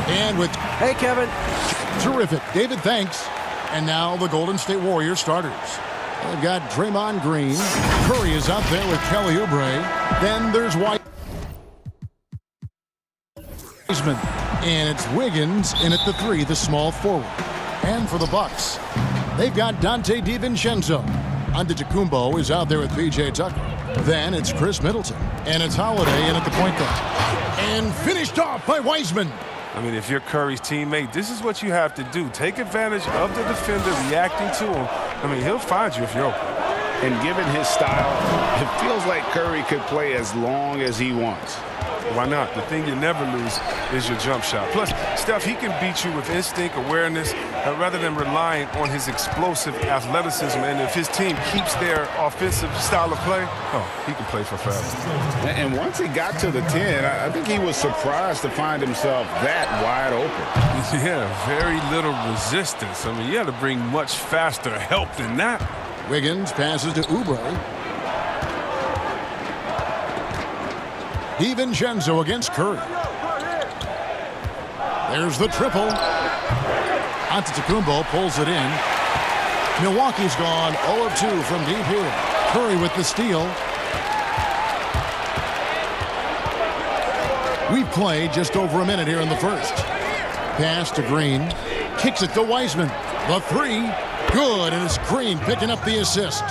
And with... Hey, Kevin. Terrific. David, thanks. And now the Golden State Warriors starters. They've got Draymond Green. Curry is out there with Kelly Oubre. Then there's Wiseman. And it's Wiggins in at the 3, the small forward. And for the Bucks, they've got Dante DiVincenzo. Antetokounmpo is out there with P.J. Tucker. Then it's Chris Middleton. And it's Holiday in at the point guard. And finished off by Wiseman. I mean, if you're Curry's teammate, this is what you have to do. Take advantage of the defender reacting to him. I mean, he'll find you if you're open. And given his style, it feels like Curry could play as long as he wants. Why not? The thing you never lose is your jump shot. Plus, Steph, he can beat you with instinct, awareness, rather than relying on his explosive athleticism. And if his team keeps their offensive style of play, he can play for forever. And once he got to the 10, I think he was surprised to find himself that wide open. Yeah, very little resistance. I mean, you had to bring much faster help than that. Wiggins passes to Oubre. DiVincenzo against Curry. There's the triple. Antetokounmpo pulls it in. Milwaukee's gone 0 of 2 from deep here. Curry with the steal. We've played just over a minute here in the first. Pass to Green. Kicks it to Wiseman. The 3. Good, and it's Green picking up the assist.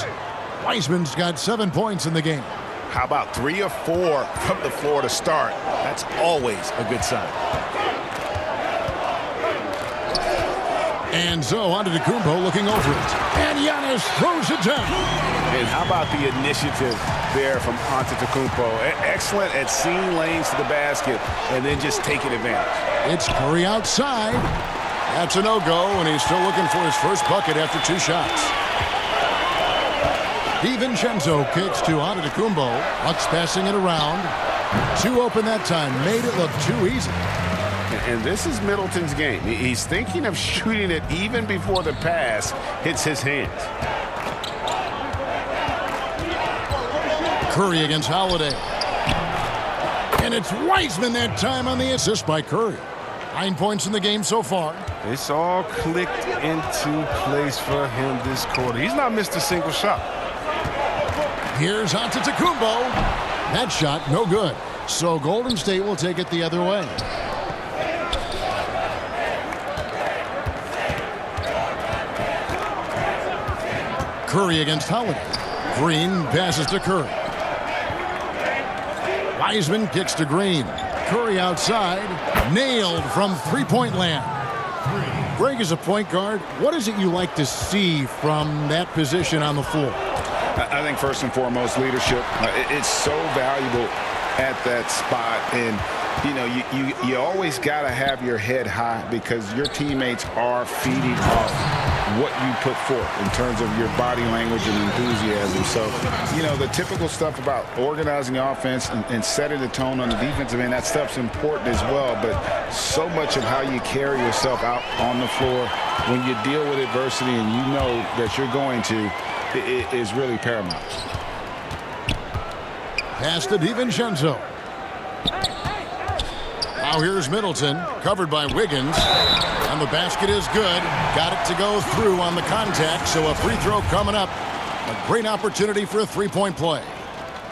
Wiseman's got 7 points in the game. How about 3 or 4 from the floor to start? That's always a good sign. And so Antetokounmpo looking over it. And Giannis throws it down. And how about the initiative there from Antetokounmpo? Excellent at seeing lanes to the basket and then just taking advantage. It's Curry outside. That's a no-go, and he's still looking for his first bucket after 2 shots. DiVincenzo kicks to Antetokounmpo. Bucks passing it around. 2 open that time. Made it look too easy. And this is Middleton's game. He's thinking of shooting it even before the pass hits his hands. Curry against Holiday. And it's Wiseman that time on the assist by Curry. 9 points in the game so far. It's all clicked into place for him this quarter. He's not missed a single shot. Here's Antetokounmpo. That shot, no good. So Golden State will take it the other way. Curry against Holiday. Green passes to Curry. Wiseman kicks to Green. Curry outside. Nailed from three-point land. Greg, is a point guard, what is it you like to see from that position on the floor? I think first and foremost, leadership. It's so valuable at that spot. And, you know, you always got to have your head high because your teammates are feeding off what you put forth in terms of your body language and enthusiasm. So, you know, the typical stuff about organizing the offense and setting the tone on the defensive end, that stuff's important as well. But so much of how you carry yourself out on the floor when you deal with adversity and you know that you're going to, it is really paramount. Pass to DiVincenzo. Now here's Middleton, covered by Wiggins. And the basket is good. Got it to go through on the contact, so a free throw coming up. A great opportunity for a three-point play.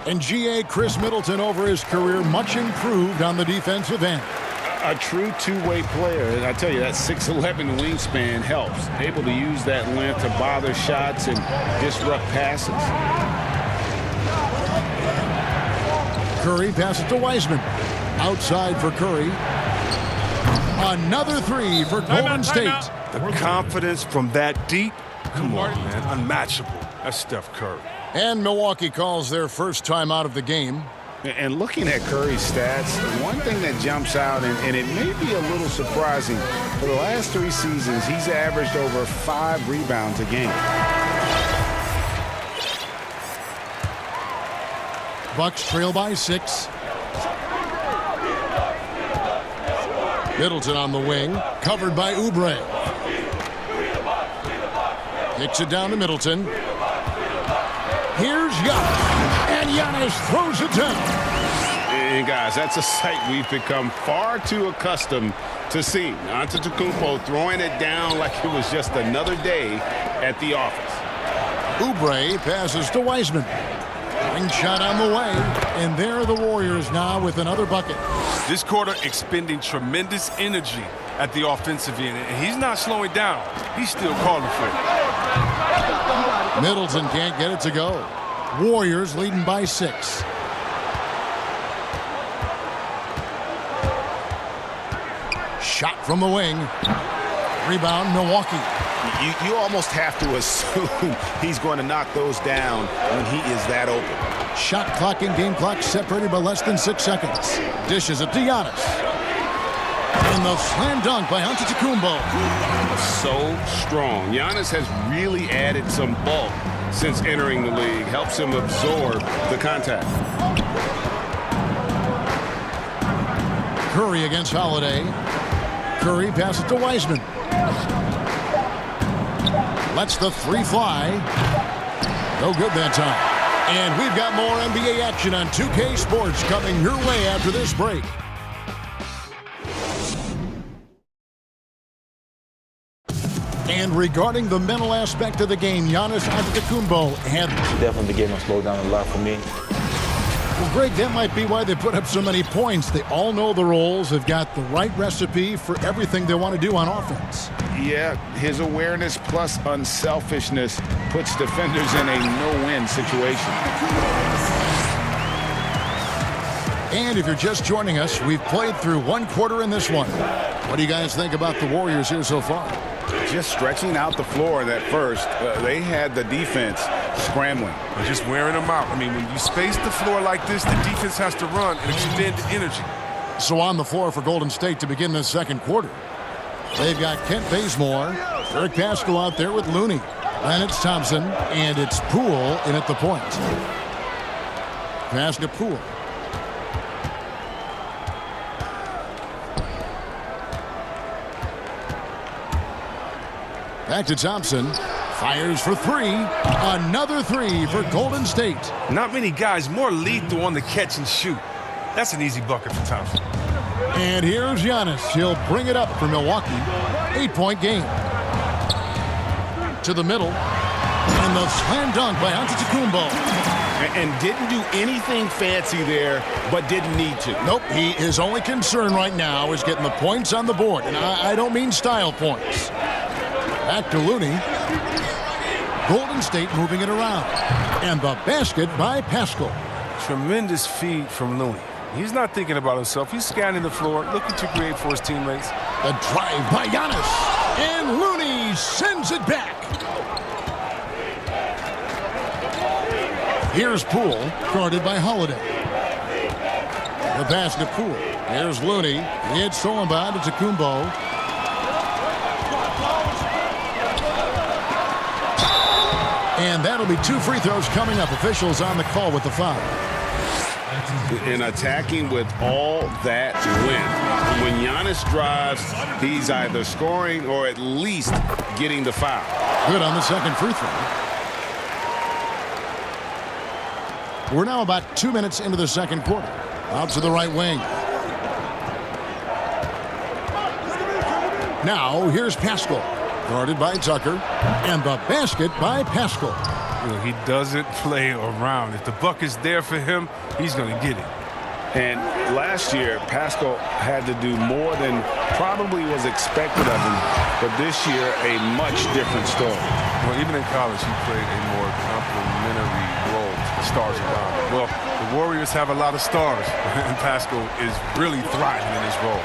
And GA Chris Middleton over his career, much improved on the defensive end. A true two-way player. And I tell you, that 6'11" wingspan helps. Able to use that length to bother shots and disrupt passes. Curry passes to Wiseman. Outside for Curry. Another 3 for Golden State. The confidence from that deep, come on, man, unmatchable. That's Steph Curry. And Milwaukee calls their first time out of the game. And looking at Curry's stats, one thing that jumps out, and it may be a little surprising, for the last 3 seasons, he's averaged over 5 rebounds a game. Bucks trail by 6. Middleton on the wing, covered by Oubre. Kicks it down to Middleton. Here's Giannis, and Giannis throws it down. And guys, that's a sight we've become far too accustomed to seeing. Antetokounmpo throwing it down like it was just another day at the office. Oubre passes to Wiseman. Ring shot on the way, and there are the Warriors now with another bucket. This quarter expending tremendous energy at the offensive end, and he's not slowing down. He's still calling for it. Middleton can't get it to go. Warriors leading by 6. Shot from the wing. Rebound, Milwaukee. You almost have to assume he's going to knock those down when he is that open. Shot clock and game clock separated by less than 6 seconds. Dishes it to Giannis. And the slam dunk by Antetokounmpo. So strong. Giannis has really added some bulk since entering the league. Helps him absorb the contact. Curry against Holiday. Curry passes to Wiseman. Lets the three fly. No good that time. And we've got more NBA action on 2K Sports coming your way after this break. And regarding the mental aspect of the game, Giannis Antetokounmpo had... Definitely the game has slowed down a lot for me. Well, Greg, that might be why they put up so many points. They all know the roles. They've got the right recipe for everything they want to do on offense. Yeah, his awareness plus unselfishness puts defenders in a no-win situation. And if you're just joining us, we've played through one quarter in this one. What do you guys think about the Warriors here so far? Just stretching out the floor that first. They had the defense scrambling. They're just wearing them out. I mean, when you space the floor like this, the defense has to run and expend energy. So on the floor for Golden State to begin this second quarter. They've got Kent Bazemore, Eric Pascal out there with Looney. Then it's Thompson, and it's Poole in at the point. Pass to Poole. Back to Thompson. Fires for three. Another three for Golden State. Not many guys more lethal on the catch and shoot. That's an easy bucket for Thompson. And here's Giannis. He'll bring it up for Milwaukee. 8-point game. To the middle. And the slam dunk by Antetokounmpo. And didn't do anything fancy there, but didn't need to. Nope. His only concern right now is getting the points on the board. And I don't mean style points. Back to Looney. Golden State moving it around. And the basket by Pascal. Tremendous feed from Looney. He's not thinking about himself. He's scanning the floor, looking to create for his teammates. The drive by Giannis. And Looney sends it back. Here's Poole, guarded by Holiday. The pass to Poole. Here's Looney. It's stolen by Antetokounmpo. And that'll be 2 free throws coming up. Officials on the call with the foul. And attacking with all that wind. When Giannis drives, he's either scoring or at least getting the foul. Good on the second free throw. We're now about 2 minutes into the second quarter. Out to the right wing. Now here's Pascal. Guarded by Tucker. And the basket by Pascal. You know, he doesn't play around. If the bucket's there for him, he's going to get it. And last year, Pascal had to do more than probably was expected of him. But this year, a much different story. Well, even in college, he played a more complementary role to the stars around him. Well, the Warriors have a lot of stars, and Pascal is really thriving in his role.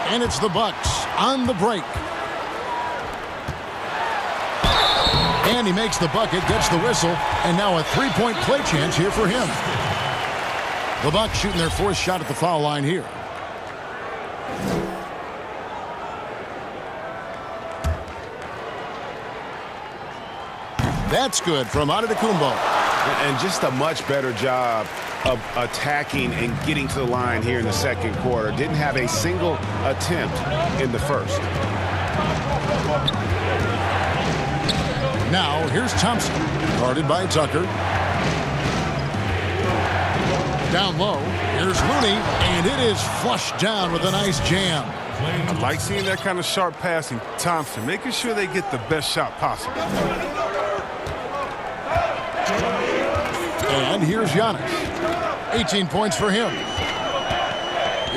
And it's the Bucks on the break. And he makes the bucket, gets the whistle, and now a three-point play chance here for him. The Bucks shooting their fourth shot at the foul line here. That's good from Antetokounmpo. And just a much better job of attacking and getting to the line here in the second quarter. Didn't have a single attempt in the first. Now, Now, here's Thompson, guarded by Tucker. Down low, here's Looney, and it is flushed down with a nice jam. I like seeing that kind of sharp passing. Thompson making sure they get the best shot possible. And here's Giannis. 18 points for him.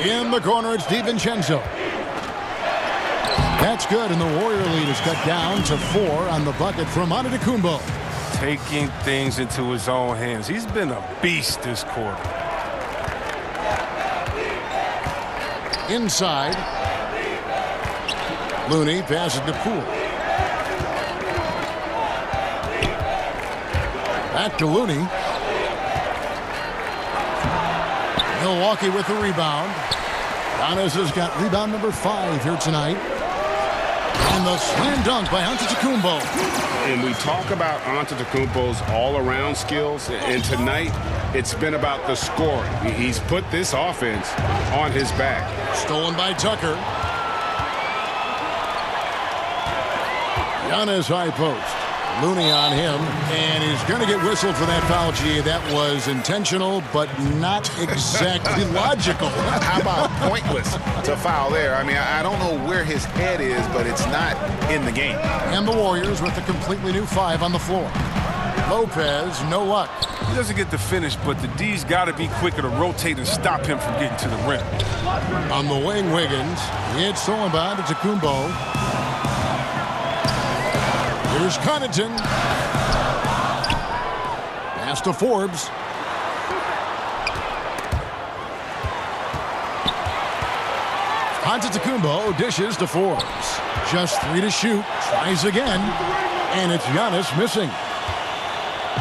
In the corner, it's DiVincenzo. That's good, and the Warrior lead is cut down to 4 on the bucket from Antetokounmpo. Taking things into his own hands. He's been a beast this quarter. Inside. Looney passes to Poole. Back to Looney. Milwaukee with the rebound. Giannis has got rebound number 5 here tonight. And the slam dunk by Antetokounmpo. And we talk about Antetokounmpo's all-around skills, and tonight it's been about the scoring. He's put this offense on his back. Stolen by Tucker. Giannis high post. Looney on him, and he's going to get whistled for that foul. Gee, that was intentional, but not exactly logical. How about pointless to foul there? I mean, I don't know where his head is, but it's not in the game. And the Warriors with a completely new 5 on the floor. Lopez, no luck. He doesn't get the finish, but the D's got to be quicker to rotate and stop him from getting to the rim. On the wing, Wiggins. It's stolen by Antetokounmpo. Here's Connaughton. Pass to Forbes. Antetokounmpo dishes to Forbes. Just 3 to shoot. Tries again. And it's Giannis missing.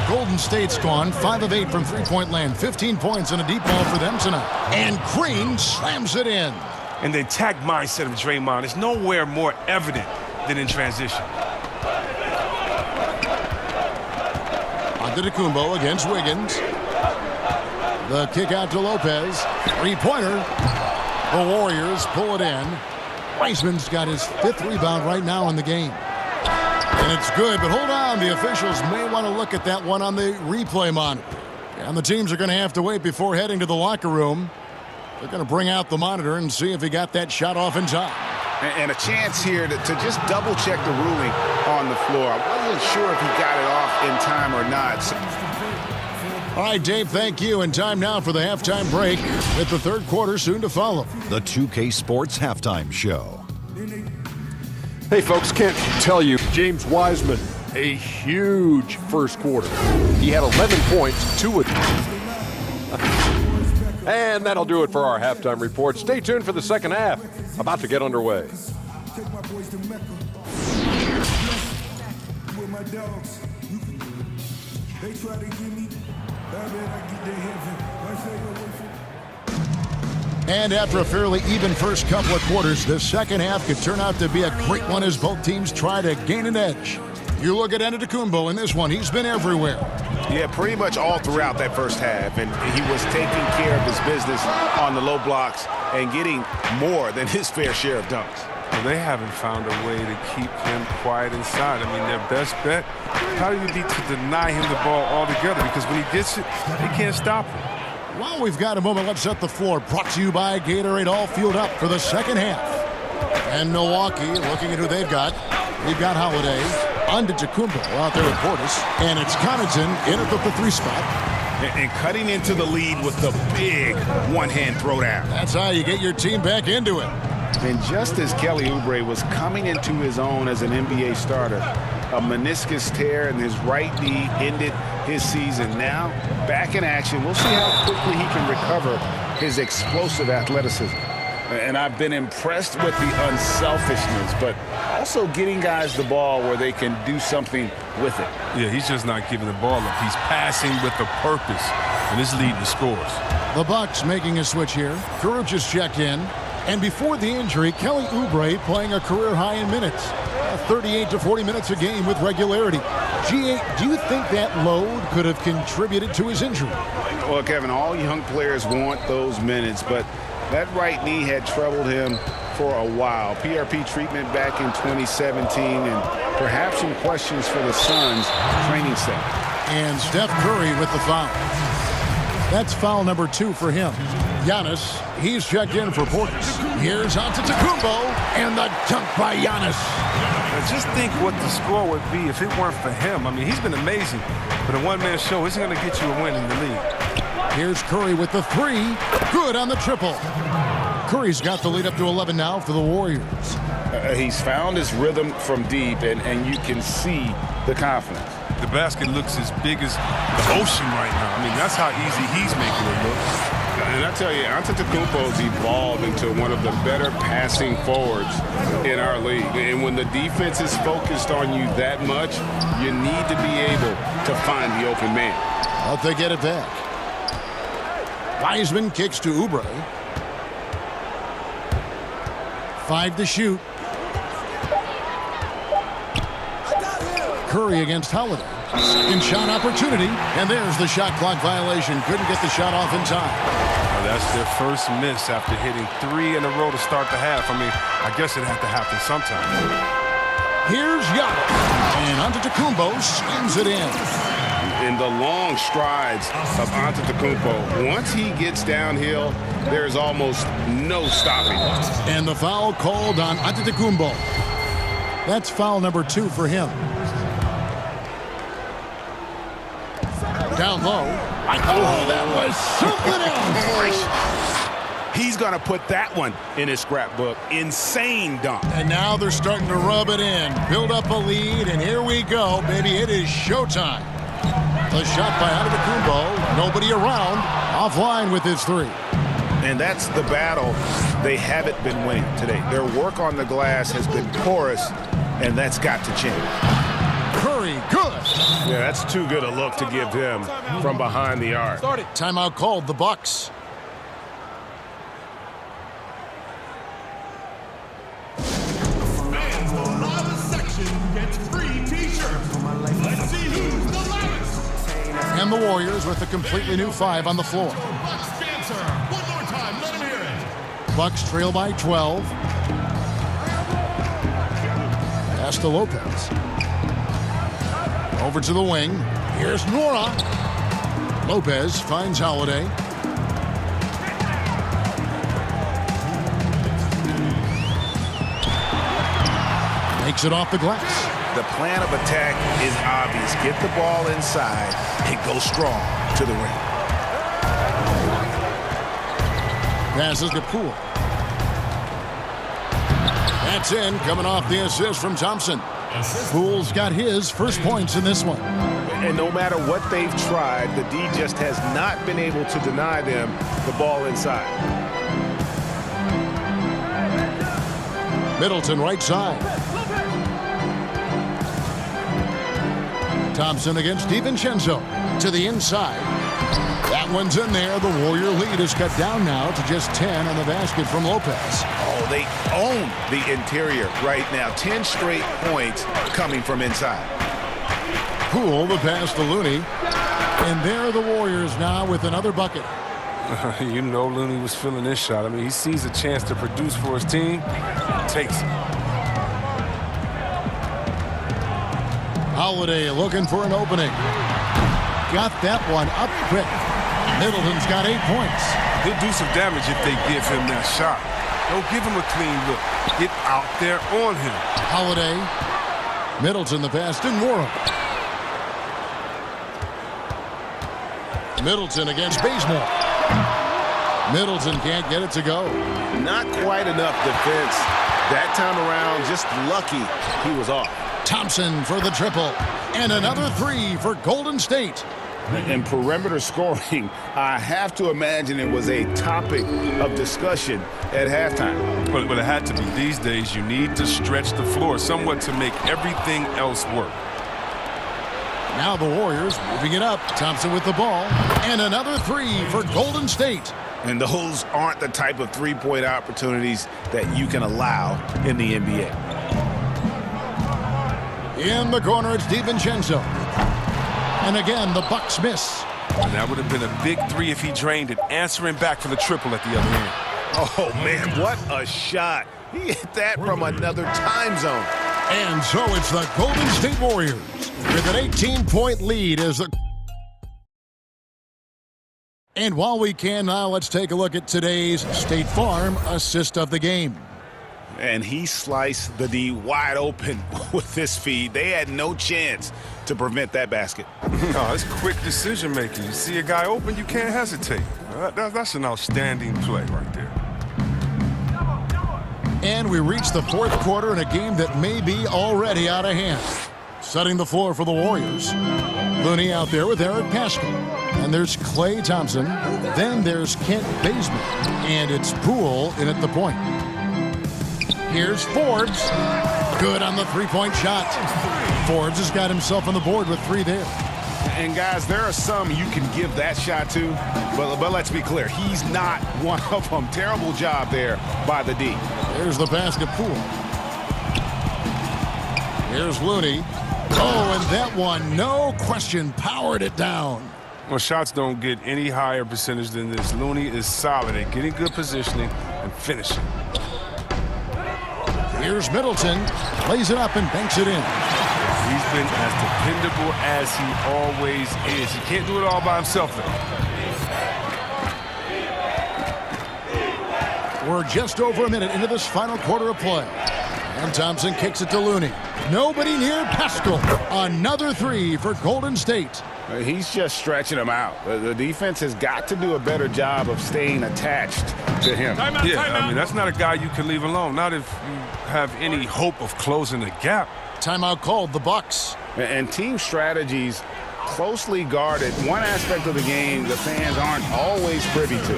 Golden State's gone 5 of 8 from three-point land. 15 points and a deep ball for them tonight. And Green slams it in. And the attack mindset of Draymond is nowhere more evident than in transition. Antetokounmpo against Wiggins. The kick out to Lopez. Three-pointer. The Warriors pull it in. Wiseman's got his 5th rebound right now in the game. And it's good, but hold on. The officials may want to look at that one on the replay monitor. And the teams are going to have to wait before heading to the locker room. They're going to bring out the monitor and see if he got that shot off in time. And a chance here to just double-check the ruling on the floor. I wasn't sure if he got it off in time or not. All right, Dave, thank you. And time now for the halftime break with the third quarter soon to follow. The 2K Sports Halftime Show. Hey, folks, can't tell you, James Wiseman, a huge first quarter. He had 11 points, 2 of them. And that'll do it for our halftime report. Stay tuned for the second half. About to get underway. And after a fairly even first couple of quarters, the second half could turn out to be a great one as both teams try to gain an edge. You look at Antetokounmpo in this one. He's been everywhere. Yeah, pretty much all throughout that first half. And he was taking care of his business on the low blocks and getting more than his fair share of dunks. Well, they haven't found a way to keep him quiet inside. I mean, their best bet probably would be to deny him the ball altogether, because when he gets it, they can't stop him. Well, we've got a moment. Let's set the floor. Brought to you by Gatorade, all fueled up for the second half. And Milwaukee, looking at who they've got. We've got Holiday, Antetokounmpo out there with Portis, and it's Connaughton in at the 3 spot. And cutting into the lead with the big one-hand throwdown. That's how you get your team back into it. And just as Kelly Oubre was coming into his own as an NBA starter, a meniscus tear in his right knee ended his season. Now, back in action. We'll see how quickly he can recover his explosive athleticism. And I've been impressed with the unselfishness, but also getting guys the ball where they can do something with it. Yeah, he's just not giving the ball up. He's passing with a purpose, and it's leading to scores. The Bucks making a switch here. Caruth just checked in. And before the injury, Kelly Oubre playing a career high in minutes. 38 to 40 minutes a game with regularity. G8, do you think that load could have contributed to his injury? Well, Kevin, all young players want those minutes, but that right knee had troubled him for a while. PRP treatment back in 2017, and perhaps some questions for the Suns training staff. And Steph Curry with the foul. That's foul number 2 for him. Giannis, he's checked in for points. Here's Antetokounmpo, and the dunk by Giannis. Now just think what the score would be if it weren't for him. I mean, he's been amazing, but a one-man show isn't going to get you a win in the league. Here's Curry with the 3. Good on the triple. Curry's got the lead up to 11 now for the Warriors. He's found his rhythm from deep, and you can see the confidence. The basket looks as big as the ocean right now. I mean, that's how easy he's making it look. And I tell you, Antetokounmpo's evolved into one of the better passing forwards in our league. And when the defense is focused on you that much, you need to be able to find the open man. But they get it back. Wiseman kicks to Oubre. 5 to shoot. Curry against Holiday. Second shot opportunity, and there's the shot clock violation. Couldn't get the shot off in time. Well, that's their first miss after hitting 3 in a row to start the half. I mean, I guess it had to happen sometime. Here's Giannis, and Antetokounmpo slams it in. In the long strides of Antetokounmpo, once he gets downhill, there's almost no stopping. And the foul called on Antetokounmpo. That's foul number 2 for him. Down low. Oh, that was something else. He's going to put that one in his scrapbook. Insane dunk. And now they're starting to rub it in. Build up a lead, and here we go, baby. It is showtime. The shot by Antetokounmpo. Nobody around. Offline with his 3. And that's the battle they haven't been winning today. Their work on the glass has been porous, and that's got to change. Curry, good. Yeah, that's too good a look to give him from behind the arc. Timeout called, the Bucks. Fans will love a section gets free t-shirts. Let's see who's the loudest. And the Warriors with a completely new 5 on the floor. Bucks dancer. One more time, let him hear it. Bucks trail by 12. Pass to Lopez. Over to the wing. Here's Nora. Lopez finds Holiday. Makes it off the glass. The plan of attack is obvious. Get the ball inside and go strong to the ring. Passes to Poole. That's in, coming off the assist from Thompson. Poole's got his first points in this one. And no matter what they've tried, the D just has not been able to deny them the ball inside. Middleton right side. Thompson against DiVincenzo to the inside. That one's in there. The Warrior lead is cut down now to just 10 on the basket from Lopez. Oh, they own the interior right now. 10 straight points coming from inside. Poole the pass to Looney. And there are the Warriors now with another bucket. You know Looney was feeling this shot. I mean, he sees a chance to produce for his team, takes it. Holiday looking for an opening. Got that one up quick. Middleton's got 8 points. He'll do some damage if they give him that shot. Don't give him a clean look. Get out there on him. Holiday. Middleton the pass to Nora. Middleton against Bazemore. Middleton can't get it to go. Not quite enough defense. That time around, just lucky he was off. Thompson for the triple. And another 3 for Golden State. And perimeter scoring, I have to imagine it was a topic of discussion at halftime. But it had to be. These days, you need to stretch the floor somewhat to make everything else work. Now the Warriors moving it up. Thompson with the ball. And another 3 for Golden State. And those aren't the type of three-point opportunities that you can allow in the NBA. In the corner, it's DiVincenzo. And again, the Bucks miss. And that would have been a big 3 if he drained it, answering back for the triple at the other end. Oh, man, what a shot. He hit that from another time zone. And so it's the Golden State Warriors with an 18-point lead as the... And while we can now, let's take a look at today's State Farm assist of the game. And he sliced the D wide open with this feed. They had no chance to prevent that basket. No, it's quick decision making. You see a guy open, you can't hesitate. That's an outstanding play right there. And we reach the fourth quarter in a game that may be already out of hand. Setting the floor for the Warriors. Looney out there with Eric Paschal. And there's Klay Thompson. Then there's Kent Bazemore. And it's Poole in at the point. Here's Forbes. Good on the three-point shot. Forbes has got himself on the board with 3 there. And guys, there are some you can give that shot to, but let's be clear, he's not one of them. Terrible job there by the D. There's the basket. Poole. Here's Looney. Oh, and that one, no question, powered it down. Well, shots don't get any higher percentage than this. Looney is solid at getting good positioning and finishing. Here's Middleton. Lays it up and banks it in. He's been as dependable as he always is. He can't do it all by himself, though. We're just over a minute into this final quarter of play. And Thompson kicks it to Looney. Nobody near Paschal. Another 3 for Golden State. He's just stretching him out. The defense has got to do a better job of staying attached to him. I mean, that's not a guy you can leave alone. Not if you have any hope of closing the gap. Timeout called, the Bucks. And team strategies closely guarded. One aspect of the game the fans aren't always privy to.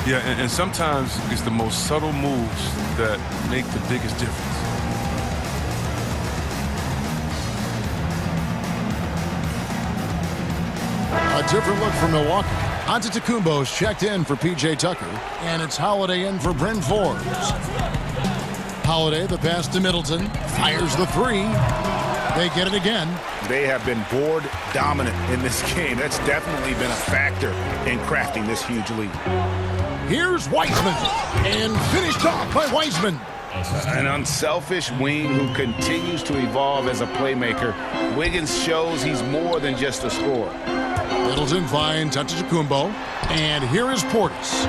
Yeah, and sometimes it's the most subtle moves that make the biggest difference. A different look for Milwaukee. Antetokounmpo's checked in for P.J. Tucker, and it's Holiday in for Bryn Forbes. Holiday, the pass to Middleton, fires the 3. They get it again. They have been board dominant in this game. That's definitely been a factor in crafting this huge lead. Here's Wiseman, and finished off by Wiseman. An unselfish wing who continues to evolve as a playmaker. Wiggins shows he's more than just a scorer. Middleton finds Antetokounmpo, and here is Portis.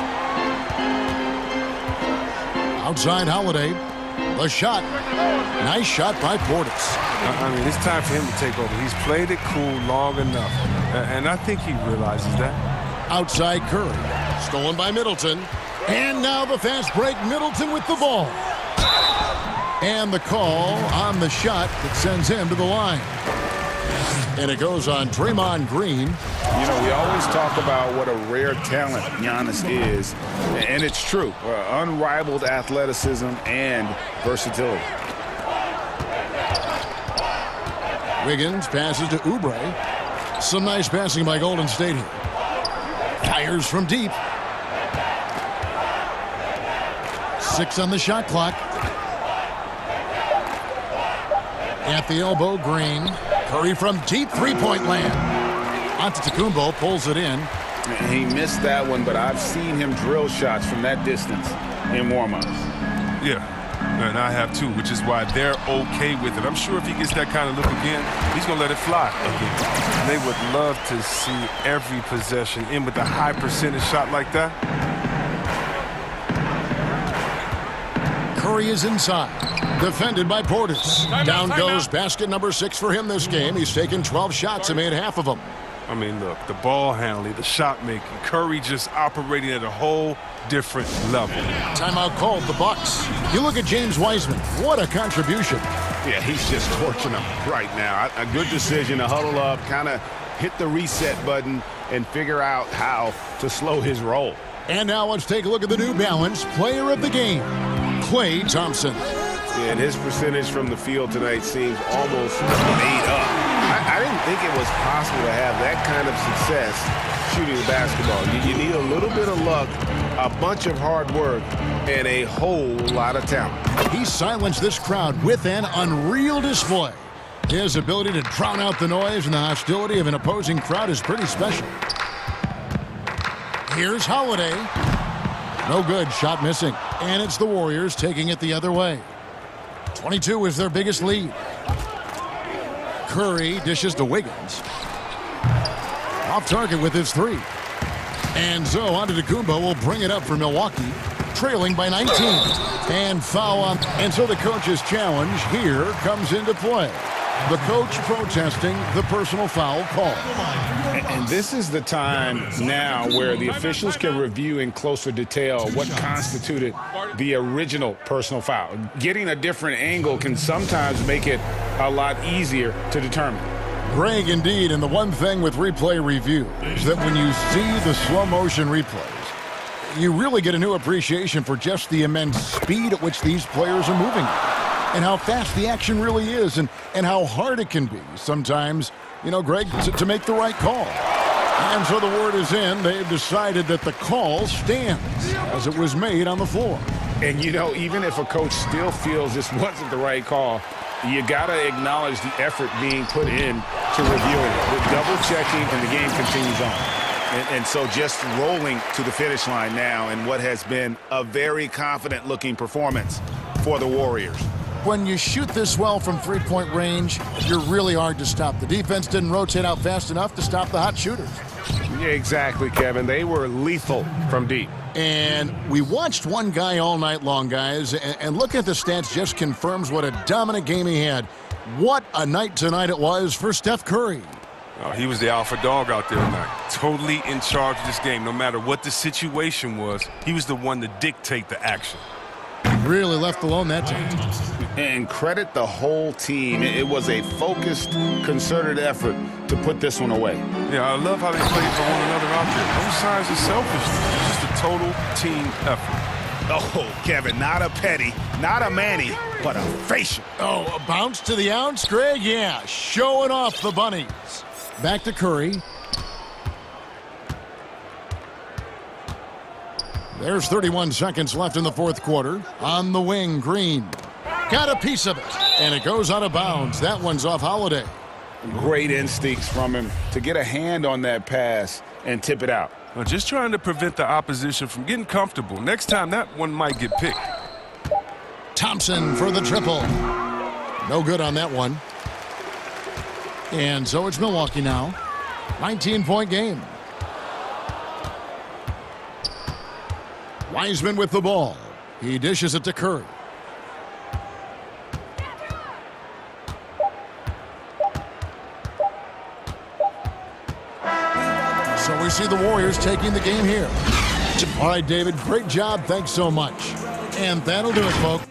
Outside Holiday, the shot. Nice shot by Portis. I mean, it's time for him to take over. He's played it cool long enough, and I think he realizes that. Outside Curry, stolen by Middleton, and now the fast break. Middleton with the ball. And the call on the shot that sends him to the line. And it goes on Draymond Green. You know, we always talk about what a rare talent Giannis is, and it's true. Unrivaled athleticism and versatility. Wiggins passes to Oubre. Some nice passing by Golden State here. Fires from deep. 6 on the shot clock. At the elbow, Green. Curry from deep three-point land. Antetokounmpo pulls it in. He missed that one, but I've seen him drill shots from that distance in warm-ups. Yeah, and I have too, which is why they're okay with it. I'm sure if he gets that kind of look again, he's going to let it fly again. They would love to see every possession in with a high percentage shot like that. Curry is inside. Defended by Portis. Down goes basket number 6 for him this game. He's taken 12 shots and made half of them. I mean, look, the ball handling, the shot making, Curry just operating at a whole different level. Timeout called, the Bucks. You look at James Wiseman. What a contribution. Yeah, he's just torching them right now. A good decision to huddle up, kind of hit the reset button, and figure out how to slow his roll. And now let's take a look at the New Balance player of the game, Klay Thompson. And his percentage from the field tonight seems almost made up. I didn't think it was possible to have that kind of success shooting the basketball. You need a little bit of luck, a bunch of hard work, and a whole lot of talent. He silenced this crowd with an unreal display. His ability to drown out the noise and the hostility of an opposing crowd is pretty special. Here's Holiday. No good, shot missing. And it's the Warriors taking it the other way. 22 is their biggest lead. Curry dishes to Wiggins. Off target with his 3. And so Antetokounmpo will bring it up for Milwaukee, trailing by 19. And foul on. And so the coach's challenge here comes into play. The coach protesting the personal foul call. And this is the time now where the officials can review in closer detail what constituted the original personal foul. Getting a different angle can sometimes make it a lot easier to determine. Greg, indeed, and the one thing with replay review is that when you see the slow motion replays, you really get a new appreciation for just the immense speed at which these players are moving and how fast the action really is and how hard it can be sometimes, Greg, to make the right call. And so the word is in. They've decided that the call stands as it was made on the floor. And, even if a coach still feels this wasn't the right call, you got to acknowledge the effort being put in to reviewing it. The double-checking, and the game continues on. And so just rolling to the finish line now in what has been a very confident-looking performance for the Warriors. When you shoot this well from three-point range, you're really hard to stop. The defense didn't rotate out fast enough to stop the hot shooters. Yeah, exactly, Kevin. They were lethal from deep. And we watched one guy all night long, guys, and look at the stats just confirms what a dominant game he had. What a night tonight it was for Steph Curry. Oh, he was the alpha dog out there tonight. Totally in charge of this game. No matter what the situation was, he was the one to dictate the action. Really left alone that time. And credit the whole team. It was a focused, concerted effort to put this one away. Yeah, I love how they played for one another out there. No signs of selfishness. Just a total team effort. Oh, Kevin, not a petty, not a Manny, but a facial. Oh, a bounce to the ounce, Greg? Yeah, showing off the bunnies. Back to Curry. There's 31 seconds left in the fourth quarter. On the wing, Green. Got a piece of it, and it goes out of bounds. That one's off Holiday. Great instincts from him to get a hand on that pass and tip it out. Well, just trying to prevent the opposition from getting comfortable. Next time, that one might get picked. Thompson for the triple. No good on that one. And so it's Milwaukee now. 19-point game. Wiseman with the ball. He dishes it to Curry. So we see the Warriors taking the game here. All right, David, great job. Thanks so much. And that'll do it, folks.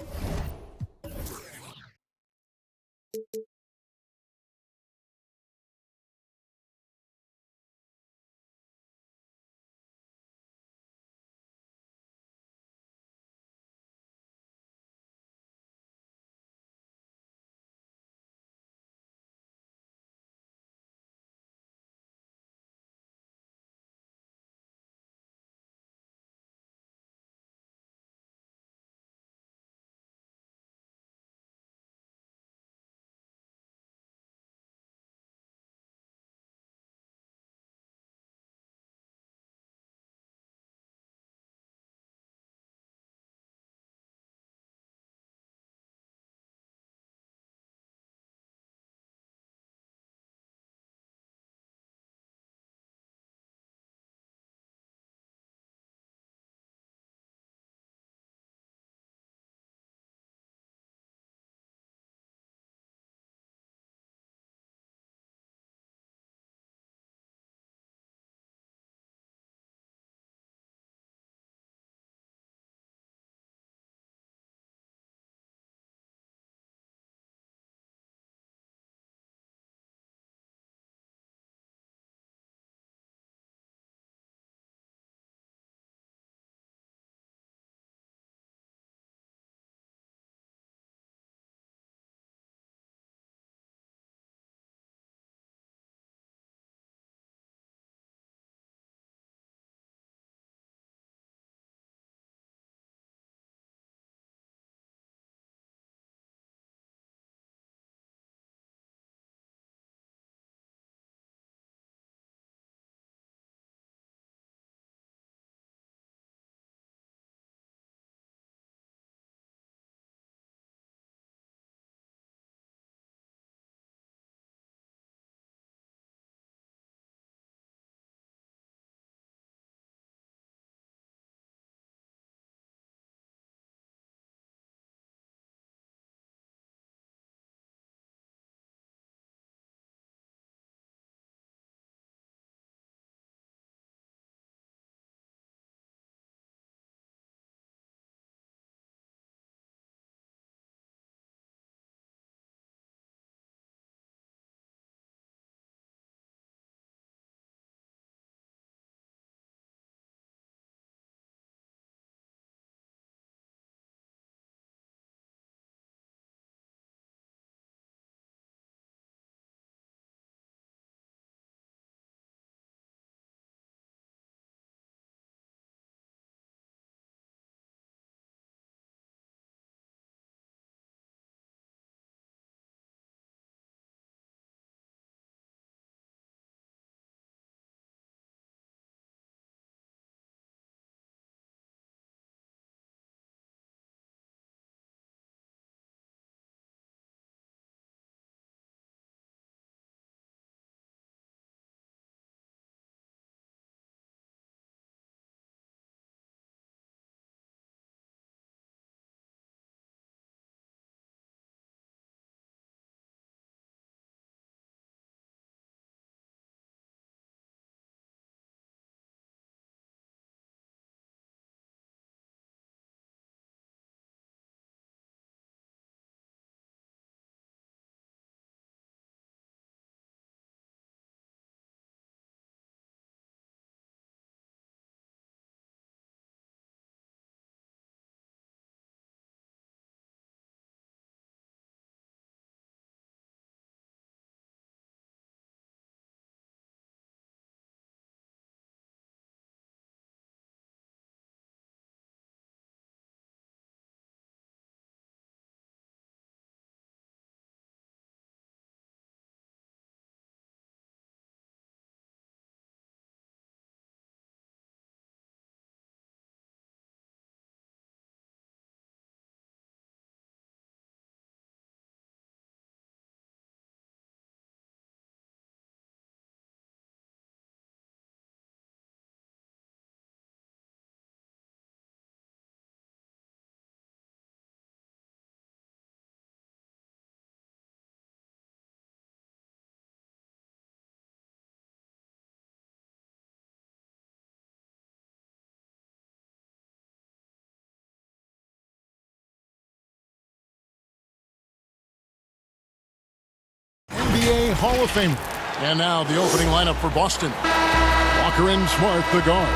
NBA Hall of Famer. And now the opening lineup for Boston. Walker and Smart, the guard.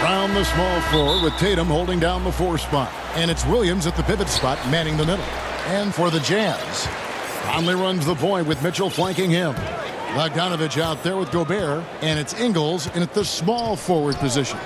Round the small floor with Tatum holding down the 4 spot. And it's Williams at the pivot spot manning the middle. And for the Jazz, Conley runs the point with Mitchell flanking him. Bogdanovich out there with Gobert. And it's Ingles in at the small forward position.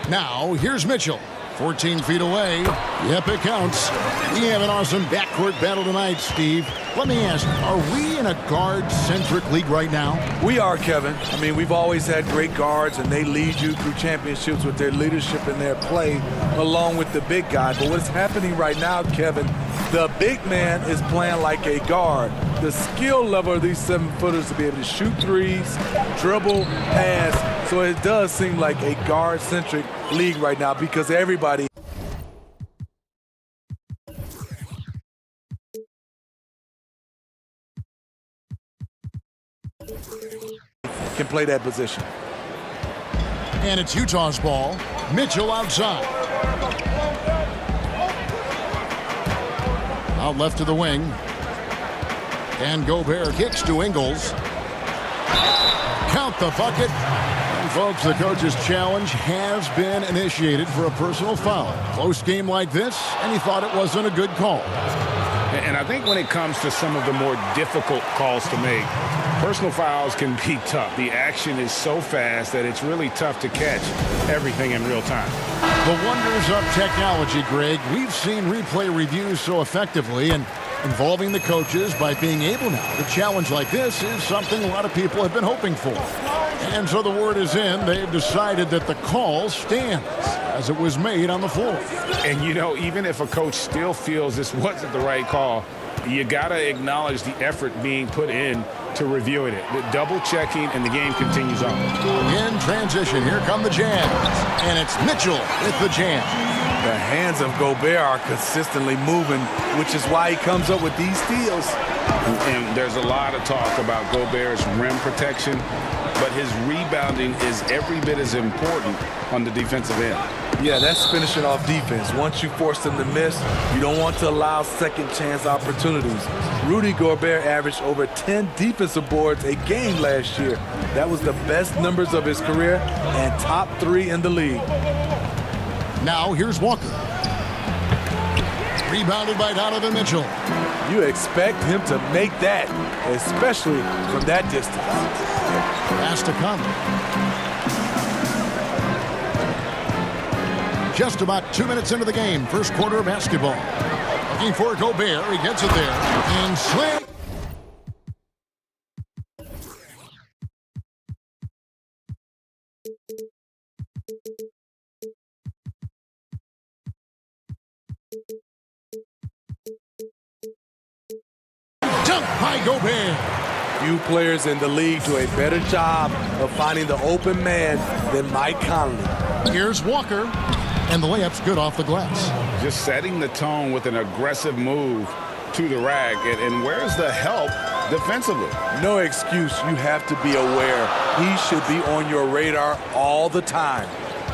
Now, here's Mitchell. 14 feet away. Yep, it counts. We have an awesome backcourt battle tonight, Steve. Let me ask, are we in a guard-centric league right now? We are, Kevin. I mean, we've always had great guards, and they lead you through championships with their leadership and their play, along with the big guy. But what's happening right now, Kevin, the big man is playing like a guard. The skill level of these 7-footers to be able to shoot threes, dribble, pass. So it does seem like a guard-centric league right now because everybody can play that position. And it's Utah's ball. Mitchell outside. Out left to the wing. And Gobert kicks to Ingles. Count the bucket. And folks, the coach's challenge has been initiated for a personal foul. Close game like this, and he thought it wasn't a good call. And I think when it comes to some of the more difficult calls to make, personal fouls can be tough. The action is so fast that it's really tough to catch everything in real time. The wonders of technology, Greg. We've seen replay reviews so effectively, and involving the coaches by being able now to challenge like this is something a lot of people have been hoping for. And so the word is in. They've decided that the call stands as it was made on the floor. And, you know, even if a coach still feels this wasn't the right call, you got to acknowledge the effort being put in to reviewing it. The double checking, and the game continues on. In transition, here come the Jazz. And it's Mitchell with the jam. The hands of Gobert are consistently moving, which is why he comes up with these steals. And there's a lot of talk about Gobert's rim protection, but his rebounding is every bit as important on the defensive end. Yeah, that's finishing off defense. Once you force them to miss, you don't want to allow second chance opportunities. Rudy Gobert averaged over 10 defensive boards a game last year. That was the best numbers of his career and top 3 in the league. Now here's Walker. Rebounded by Donovan Mitchell. You expect him to make that, especially from that distance. Pass to Conley. Just about 2 minutes into the game, first quarter of basketball. Looking for Gobert, he gets it there. And slam. Dunk by Gobert. Few players in the league do a better job of finding the open man than Mike Conley. Here's Walker. And the layup's good off the glass. Just setting the tone with an aggressive move to the rack. And where's the help defensively? No excuse. You have to be aware. He should be on your radar all the time.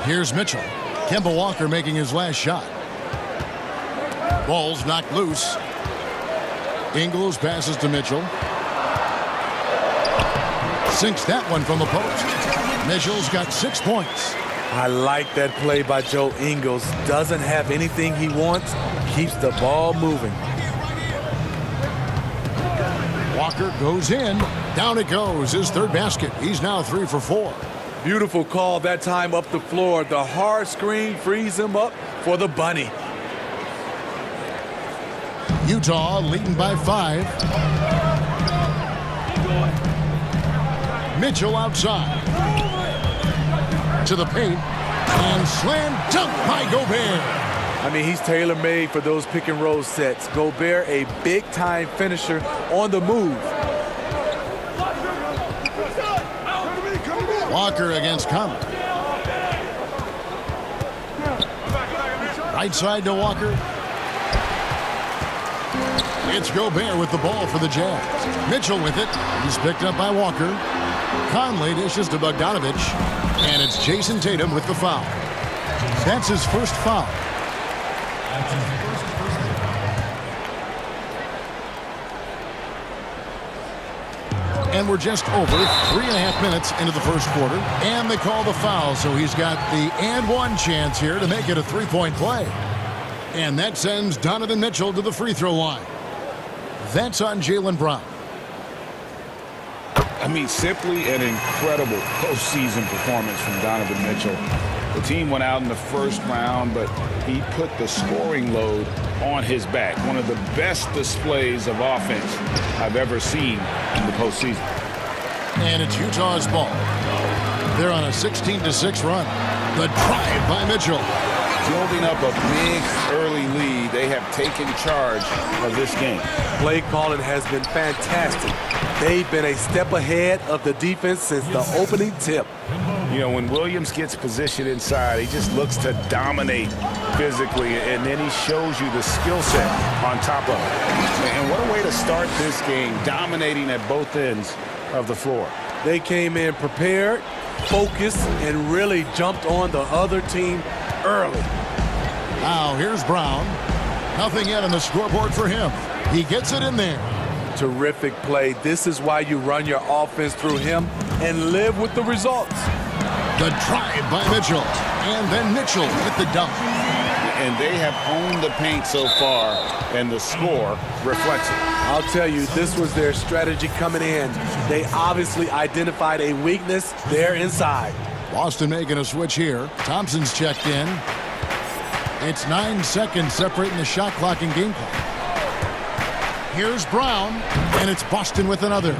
Here's Mitchell. Kemba Walker making his last shot. Ball's knocked loose. Ingles passes to Mitchell. Sinks that one from the post. Mitchell's got 6 points. I like that play by Joe Ingles. Doesn't have anything he wants. Keeps the ball moving. Walker goes in. Down it goes. His third basket. He's now 3 for 4. Beautiful call that time up the floor. The hard screen frees him up for the bunny. Utah leading by 5. Mitchell outside. To the paint. And slam dunk by Gobert. I mean, he's tailor-made for those pick and roll sets. Gobert, a big-time finisher on the move. Walker against Conley. Right side to Walker. It's Gobert with the ball for the Jazz. Mitchell with it. He's picked up by Walker. Conley dishes to Bogdanovich. And it's Jason Tatum with the foul. That's his first foul. And we're just over 3.5 minutes into the first quarter. And they call the foul, so he's got the and one chance here to make it a three-point play. And that sends Donovan Mitchell to the free throw line. That's on Jaylen Brown. I mean, simply an incredible postseason performance from Donovan Mitchell. The team went out in the first round, but he put the scoring load on his back. One of the best displays of offense I've ever seen in the postseason. And it's Utah's ball. They're on a 16-6 run. The drive by Mitchell. Building up a big early lead, they have taken charge of this game. Play calling has been fantastic. They've been a step ahead of the defense since the opening tip. You know, when Williams gets positioned inside, he just looks to dominate physically, and then he shows you the skill set on top of it. And what a way to start this game, dominating at both ends of the floor. They came in prepared, focused, and really jumped on the other team early. Now here's Brown. Nothing yet on the scoreboard for him. He gets it in there. Terrific play. This is why you run your offense through him and live with the results. The drive by Mitchell. And then Mitchell with the dunk. And they have owned the paint so far, and the score reflects it. I'll tell you, this was their strategy coming in. They obviously identified a weakness there inside. Boston making a switch here. Thompson's checked in. It's 9 seconds separating the shot clock and game clock. Here's Brown, and it's Boston with another.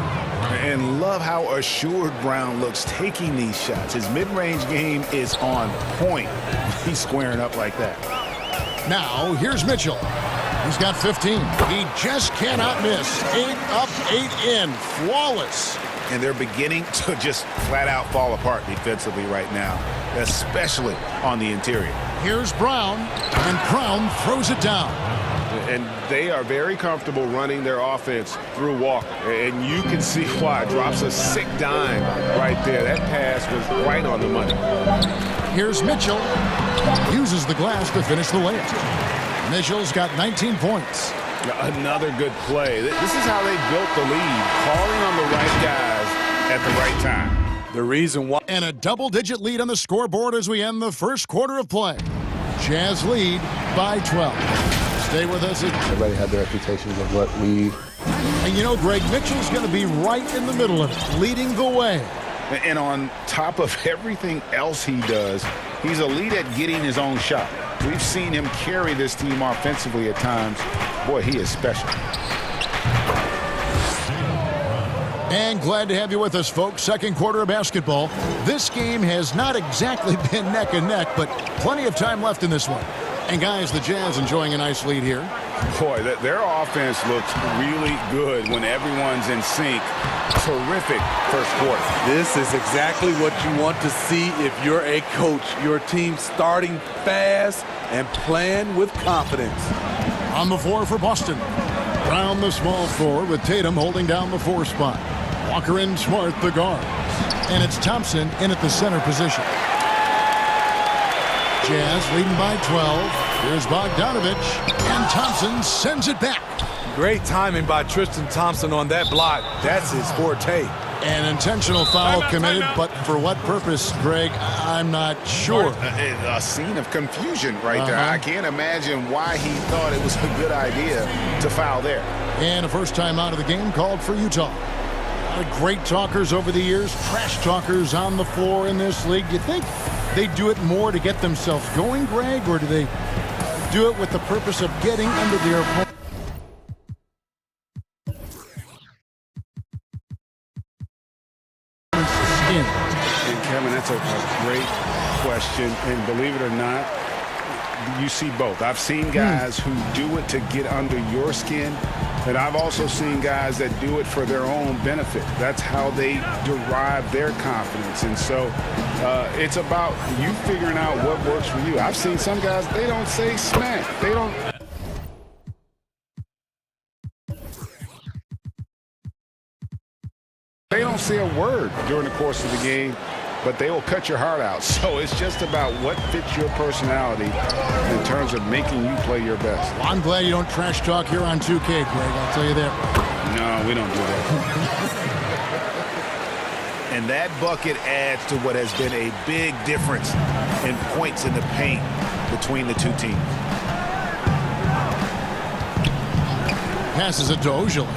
And love how assured Brown looks taking these shots. His mid-range game is on point. He's squaring up like that. Now, here's Mitchell. He's got 15. He just cannot miss. 8 up, 8 in. Flawless. And they're beginning to just flat-out fall apart defensively right now, especially on the interior. Here's Brown, and Brown throws it down. And they are very comfortable running their offense through Walker. And you can see why. Drops a sick dime right there. That pass was right on the money. Here's Mitchell. Uses the glass to finish the layup. Mitchell's got 19 points. Another good play. This is how they built the lead. Calling on the right guys at the right time. The reason why. And a double-digit lead on the scoreboard as we end the first quarter of play. Jazz lead by 12. Stay with us. Everybody had their expectations of what we... And you know, Greg, Mitchell's going to be right in the middle of it, leading the way. And on top of everything else he does, he's elite at getting his own shot. We've seen him carry this team offensively at times. Boy, he is special. And glad to have you with us, folks. Second quarter of basketball. This game has not exactly been neck and neck, but plenty of time left in this one. And guys, the Jazz enjoying a nice lead here. Boy, their offense looks really good when everyone's in sync. Terrific first quarter. This is exactly what you want to see if you're a coach. Your team starting fast and playing with confidence. On the floor for Boston. Brown, the small forward, with Tatum holding down the 4 spot. Walker and Smart, the guards. And it's Thompson in at the center position. Jazz leading by 12. Here's Bogdanovich, and Thompson sends it back. Great timing by Tristan Thompson on that block. That's his forte. An intentional foul committed, but for what purpose, Greg, I'm not sure. A scene of confusion right there. I can't imagine why he thought it was a good idea to foul there. And a first time out of the game called for Utah. A lot of great talkers over the years, trash talkers on the floor in this league. You think they do it more to get themselves going, Greg, or do they do it with the purpose of getting under their opponent? And Kevin, that's a great question. And believe it or not, you see both. I've seen guys who do it to get under your skin, and I've also seen guys that do it for their own benefit. That's how they derive their confidence. And so it's about you figuring out what works for you. I've seen some guys, they don't say smack. They don't say a word during the course of the game, but they will cut your heart out. So it's just about what fits your personality in terms of making you play your best. Well, I'm glad you don't trash talk here on 2K, Greg. I'll tell you that. No, we don't do that. And that bucket adds to what has been a big difference in points in the paint between the two teams. Passes it to Ojala.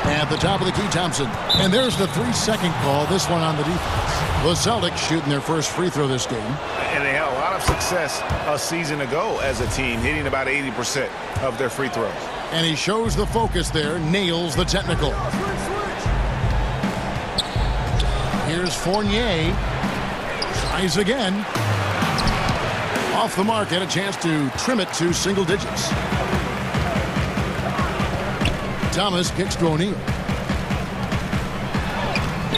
At the top of the key, Thompson. And there's the 3-second call, this one on the defense. The Celtics shooting their first free throw this game. And they had a lot of success a season ago as a team, hitting about 80% of their free throws. And he shows the focus there, nails the technical. Here's Fournier. Tries again. Off the mark, had a chance to trim it to single digits. Thomas kicks to O'Neal.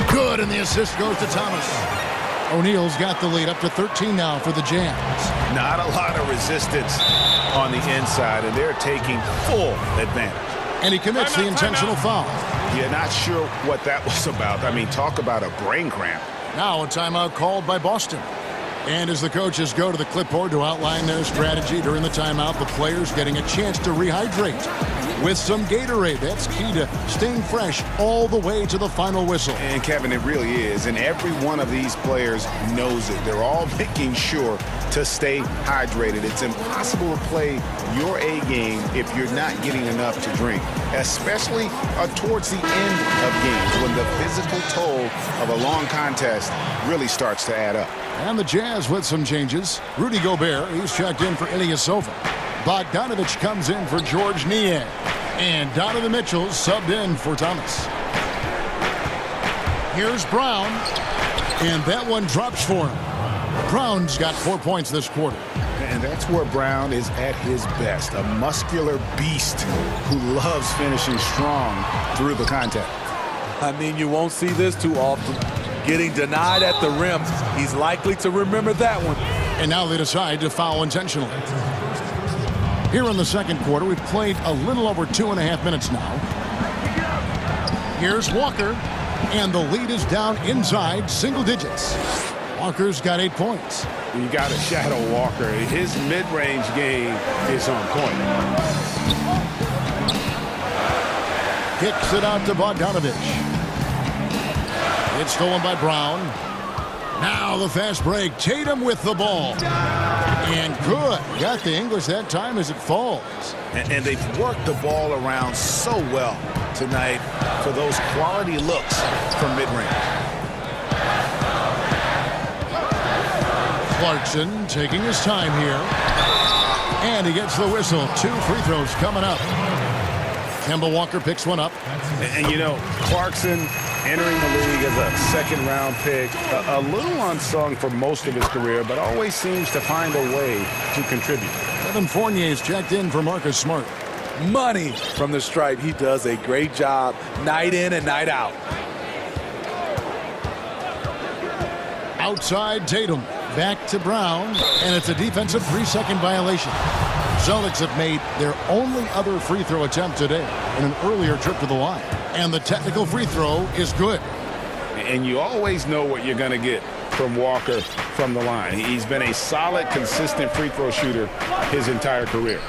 Good, and the assist goes to Thomas. O'Neal's got the lead up to 13 now for the Jazz. Not a lot of resistance on the inside, and they're taking full advantage. And he commits the intentional foul. Yeah, not sure what that was about. I mean, talk about a brain cramp. Now a timeout called by Boston. And as the coaches go to the clipboard to outline their strategy during the timeout, the players getting a chance to rehydrate with some Gatorade. That's key to staying fresh all the way to the final whistle. And Kevin, it really is. And every one of these players knows it. They're all making sure to stay hydrated. It's impossible to play your A game if you're not getting enough to drink, especially towards the end of games when the physical toll of a long contest really starts to add up. And the Jazz with some changes. Rudy Gobert, he's checked in for Ilyasova. Bogdanovich comes in for George Niang. And Donovan Mitchell subbed in for Thomas. Here's Brown. And that one drops for him. Brown's got 4 points this quarter. And that's where Brown is at his best. A muscular beast who loves finishing strong through the contact. I mean, you won't see this too often. Getting denied at the rim. He's likely to remember that one. And now they decide to foul intentionally. Here in the second quarter, we've played a little over 2.5 minutes now. Here's Walker, and the lead is down inside single digits. Walker's got 8 points. You got to shadow Walker. His mid-range game is on point. Kicks it out to Bogdanovich. It's stolen by Brown. Now the fast break. Tatum with the ball. And good. Got the English that time as it falls. And they've worked the ball around so well tonight for those quality looks from mid-range. Clarkson taking his time here. And he gets the whistle. 2 free throws coming up. Kemba Walker picks one up. And you know, Clarkson entering the league as a second-round pick, a little unsung for most of his career, but always seems to find a way to contribute. Evan Fournier's checked in for Marcus Smart. Money from the stripe. He does a great job night in and night out. Outside Tatum. Back to Brown. And it's a defensive 3-second violation. Celtics have made their only other free throw attempt today in an earlier trip to the line. And the technical free throw is good. And you always know what you're going to get from Walker from the line. He's been a solid, consistent free throw shooter his entire career.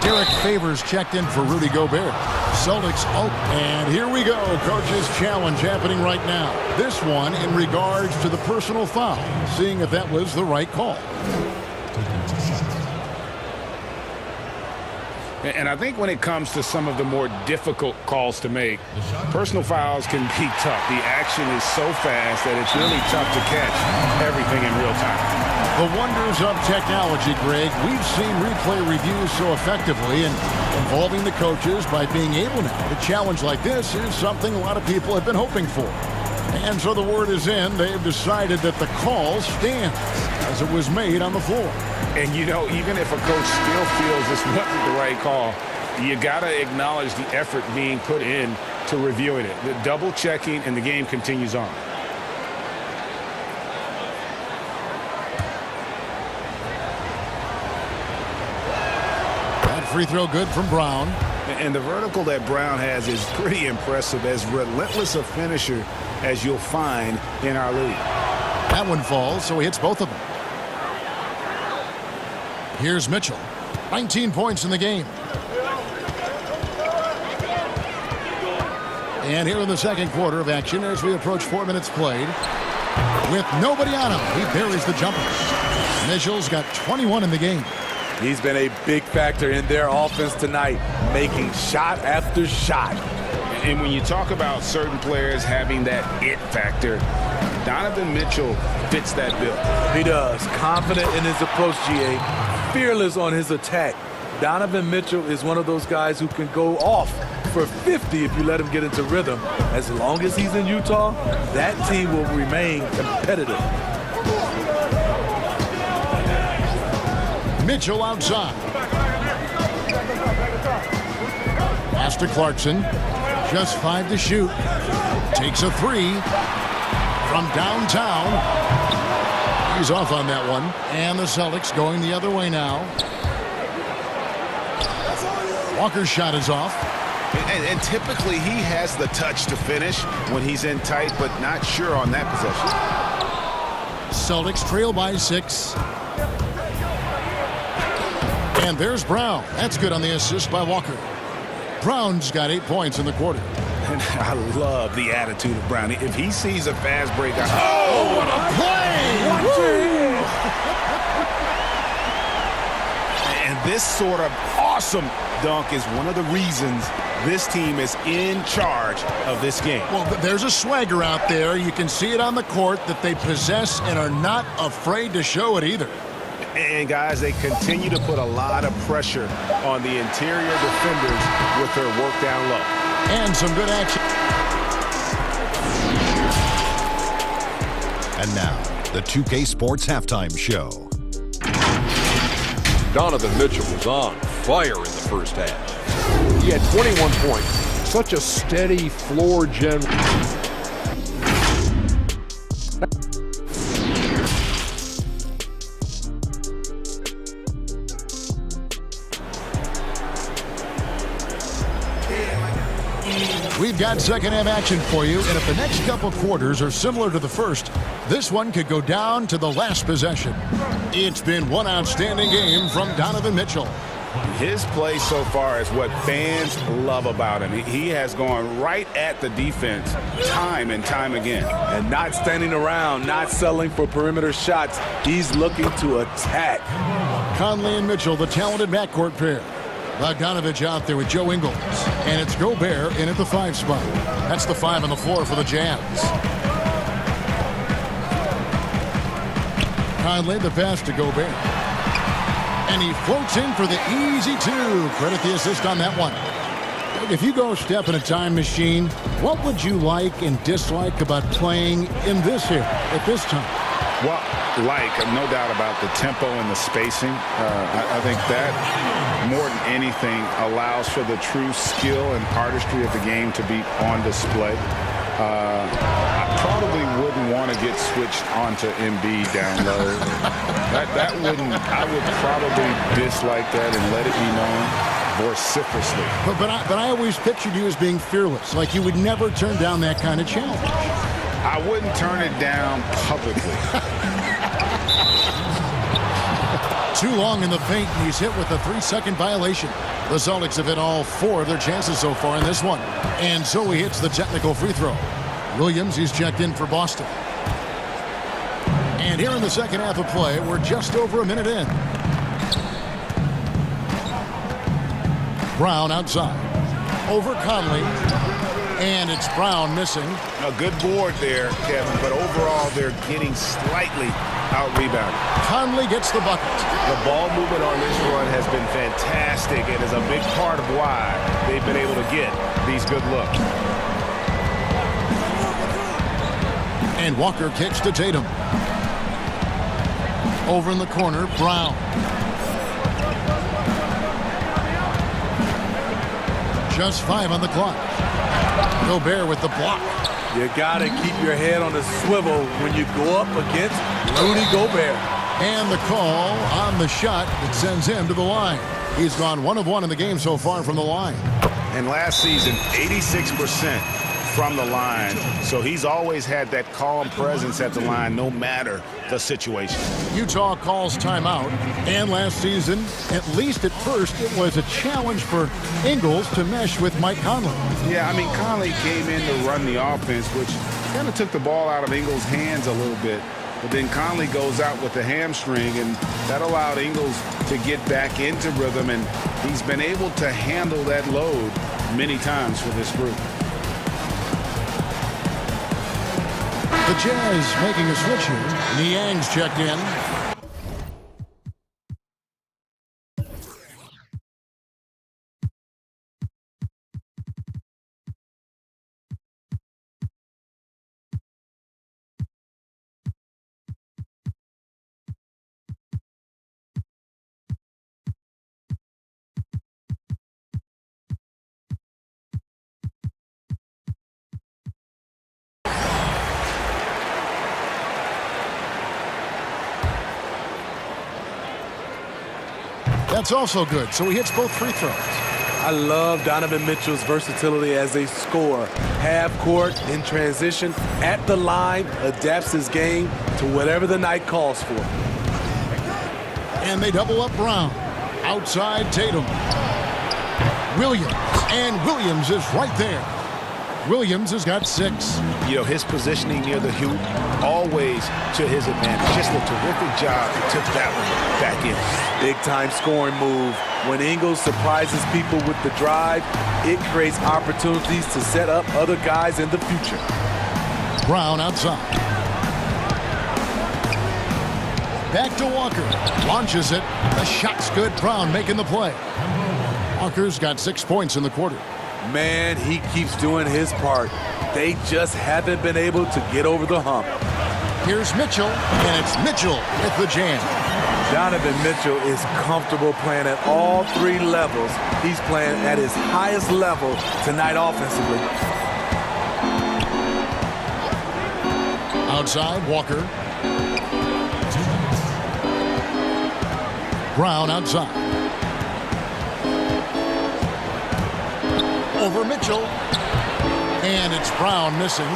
Derek Favors checked in for Rudy Gobert. Celtics out. And here we go. Coach's challenge happening right now. This one in regards to the personal foul. Seeing if that was the right call. And I think when it comes to some of the more difficult calls to make, personal fouls can be tough. The action is so fast that it's really tough to catch everything in real time. The wonders of technology, Greg. We've seen replay reviews so effectively, and involving the coaches by being able now to challenge like this is something a lot of people have been hoping for. And so the word is in. They've decided that the call stands as it was made on the floor. And, you know, even if a coach still feels this wasn't the right call, you got to acknowledge the effort being put in to reviewing it. The double checking, and the game continues on. That free throw good from Brown. And the vertical that Brown has is pretty impressive, as relentless a finisher as you'll find in our league. That one falls, so he hits both of them. Here's Mitchell. 19 points in the game. And here in the second quarter of action, as we approach 4 minutes played, with nobody on him, he buries the jumper. Mitchell's got 21 in the game. He's been a big factor in their offense tonight, making shot after shot. And when you talk about certain players having that it factor, Donovan Mitchell fits that bill. He does. Confident in his approach, GA. Fearless on his attack. Donovan Mitchell is one of those guys who can go off for 50 if you let him get into rhythm. As long as he's in Utah, that team will remain competitive. Mitchell outside. Pass to Clarkson. Just 5 to shoot. Takes a 3 from downtown. He's off on that one. And the Celtics going the other way now. Walker's shot is off. And typically he has the touch to finish when he's in tight, but not sure on that possession. Celtics trail by 6. And there's Brown. That's good on the assist by Walker. Brown's got 8 points in the quarter. And I love the attitude of Brown. If he sees a fast break, what a play! And this sort of awesome dunk is one of the reasons this team is in charge of this game. Well, there's a swagger out there. You can see it on the court that they possess and are not afraid to show it either. And, guys, they continue to put a lot of pressure on the interior defenders with their work down low. And some good action. And now, the 2K Sports Halftime Show. Donovan Mitchell was on fire in the first half. He had 21 points. Such a steady floor general. We've got second half action for you, and if the next couple quarters are similar to the first, this one could go down to the last possession. It's been one outstanding game from Donovan Mitchell. His play so far is what fans love about him. He has gone right at the defense time and time again. And not standing around, not settling for perimeter shots. He's looking to attack. Conley and Mitchell, the talented backcourt pair. Bogdanovich out there with Joe Ingles. And it's Gobert in at the 5 spot. That's the 5 on the floor for the Jazz. Conley, the pass to Gobert. And he floats in for the easy 2. Credit the assist on that one. If you go step in a time machine, what would you like and dislike about playing in this here at this time? Well, no doubt about the tempo and the spacing. I think that, more than anything, allows for the true skill and artistry of the game to be on display. I probably wouldn't want to get switched onto Embiid down low. I would probably dislike that and let it be known vociferously. But I always pictured you as being fearless, like you would never turn down that kind of challenge. I wouldn't turn it down publicly. Too long in the paint, and he's hit with a 3-second violation. The Celtics have hit all 4 of their chances so far in this one. And so he hits the technical free throw. Williams, he's checked in for Boston. And here in the second half of play, we're just over a minute in. Brown outside. Over Conley. And it's Brown missing. A good board there, Kevin, but overall they're getting slightly out-rebounded. Conley gets the bucket. The ball movement on this run has been fantastic and is a big part of why they've been able to get these good looks. And Walker kicks to Tatum. Over in the corner, Brown. Just 5 on the clock. Gobert with the block. You got to keep your head on the swivel when you go up against Rudy Gobert. And the call on the shot that sends him to the line. He's gone 1 of 1 in the game so far from the line. And last season, 86% from the line. So he's always had that calm presence at the line, no matter the situation. Utah calls timeout, and last season, at least at first, it was a challenge for Ingles to mesh with Mike Conley. Yeah, I mean, Conley came in to run the offense, which kind of took the ball out of Ingles' hands a little bit. But then Conley goes out with the hamstring, and that allowed Ingles to get back into rhythm, and he's been able to handle that load many times for this group. The Jazz making a switch here. Niang's checked in. That's also good, so he hits both free throws. I love Donovan Mitchell's versatility as a scorer. Half court, in transition, at the line, adapts his game to whatever the night calls for. And they double up Brown. Outside Tatum. Williams. And Williams is right there. Williams has got 6. You know, his positioning near the hoop, always to his advantage. Just a terrific job. He took that one back in. Big-time scoring move. When Ingles surprises people with the drive, it creates opportunities to set up other guys in the future. Brown outside. Back to Walker. Launches it. The shot's good. Brown making the play. Walker's got 6 points in the quarter. Man, he keeps doing his part. They just haven't been able to get over the hump. Here's Mitchell, and it's Mitchell with the jam. Donovan Mitchell is comfortable playing at all 3 levels. He's playing at his highest level tonight offensively. Outside, Walker. Brown outside. Over Mitchell. And it's Brown missing.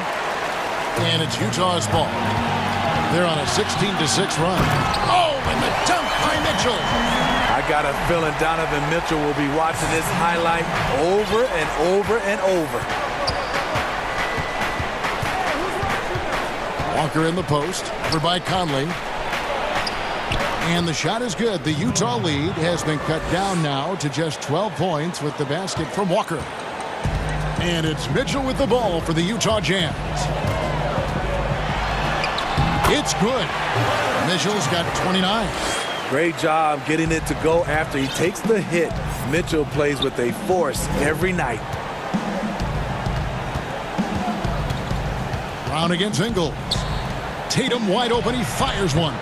And it's Utah's ball. They're on a 16-6 run. Oh, and the dunk by Mitchell. I got a feeling Donovan Mitchell will be watching this highlight over and over and over. Walker in the post. Over by Conley. And the shot is good. The Utah lead has been cut down now to just 12 points with the basket from Walker. And it's Mitchell with the ball for the Utah Jazz. It's good. Mitchell's got 29. Great job getting it to go after he takes the hit. Mitchell plays with a force every night. Brown against Ingles. Tatum wide open. He fires one.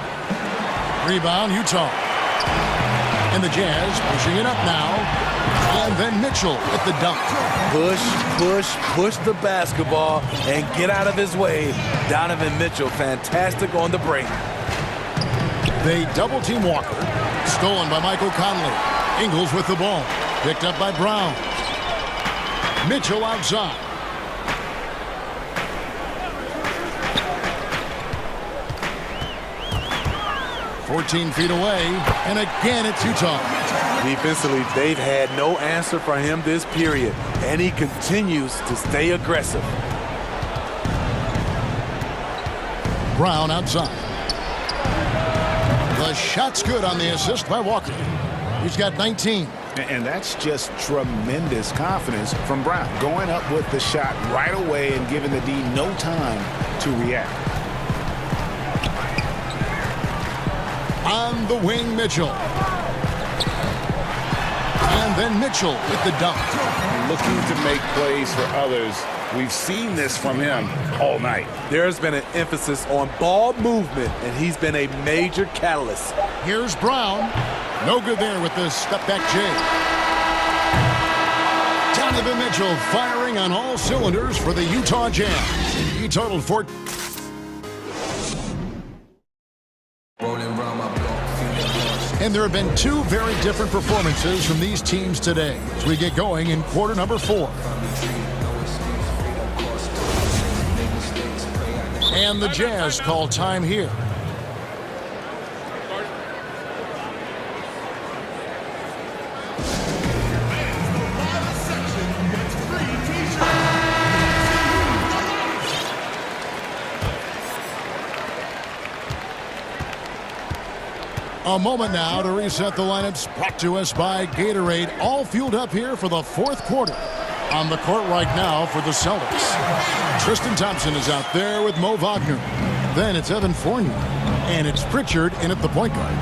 Rebound, Utah. And the Jazz pushing it up now. And then Mitchell with the dunk. Push the basketball and get out of his way. Donovan Mitchell, fantastic on the break. They double team Walker. Stolen by Michael Conley. Ingles with the ball. Picked up by Brown. Mitchell outside. "14 feet away, and again it's Utah." Defensively, they've had no answer for him this period, and he continues to stay aggressive. Brown outside. The shot's good on the assist by Walker. He's got 19. And that's just tremendous confidence from Brown. Going up with the shot right away and giving the D no time to react. On the wing, Mitchell. And then Mitchell with the dunk. Looking to make plays for others. We've seen this from him all night. There's been an emphasis on ball movement, and he's been a major catalyst. Here's Brown. No good there with the step-back J. Donovan Mitchell firing on all cylinders for the Utah Jazz. He totaled 4. And there have been 2 very different performances from these teams today as we get going in quarter number 4. And the Jazz call time here. A moment now to reset the lineups, brought to us by Gatorade, all fueled up here for the fourth quarter. On the court right now for the Celtics, Tristan Thompson is out there with Mo Wagner. Then it's Evan Fournier, and it's Pritchard in at the point guard.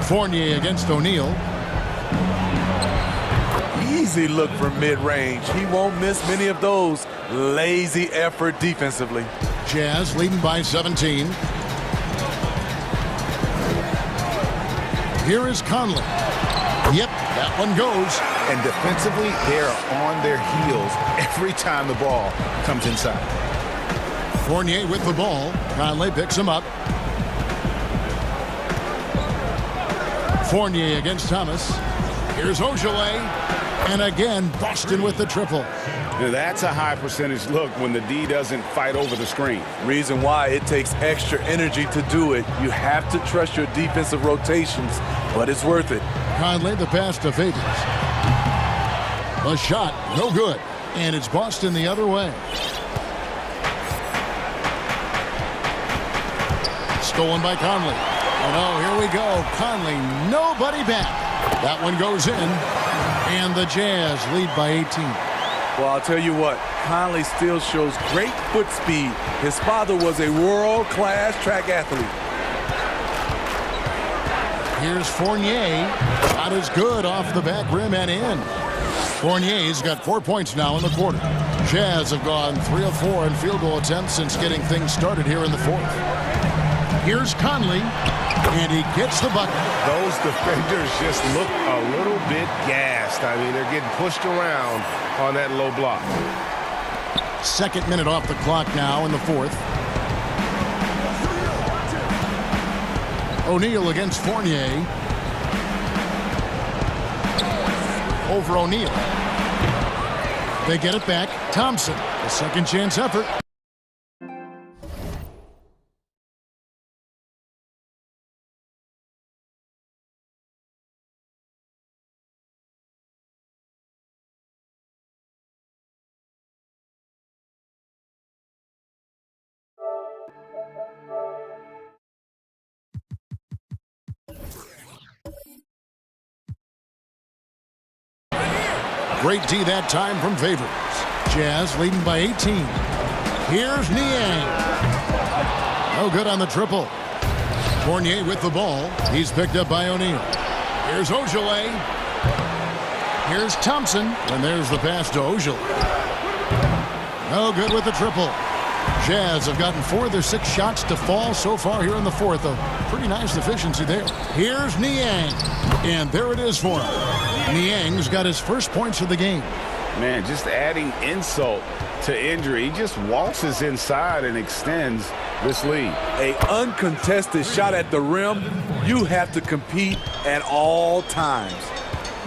Fournier against O'Neal. Easy look from mid-range. He won't miss many of those. Lazy effort defensively. Jazz leading by 17. Here is Conley. Yep, that one goes. And defensively, they are on their heels every time the ball comes inside. Fournier with the ball. Conley picks him up. Fournier against Thomas. Here's Ogilvy. And again, Boston with the triple. That's a high percentage look when the D doesn't fight over the screen. Reason why it takes extra energy to do it. You have to trust your defensive rotations, but it's worth it. Conley, the pass to Favors. A shot, no good. And it's Boston the other way. Stolen by Conley. And oh, here we go. Conley, nobody back. That one goes in. And the Jazz lead by 18. Well, I'll tell you what, Conley still shows great foot speed. His father was a world-class track athlete. Here's Fournier. Shot is good off the back rim and in. Fournier's got 4 points now in the quarter. Jazz have gone 3 of 4 in field goal attempts since getting things started here in the fourth. Here's Conley, and he gets the bucket. Those defenders just look a little bit gassed. I mean, they're getting pushed around on that low block. Second minute off the clock now in the fourth. O'Neal against Fournier. Over O'Neal. They get it back. Thompson, a second chance effort. Great D that time from Favors. Jazz leading by 18. Here's Niang. No good on the triple. Fournier with the ball. He's picked up by O'Neal. Here's Ogilvy. Here's Thompson. And there's the pass to Ogilvy. No good with the triple. Jazz have gotten 4 of their 6 shots to fall so far here in the fourth. A pretty nice efficiency there. Here's Niang. And there it is for him. Niang's got his first points of the game. Man, just adding insult to injury. He just waltzes inside and extends this lead. A uncontested shot at the rim. You have to compete at all times.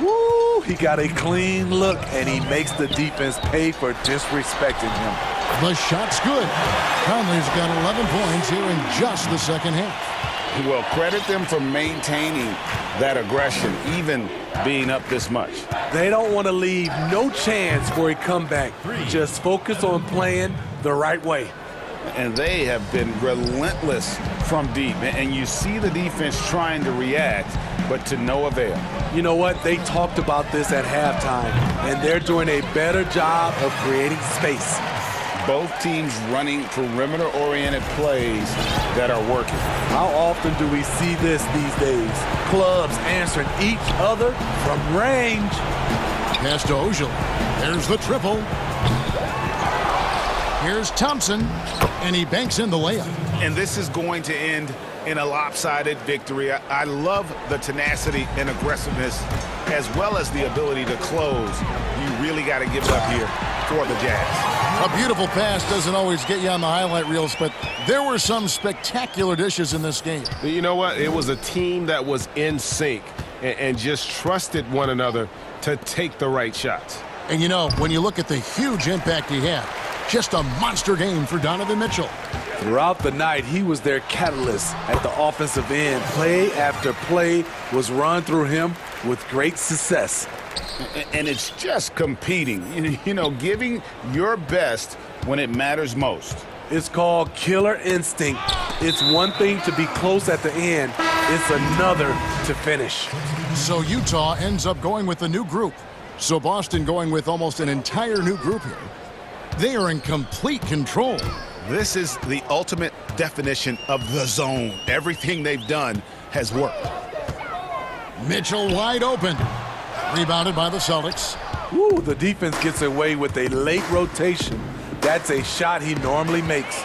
Woo! He got a clean look, and he makes the defense pay for disrespecting him. The shot's good. Conley's got 11 points here in just the second half. Well, credit them for maintaining that aggression, even being up this much. They don't want to leave no chance for a comeback. Just focus on playing the right way. And they have been relentless from deep. And you see the defense trying to react, but to no avail. You know what? They talked about this at halftime, and they're doing a better job of creating space. Both teams running perimeter-oriented plays that are working. How often do we see this these days? Clubs answering each other from range. Pass to Ogilvy. There's the triple. Here's Thompson, and he banks in the layup. And this is going to end in a lopsided victory. I love the tenacity and aggressiveness, as well as the ability to close. You really got to give it up here for the Jazz. A beautiful pass doesn't always get you on the highlight reels, but there were some spectacular dishes in this game. You know what? It was a team that was in sync and just trusted one another to take the right shots. And you know, when you look at the huge impact he had, just a monster game for Donovan Mitchell. Throughout the night, he was their catalyst at the offensive end. Play after play was run through him with great success. And it's just competing, you know, giving your best when it matters most. It's called killer instinct. It's one thing to be close at the end. It's another to finish. So Utah ends up going with a new group. So Boston going with almost an entire new group here. They are in complete control. This is the ultimate definition of the zone. Everything they've done has worked. Mitchell wide open. Rebounded by the Celtics. Ooh, the defense gets away with a late rotation. That's a shot he normally makes.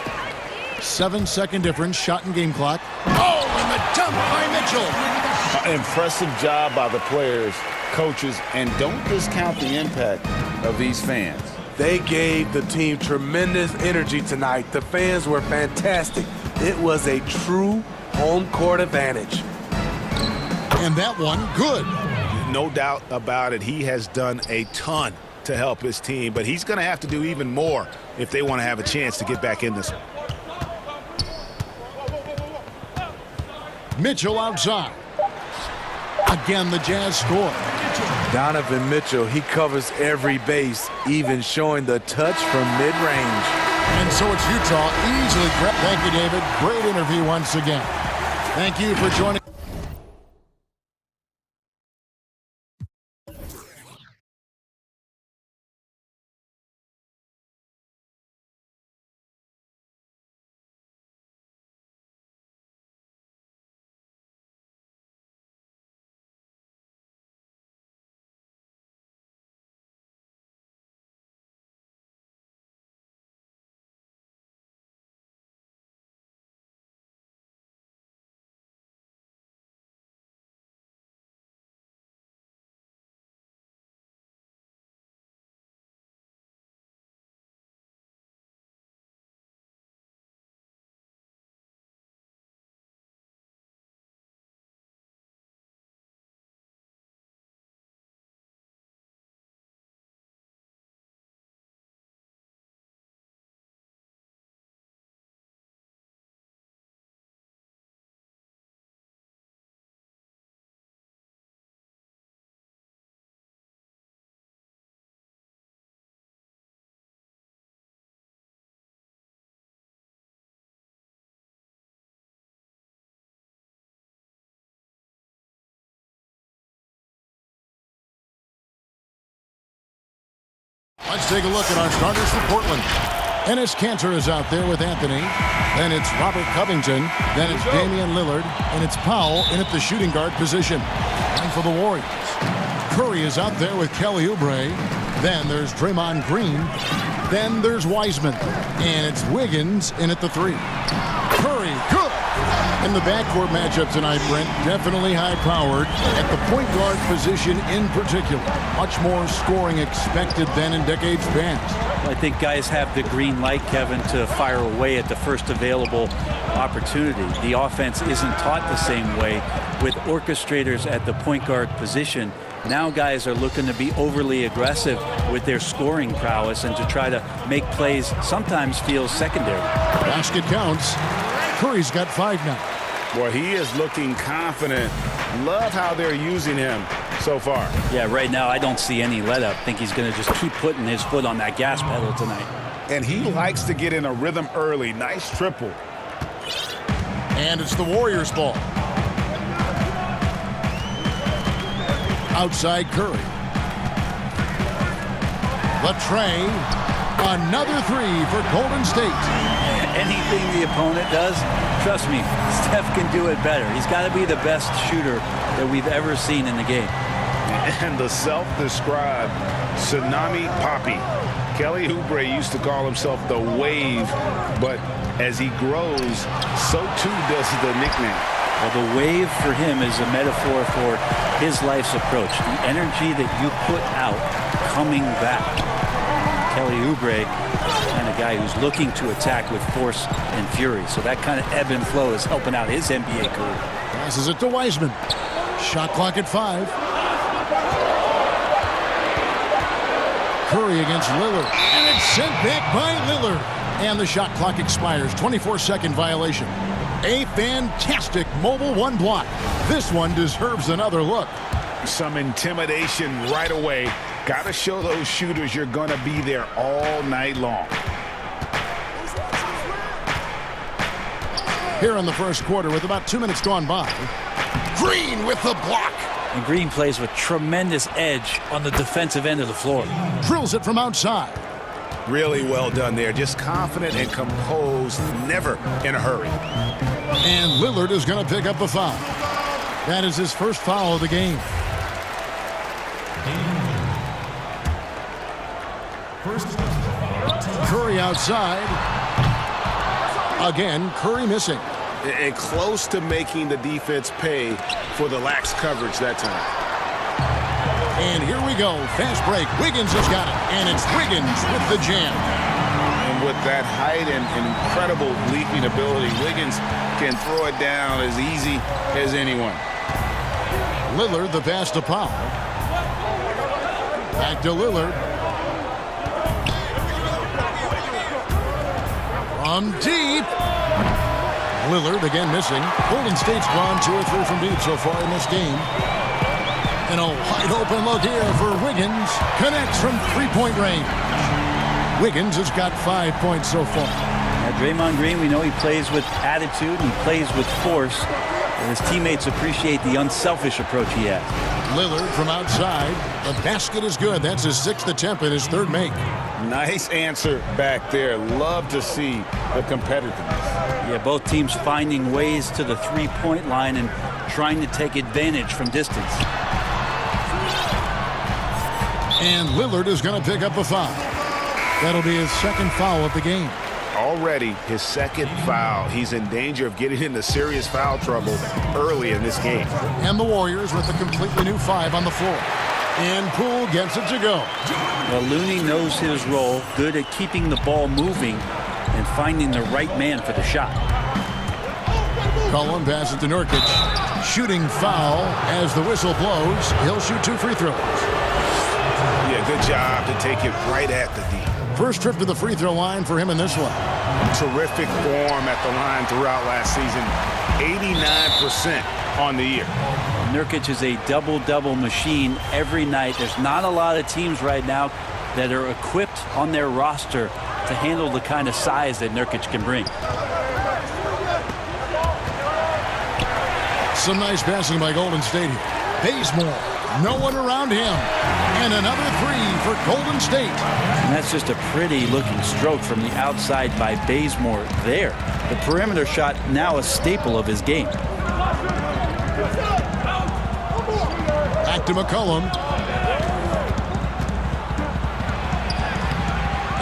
7-second difference, shot and game clock. Oh, and the dunk by Mitchell. Impressive job by the players, coaches, and don't discount the impact of these fans. They gave the team tremendous energy tonight. The fans were fantastic. It was a true home court advantage. And that one, good. No doubt about it. He has done a ton to help his team, but he's going to have to do even more if they want to have a chance to get back in this one. Mitchell outside. Again, the Jazz score. Donovan Mitchell, he covers every base, even showing the touch from mid-range. And so it's Utah easily. Thank you, David. Great interview once again. Thank you for joining. Let's take a look at our starters for Portland. Enes Kanter is out there with Anthony. Then it's Robert Covington. Then it's Damian Lillard. And it's Powell in at the shooting guard position. And for the Warriors, Curry is out there with Kelly Oubre. Then there's Draymond Green. Then there's Wiseman. And it's Wiggins in at the 3. Curry, good. In the backcourt matchup tonight, Brent, definitely high-powered. At the point guard position in particular, much more scoring expected than in decades past. I think guys have the green light, Kevin, to fire away at the first available opportunity. The offense isn't taught the same way with orchestrators at the point guard position. Now guys are looking to be overly aggressive with their scoring prowess and to try to make plays sometimes feel secondary. Basket counts. Curry's got 5 now. Boy, he is looking confident. Love how they're using him so far. Yeah, right now I don't see any let up. I think he's going to just keep putting his foot on that gas pedal tonight. And he likes to get in a rhythm early. Nice triple. And it's the Warriors' ball. Outside Curry. Latrey. Another 3 for Golden State. Anything the opponent does, trust me, Steph can do it better. He's got to be the best shooter that we've ever seen in the game. And the self-described Tsunami Poppy. Kelly Oubre used to call himself the Wave, but as he grows, so too does the nickname. Well, the wave for him is a metaphor for his life's approach. The energy that you put out coming back. Kelly Oubre, kind of guy who's looking to attack with force and fury. So that kind of ebb and flow is helping out his NBA career. Passes it to Wiseman. Shot clock at 5. Curry against Lillard. And it's sent back by Lillard. And the shot clock expires. 24-second violation. A fantastic mobile one block. This one deserves another look. Some intimidation right away. Got to show those shooters you're going to be there all night long. Here in the first quarter with about 2 minutes gone by. Green with the block. And Green plays with tremendous edge on the defensive end of the floor. Drills it from outside. Really well done there. Just confident and composed, never in a hurry. And Lillard is going to pick up a foul. That is his first foul of the game. Curry outside. Again, Curry missing. And close to making the defense pay for the lax coverage that time. And here we go. Fast break. Wiggins has got it. And it's Wiggins with the jam. And with that height and incredible leaping ability, Wiggins can throw it down as easy as anyone. Lillard, the pass to Powell. Back to Lillard. From deep. Lillard again missing. Golden State's gone 2 or 3 from deep so far in this game. And a wide open look here for Wiggins. Connects from three-point range. Wiggins has got 5 points so far. Now, Draymond Green, we know he plays with attitude and he plays with force. And his teammates appreciate the unselfish approach he has. Lillard from outside. The basket is good. That's his 6th attempt and his 3rd make. Nice answer back there. Love to see the competitiveness. Yeah, both teams finding ways to the three-point line and trying to take advantage from distance. And Lillard is going to pick up a foul. That'll be his 2nd foul of the game. Already his 2nd foul. He's in danger of getting into serious foul trouble early in this game. And the Warriors with a completely new 5 on the floor. And Poole gets it to go. Well, Looney knows his role, good at keeping the ball moving and finding the right man for the shot. Cullen passes to Nurkic. Shooting foul as the whistle blows. He'll shoot 2 free throws. Yeah, good job to take it right at the D. First trip to the free throw line for him in this one. Terrific form at the line throughout last season. 89% on the year. Nurkic is a double-double machine every night. There's not a lot of teams right now that are equipped on their roster to handle the kind of size that Nurkic can bring. Some nice passing by Golden State here. Bazemore, no one around him. And another 3 for Golden State. And that's just a pretty looking stroke from the outside by Bazemore there. The perimeter shot now a staple of his game. Back to McCollum.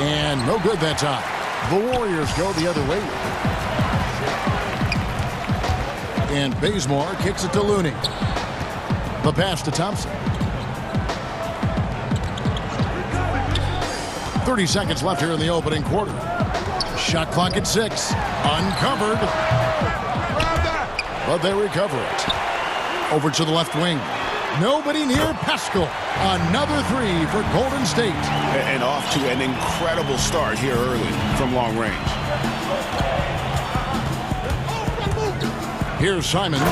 And no good that time. The Warriors go the other way. And Bazemore kicks it to Looney. The pass to Thompson. 30 seconds left here in the opening quarter. Shot clock at 6. Uncovered. But they recover it. Over to the left wing. Nobody near Pascal. Another 3 for Golden State. And off to an incredible start here early from long range. Here's Simons.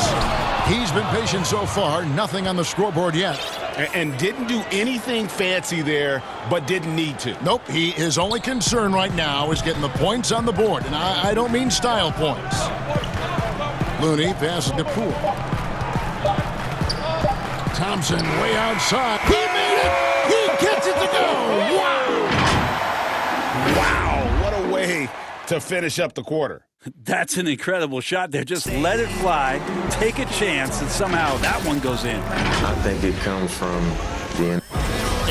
He's been patient so far. Nothing on the scoreboard yet. And didn't do anything fancy there, but didn't need to. Nope. His only concern right now is getting the points on the board. And I don't mean style points. Looney passes to Poole. Thompson way outside. He made it! He gets it to go! Wow! Wow, what a way to finish up the quarter. That's an incredible shot there. Just let it fly, take a chance, and somehow that one goes in. I think it comes from the...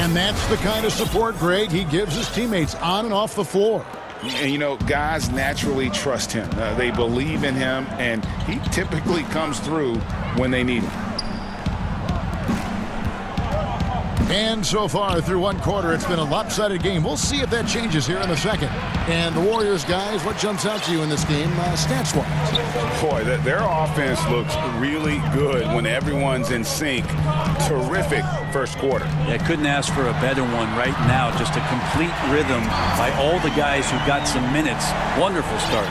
And that's the kind of support, Greg, he gives his teammates on and off the floor. And, you know, guys naturally trust him. They believe in him, and he typically comes through when they need him. And so far through one quarter, it's been a lopsided game. We'll see if that changes here in the second. And the Warriors, guys, what jumps out to you in this game stats-wise? Boy, their offense looks really good when everyone's in sync. Terrific first quarter. Yeah, couldn't ask for a better one right now. Just a complete rhythm by all the guys who got some minutes. Wonderful start.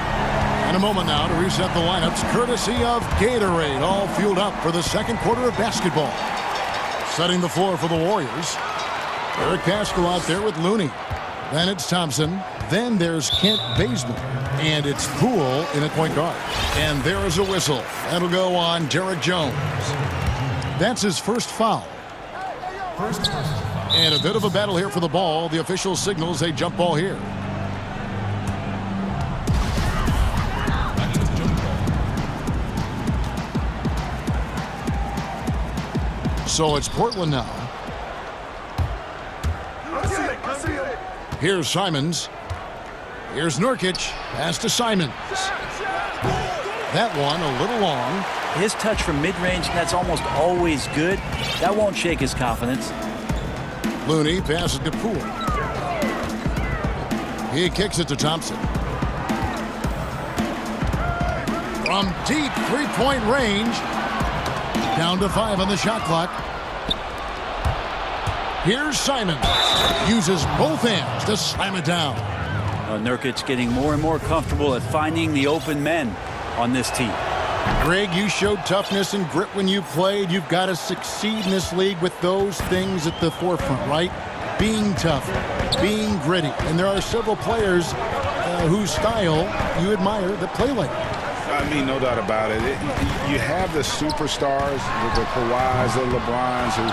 In a moment now to reset the lineups, courtesy of Gatorade, all fueled up for the second quarter of basketball. Setting the floor for the Warriors. Eric Paschal out there with Looney. Then it's Thompson. Then there's Kent Bazemore. And it's Poole in at point guard. And there is a whistle. That'll go on Derek Jones. That's his first foul. And a bit of a battle here for the ball. The official signals a jump ball here. So it's Portland now. Here's Simons. Here's Nurkic. Pass to Simons. That one a little long. His touch from mid-range, that's almost always good. That won't shake his confidence. Looney passes to Poole. He kicks it to Thompson. From deep three-point range. Down to 5 on the shot clock. Here's Simons. Uses both hands to slam it down. Nurkic getting more and more comfortable at finding the open men on this team. Greg, you showed toughness and grit when you played. You've got to succeed in this league with those things at the forefront, right? Being tough, being gritty. And there are several players whose style you admire that play like that. I mean, no doubt about it. You have the superstars, the Kawhis, the LeBrons, who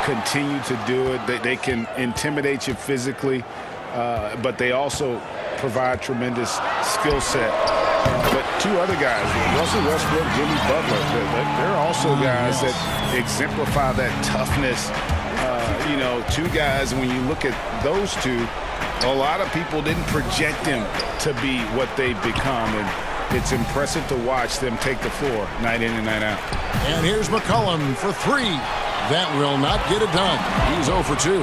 continue to do it. They can intimidate you physically, but they also provide tremendous skill set. But two other guys, Russell Westbrook, Jimmy Butler, they're also guys that exemplify that toughness. You know, two guys, when you look at those two, a lot of people didn't project them to be what they've become. And it's impressive to watch them take the floor night in and night out. And here's McCollum for 3. That will not get it done. He's 0 for 2.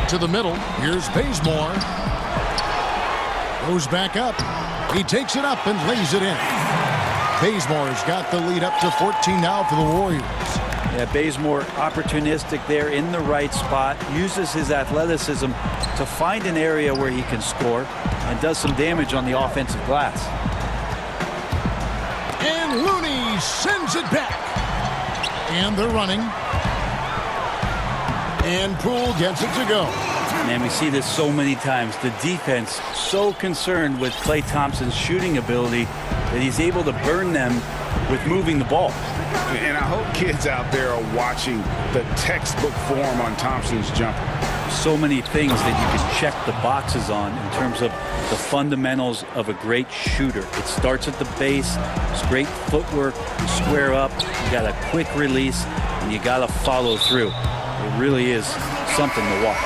To the middle. Here's Bazemore. Goes back up. He takes it up and lays it in. Bazemore's got the lead up to 14 now for the Warriors. Yeah, Bazemore opportunistic there in the right spot. Uses his athleticism to find an area where he can score and does some damage on the offensive glass. And Looney sends it back. And they're running. And Poole gets it to go. Man, we see this so many times. The defense so concerned with Klay Thompson's shooting ability that he's able to burn them with moving the ball. And I hope kids out there are watching the textbook form on Thompson's jumper. So many things that you can check the boxes on in terms of the fundamentals of a great shooter. It starts at the base. It's great footwork. You square up. You got a quick release, and you got to follow through. It really is something to watch.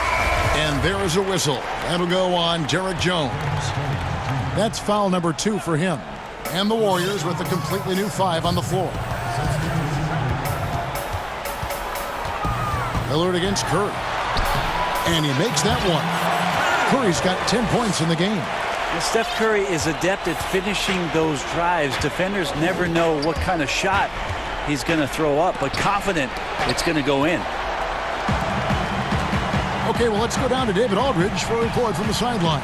And there is a whistle. That'll go on Derek Jones. That's foul number 2 for him. And the Warriors with a completely new 5 on the floor. Lillard against Curry. And he makes that one. Curry's got 10 points in the game. Well, Steph Curry is adept at finishing those drives. Defenders never know what kind of shot he's going to throw up, but confident it's going to go in. Okay, well, let's go down to David Aldridge for a report from the sideline.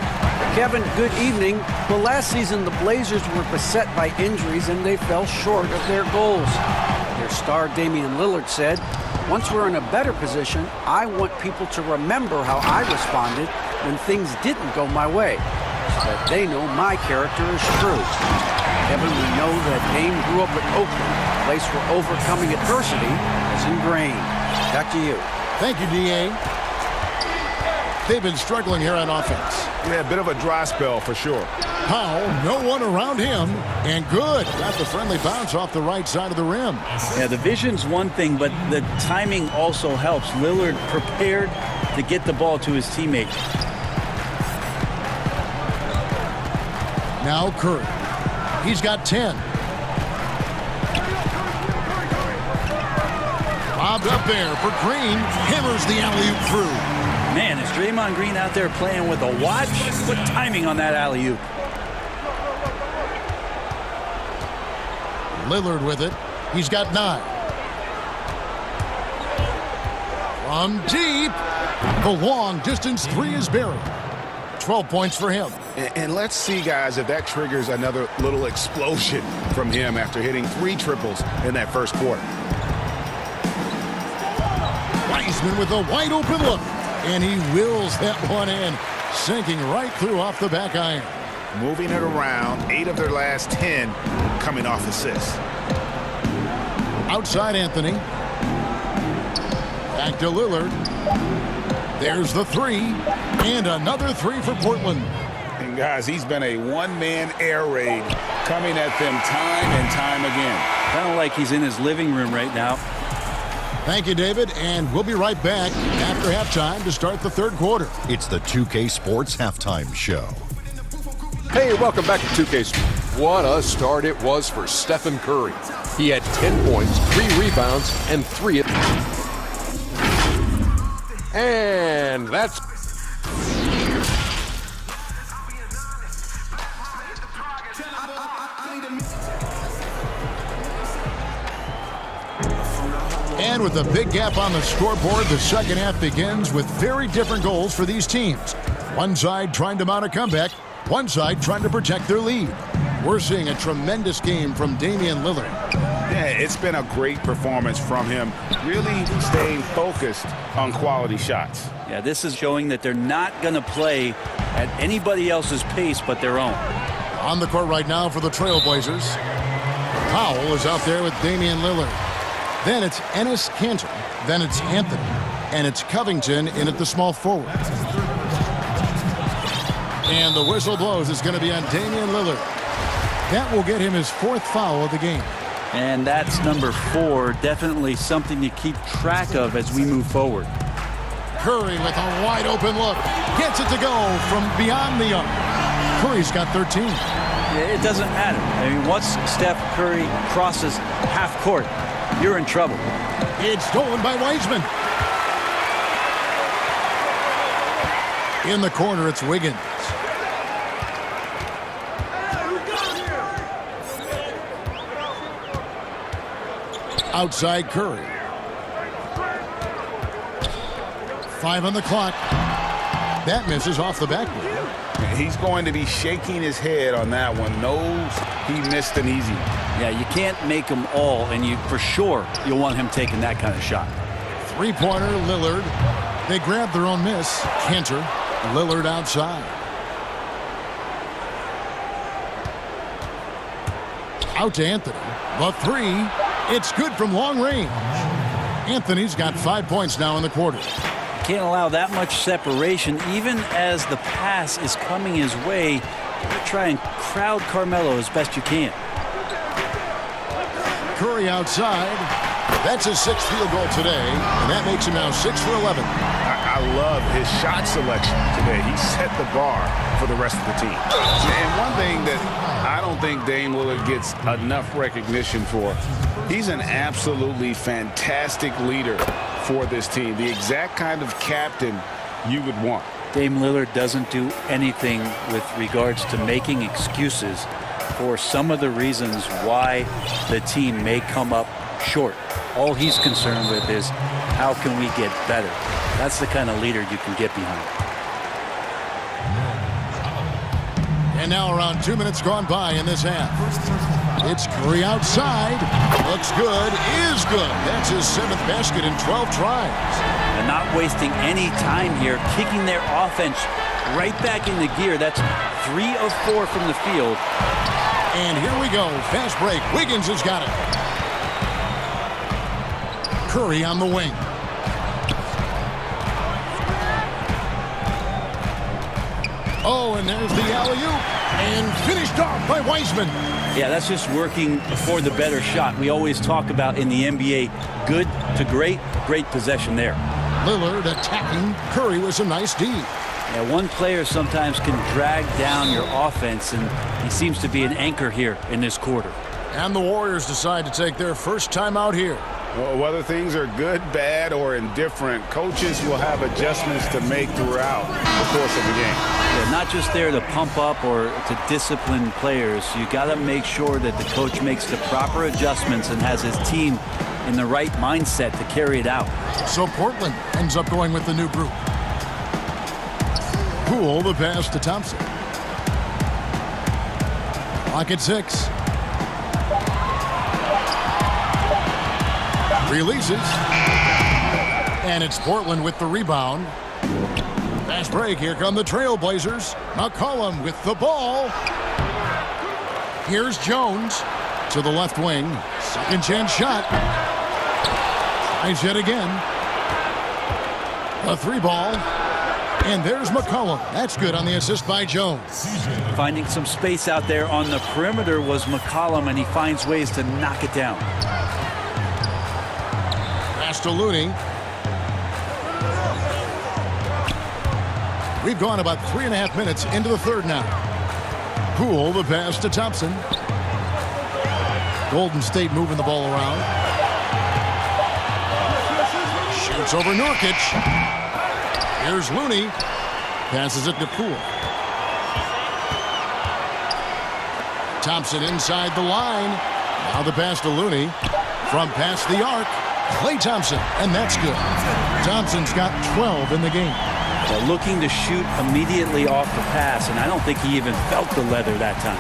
Kevin, good evening. Well, last season, the Blazers were beset by injuries, and they fell short of their goals. Their star, Damian Lillard, said, "Once we're in a better position, I want people to remember how I responded when things didn't go my way, so that they know my character is true." Kevin, we know that Dame grew up in Oakland, a place where overcoming adversity is ingrained. Back to you. Thank you, D.A. They've been struggling here on offense. Yeah, a bit of a dry spell for sure. Powell, no one around him, and good. Got the friendly bounce off the right side of the rim. Yeah, the vision's one thing, but the timing also helps. Lillard prepared to get the ball to his teammate. Now Curry. He's got 10. Lobbed up there for Green. Hammers the alley-oop through. Man, is Draymond Green out there playing with a watch? Good timing on that alley-oop. Lillard with it. He's got 9. From deep. The long-distance 3 is buried. 12 points for him. And let's see, guys, if that triggers another little explosion from him after hitting 3 triples in that first quarter. Wiseman with a wide-open look. And he wills that one in, sinking right through off the back iron. Moving it around, 8 of their last 10 coming off assists. Outside Anthony. Back to Lillard. There's the 3. And another 3 for Portland. And guys, he's been a one-man air raid coming at them time and time again. Kind of like he's in his living room right now. Thank you, David, and we'll be right back after halftime to start the third quarter. It's the 2K Sports Halftime Show. Hey, welcome back to 2K Sports. What a start it was for Stephen Curry. He had 10 points, 3 rebounds, and 3. And that's... And with a big gap on the scoreboard, the second half begins with very different goals for these teams. One side trying to mount a comeback, one side trying to protect their lead. We're seeing a tremendous game from Damian Lillard. Yeah, it's been a great performance from him, really staying focused on quality shots. Yeah, this is showing that they're not going to play at anybody else's pace but their own. On the court right now for the Trailblazers. Powell is out there with Damian Lillard. Then it's Enes Kanter. Then it's Anthony. And it's Covington in at the small forward. And the whistle blows. It's going to be on Damian Lillard. That will get him his 4th foul of the game. And that's number 4. Definitely something to keep track of as we move forward. Curry with a wide open look. Gets it to go from beyond the arc. Curry's got 13. It doesn't matter. I mean, once Steph Curry crosses half court, you're in trouble. It's stolen by Wiseman. In the corner, it's Wiggins. Outside Curry. 5 on the clock. That misses off the backboard. He's going to be shaking his head on that one. Knows he missed an easy one. Yeah, you can't make them all, and you for sure you'll want him taking that kind of shot. 3-pointer, Lillard. They grab their own miss. Kanter, Lillard outside. Out to Anthony. The 3. It's good from long range. Anthony's got 5 points now in the quarter. Can't allow that much separation, even as the pass is coming his way. Try and crowd Carmelo as best you can. Curry outside. That's his 6th field goal today, and that makes him now 6 for 11. I love his shot selection today. He set the bar for the rest of the team. And one thing that I don't think Dame Lillard gets enough recognition for, he's an absolutely fantastic leader for this team. The exact kind of captain you would want. Dame Lillard doesn't do anything with regards to making excuses for some of the reasons why the team may come up short. All he's concerned with is how can we get better. That's the kind of leader you can get behind. And now around 2 minutes gone by in this half. It's Curry outside. Looks good. Is good. That's his 7th basket in 12 tries. And not wasting any time here, kicking their offense right back into gear. That's 3 of 4 from the field. And here we go. Fast break. Wiggins has got it. Curry on the wing. Oh, and there's the alley-oop. And finished off by Wiseman. Yeah, that's just working for the better shot. We always talk about in the NBA, good to great, great possession there. Lillard attacking Curry with some nice D. Yeah, one player sometimes can drag down your offense, and he seems to be an anchor here in this quarter. And the Warriors decide to take their first time out here. Whether things are good, bad, or indifferent, coaches will have adjustments to make throughout the course of the game. Yeah, not just there to pump up or to discipline players. You got to make sure that the coach makes the proper adjustments and has his team in the right mindset to carry it out. So Portland ends up going with the new group. Poole, the pass to Thompson. Clock at 6. Releases. And it's Portland with the rebound. Fast break. Here come the Trailblazers. McCollum with the ball. Here's Jones to the left wing. Second chance shot. Tries yet again. A 3 ball. And there's McCollum. That's good on the assist by Jones. Finding some space out there on the perimeter was McCollum, and he finds ways to knock it down. Pass to Looney. We've gone about 3.5 minutes into the third now. Poole, the pass to Thompson. Golden State moving the ball around. Shoots over Nurkic. Here's Looney. Passes it to Poole. Thompson inside the line. Now the pass to Looney. From past the arc. Klay Thompson, and that's good. Thompson's got 12 in the game. Well, looking to shoot immediately off the pass, and I don't think he even felt the leather that time.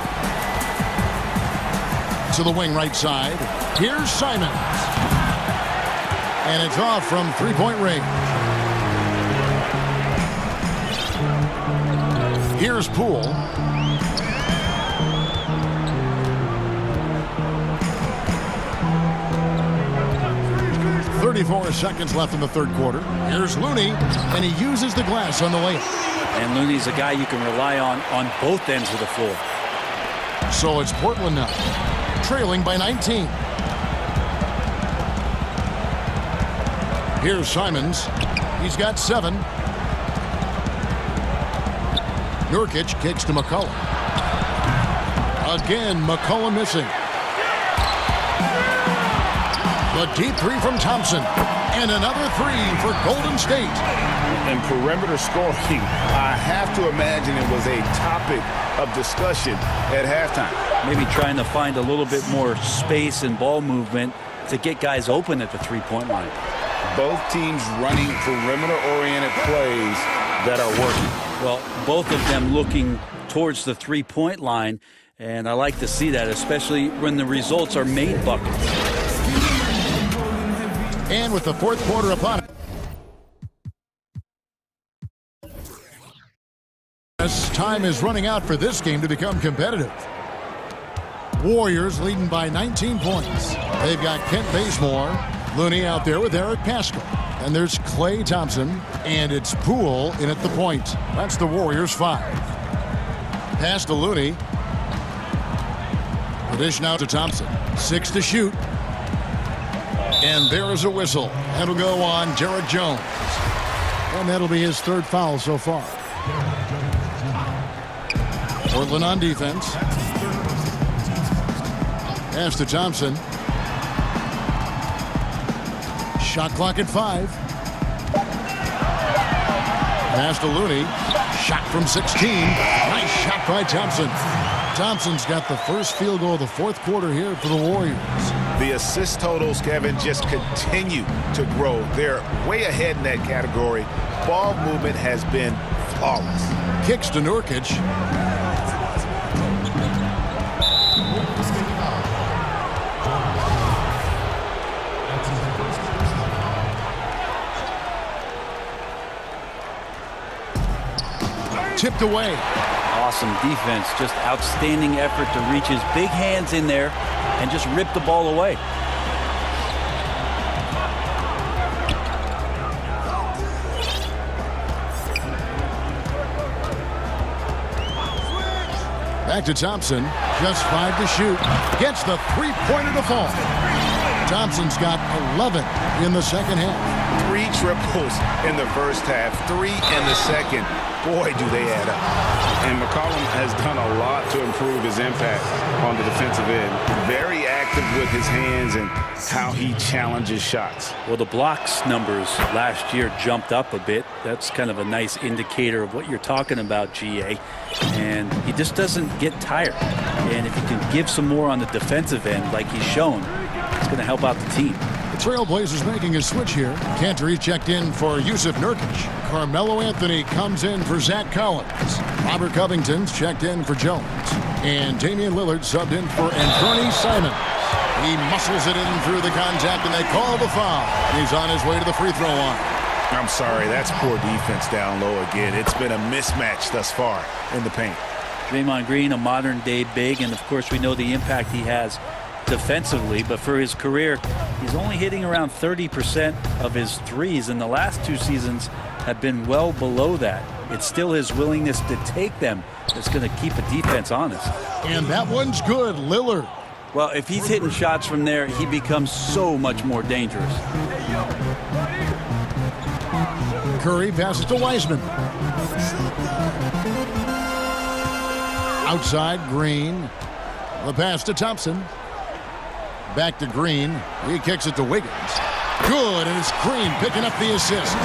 To the wing right side. Here's Simons. And it's off from three-point range. Here's Poole. .34 seconds left in the third quarter. Here's Looney, and he uses the glass on the layup. And Looney's a guy you can rely on both ends of the floor. So it's Portland now, trailing by 19. Here's Simons. He's got 7. Nurkic kicks to McCollum. Again, McCollum missing. The deep 3 from Thompson. And another 3 for Golden State. And perimeter scoring, I have to imagine it was a topic of discussion at halftime. Maybe trying to find a little bit more space and ball movement to get guys open at the three-point line. Both teams running perimeter-oriented plays that are working. Well, both of them looking towards the three-point line, and I like to see that, especially when the results are made buckets. And with the fourth quarter upon us, time is running out for this game to become competitive. Warriors leading by 19 points. They've got Kent Bazemore, Looney out there with Eric Paschal. And there's Klay Thompson, and it's Poole in at the point. That's the Warriors 5. Pass to Looney. The dish now to Thompson. 6 to shoot. And there is a whistle. That'll go on Derek Jones. And that'll be his 3rd foul so far. Portland on defense. Pass to Thompson. Shot clock at 5. Pass to Looney. Shot from 16. Nice shot by Thompson. Thompson's got the first field goal of the fourth quarter here for the Warriors. The assist totals, Kevin, just continue to grow. They're way ahead in that category. Ball movement has been flawless. Kicks to Nurkic. Tipped away. Awesome defense, just outstanding effort to reach his big hands in there and just rip the ball away. Back to Thompson, just 5 to shoot. Gets the three-pointer to fall. Thompson's got 11 in the second half. 3 triples in the first half, 3 in the second. Boy, do they add up. And McCollum has done a lot to improve his impact on the defensive end. Very active effective with his hands and how he challenges shots. Well, the blocks numbers last year jumped up a bit. That's kind of a nice indicator of what you're talking about, GA. And he just doesn't get tired. And if he can give some more on the defensive end like he's shown, it's going to help out the team. The Trailblazers making a switch here. Cantore's checked in for Yusuf Nurkic. Carmelo Anthony comes in for Zach Collins. Robert Covington's checked in for Jones. And Damian Lillard subbed in for Anthony Simons. He muscles it in through the contact, and they call the foul. He's on his way to the free throw line. I'm sorry, that's poor defense down low again. It's been a mismatch thus far in the paint. Draymond Green, a modern-day big, and of course we know the impact he has defensively, but for his career, he's only hitting around 30% of his threes, and the last 2 seasons have been well below that. It's still his willingness to take them that's going to keep a defense honest. And that one's good, Lillard. Well, if he's hitting shots from there, he becomes so much more dangerous. Curry passes to Wiseman. Outside, Green. The pass to Thompson. Back to Green. He kicks it to Wiggins. Good, and it's Green picking up the assist.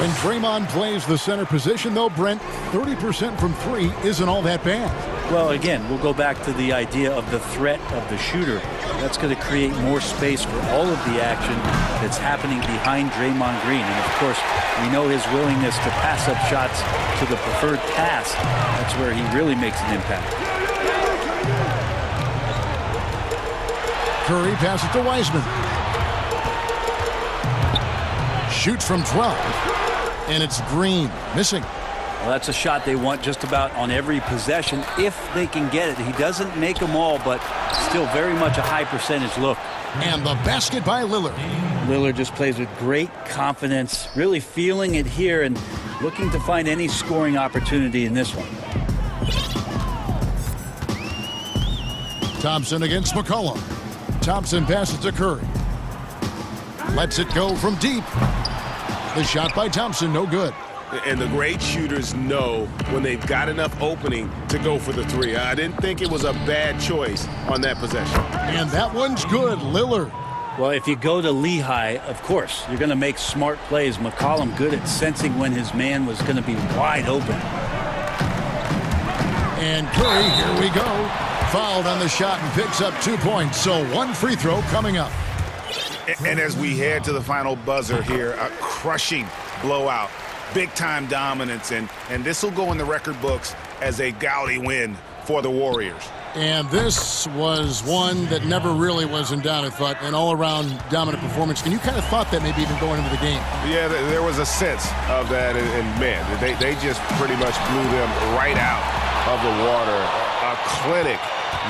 When Draymond plays the center position, though, Brent, 30% from 3 isn't all that bad. Well, again, we'll go back to the idea of the threat of the shooter. That's going to create more space for all of the action that's happening behind Draymond Green. And, of course, we know his willingness to pass up shots to the preferred pass. That's where he really makes an impact. Curry passes to Wiseman. Shoots from 12. And it's Green missing. Well, that's a shot they want just about on every possession if they can get it. He doesn't make them all, but still very much a high percentage look. And the basket by Lillard. Lillard just plays with great confidence, really feeling it here and looking to find any scoring opportunity in this one. Thompson against McCollum. Thompson passes to Curry. Lets it go from deep. The shot by Thompson, no good. And the great shooters know when they've got enough opening to go for the 3. I didn't think it was a bad choice on that possession. And that one's good, Lillard. Well, if you go to Lehigh, of course, you're going to make smart plays. McCollum good at sensing when his man was going to be wide open. And Curry, here we go. Fouled on the shot and picks up 2 points. So 1 free throw coming up. And as we head to the final buzzer here, a crushing blowout. Big-time dominance, and this will go in the record books as a gaudy win for the Warriors. And this was one that never really was in doubt, I thought, an all-around dominant performance. And you kind of thought that maybe even going into the game. Yeah, there was a sense of that, and man, they just pretty much blew them right out of the water. A clinic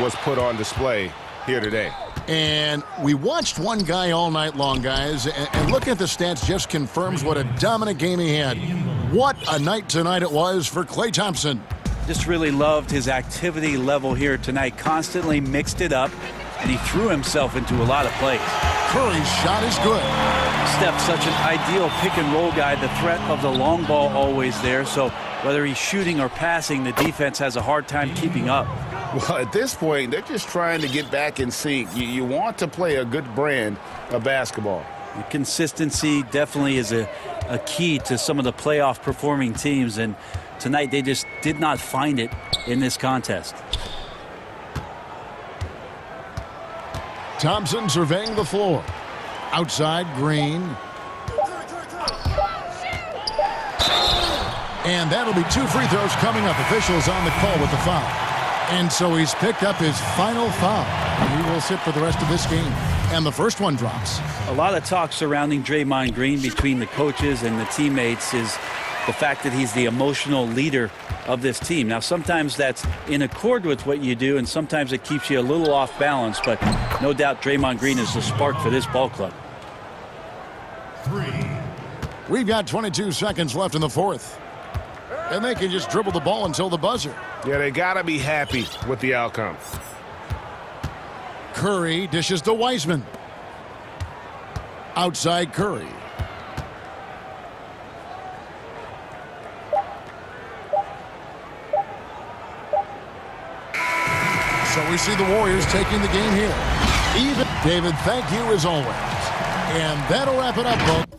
was put on display here today. And we watched one guy all night long, guys, and looking at the stats just confirms what a dominant game he had. What a night tonight it was for Klay Thompson. Just really loved his activity level here tonight. Constantly mixed it up, and he threw himself into a lot of plays. Curry's shot is good. Steph's such an ideal pick-and-roll guy. The threat of the long ball always there, so whether he's shooting or passing, the defense has a hard time keeping up. Well, at this point, they're just trying to get back in sync. You want to play a good brand of basketball. The consistency definitely is a key to some of the playoff performing teams, and tonight they just did not find it in this contest. Thompson surveying the floor. Outside, Green. And that'll be 2 free throws coming up. Officials on the call with the foul. And so he's picked up his final foul. He will sit for the rest of this game. And the first one drops. A lot of talk surrounding Draymond Green between the coaches and the teammates is the fact that he's the emotional leader of this team. Now, sometimes that's in accord with what you do, and sometimes it keeps you a little off balance, but no doubt Draymond Green is the spark for this ball club. We've got 22 seconds left in the fourth. And they can just dribble the ball until the buzzer. Yeah, they got to be happy with the outcome. Curry dishes to Wiseman. Outside Curry. So we see the Warriors taking the game here. Even David, thank you as always. And that'll wrap it up, folks.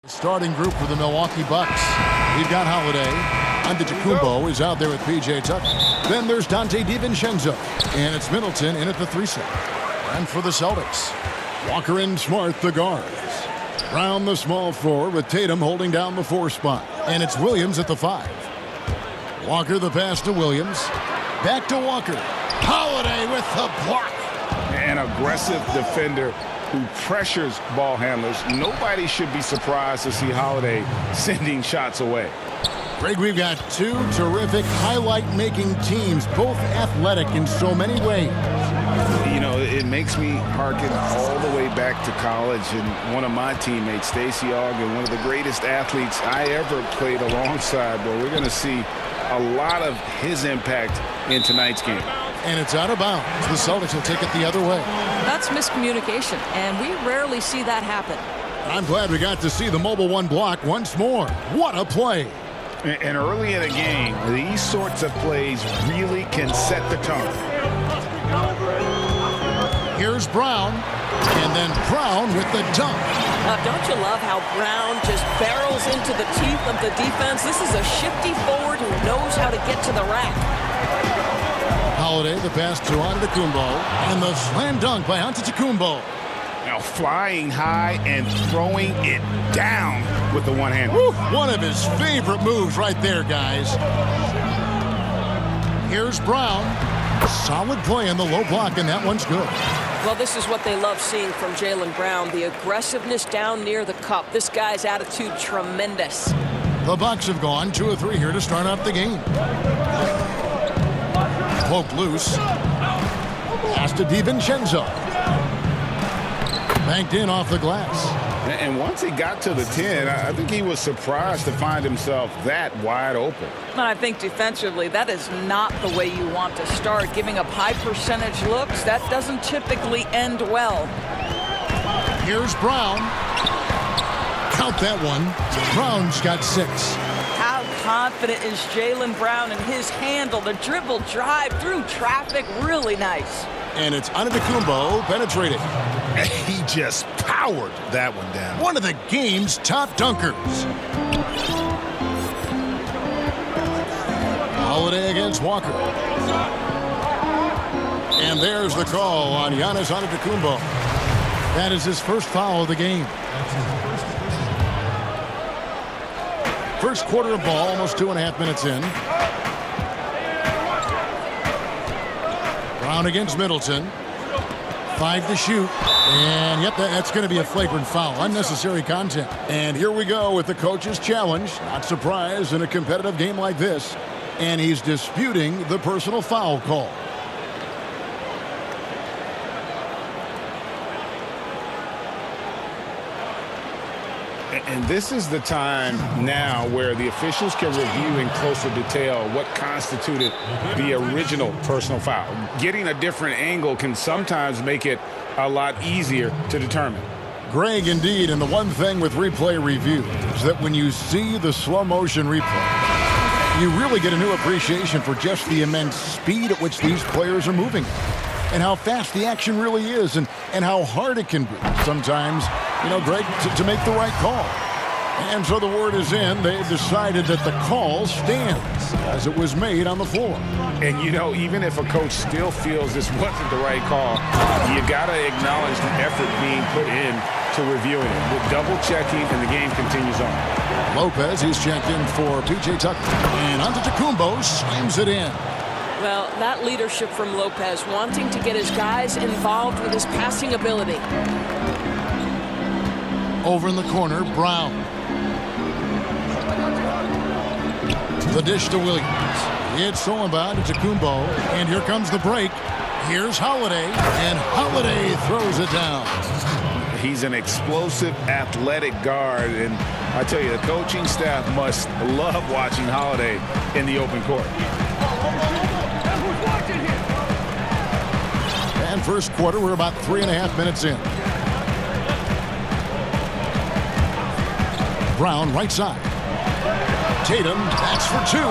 Starting group for the Milwaukee Bucks. We've got Holiday. Antetokounmpo is out there with P.J. Tucker. Then there's Dante DiVincenzo. And it's Middleton in at the 3 slot. And for the Celtics, Walker and Smart, the guards. Brown, the small forward, with Tatum holding down the 4 spot. And it's Williams at the 5. Walker, the pass to Williams. Back to Walker. Holiday with the block. An aggressive defender who pressures ball handlers. Nobody should be surprised to see Holiday sending shots away. Greg, we've got 2 terrific highlight-making teams, both athletic in so many ways. You know, it makes me hearken all the way back to college, and one of my teammates, Stacey Ogden, one of the greatest athletes I ever played alongside. But we're going to see a lot of his impact in tonight's game. And it's out of bounds. The Celtics will take it the other way. That's miscommunication, and we rarely see that happen. I'm glad we got to see the Mobile One block once more. What a play. And early in a game, these sorts of plays really can set the tone. Here's Brown, and then Brown with the dunk. Now, don't you love how Brown just barrels into the teeth of the defense? This is a shifty forward who knows how to get to the rack. Holiday, the pass to Antetokounmpo, and the slam dunk by Antetokounmpo. Now flying high and throwing it down with the one hand. One of his favorite moves right there, guys. Here's Brown. Solid play in the low block, and that one's good. Well, this is what they love seeing from Jaylen Brown, the aggressiveness down near the cup. This guy's attitude, tremendous. The Bucks have gone 2 of 3 here to start out the game. Poked loose. Pass to DiVincenzo. Banked in off the glass. And once he got to the 10, I think he was surprised to find himself that wide open. I think defensively, that is not the way you want to start. Giving up high percentage looks, that doesn't typically end well. Here's Brown. Count that one. Brown's got 6. How confident is Jaylen Brown in his handle? The dribble drive through traffic, really nice. And it's Antetokounmpo penetrating. He just powered that one down. One of the game's top dunkers. Holiday against Walker. And there's the call on Giannis Antetokounmpo. That is his first foul of the game. First quarter of ball, almost 2.5 minutes in. Brown against Middleton. 5 to shoot. And yep, that's going to be a flagrant foul. Unnecessary contact. And here we go with the coach's challenge. Not surprised in a competitive game like this. And he's disputing the personal foul call. And this is the time now where the officials can review in closer detail what constituted the original personal foul. Getting a different angle can sometimes make it a lot easier to determine. Greg, indeed, and the one thing with replay review is that when you see the slow motion replay, you really get a new appreciation for just the immense speed at which these players are moving and how fast the action really is and how hard it can be sometimes, you know, Greg, to make the right call. And so the word is in. They've decided that the call stands as it was made on the floor. And, you know, even if a coach still feels this wasn't the right call, you got to acknowledge the effort being put in to reviewing it. With double-checking, and the game continues on. Lopez, he's checked in for P.J. Tucker. And Antetokounmpo slams it in. Well, that leadership from Lopez, wanting to get his guys involved with his passing ability. Over in the corner, Brown. The dish to Williams. It's stolen by Antetokounmpo, and here comes the break. Here's Holiday, and Holiday throws it down. He's an explosive, athletic guard, and I tell you, the coaching staff must love watching Holiday in the open court. And first quarter, we're about 3.5 minutes in. Brown, right side. Tatum, that's for 2.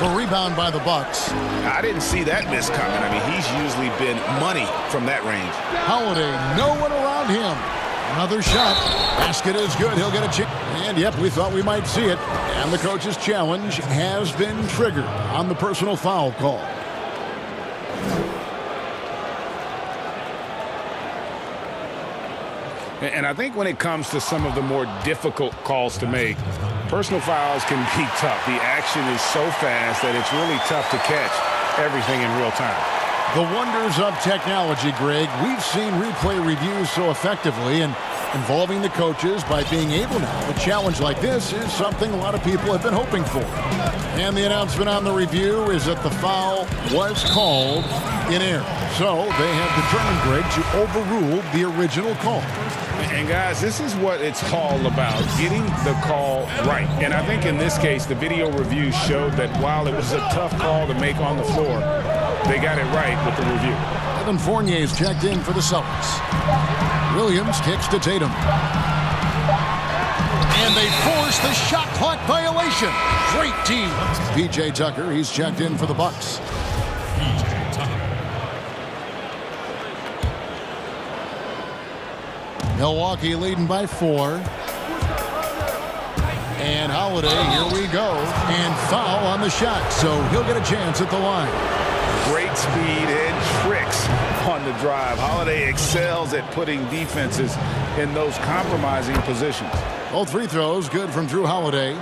The rebound by the Bucks. I didn't see that miss coming. I mean, he's usually been money from that range. Holiday, no one around him. Another shot. Basket is good. He'll get a chance. And, yep, we thought we might see it. And the coach's challenge has been triggered on the personal foul call. And I think when it comes to some of the more difficult calls to make, personal fouls can be tough. The action is so fast that it's really tough to catch everything in real time. The wonders of technology, Greg. We've seen replay reviews so effectively, and involving the coaches by being able now. A challenge like this is something a lot of people have been hoping for. And the announcement on the review is that the foul was called in error. So they have determined, Greg, to overrule the original call. And guys, this is what it's all about, getting the call right. And I think in this case, the video review showed that while it was a tough call to make on the floor, they got it right with the review. Evan Fournier is checked in for the Celtics. Williams kicks to Tatum. And they force the shot clock violation. Great team. P.J. Tucker, he's checked in for the Bucks. Milwaukee leading by 4. And Holiday, here we go. And foul on the shot, so he'll get a chance at the line. Great speed and tricks on the drive. Holiday excels at putting defenses in those compromising positions. Both free throws good from Drew Holiday.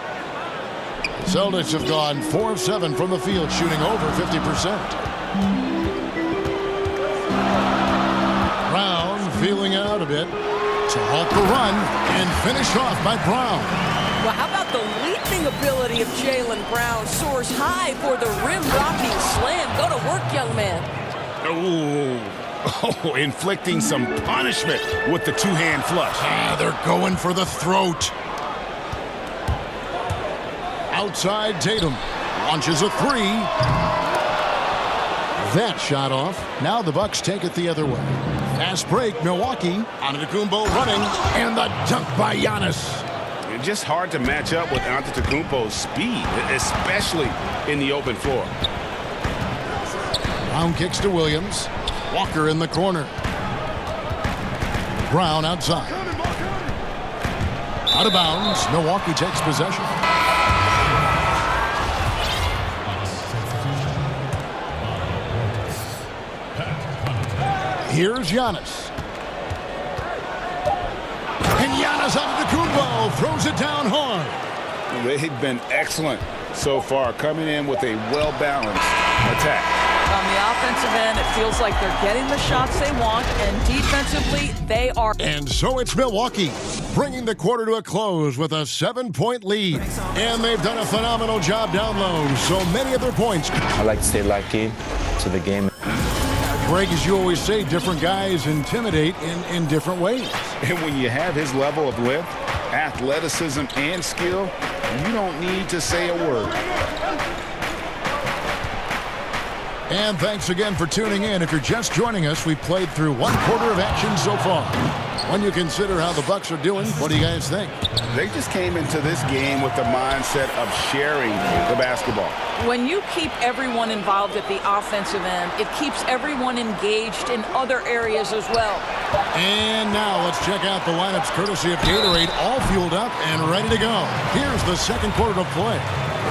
Celtics have gone 4 of 7 from the field, shooting over 50%. Brown feeling out a bit to halt the run and finish off by Brown. Well, how about the leaping ability of Jaylen Brown? Soars high for the rim-rocking slam. Go to work, young man. Oh, inflicting some punishment with the two-hand flush. They're going for the throat. Outside, Tatum launches a 3. That shot off. Now the Bucks take it the other way. Fast break, Milwaukee. Antetokounmpo running, and the dunk by Giannis. Just hard to match up with Antetokounmpo's speed, especially in the open floor. Brown kicks to Williams. Walker in the corner. Brown outside. Out of bounds. Milwaukee takes possession. Here's Giannis. And Giannis Antetokounmpo throws it down hard. They've been excellent so far, coming in with a well-balanced attack. On the offensive end, it feels like they're getting the shots they want, and defensively, they are. And so it's Milwaukee, bringing the quarter to a close with a 7-point lead. And they've done a phenomenal job down low, so many of their points. I like to stay locked in to the game. Greg, as you always say, different guys intimidate in different ways. And when you have his level of length, athleticism, and skill, you don't need to say a word. And thanks again for tuning in. If you're just joining us, we've played through 1 quarter of action so far. When you consider how the Bucks are doing, what do you guys think? They just came into this game with the mindset of sharing the basketball. When you keep everyone involved at the offensive end, it keeps everyone engaged in other areas as well. And now let's check out the lineups courtesy of Gatorade, all fueled up and ready to go. Here's the second quarter of play.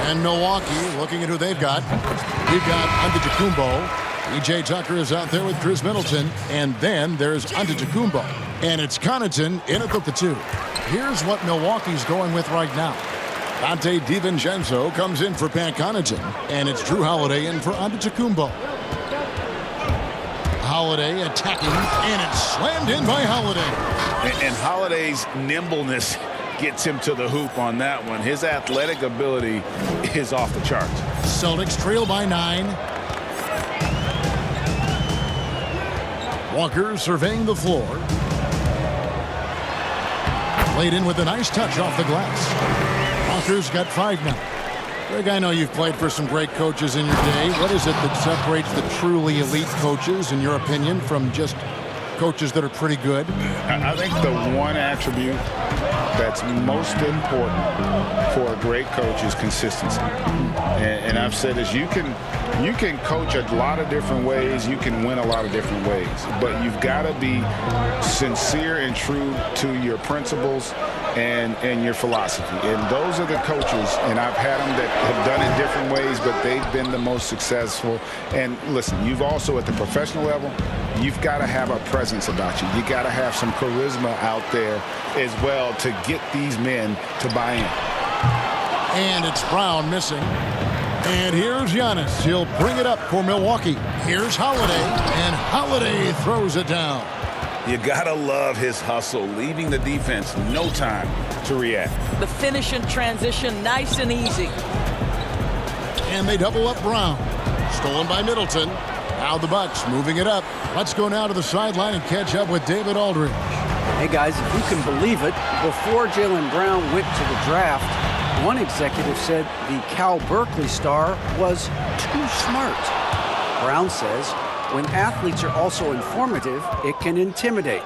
And Milwaukee, looking at who they've got. We've got Antetokounmpo. P.J. Tucker is out there with Chris Middleton. And then there's Antetokounmpo. And it's Connaughton in at the 2. Here's what Milwaukee's going with right now. Dante DiVincenzo comes in for Pat Connaughton. And it's Drew Holiday in for Antetokounmpo. Holiday attacking, and it's slammed in by Holiday. And Holiday's nimbleness gets him to the hoop on that one. His athletic ability is off the charts. Celtics trail by 9. Walker surveying the floor. Played in with a nice touch off the glass. Walker's got 5 now. Greg, I know you've played for some great coaches in your day. What is it that separates the truly elite coaches, in your opinion, from just coaches that are pretty good? I think the one attribute that's most important for a great coach is consistency. And I've said this, you can coach a lot of different ways, you can win a lot of different ways, but you've got to be sincere and true to your principles and your philosophy. And those are the coaches, and I've had them that have done it different ways, but they've been the most successful. And listen, you've also at the professional level, you've got to have a presence about you. You got to have some charisma out there as well to get these men to buy in. And it's Brown missing. And here's Giannis. He'll bring it up for Milwaukee. Here's Holiday, and Holiday throws it down. You gotta love his hustle, leaving the defense no time to react. The finish and transition, nice and easy. And they double up Brown. Stolen by Middleton. Now the Bucks moving it up. Let's go now to the sideline and catch up with David Aldridge. Hey guys, if you can believe it, before Jaylen Brown went to the draft, one executive said the Cal Berkeley star was too smart. Brown says, when athletes are also informative, it can intimidate.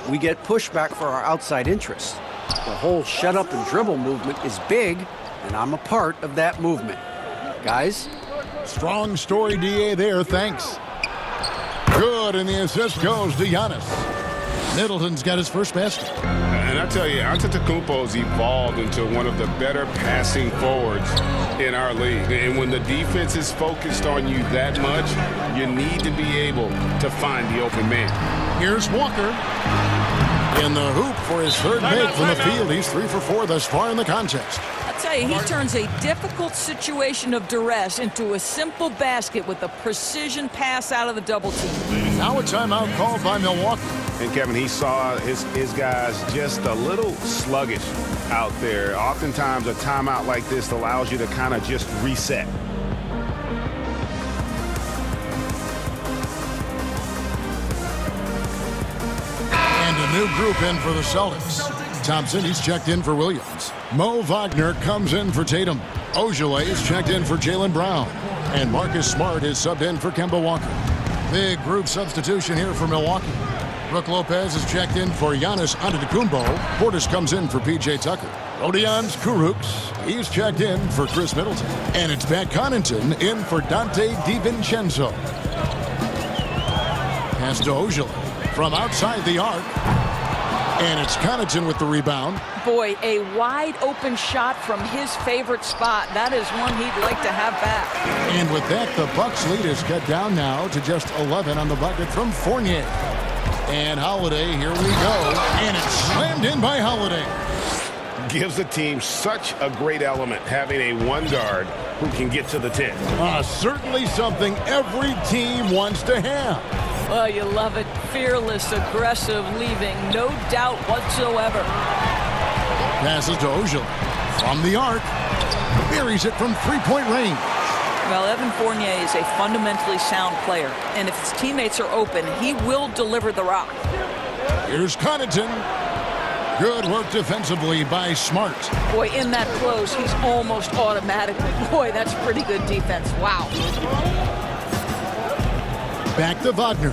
We get pushback for our outside interests. The whole shut up and dribble movement is big, and I'm a part of that movement. Guys? Strong story, DA, there. Thanks. Good, and the assist goes to Giannis. Middleton's got his first basket. And I tell you, Antetokounmpo's evolved into one of the better passing forwards in our league. And when the defense is focused on you that much, you need to be able to find the open man. Here's Walker. In the hoop for his third make from the field. He's 3 for 4 thus far in the contest. I'll tell you, he turns a difficult situation of duress into a simple basket with a precision pass out of the double team. Now a timeout called by Milwaukee. And Kevin, he saw his guys just a little sluggish out there. Oftentimes a timeout like this allows you to kind of just reset. And a new group in for the Celtics. Thompson, he's checked in for Williams. Mo Wagner comes in for Tatum. Ojale is checked in for Jaylen Brown. And Marcus Smart is subbed in for Kemba Walker. Big group substitution here for Milwaukee. Brook Lopez is checked in for Giannis Antetokounmpo. Portis comes in for P.J. Tucker. Rodions Kurucs, he's checked in for Chris Middleton. And it's Pat Connaughton in for Dante DiVincenzo. Pass to Ojale from outside the arc. And it's Connaughton with the rebound. Boy, a wide open shot from his favorite spot. That is one he'd like to have back. And with that, the Bucks lead is cut down now to just 11 on the bucket from Fournier. And Holiday, here we go. And it's slammed in by Holiday. Gives the team such a great element, having a one guard who can get to the 10. Certainly something every team wants to have. Well, you love it. Fearless, aggressive, leaving no doubt whatsoever. Passes to Ojale. From the arc. Buries it from three-point range. Well, Evan Fournier is a fundamentally sound player, and if his teammates are open, he will deliver the rock. Here's Connaughton. Good work defensively by Smart. Boy, in that close, he's almost automatically. Boy, that's pretty good defense. Wow. Back to Wagner.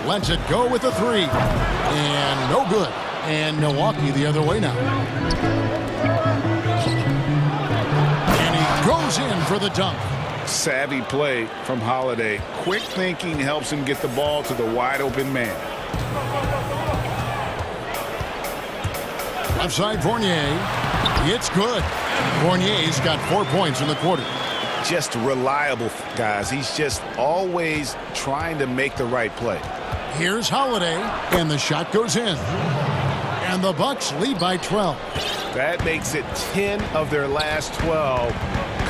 Lets it go with the three. And no good. And Milwaukee the other way now. Goes in for the dunk. Savvy play from Holiday. Quick thinking helps him get the ball to the wide open man. Left side Fournier. It's good. Fournier's got 4 points in the quarter. Just reliable, guys. He's just always trying to make the right play. Here's Holiday, and the shot goes in. And the Bucks lead by 12. That makes it 10 of their last 12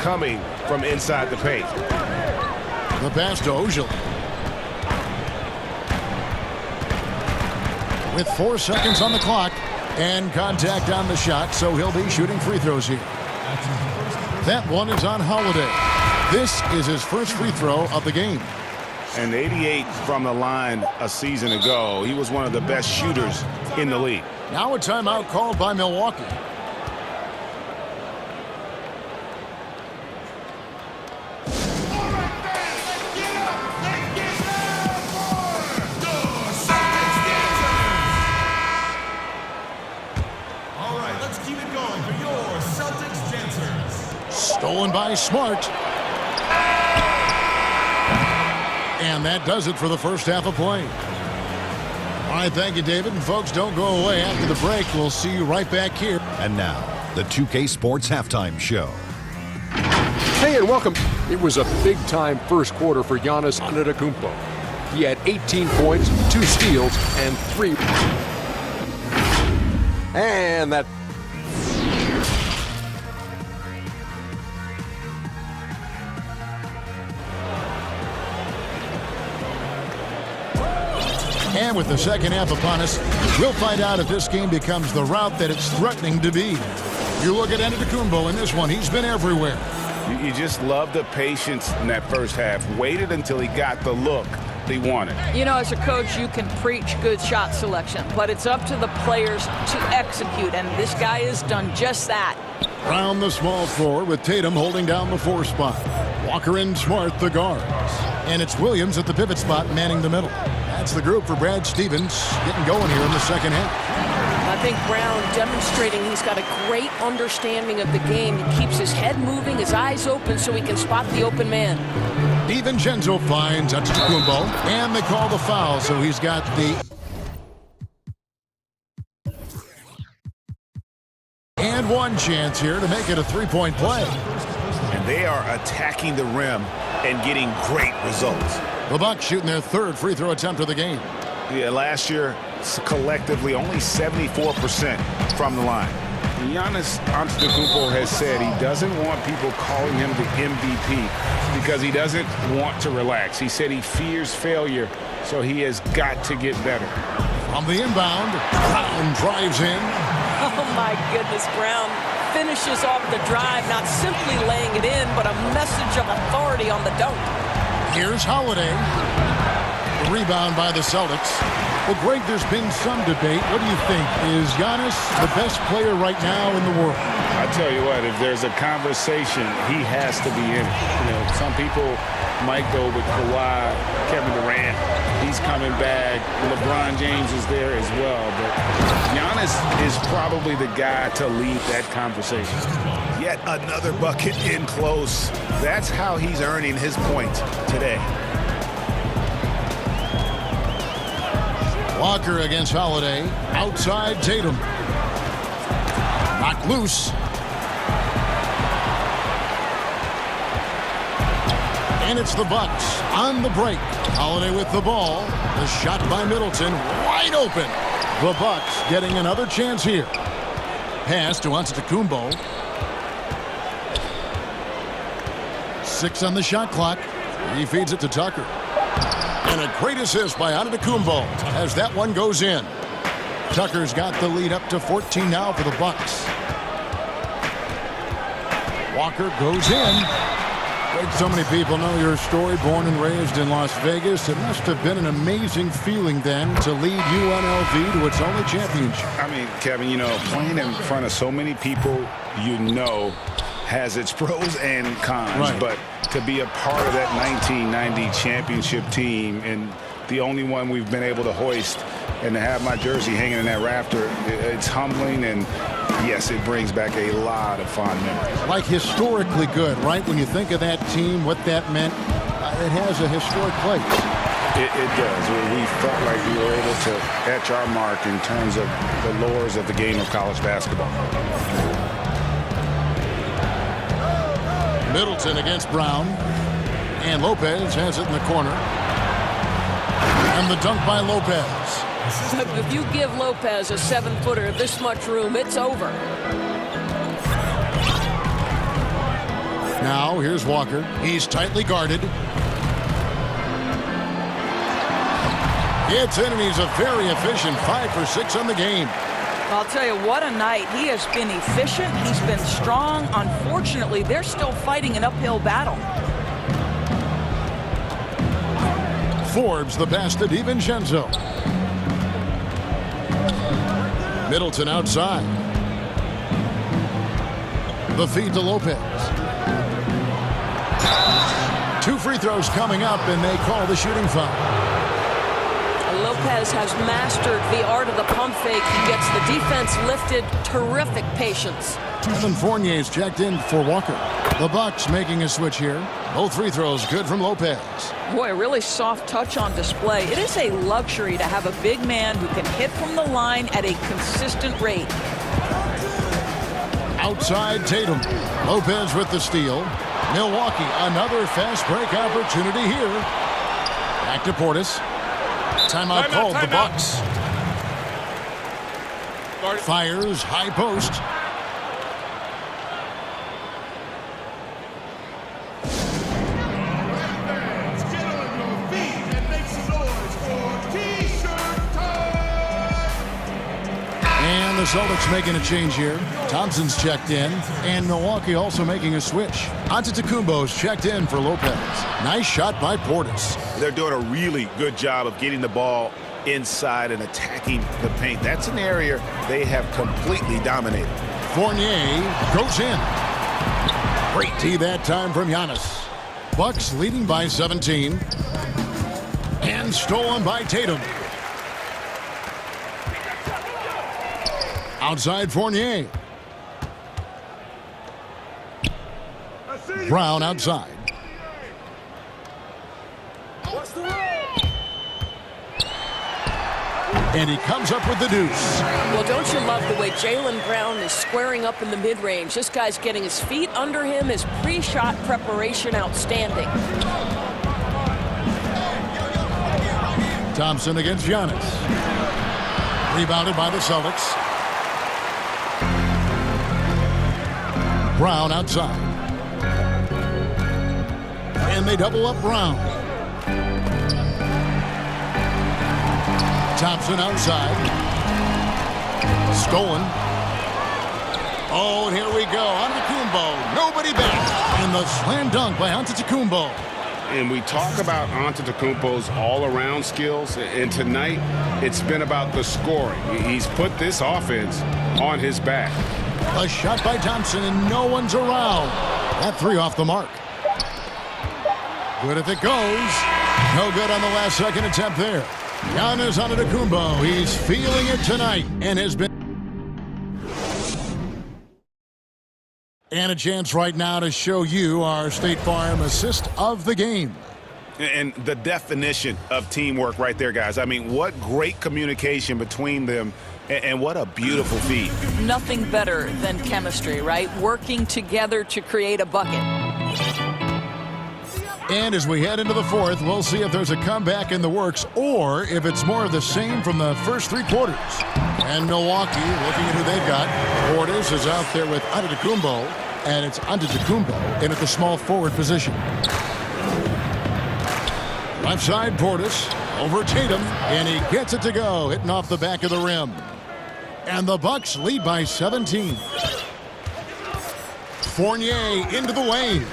coming from inside the paint. The pass to Ojale. With 4 seconds on the clock and contact on the shot, so he'll be shooting free throws here. That one is on Holiday. This is his first free throw of the game. And 88 from the line a season ago. He was one of the best shooters in the league. Now a timeout called by Milwaukee. Stolen by Smart. And that does it for the first half of play. All right, thank you, David. And folks, don't go away. After the break, we'll see you right back here. And now, the 2K Sports Halftime Show. Hey, and welcome. It was a big-time first quarter for Giannis Antetokounmpo. He had 18 points, 2 steals, and 3. And that... And with the second half upon us, we'll find out if this game becomes the route that it's threatening to be. You look at Antetokounmpo in this one. He's been everywhere. You just love the patience in that first half. Waited until he got the look he wanted. You know, as a coach, you can preach good shot selection, but it's up to the players to execute, and this guy has done just that. Brown the small forward with Tatum holding down the 4 spot. Walker and Smart the guards. And it's Williams at the pivot spot manning the middle. That's the group for Brad Stevens getting going here in the second half. I think Brown demonstrating he's got a great understanding of the game. He keeps his head moving, his eyes open so he can spot the open man. DiVincenzo finds Antetokounmpo, and they call the foul, so he's got the... And one chance here to make it a 3-point play. And they are attacking the rim and getting great results. The Bucks shooting their 3rd free throw attempt of the game. Yeah, last year, collectively, only 74% from the line. Giannis Antetokounmpo has said he doesn't want people calling him the MVP because he doesn't want to relax. He said he fears failure, so he has got to get better. On the inbound, Brown drives in. Oh, my goodness, Brown finishes off the drive, not simply laying it in, but a message of authority on the dunk. Here's Holiday. The rebound by the Celtics. Well, Greg, there's been some debate. What do you think? Is Giannis the best player right now in the world? I tell you what, if there's a conversation, he has to be in it. You know, some people might go with Kawhi, Kevin Durant. He's coming back. LeBron James is there as well. But Giannis is probably the guy to lead that conversation. Yet another bucket in close. That's how he's earning his points today. Walker against Holiday. Outside Tatum. Knocked loose. And it's the Bucks on the break. Holiday with the ball. The shot by Middleton. Wide open. The Bucks getting another chance here. Pass to Antetokounmpo. 6 on the shot clock. He feeds it to Tucker. And a great assist by Antetokounmpo as that one goes in. Tucker's got the lead up to 14 now for the Bucks. Walker goes in. Greg, so many people know your story, born and raised in Las Vegas. It must have been an amazing feeling then to lead UNLV to its only championship. I mean, Kevin, you know, playing in front of so many people you know has its pros and cons, right. But to be a part of that 1990 championship team and the only one we've been able to hoist and to have my jersey hanging in that rafter, it's humbling, and yes, it brings back a lot of fond memories. Like historically good, right? When you think of that team, what that meant, it has a historic place. It does. We felt like we were able to etch our mark in terms of the lures of the game of college basketball. Middleton against Brown. And Lopez has it in the corner. And the dunk by Lopez. If you give Lopez a 7-footer this much room, it's over. Now here's Walker. He's tightly guarded. Gets in, and he's a very efficient 5 for 6 on the game. I'll tell you, what a night. He has been efficient. He's been strong. Unfortunately, they're still fighting an uphill battle. Forbes the pass to DiVincenzo. Middleton outside. The feed to Lopez. 2 free throws coming up, and they call the shooting foul. Lopez has mastered the art of the pump fake. He gets the defense lifted. Terrific patience. Evan Fournier's checked in for Walker. The Bucks making a switch here. Both free throws good from Lopez. Boy, a really soft touch on display. It is a luxury to have a big man who can hit from the line at a consistent rate. Outside Tatum. Lopez with the steal. Milwaukee, another fast break opportunity here. Back to Portis. Timeout called the Bucks. Fires high post. And the Celtics making a change here. Thompson's checked in, and Milwaukee also making a switch. Antetokounmpo's checked in for Lopez. Nice shot by Portis. They're doing a really good job of getting the ball inside and attacking the paint. That's an area they have completely dominated. Fournier goes in. Great D that time from Giannis. Bucks leading by 17. And stolen by Tatum. Outside Fournier. Brown outside. And he comes up with the deuce. Well, don't you love the way Jaylen Brown is squaring up in the mid-range? This guy's getting his feet under him. His pre-shot preparation outstanding. Thompson against Giannis. Rebounded by the Celtics. Brown outside. And they double up Brown. Thompson outside. Stolen. Oh, and here we go. Antetokounmpo. Nobody back. And the slam dunk by Antetokounmpo. And we talk about Antetokounmpo's all-around skills, and tonight it's been about the scoring. He's put this offense on his back. A shot by Thompson, and no one's around. That three off the mark. Good if it goes. No good on the last second attempt there. Giannis Antetokounmpo, he's feeling it tonight and has been. And a chance right now to show you our State Farm assist of the game. And the definition of teamwork right there, guys. I mean, what great communication between them, and what a beautiful feed. Nothing better than chemistry, right? Working together to create a bucket. And as we head into the fourth, we'll see if there's a comeback in the works or if it's more of the same from the first three quarters. And Milwaukee, looking at who they've got. Portis is out there with Antetokounmpo, and it's Antetokounmpo in at the small forward position. Left side, Portis over Tatum, and he gets it to go, hitting off the back of the rim. And the Bucks lead by 17. Fournier into the lane.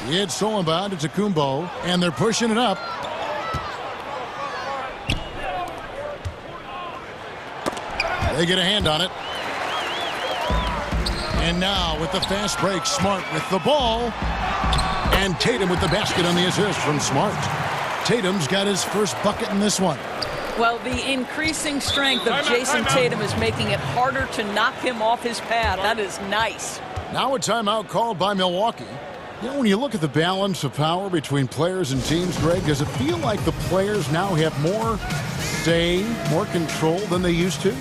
It's stolen by Antetokounmpo, and they're pushing it up. They get a hand on it. And now with the fast break, Smart with the ball. And Tatum with the basket on the assist from Smart. Tatum's got his first bucket in this one. Well, the increasing strength of Jason Tatum is making it harder to knock him off his pad. That is nice. Now a timeout called by Milwaukee. You know, when you look at the balance of power between players and teams, Greg, does it feel like the players now have more say, more control than they used to?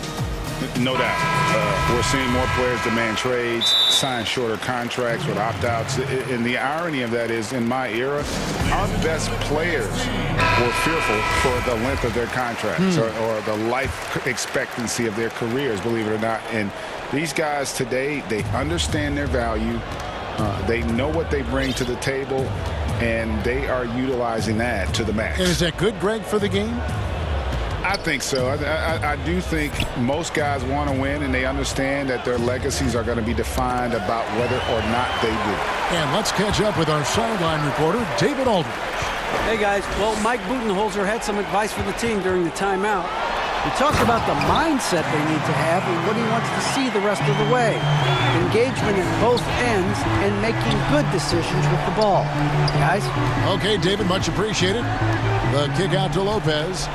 No doubt. We're seeing more players demand trades, sign shorter contracts with opt-outs. And the irony of that is, in my era, our best players were fearful for the length of their contracts or the life expectancy of their careers, believe it or not. And these guys today, they understand their value. They know what they bring to the table, and they are utilizing that to the max. And is that good, Greg, for the game? I think so. I do think most guys want to win, and they understand that their legacies are going to be defined about whether or not they do. And let's catch up with our sideline reporter, David Aldridge. Hey, guys. Well, Mike Budenholzer had some advice for the team during the timeout. He talked about the mindset they need to have and what he wants to see the rest of the way. Engagement at both ends and making good decisions with the ball. Guys? Okay, David, much appreciated. The kick out to Lopez.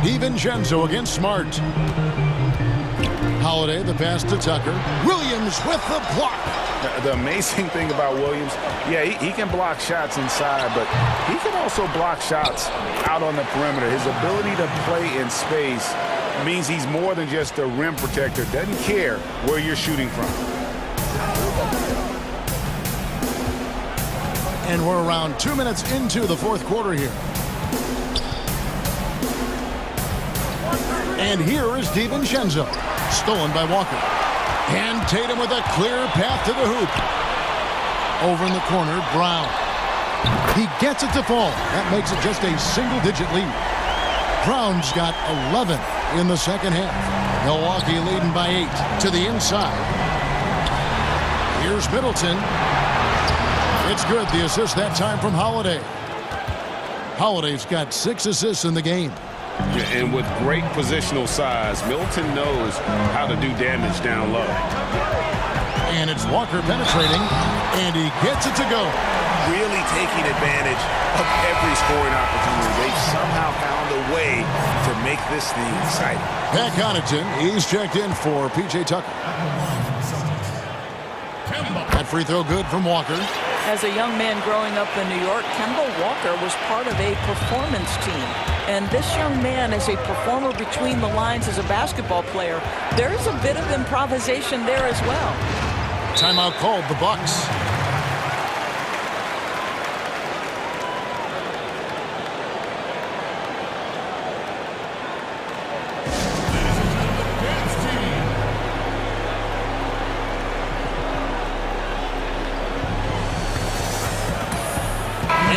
DiVincenzo against Smart. Holiday, the pass to Tucker. Williams with the block. The amazing thing about Williams, yeah, he can block shots inside, but he can also block shots out on the perimeter. His ability to play in space means he's more than just a rim protector. Doesn't care where you're shooting from. And we're around 2 minutes into the fourth quarter here. And here is DiVincenzo. Stolen by Walker. And Tatum with a clear path to the hoop. Over in the corner, Brown. He gets it to fall. That makes it just a single-digit lead. Brown's got 11 in the second half. Milwaukee leading by 8 to the inside. Here's Middleton. It's good. The assist that time from Holiday. Holiday's got 6 assists in the game. And with great positional size, Middleton knows how to do damage down low. And it's Walker penetrating, and he gets it to go. Really taking advantage of every scoring opportunity. They've somehow found a way to make this thing exciting. Pat Connaughton, he's checked in for P.J. Tucker. That free throw good from Walker. As a young man growing up in New York, Kemba Walker was part of a performance team. And this young man is a performer between the lines as a basketball player. There is a bit of improvisation there as well. Timeout called, the Bucks.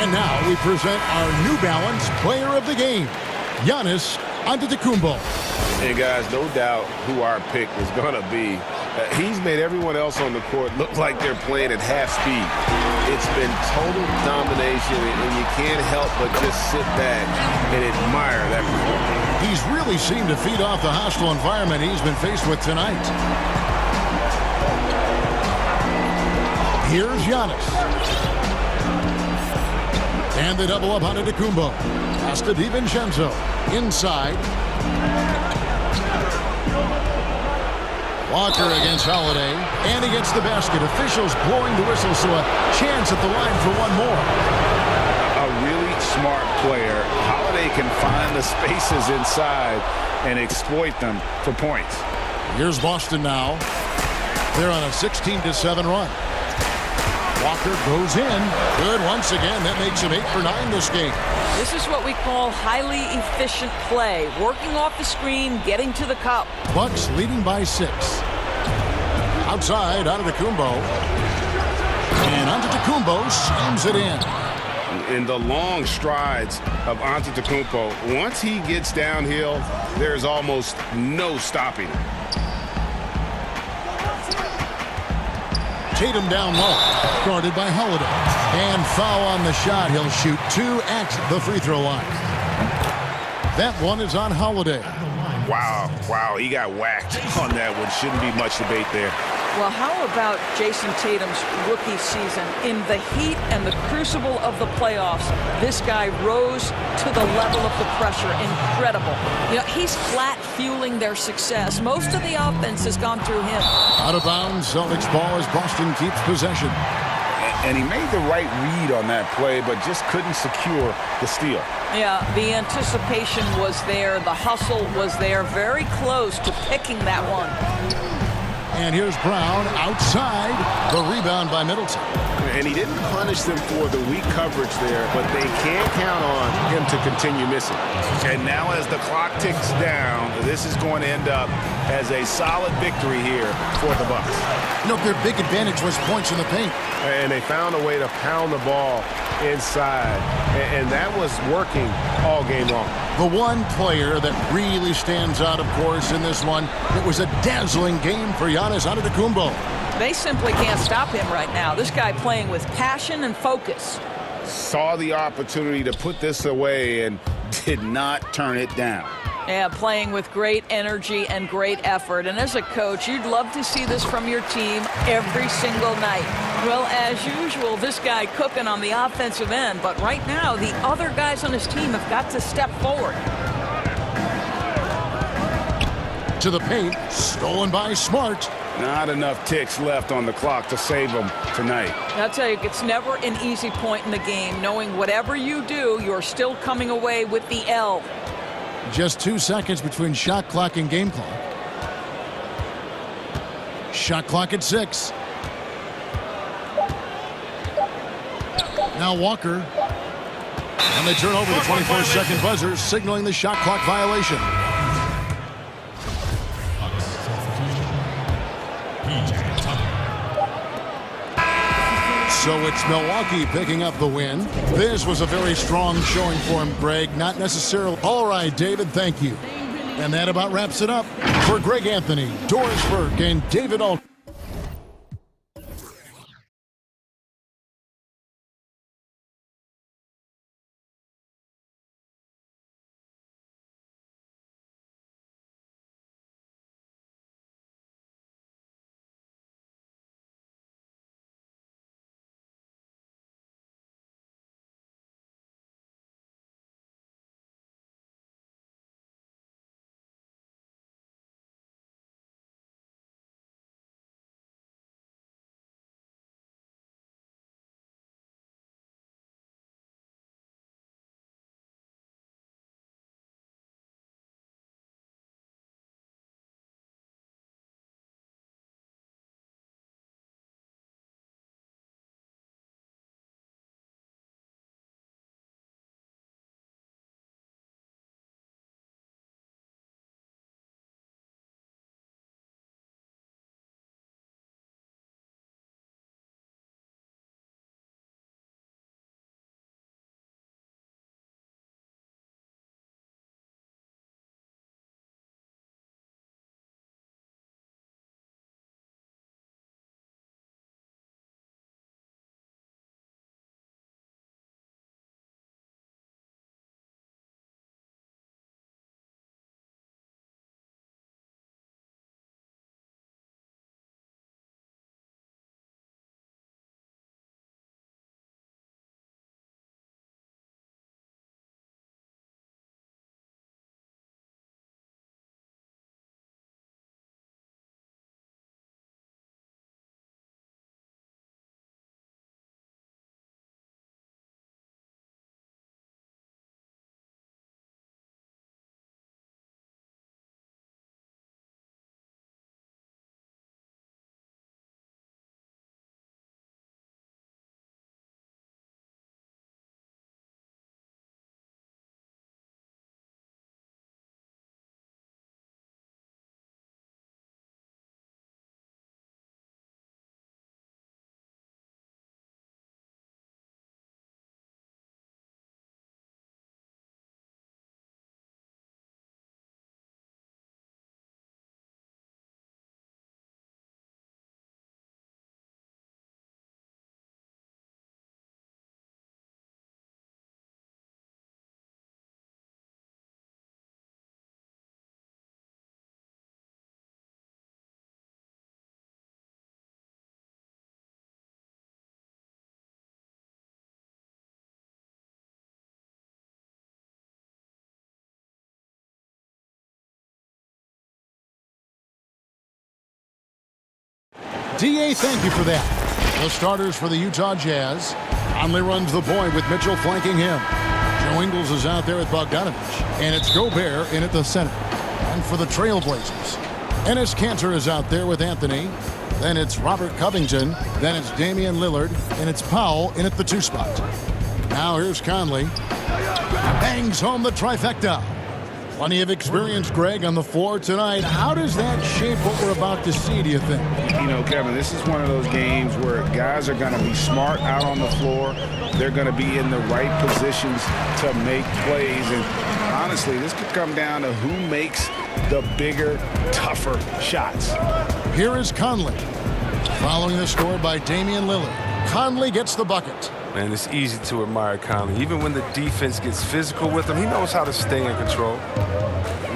And now we present our New Balance Player of the Game, Giannis Antetokounmpo. And guys, no doubt who our pick was going to be. He's made everyone else on the court look like they're playing at half speed. It's been total domination, and you can't help but just sit back and admire that performance. He's really seemed to feed off the hostile environment he's been faced with tonight. Here's Giannis. And the double up on Antetokounmpo. Pass to DiVincenzo. Inside. Walker against Holiday. And he gets the basket. Officials blowing the whistle, so a chance at the line for one more. A really smart player. Holiday can find the spaces inside and exploit them for points. Here's Boston now. They're on a 16-7 run. Walker goes in. Good once again. That makes him 8 for 9 this game. This is what we call highly efficient play. Working off the screen, getting to the cup. Bucks leading by 6. Outside, Antetokounmpo. And Antetokounmpo slams it in. In the long strides of Antetokounmpo, once he gets downhill, there's almost no stopping him. Tatum down low, guarded by Holiday. And foul on the shot. He'll shoot 2 at the free throw line. That one is on Holiday. Wow, he got whacked on that one. Shouldn't be much debate there. Well, how about Jason Tatum's rookie season? In the heat and the crucible of the playoffs, this guy rose to the level of the pressure. Incredible. You know, he's flat fueling their success. Most of the offense has gone through him. Out of bounds, Celtics ball as Boston keeps possession. And he made the right read on that play, but just couldn't secure the steal. Yeah, the anticipation was there. The hustle was there. Very close to picking that one. And here's Brown outside. The rebound by Middleton. And he didn't punish them for the weak coverage there, but they can't count on him to continue missing. And now as the clock ticks down, this is going to end up as a solid victory here for the Bucks. You know, their big advantage was points in the paint. And they found a way to pound the ball inside. And that was working all game long. The one player that really stands out, of course, in this one, it was a dazzling game for Giannis Antetokounmpo. They simply can't stop him right now. This guy playing with passion and focus. Saw the opportunity to put this away and did not turn it down. Yeah, playing with great energy and great effort. And as a coach, you'd love to see this from your team every single night. Well, as usual, this guy cooking on the offensive end. But right now, the other guys on his team have got to step forward. To Into the paint. Stolen by Smart. Not enough ticks left on the clock to save them tonight. I'll tell you, it's never an easy point in the game, knowing whatever you do, you're still coming away with the L. Just 2 seconds between shot clock and game clock. Shot clock at 6. Now Walker. And they turn over the 24-second buzzer, signaling the shot clock violation. So it's Milwaukee picking up the win. This was a very strong showing for him, Greg. Not necessarily. All right, David, thank you. And that about wraps it up for Greg Anthony, Doris Burke, and David Alton. DA, thank you for that. The starters for the Utah Jazz. Conley runs the point with Mitchell flanking him. Joe Ingles is out there with Bogdanovich. And it's Gobert in at the center. And for the Trailblazers, Enes Kanter is out there with Anthony. Then it's Robert Covington. Then it's Damian Lillard. And it's Powell in at the 2 spot. Now here's Conley. Bangs home the trifecta. Plenty of experience, Greg, on the floor tonight. How does that shape what we're about to see, do you think? You know, Kevin, this is one of those games where guys are going to be smart out on the floor. They're going to be in the right positions to make plays. And honestly, this could come down to who makes the bigger, tougher shots. Here is Conley. Following the score by Damian Lillard. Conley gets the bucket. Man, it's easy to admire Conley. Even when the defense gets physical with him, he knows how to stay in control.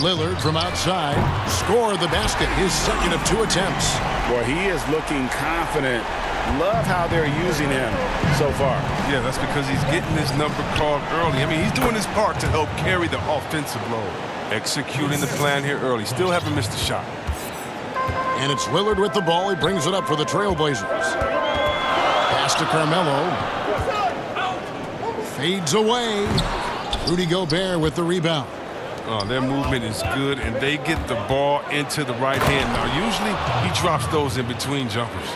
Lillard from outside scored the basket, his second of 2 attempts. Boy, he is looking confident. Love how they're using him so far. Yeah, that's because he's getting his number called early. I mean, he's doing his part to help carry the offensive load. Executing the plan here early. Still haven't missed a shot. And it's Lillard with the ball. He brings it up for the Trailblazers. Pass to Carmelo. Fades away. Rudy Gobert with the rebound. Oh, their movement is good, and they get the ball into the right hand. Now, usually he drops those in between jumpers.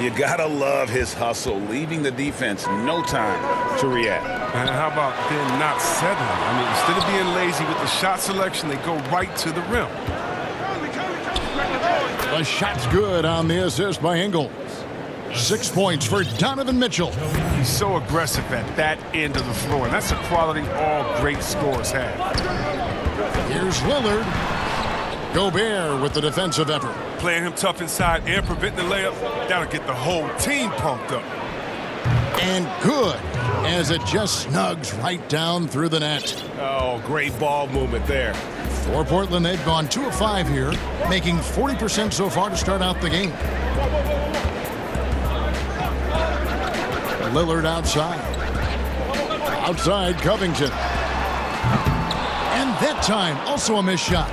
You gotta love his hustle, leaving the defense no time to react. And how about then not settling? I mean, instead of being lazy with the shot selection, they go right to the rim. The shot's good on the assist by Ingles. 6 points for Donovan Mitchell. He's so aggressive at that end of the floor, and that's a quality all great scorers have. Here's Lillard. Gobert with the defensive effort. Playing him tough inside and preventing the layup, that'll get the whole team pumped up. And good, as it just snugs right down through the net. Oh, great ball movement there. For Portland, they've gone 2 of 5 here, making 40% so far to start out the game. Lillard outside. Outside, Covington. And that time, also a missed shot.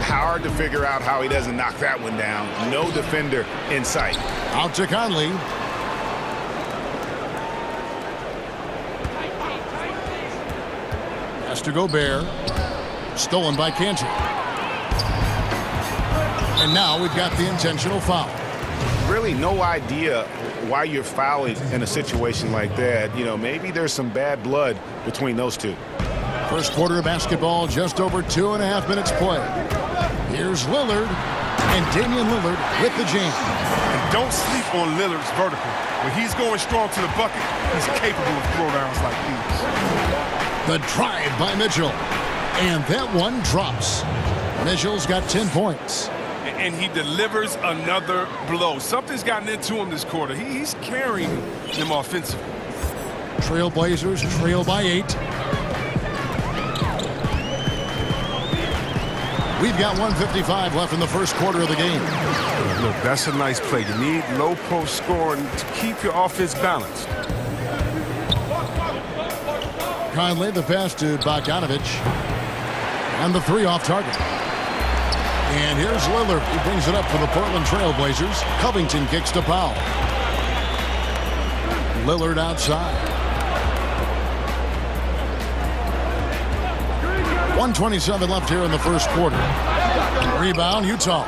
Hard to figure out how he doesn't knock that one down. No defender in sight. Out to Conley. Pass to Gobert. Stolen by Cantor. And now we've got the intentional foul. Really no idea why you're fouling in a situation like that. You know, maybe there's some bad blood between those two. First quarter of basketball, just over 2.5 minutes play. Here's Lillard, and Damian Lillard with the jam. And don't sleep on Lillard's vertical. When he's going strong to the bucket, he's capable of throwdowns like these. The drive by Mitchell. And that one drops. Mitchell's got 10 points. And he delivers another blow. Something's gotten into him this quarter. He's carrying them offensively. Trailblazers trail by 8. We've got 1:55 left in the first quarter of the game. Look, that's a nice play. You need low post scoring to keep your offense balanced. Conley, the pass to Bogdanovich. And the 3 off target. And here's Lillard. He brings it up for the Portland Trailblazers. Covington kicks to Powell. Lillard outside. 1:27 left here in the first quarter. Rebound, Utah.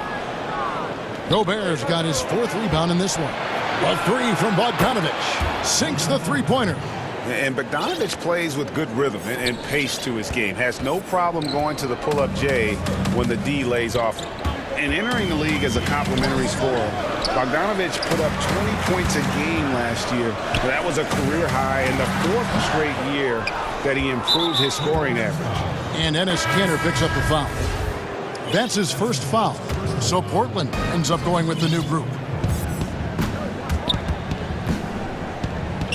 Gobert's got his 4th rebound in this one. A 3 from Bogdanovich. Sinks the three-pointer. And Bogdanovich plays with good rhythm and pace to his game. Has no problem going to the pull-up J when the D lays off. And entering the league as a complimentary scorer, Bogdanovich put up 20 points a game last year. That was a career high in the 4th straight year that he improved his scoring average. And Enes Kanter picks up the foul. That's his first foul. So Portland ends up going with the new group.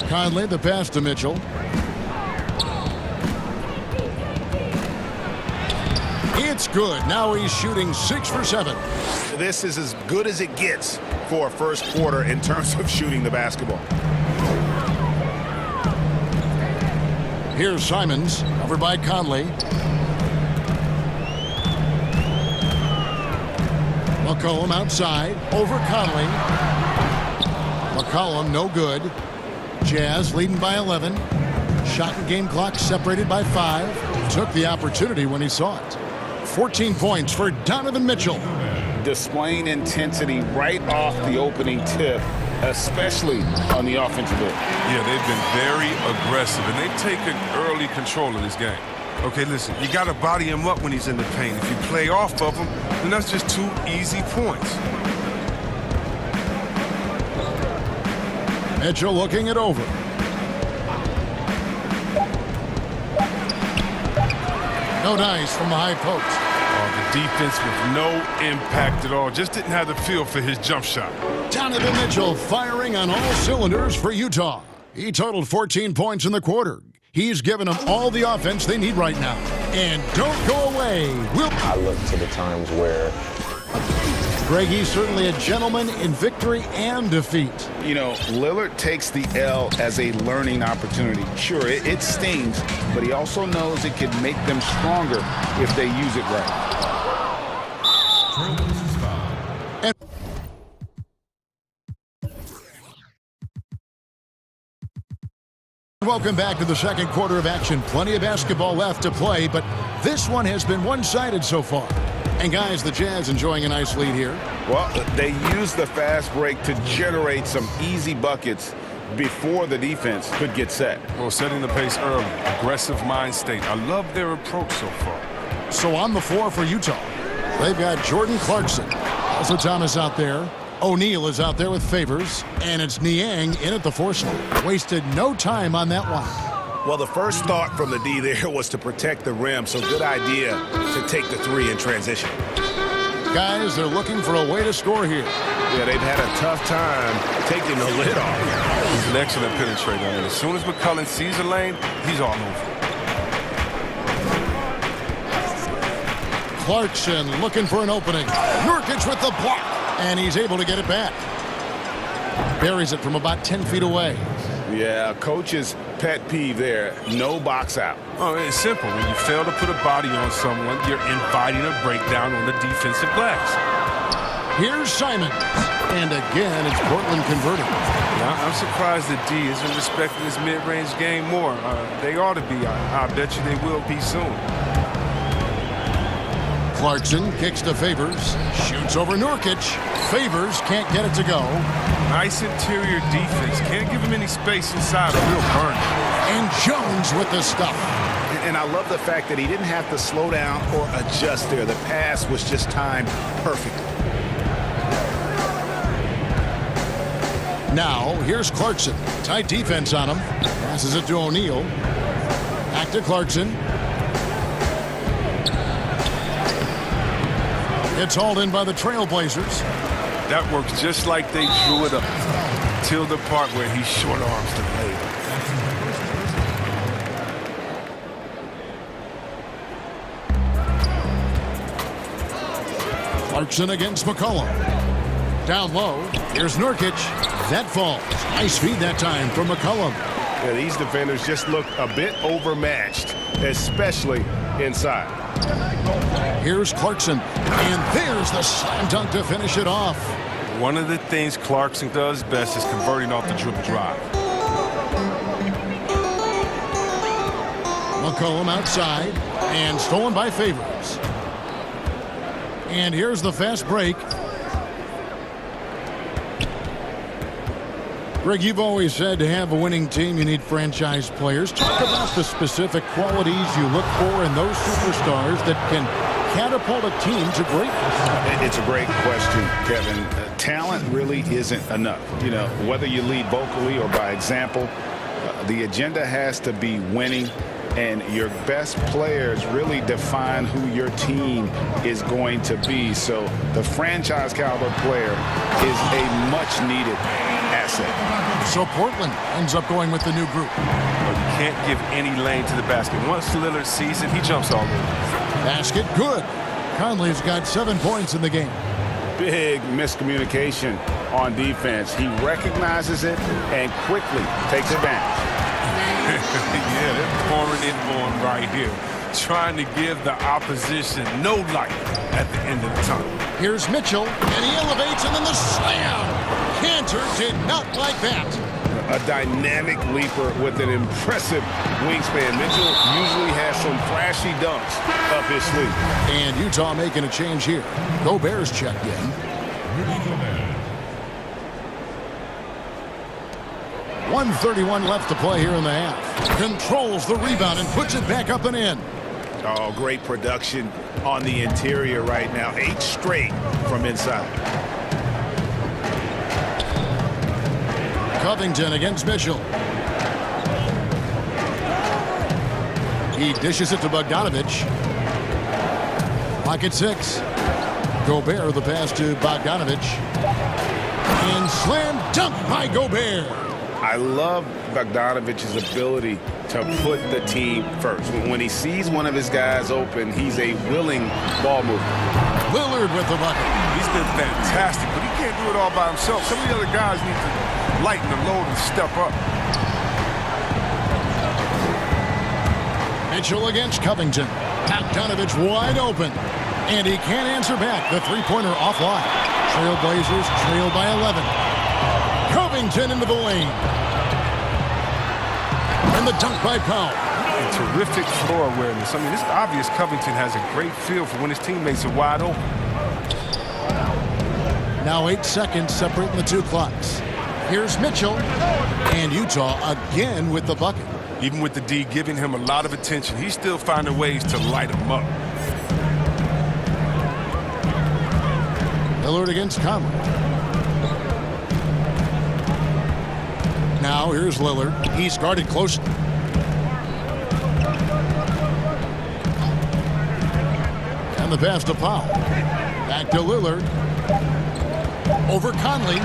Conley, the pass to Mitchell. It's good. Now he's shooting 6 for 7. This is as good as it gets for a first quarter in terms of shooting the basketball. Here's Simons, covered by Conley. McCollum outside, over Conley. McCollum, no good. Jazz leading by 11. Shot and game clock separated by 5. Took the opportunity when he saw it. 14 points for Donovan Mitchell. Displaying intensity right off the opening tip, especially on the offensive end. Yeah, they've been very aggressive, and they've taken early control of this game. Okay, listen, you got to body him up when he's in the paint. If you play off of him, then that's just 2 easy points. Mitchell looking it over. No dice from the high post. The defense with no impact at all. Just didn't have the feel for his jump shot. Donovan Mitchell firing on all cylinders for Utah. He totaled 14 points in the quarter. He's given them all the offense they need right now. And don't go away. I look to the times where Greg, he's certainly a gentleman in victory and defeat. You know, Lillard takes the L as a learning opportunity. Sure, it stings, but he also knows it can make them stronger if they use it right. And welcome back to the second quarter of action. Plenty of basketball left to play, but this one has been one-sided so far. And guys, the Jazz enjoying a nice lead here. Well, they used the fast break to generate some easy buckets before the defense could get set. Well, setting the pace early, aggressive mind state. I love their approach so far. So on the floor for Utah, they've got Jordan Clarkson. Also Thomas out there. O'Neal is out there with Favors. And it's Niang in at the 4 slot. Wasted no time on that one. Well, the first thought from the D there was to protect the rim, so good idea to take the 3 in transition. Guys, they're looking for a way to score here. Yeah, they've had a tough time taking the lid off. He's an excellent penetrator. I mean, as soon as McCullough sees a lane, he's all over. Clarkson looking for an opening. Nurkic with the block, and he's able to get it back. Buries it from about 10 feet away. Yeah, coach's pet peeve there, no box out. Oh, it's simple. When you fail to put a body on someone, you're inviting a breakdown on the defensive glass. Here's Simons. And again, it's Portland converting. Yeah, I'm surprised the D isn't respecting this mid-range game more. They ought to be. I bet you they will be soon. Clarkson kicks to Favors. Shoots over Nurkic. Favors can't get it to go. Nice interior defense. Can't give him any space inside. A real burn. And Jones with the stuff. And I love the fact that he didn't have to slow down or adjust there. The pass was just timed perfectly. Now, here's Clarkson. Tight defense on him. Passes it to O'Neal. Back to Clarkson. It's hauled in by the Trailblazers. That works just like they drew it up. Till the part where he short arms the play. Clarkson against McCollum. Down low. Here's Nurkic. That falls. Nice feed that time from McCollum. Yeah, these defenders just look a bit overmatched, especially inside. Here's Clarkson. And there's the slam dunk to finish it off. One of the things Clarkson does best is converting off the dribble drive. McCollum outside. And stolen by Favors. And here's the fast break. Greg, you've always said to have a winning team, you need franchise players. Talk about the specific qualities you look for in those superstars that can catapult a team to greatness. It's a great question, Kevin. Talent really isn't enough. You know, whether you lead vocally or by example, the agenda has to be winning. And your best players really define who your team is going to be. So the franchise caliber player is a much-needed asset. So Portland ends up going with the new group. But you can't give any lane to the basket. Once Lillard sees it, he jumps all over. Basket good. Conley's got 7 points in the game. Big miscommunication on defense. He recognizes it and quickly takes advantage. Yeah, they're pouring it on right here. Trying to give the opposition no light at the end of the tunnel. Here's Mitchell, and he elevates, and then the slam. Cantor did not like that. A dynamic leaper with an impressive wingspan. Mitchell usually has some flashy dunks up his sleeve. And Utah making a change here. Gobert's checked in. 1:31 left to play here in the half. Controls the rebound and puts it back up and in. Oh, great production on the interior right now. 8 straight from inside. Covington against Mitchell. He dishes it to Bogdanovich. Lock at 6. Gobert the pass to Bogdanovich. And slam dunk by Gobert. I love Bogdanovich's ability to put the team first. When he sees one of his guys open, he's a willing ball mover. Lillard with the bucket. He's been fantastic, but he can't do it all by himself. Some of the other guys need to lighten the load and step up. Mitchell against Covington. Bogdanovich wide open. And he can't answer back. The three-pointer offline. Trailblazers trail by 11. Covington into the lane. And the dunk by Powell. And terrific floor awareness. I mean, it's obvious Covington has a great feel for when his teammates are wide open. Now 8 seconds separating the two clocks. Here's Mitchell. And Utah again with the bucket. Even with the D giving him a lot of attention, he's still finding ways to light him up. Lillard against Conley. Now here's Lillard. He's guarded closely. And the pass to Powell. Back to Lillard. Over Conley.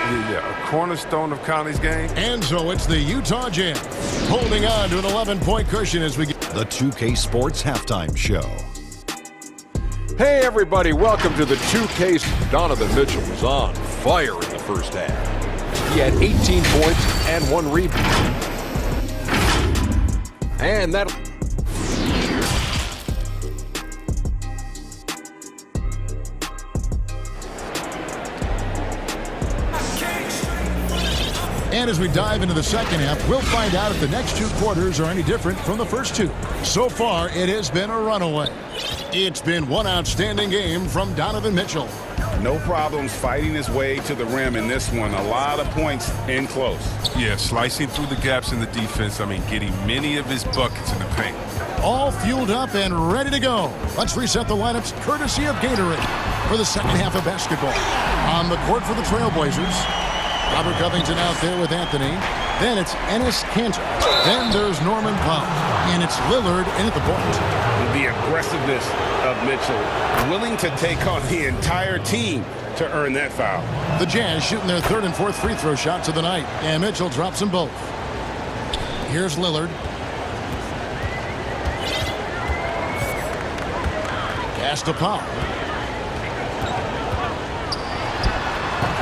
Yeah, a cornerstone of Conley's game. And so it's the Utah Jazz holding on to an 11-point cushion as we get the 2K Sports Halftime Show. Hey everybody, welcome to the 2K. Donovan Mitchell was on fire in the first half. He had 18 points and 1 rebound. And that... And as we dive into the second half, we'll find out if the next 2 quarters are any different from the first 2. So far, it has been a runaway. It's been one outstanding game from Donovan Mitchell. No problems fighting his way to the rim in this one. A lot of points in close. Yeah, slicing through the gaps in the defense. I mean, getting many of his buckets in the paint. All fueled up and ready to go. Let's reset the lineups courtesy of Gatorade for the second half of basketball. On the court for the Trailblazers, Robert Covington out there with Anthony. Then it's Enes Kanter. Then there's Norman Powell. And it's Lillard in at the point. The aggressiveness of Mitchell, willing to take on the entire team to earn that foul. The Jazz shooting their 3rd and 4th free throw shots of the night. And Mitchell drops them both. Here's Lillard. Pass to Powell.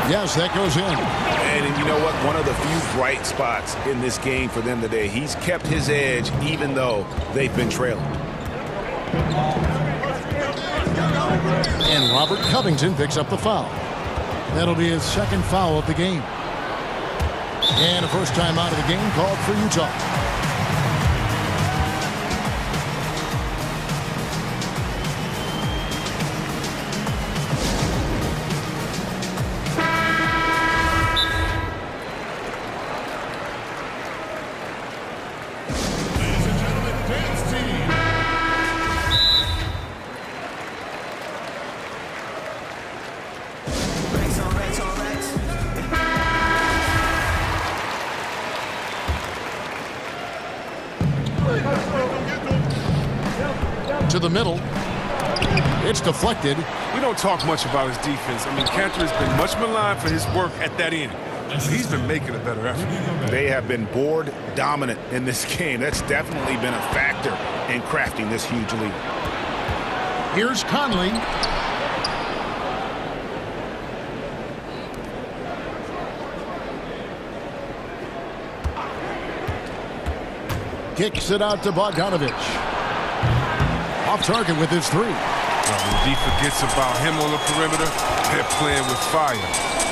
Yes, that goes in. And you know what? One of the few bright spots in this game for them today. He's kept his edge even though they've been trailing. And Robert Covington picks up the foul. That'll be his 2nd foul of the game. And a first time out of the game called for Utah. To the middle. It's deflected. We don't talk much about his defense. I mean, Kanter has been much maligned for his work at that end. He's been making a better effort. They have been board dominant in this game. That's definitely been a factor in crafting this huge lead. Here's Conley. Kicks it out to Bogdanovich. Off target with his 3. When D forgets about him on the perimeter, they're playing with fire.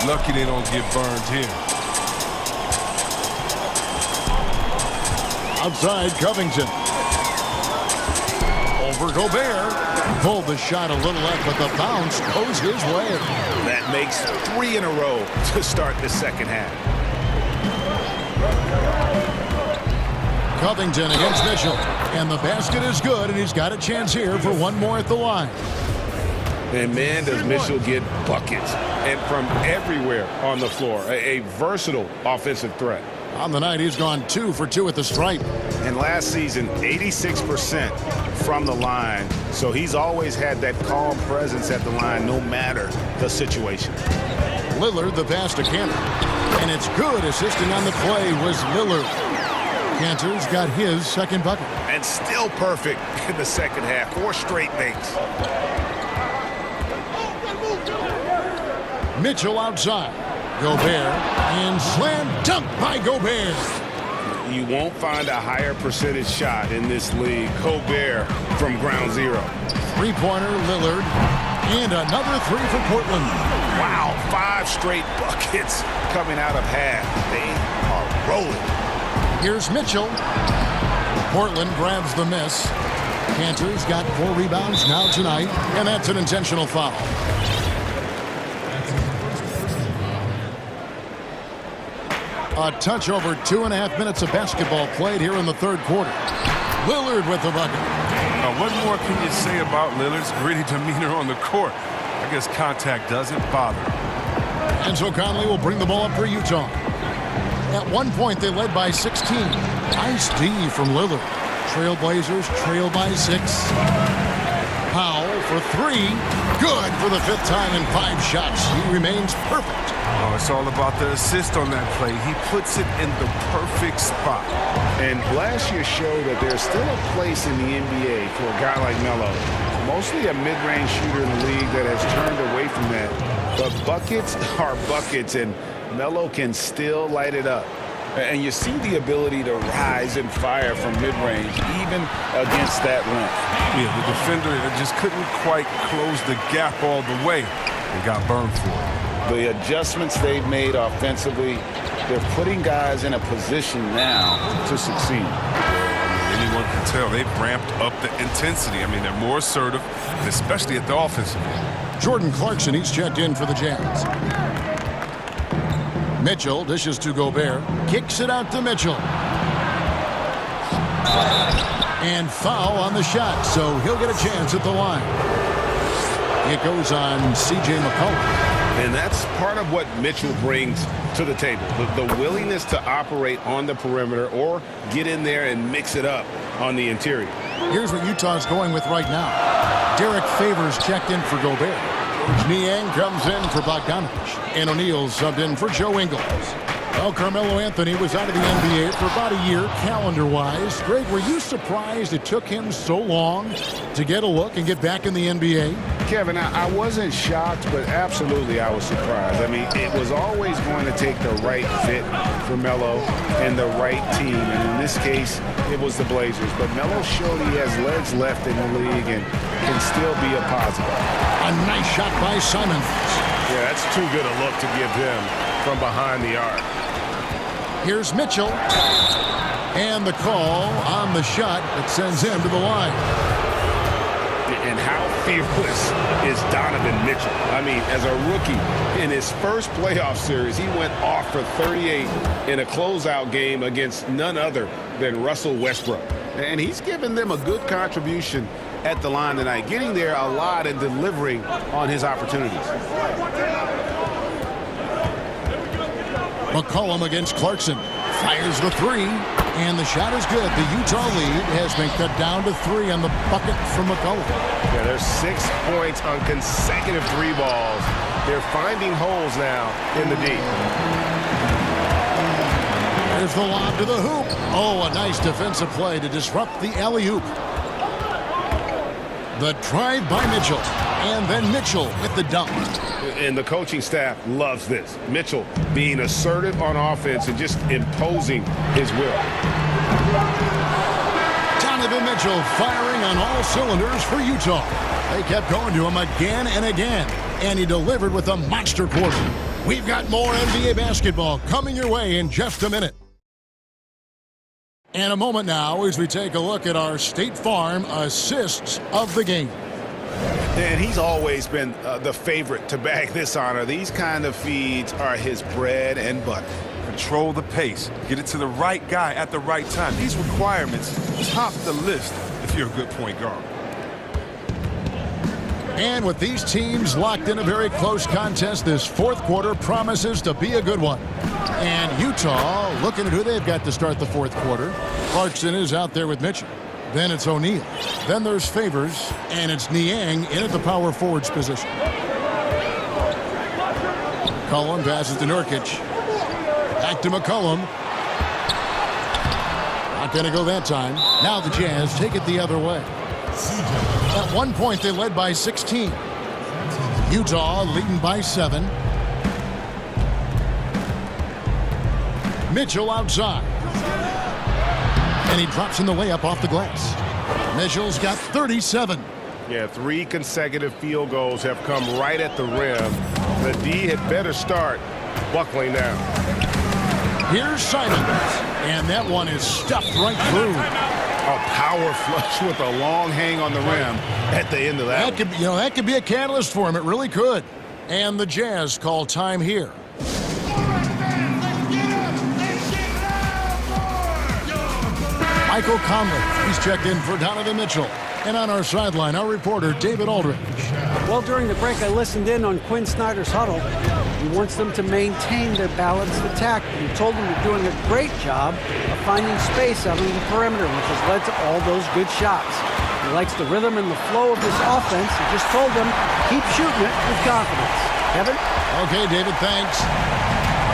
Lucky they don't get burned here. Outside Covington. Over Gobert. Pulled the shot a little left, but the bounce goes his way. That makes 3 in a row to start the second half. Covington against Mitchell. And the basket is good, and he's got a chance here for one more at the line. And man, does Mitchell get buckets. And from everywhere on the floor. A versatile offensive threat. On the night, he's gone 2 for 2 at the stripe. And last season, 86% from the line. So he's always had that calm presence at the line, no matter the situation. Lillard, the pass to Kanter. And it's good. Assisting on the play was Lillard. Cantor's got his second bucket. And still perfect in the second half. 4 straight makes. Mitchell outside. Gobert, and slam dunk by Gobert. You won't find a higher percentage shot in this league. Gobert from ground zero. Three-pointer, Lillard, and another 3 for Portland. Wow, 5 straight buckets coming out of half. They are rolling. Here's Mitchell. Portland grabs the miss. Cantor's got 4 rebounds now tonight, and that's an intentional foul. A touch over 2.5 minutes of basketball played here in the third quarter. Lillard with the bucket. What more can you say about Lillard's gritty demeanor on the court? I guess contact doesn't bother. Enzo Conley will bring the ball up for Utah. At one point, they led by 16. Nice D from Lillard. Trailblazers trail by 6. Powell for 3. Good for the 5th time in 5 shots. He remains perfect. Oh, it's all about the assist on that play. He puts it in the perfect spot. And last year showed that there's still a place in the NBA for a guy like Melo. Mostly a mid-range shooter in the league that has turned away from that. But buckets are buckets, and Melo can still light it up. And you see the ability to rise and fire from mid-range, even against that length. Yeah, the defender just couldn't quite close the gap all the way and got burned for it. The adjustments they've made offensively, they're putting guys in a position now to succeed. Anyone can tell they've ramped up the intensity. I mean, they're more assertive, and especially at the offensive end. Jordan Clarkson, he's checked in for the Jazz. Mitchell dishes to Gobert. Kicks it out to Mitchell. And foul on the shot, so he'll get a chance at the line. It goes on C.J. McCollum. And that's part of what Mitchell brings to the table. The willingness to operate on the perimeter or get in there and mix it up on the interior. Here's what Utah's going with right now. Derek Favors checked in for Gobert. Niang comes in for Bogdanovich. And O'Neal subbed in for Joe Ingles. Well, Carmelo Anthony was out of the NBA for about a year, calendar-wise. Greg, were you surprised it took him so long to get a look and get back in the NBA? Kevin, I wasn't shocked, but absolutely I was surprised. I mean, it was always going to take the right fit for Melo and the right team. And in this case, it was the Blazers. But Melo showed he has legs left in the league and can still be a positive. A nice shot by Simons. Yeah, that's too good a look to give him from behind the arc. Here's Mitchell. And the call on the shot that sends him to the line. And how fearless is Donovan Mitchell? I mean, as a rookie, in his first playoff series, he went off for 38 in a closeout game against none other than Russell Westbrook. And he's given them a good contribution at the line tonight, getting there a lot and delivering on his opportunities. McCollum against Clarkson. Fires the 3, and the shot is good. The Utah lead has been cut down to 3 on the bucket from McCollum. Yeah, there's 6 points on consecutive 3 balls. They're finding holes now in the D. There's the lob to the hoop. Oh, a nice defensive play to disrupt the alley-oop. The drive by Mitchell, and then Mitchell with the dunk. And the coaching staff loves this. Mitchell being assertive on offense and just imposing his will. Donovan Mitchell firing on all cylinders for Utah. They kept going to him again and again, and he delivered with a monster quarter. We've got more NBA basketball coming your way in just a minute. And a moment now as we take a look at our State Farm assists of the game. And he's always been the favorite to bag this honor. These kind of feeds are his bread and butter. Control the pace. Get it to the right guy at the right time. These requirements top the list if you're a good point guard. And with these teams locked in a very close contest, this fourth quarter promises to be a good one. And Utah looking at who they've got to start the fourth quarter. Clarkson is out there with Mitchell. Then it's O'Neal. Then there's Favors, and it's Niang in at the power forwards position. McCollum passes to Nurkic. Back to McCollum. Not going to go that time. Now the Jazz take it the other way. At one point, they led by 16. Utah leading by 7. Mitchell outside. And he drops in the layup off the glass. Mitchell's got 37. Yeah, 3 consecutive field goals have come right at the rim. The D had better start buckling down. Here's Simons. And that one is stuffed right through. A power flush with a long hang on the rim at the end of that. That could be a catalyst for him. It really could. And the Jazz call time here. Michael Conley, he's checked in for Donovan Mitchell. And on our sideline, our reporter, David Aldridge. Well, during the break, I listened in on Quinn Snyder's huddle. He wants them to maintain their balanced attack. He told them they're doing a great job of finding space out on the perimeter, which has led to all those good shots. He likes the rhythm and the flow of this offense. He just told them, keep shooting it with confidence. Kevin? Okay, David, thanks.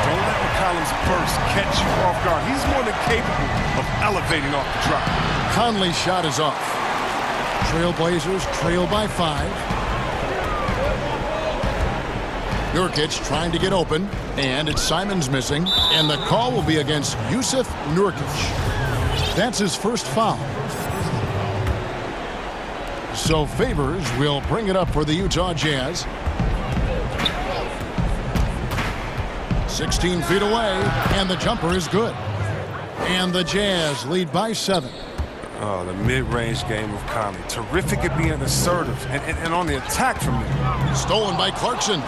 Don't let McCollum's burst catch you off guard. He's more than capable of elevating off the drop. Conley's shot is off. Trailblazers trail by 5. Nurkic trying to get open, and it's Simons missing, and the call will be against Jusuf Nurkic. That's his first foul. So Favors will bring it up for the Utah Jazz. 16 feet away, and the jumper is good. And the Jazz lead by 7. Oh, the mid-range game of Conley. Terrific at being assertive and on the attack from there. Stolen by Clarkson.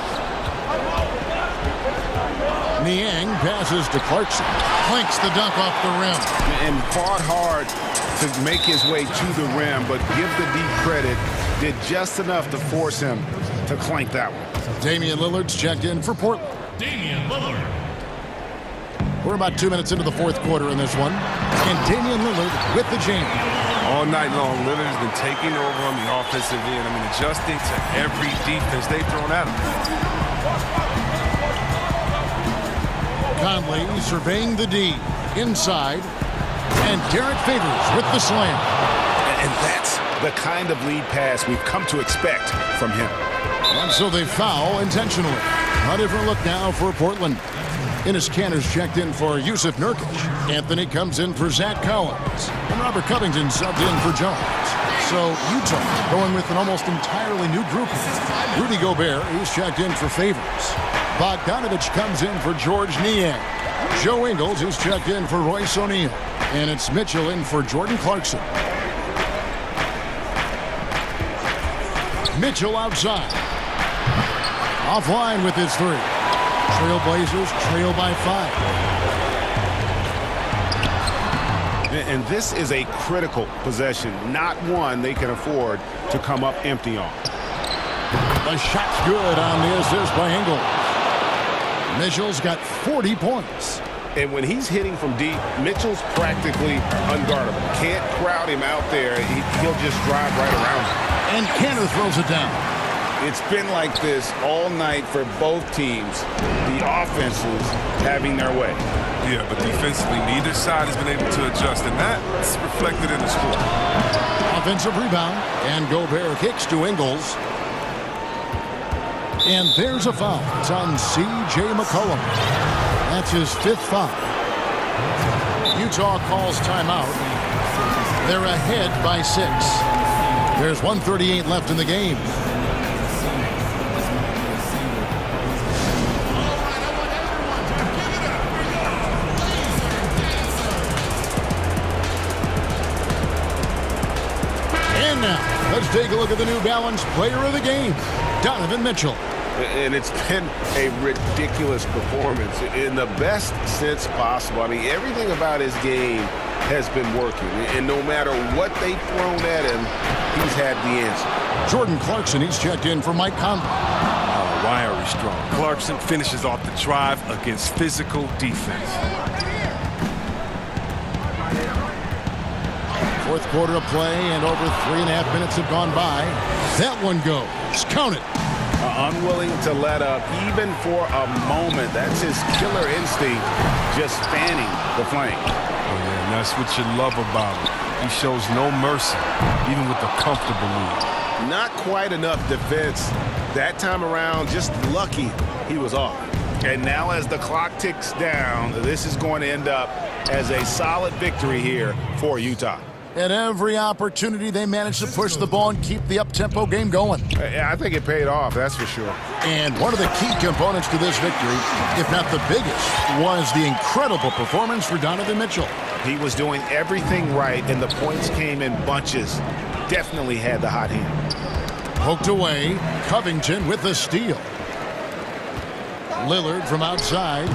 Niang passes to Clarkson. Clanks the dunk off the rim. And fought hard to make his way to the rim, but give the D credit. Did just enough to force him to clank that one. Damian Lillard's checked in for Portland. Damian Lillard. We're about 2 minutes into the fourth quarter in this one. And Damian Lillard with the jam. All night long, Lillard has been taking over on the offensive end. Adjusting to every defense they've thrown at him. Conley surveying the D. Inside. And Derek Favors with the slam. And that's the kind of lead pass we've come to expect from him. And so they foul intentionally. A different look now for Portland. Enes Kanter's checked in for Jusuf Nurkic. Anthony comes in for Zach Collins. And Robert Covington subbed in for Jones. So Utah going with an almost entirely new group. Rudy Gobert, he's checked in for Favors. Bogdanovich comes in for George Niang. Joe Ingles is checked in for Royce O'Neal. And it's Mitchell in for Jordan Clarkson. Mitchell outside. Offline with his 3. Trailblazers trail by 5. And this is a critical possession, not one they can afford to come up empty on. The shot's good on the assist by Ingles. Mitchell's got 40 points. And when he's hitting from deep, Mitchell's practically unguardable. Can't crowd him out there. He'll just drive right around him. And Kanter throws it down. It's been like this all night for both teams. The offenses having their way. Yeah, but defensively, neither side has been able to adjust, and that's reflected in the score. Offensive rebound, and Gobert kicks to Ingles. And there's a foul. It's on C.J. McCollum. That's his 5th foul. Utah calls timeout. They're ahead by 6. There's 1:38 left in the game. And now, let's take a look at the New Balance player of the game, Donovan Mitchell. And it's been a ridiculous performance in the best sense possible. I mean, everything about his game has been working. And no matter what they've thrown at him, he's had the answer. Jordan Clarkson, he's checked in for Mike Conley. Wiry strong. Clarkson finishes off the drive against physical defense. Fourth quarter of play, and over 3.5 minutes have gone by. That one goes. Count it. Unwilling to let up even for a moment. That's his killer instinct, just fanning the flank. That's what you love about him. He shows no mercy, even with a comfortable lead. Not quite enough defense that time around. Just lucky he was off. And now as the clock ticks down, this is going to end up as a solid victory here for Utah. At every opportunity, they managed to push the ball and keep the up-tempo game going. I think it paid off, that's for sure. And one of the key components to this victory, if not the biggest, was the incredible performance for Donovan Mitchell. He was doing everything right, and the points came in bunches. Definitely had the hot hand. Poked away, Covington with the steal. Lillard from outside,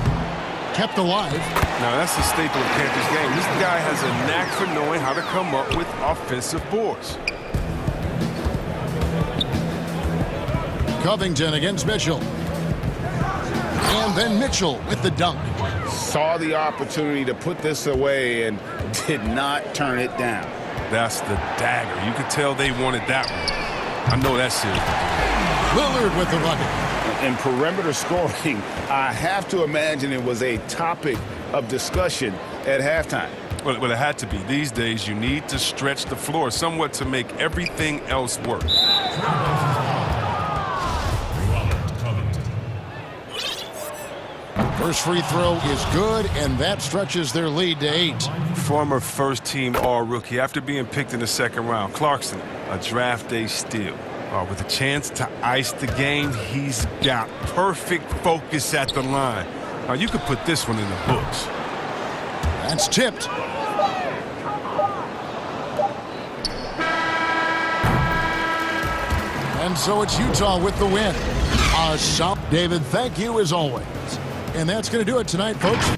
kept alive. Now that's the staple of Panthers game. This guy has a knack for knowing how to come up with offensive boards. Covington against Mitchell. And then Mitchell with the dunk. Saw the opportunity to put this away and did not turn it down. That's the dagger. You could tell they wanted that one. I know that's it. Lillard with the bucket. In perimeter scoring, I have to imagine it was a topic of discussion at halftime. Well, it had to be. These days, you need to stretch the floor somewhat to make everything else work. First free throw is good, and that stretches their lead to 8. Former first-team All-Rookie after being picked in the second round. Clarkson, a draft day steal. With a chance to ice the game, he's got perfect focus at the line. You could put this one in the books. That's tipped. And so it's Utah with the win. David, thank you as always. And that's going to do it tonight, folks.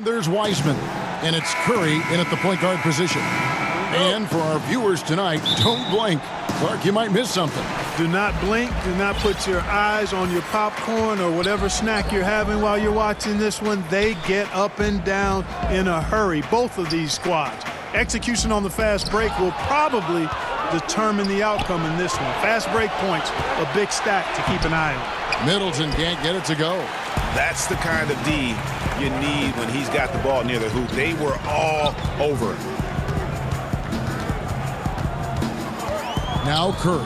There's Wiseman, and it's Curry in at the point guard position. And for our viewers tonight, don't blink. Clark, you might miss something. Do not blink. Do not put your eyes on your popcorn or whatever snack you're having while you're watching this one. They get up and down in a hurry, both of these squads. Execution on the fast break will probably determine the outcome in this one. Fast break points, a big stack to keep an eye on. Middleton can't get it to go. That's the kind of D you need when he's got the ball near the hoop. They were all over it. Now Curry.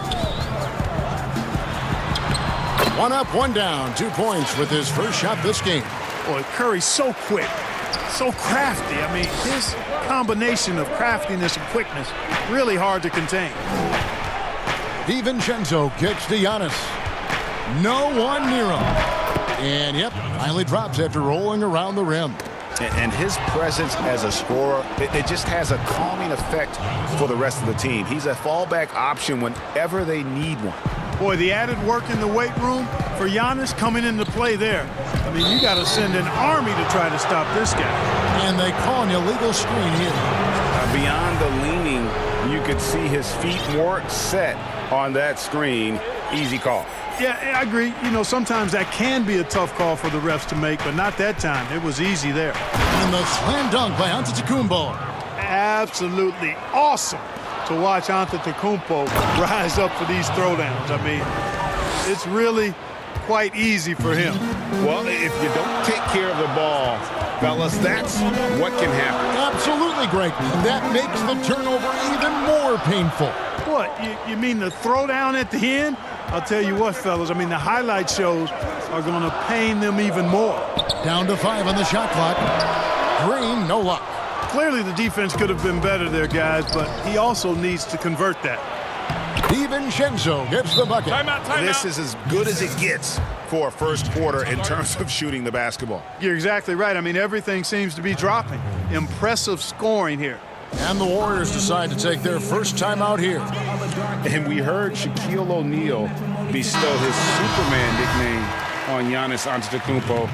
One up, one down, 2 points with his first shot this game. Boy, Curry's so quick, so crafty. I mean, his combination of craftiness and quickness, really hard to contain. DiVincenzo kicks to Giannis. No one near him. And, yep, finally drops after rolling around the rim. And his presence as a scorer, it just has a calming effect for the rest of the team. He's a fallback option whenever they need one. Boy, the added work in the weight room for Giannis coming into play there. I mean, you got to send an army to try to stop this guy. And they call an illegal screen here. Beyond the leaning, you could see his feet more set on that screen. Easy call. Yeah, I agree. You know, sometimes that can be a tough call for the refs to make, but not that time. It was easy there. And the slam dunk by Antetokounmpo. Absolutely awesome to watch Antetokounmpo rise up for these throwdowns. I mean, it's really quite easy for him. Well, if you don't take care of the ball, fellas, that's what can happen. Absolutely, Greg. And that makes the turnover even more painful. What, you mean the throwdown at the end? I'll tell you what, fellas, I mean, the highlight shows are going to pain them even more. Down to 5 on the shot clock. Green, no luck. Clearly the defense could have been better there, guys, but he also needs to convert that. DiVincenzo gets the bucket. This is as good as it gets for a first quarter in terms of shooting the basketball. You're exactly right. I mean, everything seems to be dropping. Impressive scoring here. And the Warriors decide to take their first time out here. And we heard Shaquille O'Neal bestow his Superman nickname on Giannis Antetokounmpo,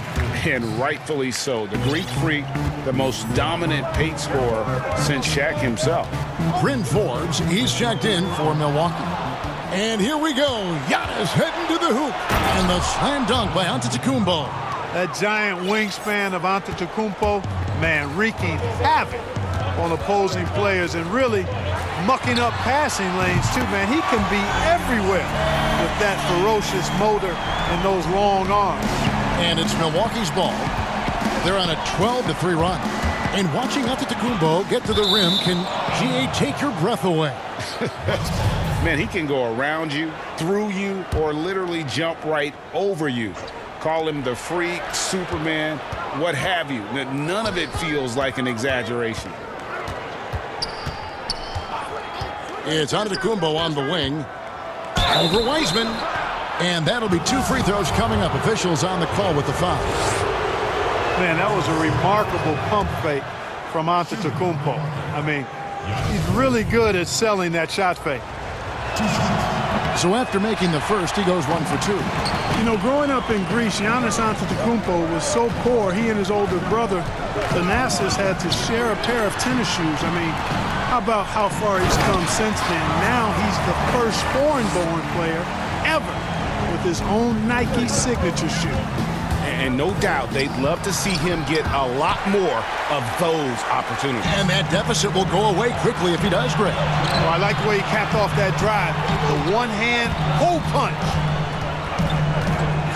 and rightfully so. The Greek freak, the most dominant paint scorer since Shaq himself. Bryn Forbes, he's checked in for Milwaukee. And here we go. Giannis heading to the hoop. And the slam dunk by Antetokounmpo. That giant wingspan of Antetokounmpo, man, wreaking havoc on opposing players and really mucking up passing lanes too, man. He can be everywhere with that ferocious motor and those long arms. And it's Milwaukee's ball. They're on a 12-3 run. And watching Antetokounmpo get to the rim can, GA, take your breath away. Man, he can go around you, through you, or literally jump right over you. Call him the freak, Superman, what have you. None of it feels like an exaggeration. It's Antetokounmpo on the wing. Over Wiseman. And that'll be 2 free throws coming up. Officials on the call with the foul. Man, that was a remarkable pump fake from Antetokounmpo. I mean, he's really good at selling that shot fake. So after making the first, he goes 1 for 2. You know, growing up in Greece, Giannis Antetokounmpo was so poor, he and his older brother, Thanasis, had to share a pair of tennis shoes. I mean, how about how far he's come since then? Now he's the first foreign-born player ever with his own Nike signature shoe. And no doubt they'd love to see him get a lot more of those opportunities. And that deficit will go away quickly if he does, Greg. Well, I like the way he capped off that drive. The one-hand hole punch.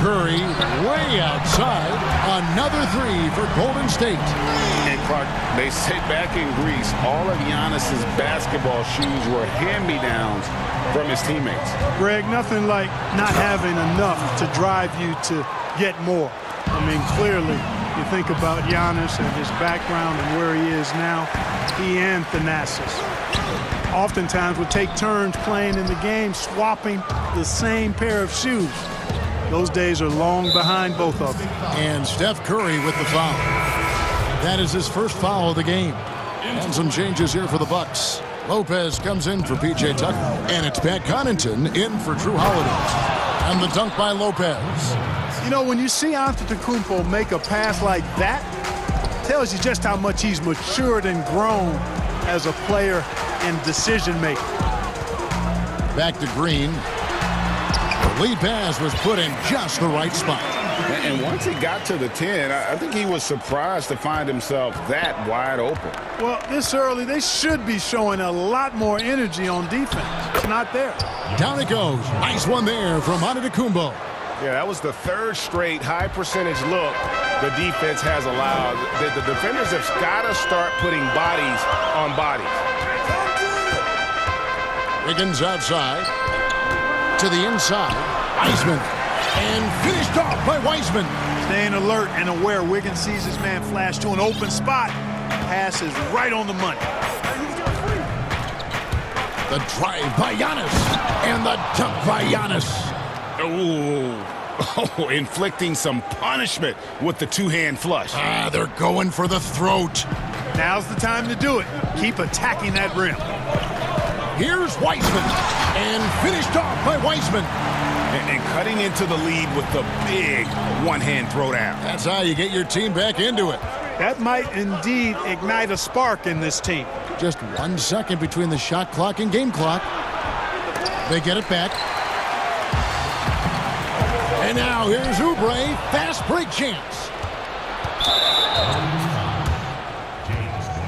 Curry way outside. Another 3 for Golden State. And Clark, they say back in Greece, all of Giannis's basketball shoes were hand-me-downs from his teammates. Greg, nothing like not having enough to drive you to get more. I mean, clearly, you think about Giannis and his background and where he is now, he and Thanasis oftentimes would take turns playing in the game, swapping the same pair of shoes. Those days are long behind both of them. And Steph Curry with the foul. That is his first foul of the game. And some changes here for the Bucks. Lopez comes in for P.J. Tucker. And it's Pat Connaughton in for Drew Holiday. And the dunk by Lopez. You know, when you see Antetokounmpo make a pass like that, tells you just how much he's matured and grown as a player and decision maker. Back to Green. The lead pass was put in just the right spot. And once he got to the 10, I think he was surprised to find himself that wide open. Well, this early, they should be showing a lot more energy on defense. It's not there. Down it goes. Nice one there from Antetokounmpo. Yeah, that was the third straight high percentage look the defense has allowed. The defenders have got to start putting bodies on bodies. Wiggins outside. To the inside. Wiseman. And finished off by Wiseman. Staying alert and aware. Wiggins sees his man flash to an open spot. Pass is right on the money. The drive by Giannis. And the dunk by Giannis. Oh, inflicting some punishment with the two-hand flush. They're going for the throat. Now's the time to do it. Keep attacking that rim. Here's Wiseman. And finished off by Wiseman. And cutting into the lead with the big one-hand throwdown. That's how you get your team back into it. That might indeed ignite a spark in this team. Just 1 second between the shot clock and game clock. They get it back. And now here's Oubre. Fast break chance.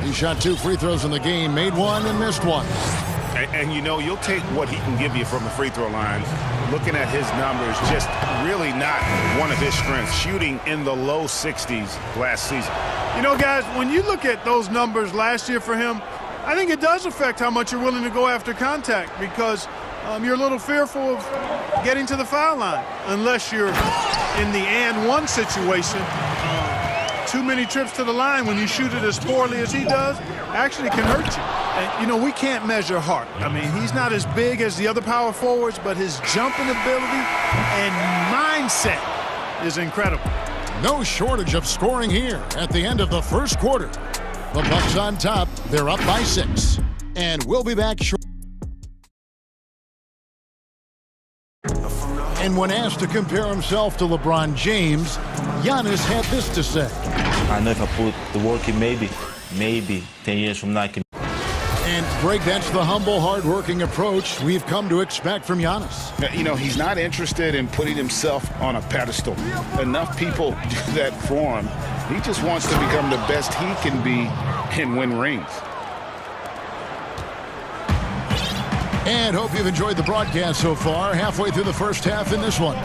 He shot 2 free throws in the game, made 1 and missed 1. And you know, you'll take what he can give you from the free throw line. Looking at his numbers, just really not one of his strengths. Shooting in the low 60s last season. You know, guys, when you look at those numbers last year for him, I think it does affect how much you're willing to go after contact because you're a little fearful of getting to the foul line unless you're in the and one situation. Too many trips to the line when you shoot it as poorly as he does actually can hurt you. And, you know, we can't measure heart. I mean, he's not as big as the other power forwards, but his jumping ability and mindset is incredible. No shortage of scoring here at the end of the first quarter. The Bucks on top. They're up by 6. And we'll be back shortly. And when asked to compare himself to LeBron James, Giannis had this to say. I know if I put the work in, maybe 10 years from now I can. And Greg, that's the humble, hard-working approach we've come to expect from Giannis. You know, he's not interested in putting himself on a pedestal. Enough people do that for him. He just wants to become the best he can be and win rings. And hope you've enjoyed the broadcast so far. Halfway through the first half in this one.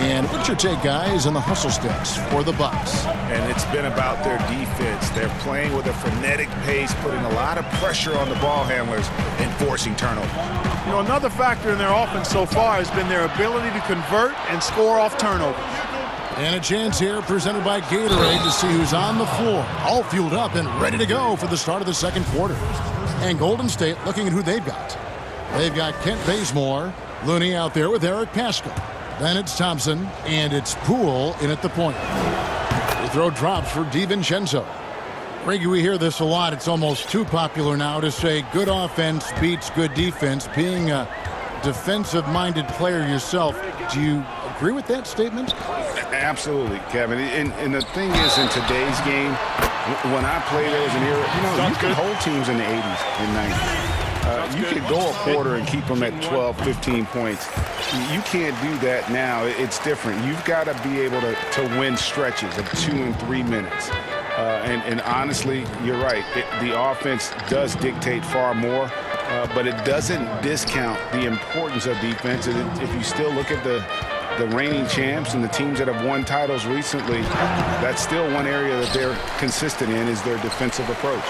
And what's your take, guys, on the hustle steps for the Bucks? And it's been about their defense. They're playing with a frenetic pace, putting a lot of pressure on the ball handlers and forcing turnovers. You know, another factor in their offense so far has been their ability to convert and score off turnovers. And a chance here presented by Gatorade to see who's on the floor, all fueled up and ready to go for the start of the second quarter. And Golden State looking at who they've got. They've got Kent Bazemore, Looney out there with Eric Paschal. Then it's Thompson, and it's Poole in at the point. The throw drops for DiVincenzo. Greggy, we hear this a lot. It's almost too popular now to say good offense beats good defense. Being a defensive-minded player yourself, do you agree with that statement? Absolutely, Kevin. And the thing is, in today's game, when I played as an era, you know, you can hold teams in the 80s and 90s. You could go a quarter and keep them at 12, 15 points. You can't do that now. It's different. You've got to be able to win stretches of 2 and 3 minutes. And honestly, you're right. The offense does dictate far more, but it doesn't discount the importance of defense. And if you still look at the reigning champs and the teams that have won titles recently, that's still one area that they're consistent in is their defensive approach.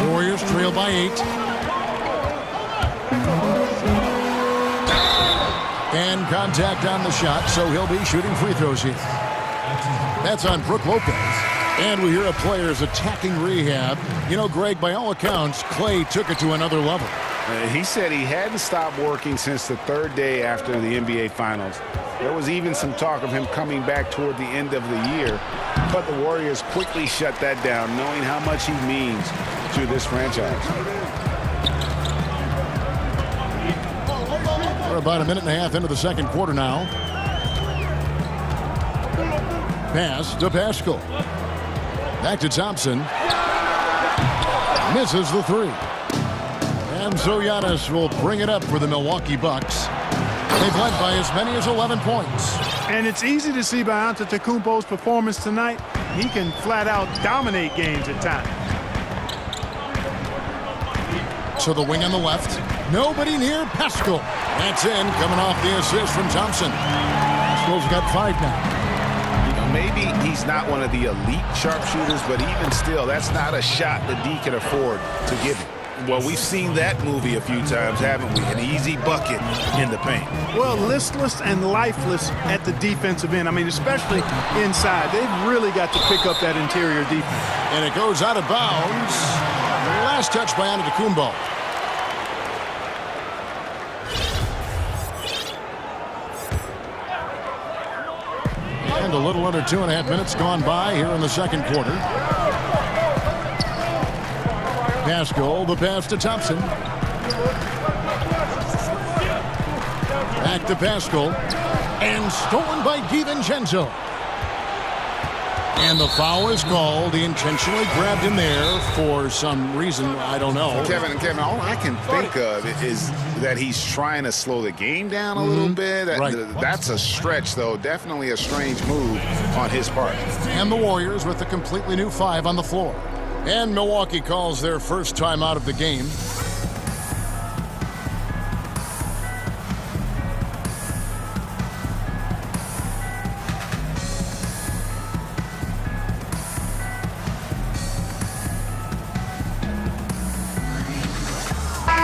Warriors trail by 8. And contact on the shot, so he'll be shooting free throws here. That's on Brook Lopez. And we hear a player's attacking rehab. You know, Greg, by all accounts, Clay took it to another level. He said he hadn't stopped working since the third day after the NBA Finals. There was even some talk of him coming back toward the end of the year, but the Warriors quickly shut that down, knowing how much he means to this franchise. We're about a minute and a half into the second quarter now. Pass to Paschal. Back to Thompson. Misses the three. And so Giannis will bring it up for the Milwaukee Bucks. They've led by as many as 11 points. And it's easy to see by Antetokounmpo's performance tonight. He can flat out dominate games at times. To the wing on the left. Nobody near Pascal. That's in, coming off the assist from Thompson. Pascal's got 5 now. Maybe he's not one of the elite sharpshooters, but even still, that's not a shot that D can afford to give him. Well, we've seen that movie a few times, haven't we? An easy bucket in the paint. Well, listless and lifeless at the defensive end. I mean, especially inside. They've really got to pick up that interior defense. And it goes out of bounds. Last touch by Antetokounmpo. And a little under 2.5 minutes gone by here in the second quarter. Pascal, the pass to Thompson. Back to Pascal. And stolen by DiVincenzo. And the foul is called. He intentionally grabbed him there for some reason. I don't know. Kevin, all I can think of is that he's trying to slow the game down a little bit. Right. That's a stretch, though. Definitely a strange move on his part. And the Warriors with a completely new 5 on the floor. And Milwaukee calls their first time out of the game.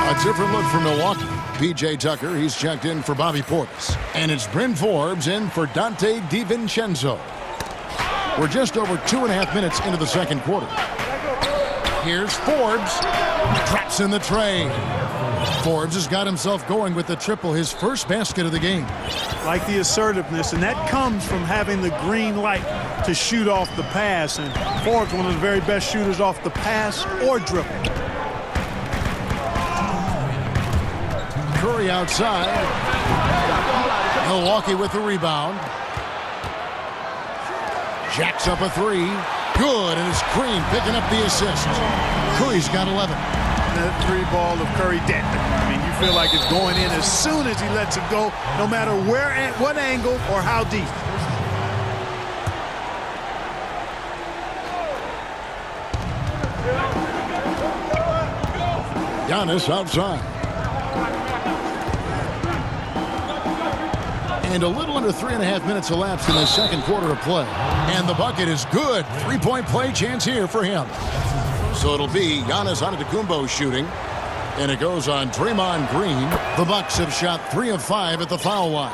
A different look for Milwaukee. P.J. Tucker, he's checked in for Bobby Portis. And it's Bryn Forbes in for Dante DiVincenzo. We're just over 2.5 minutes into the second quarter. Here's Forbes. Traps in the tray. Forbes has got himself going with the triple, his first basket of the game. Like the assertiveness, and that comes from having the green light to shoot off the pass. And Forbes, one of the very best shooters off the pass or dribble. Curry outside. Milwaukee with the rebound. Jacks up a 3. Good, and it's Green picking up the assist. Curry's got 11. That 3 ball of Curry dead. I mean, you feel like it's going in as soon as he lets it go, no matter where, at what angle, or how deep. Giannis outside. And a little under 3.5 minutes elapsed in the second quarter of play. And the bucket is good. 3-point play chance here for him. So it'll be Giannis Antetokounmpo shooting. And it goes on Draymond Green. The Bucks have shot 3 of 5 at the foul line.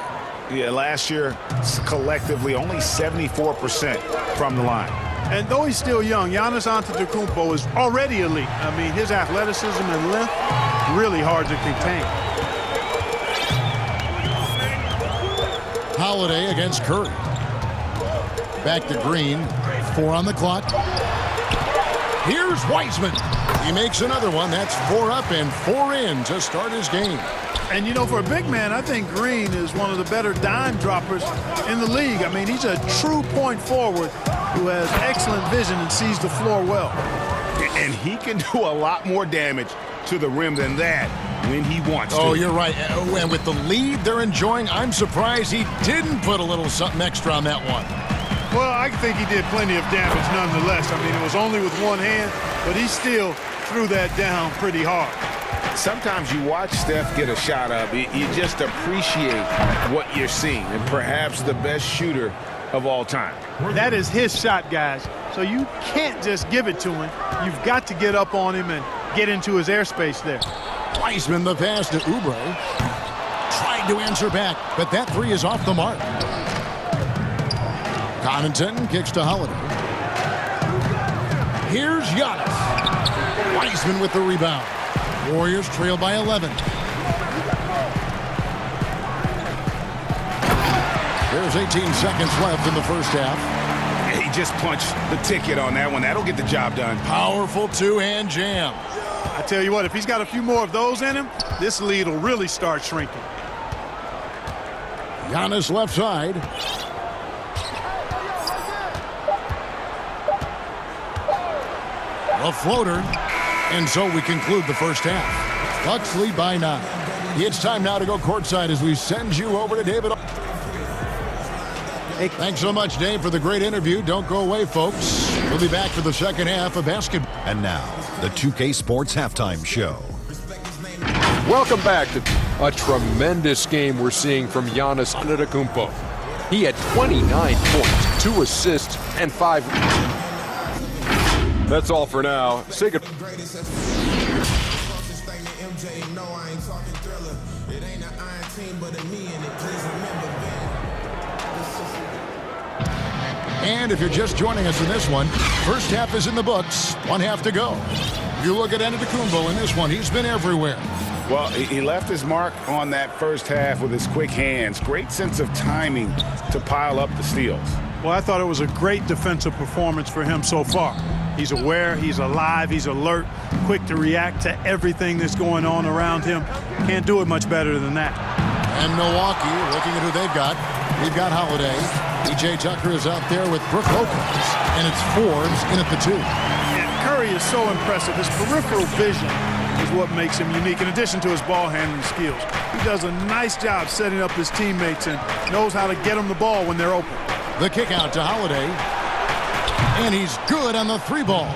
Yeah, last year, collectively, only 74% from the line. And though he's still young, Giannis Antetokounmpo is already elite. I mean, his athleticism and length, really hard to contain. Holiday against Curry. Back to Green. 4 on the clock. Here's Wiseman. He makes another one. That's 4 up and 4 in to start his game. And, you know, for a big man, I think Green is one of the better dime droppers in the league. I mean, he's a true point forward who has excellent vision and sees the floor well. And he can do a lot more damage to the rim than that when he wants to. Oh, you're right. And with the lead they're enjoying, I'm surprised he didn't put a little something extra on that one. Well, I think he did plenty of damage nonetheless. I mean, it was only with one hand, but he still threw that down pretty hard. Sometimes you watch Steph get a shot up, you just appreciate what you're seeing, and perhaps the best shooter of all time. That is his shot, guys. So you can't just give it to him. You've got to get up on him and get into his airspace there. Wiseman, the pass to Oubre. Tried to answer back, but that 3 is off the mark. Connaughton kicks to Holiday. Here's Giannis. Wiseman with the rebound. Warriors trail by 11. There's 18 seconds left in the first half. He just punched the ticket on that one. That'll get the job done. Powerful 2-hand jam. I tell you what, if he's got a few more of those in him, this lead will really start shrinking. Giannis left side. A floater. And so we conclude the first half. Bucks lead by 9. It's time now to go courtside as we send you over to David. Hey, thanks so much, Dave, for the great interview. Don't go away, folks. We'll be back for the second half of basketball. And now, the 2K Sports Halftime Show. Welcome back to a tremendous game we're seeing from Giannis Antetokounmpo. He had 29 points, 2 assists, and 5. That's all for now. Say good. And if you're just joining us in this one, first half is in the books, 1 half to go. If you look at Antetokounmpo in this one, he's been everywhere. Well, he left his mark on that first half with his quick hands. Great sense of timing to pile up the steals. Well, I thought it was a great defensive performance for him so far. He's aware, he's alive, he's alert, quick to react to everything that's going on around him. Can't do it much better than that. And Milwaukee, looking at who they've got. We've got Holiday. P.J. Tucker is out there with Brook Lopez. And it's Forbes in at the 2. And Curry is so impressive. His peripheral vision is what makes him unique, in addition to his ball handling skills. He does a nice job setting up his teammates and knows how to get them the ball when they're open. The kick out to Holiday. And he's good on the 3-ball.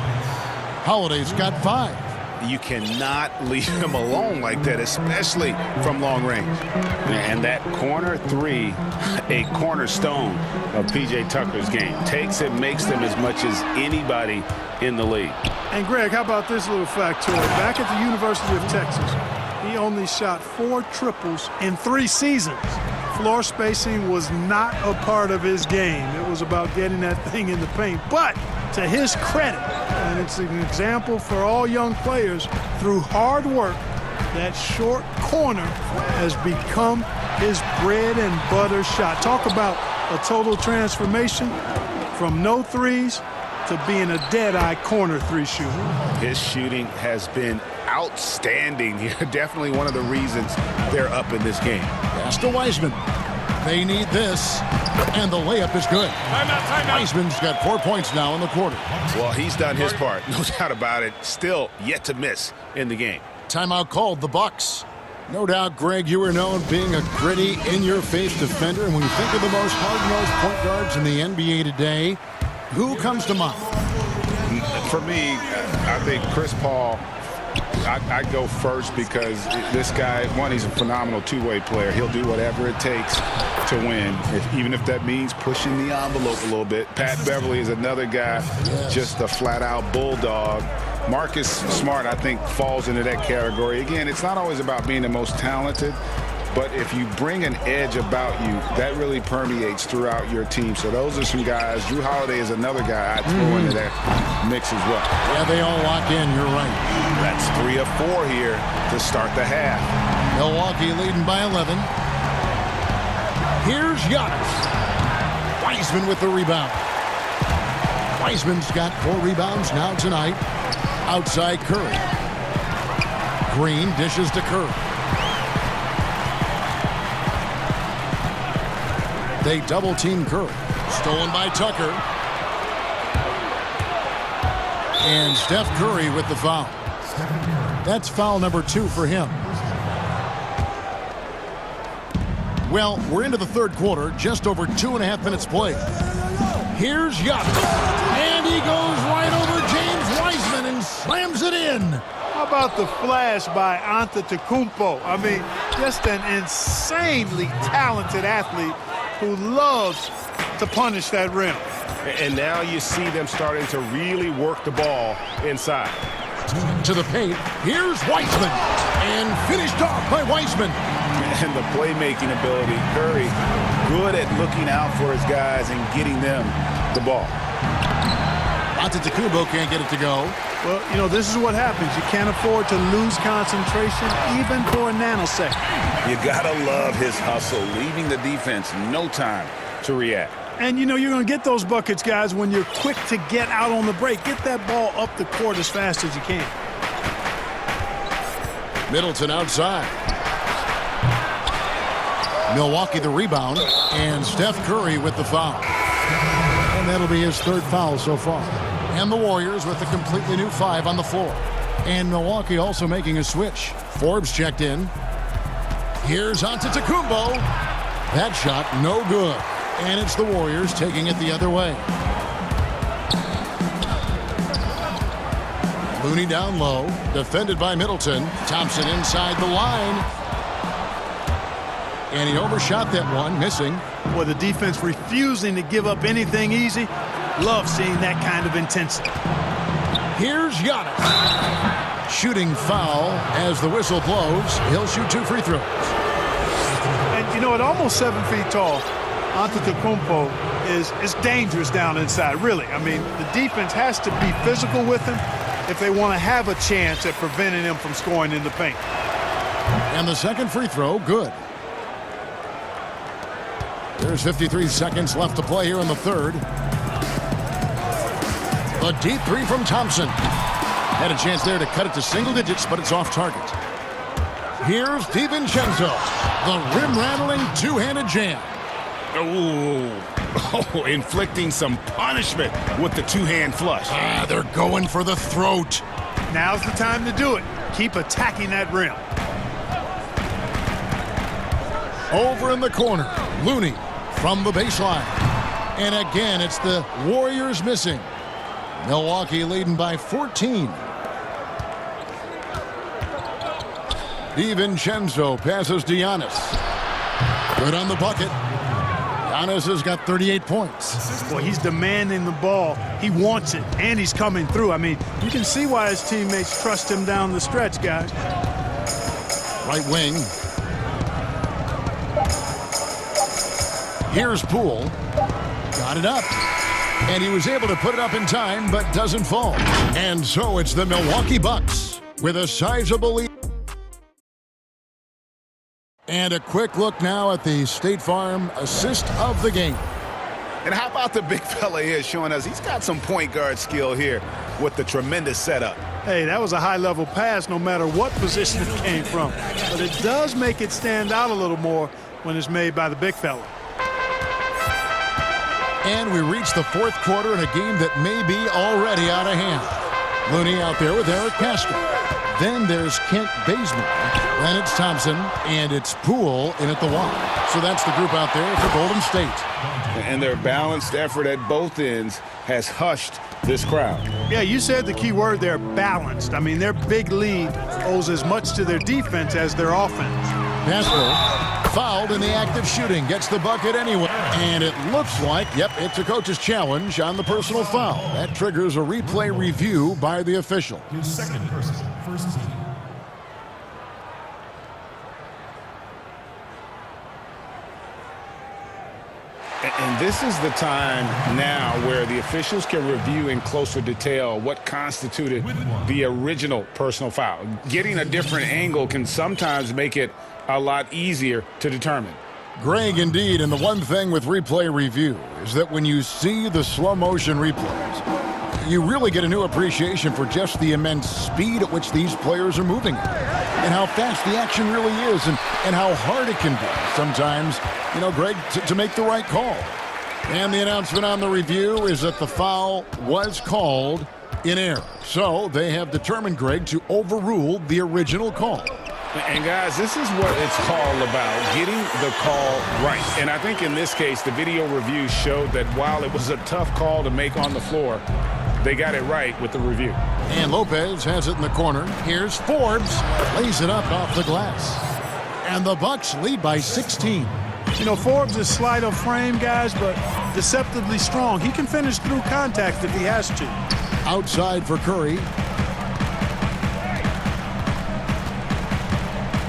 Holiday's got 5. You cannot leave him alone like that, especially from long range. And that corner 3, a cornerstone of P.J. Tucker's game. Takes it, makes them as much as anybody in the league. And Greg, how about this little factoid? Back at the University of Texas, he only shot 4 triples in 3 seasons. Floor spacing was not a part of his game. It was about getting that thing in the paint. But to his credit, and it's an example for all young players, through hard work, that short corner has become his bread and butter shot. Talk about a total transformation from no threes to being a dead-eye corner 3 shooter. His shooting has been outstanding here. Definitely one of the reasons they're up in this game. Pass to Wiseman. They need this. And the layup is good. Timeout. Wiseman's got 4 points now in the quarter. Well, he's done his part. No doubt about it. Still yet to miss in the game. Timeout called, the Bucks. No doubt, Greg, you were known being a gritty, in-your-face defender. And when you think of the most hard-nosed point guards in the NBA today, who comes to mind? For me, I think Chris Paul. I go first because this guy, one, he's a phenomenal two-way player. He'll do whatever it takes to win, even if that means pushing the envelope a little bit. Pat Beverly is another guy, just a flat-out bulldog. Marcus Smart, I think, falls into that category. Again, it's not always about being the most talented, but if you bring an edge about you, that really permeates throughout your team. So those are some guys. Drew Holiday is another guy I'd throw into that mix as well. Yeah, they all lock in. You're right. That's 3 of 4 here to start the half. Milwaukee leading by 11. Here's Giannis. Wiseman with the rebound. Wiseman's got 4 rebounds now tonight. Outside Curry. Green dishes to Curry. They double-team Curry. Stolen by Tucker. And Steph Curry with the foul. That's foul number 2 for him. Well, we're into the third quarter, just over 2.5 minutes played. Here's Giannis. And he goes right over James Wiseman and slams it in. How about the flash by Antetokounmpo? I mean, just an insanely talented athlete who loves to punish that rim. And now you see them starting to really work the ball inside. To the paint, here's Wiseman. And finished off by Wiseman. And the playmaking ability, Curry, good at looking out for his guys and getting them the ball. Antetokounmpo can't get it to go. Well, you know, this is what happens. You can't afford to lose concentration even for a nanosecond. You gotta love his hustle, leaving the defense no time to react. And, you know, you're going to get those buckets, guys, when you're quick to get out on the break. Get that ball up the court as fast as you can. Middleton outside. Milwaukee the rebound. And Steph Curry with the foul. And that'll be his 3rd foul so far. And the Warriors with a completely new 5 on the floor. And Milwaukee also making a switch. Forbes checked in. Here's Antetokounmpo. That shot no good. And it's the Warriors taking it the other way. Looney down low, defended by Middleton. Thompson inside the line. And he overshot that one, missing. Well, the defense refusing to give up anything easy. Love seeing that kind of intensity. Here's Giannis. Shooting foul as the whistle blows. He'll shoot 2 free throws. And, you know, at almost 7 feet tall, Antetokounmpo is dangerous down inside, really. I mean, the defense has to be physical with him if they want to have a chance at preventing him from scoring in the paint. And the second free throw, good. There's 53 seconds left to play here in the third. A deep 3 from Thompson. Had a chance there to cut it to single digits, but it's off target. Here's DiVincenzo. The rim-rattling two-handed jam. Oh, inflicting some punishment with the two-hand flush. They're going for the throat. Now's the time to do it. Keep attacking that rim. Over in the corner, Looney from the baseline. And again, it's the Warriors missing. Milwaukee leading by 14. DiVincenzo passes to Giannis. Good on the bucket. Giannis has got 38 points. Boy, he's demanding the ball. He wants it, and he's coming through. I mean, you can see why his teammates trust him down the stretch, guys. Right wing. Here's Poole. Got it up. And he was able to put it up in time, but doesn't fall. And so it's the Milwaukee Bucks with a sizable lead. And a quick look now at the State Farm assist of the game. And how about the big fella here showing us he's got some point guard skill here with the tremendous setup. Hey, that was a high-level pass no matter what position it came from. But it does make it stand out a little more when it's made by the big fella. And we reach the fourth quarter in a game that may be already out of hand. Looney out there with Eric Castro. Then there's Kent Bazemore. Then it's Thompson, and it's Poole in at the one. So that's the group out there for Golden State. And their balanced effort at both ends has hushed this crowd. Yeah, you said the key word there, balanced. I mean, their big lead owes as much to their defense as their offense. Pascal, fouled in the act of shooting, gets the bucket anyway. And it looks like, yep, it's a coach's challenge on the personal foul. That triggers a replay review by the official. His second personal, first team. And this is the time now where the officials can review in closer detail what constituted the original personal foul. Getting a different angle can sometimes make it a lot easier to determine. Greg, indeed, and the one thing with replay review is that when you see the slow motion replays, you really get a new appreciation for just the immense speed at which these players are moving and how fast the action really is and how hard it can be sometimes, you know, Greg, to make the right call. And the announcement on the review is that the foul was called in error. So they have determined, Greg, to overrule the original call. And, guys, this is what it's called about, getting the call right. And I think in this case, the video review showed that while it was a tough call to make on the floor, they got it right with the review. And Lopez has it in the corner. Here's Forbes. Lays it up off the glass. And the Bucks lead by 16. You know, Forbes is slight of frame, guys, but deceptively strong. He can finish through contact if he has to. Outside for Curry.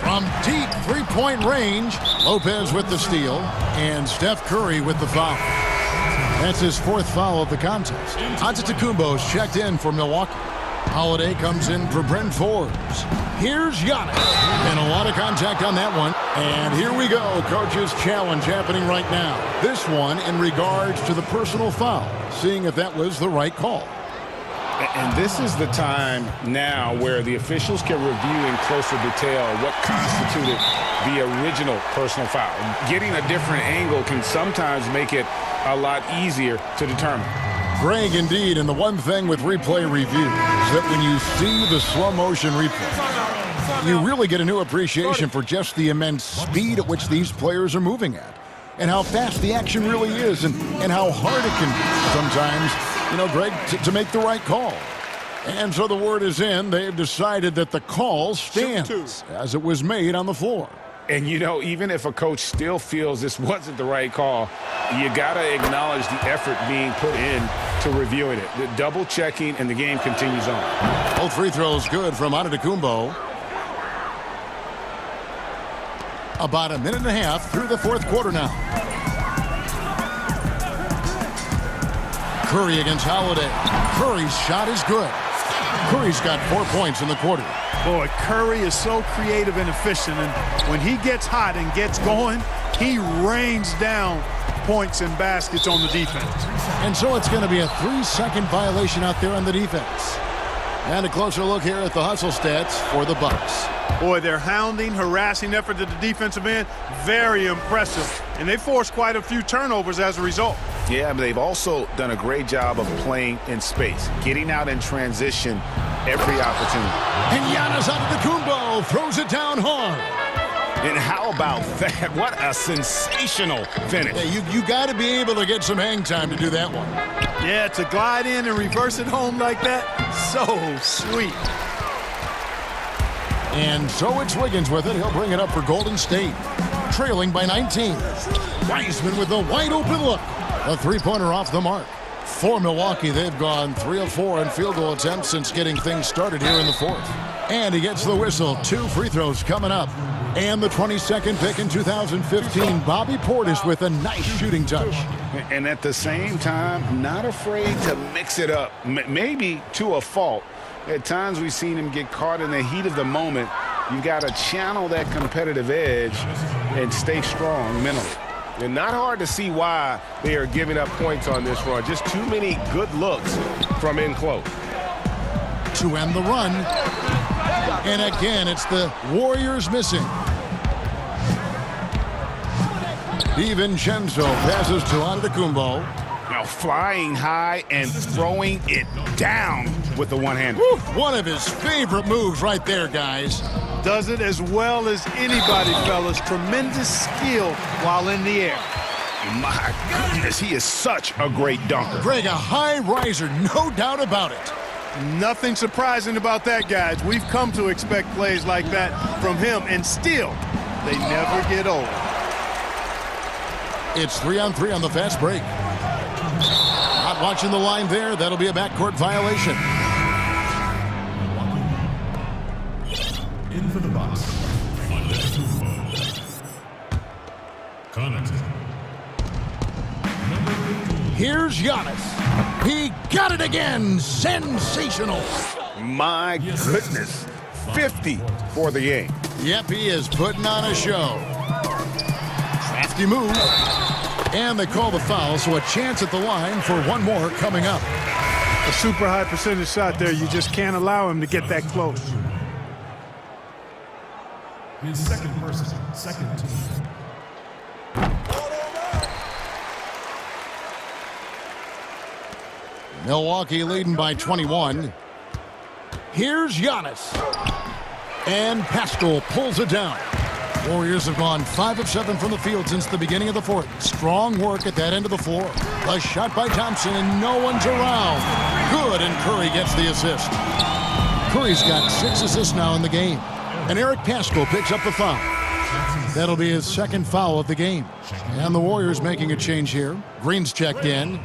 From deep three-point range, Lopez with the steal, and Steph Curry with the foul. That's his fourth foul of the contest. Antetokounmpo's checked in for Milwaukee. Holiday comes in for Brent Forbes. Here's Giannis. And a lot of contact on that one. And here we go. Coach's challenge happening right now. This one in regards to the personal foul. Seeing if that was the right call. And this is the time now where the officials can review in closer detail what constituted the original personal foul. Getting a different angle can sometimes make it a lot easier to determine. Greg, indeed, and the one thing with replay review is that when you see the slow motion replay, you really get a new appreciation for just the immense speed at which these players are moving at, and how fast the action really is, and how hard it can be sometimes, Greg, to make the right call. And so the word is in. They've decided that the call stands as it was made on the floor. And, even if a coach still feels this wasn't the right call, you got to acknowledge the effort being put in to reviewing it. The double checking, and the game continues on. Both free throws good from Antetokounmpo. About a minute and a half through the fourth quarter now. Curry against Holiday. Curry's shot is good. Curry's got 4 points in the quarter. Boy, Curry is so creative and efficient, and when he gets hot and gets going, he rains down points and baskets on the defense. And so it's going to be a 3-second violation out there on the defense. And a closer look here at the hustle stats for the Bucks. Boy, their hounding, harassing effort at the defensive end, very impressive. And they forced quite a few turnovers as a result. Yeah, but they've also done a great job of playing in space, getting out in transition every opportunity. And Giannis Antetokounmpo throws it down hard. And how about that? What a sensational finish. Yeah, you got to be able to get some hang time to do that one. Yeah, to glide in and reverse it home like that, so sweet. And so it's Wiggins with it. He'll bring it up for Golden State, trailing by 19. Wiseman with a wide-open look. A three-pointer off the mark. For Milwaukee, they've gone 3 of 4 in field goal attempts since getting things started here in the fourth. And he gets the whistle. 2 free throws coming up. And the 22nd pick in 2015, Bobby Portis with a nice shooting touch. And at the same time, not afraid to mix it up, maybe to a fault. At times we've seen him get caught in the heat of the moment. You've got to channel that competitive edge and stay strong mentally. And not hard to see why they are giving up points on this run. Just too many good looks from in close. To end the run. And again, it's the Warriors missing. DiVincenzo passes to Antetokounmpo. Now flying high and throwing it down with the one-hand. One of his favorite moves right there, guys. Does it as well as anybody, fellas. Tremendous skill while in the air. My goodness, he is such a great dunker. Greg, a high riser, no doubt about it. Nothing surprising about that, guys. We've come to expect plays like that from him, and still, they never get old. It's 3-on-3 on the fast break. Not watching the line there. That'll be a backcourt violation. In for the box. Here's Giannis. He got it again. Sensational. My goodness. 50 for the game. Yep, he is putting on a show. Crafty move. And they call the foul, so a chance at the line for one more coming up. A super high percentage shot there. You just can't allow him to get that close. His second person, second team. Milwaukee leading by 21. Here's Giannis. And Pascal pulls it down. Warriors have gone 5 of 7 from the field since the beginning of the fourth. Strong work at that end of the floor. A shot by Thompson, and no one's around. Good, and Curry gets the assist. Curry's got 6 assists now in the game. And Eric Pascal picks up the foul. That'll be his second foul of the game. And the Warriors making a change here. Green's checked in.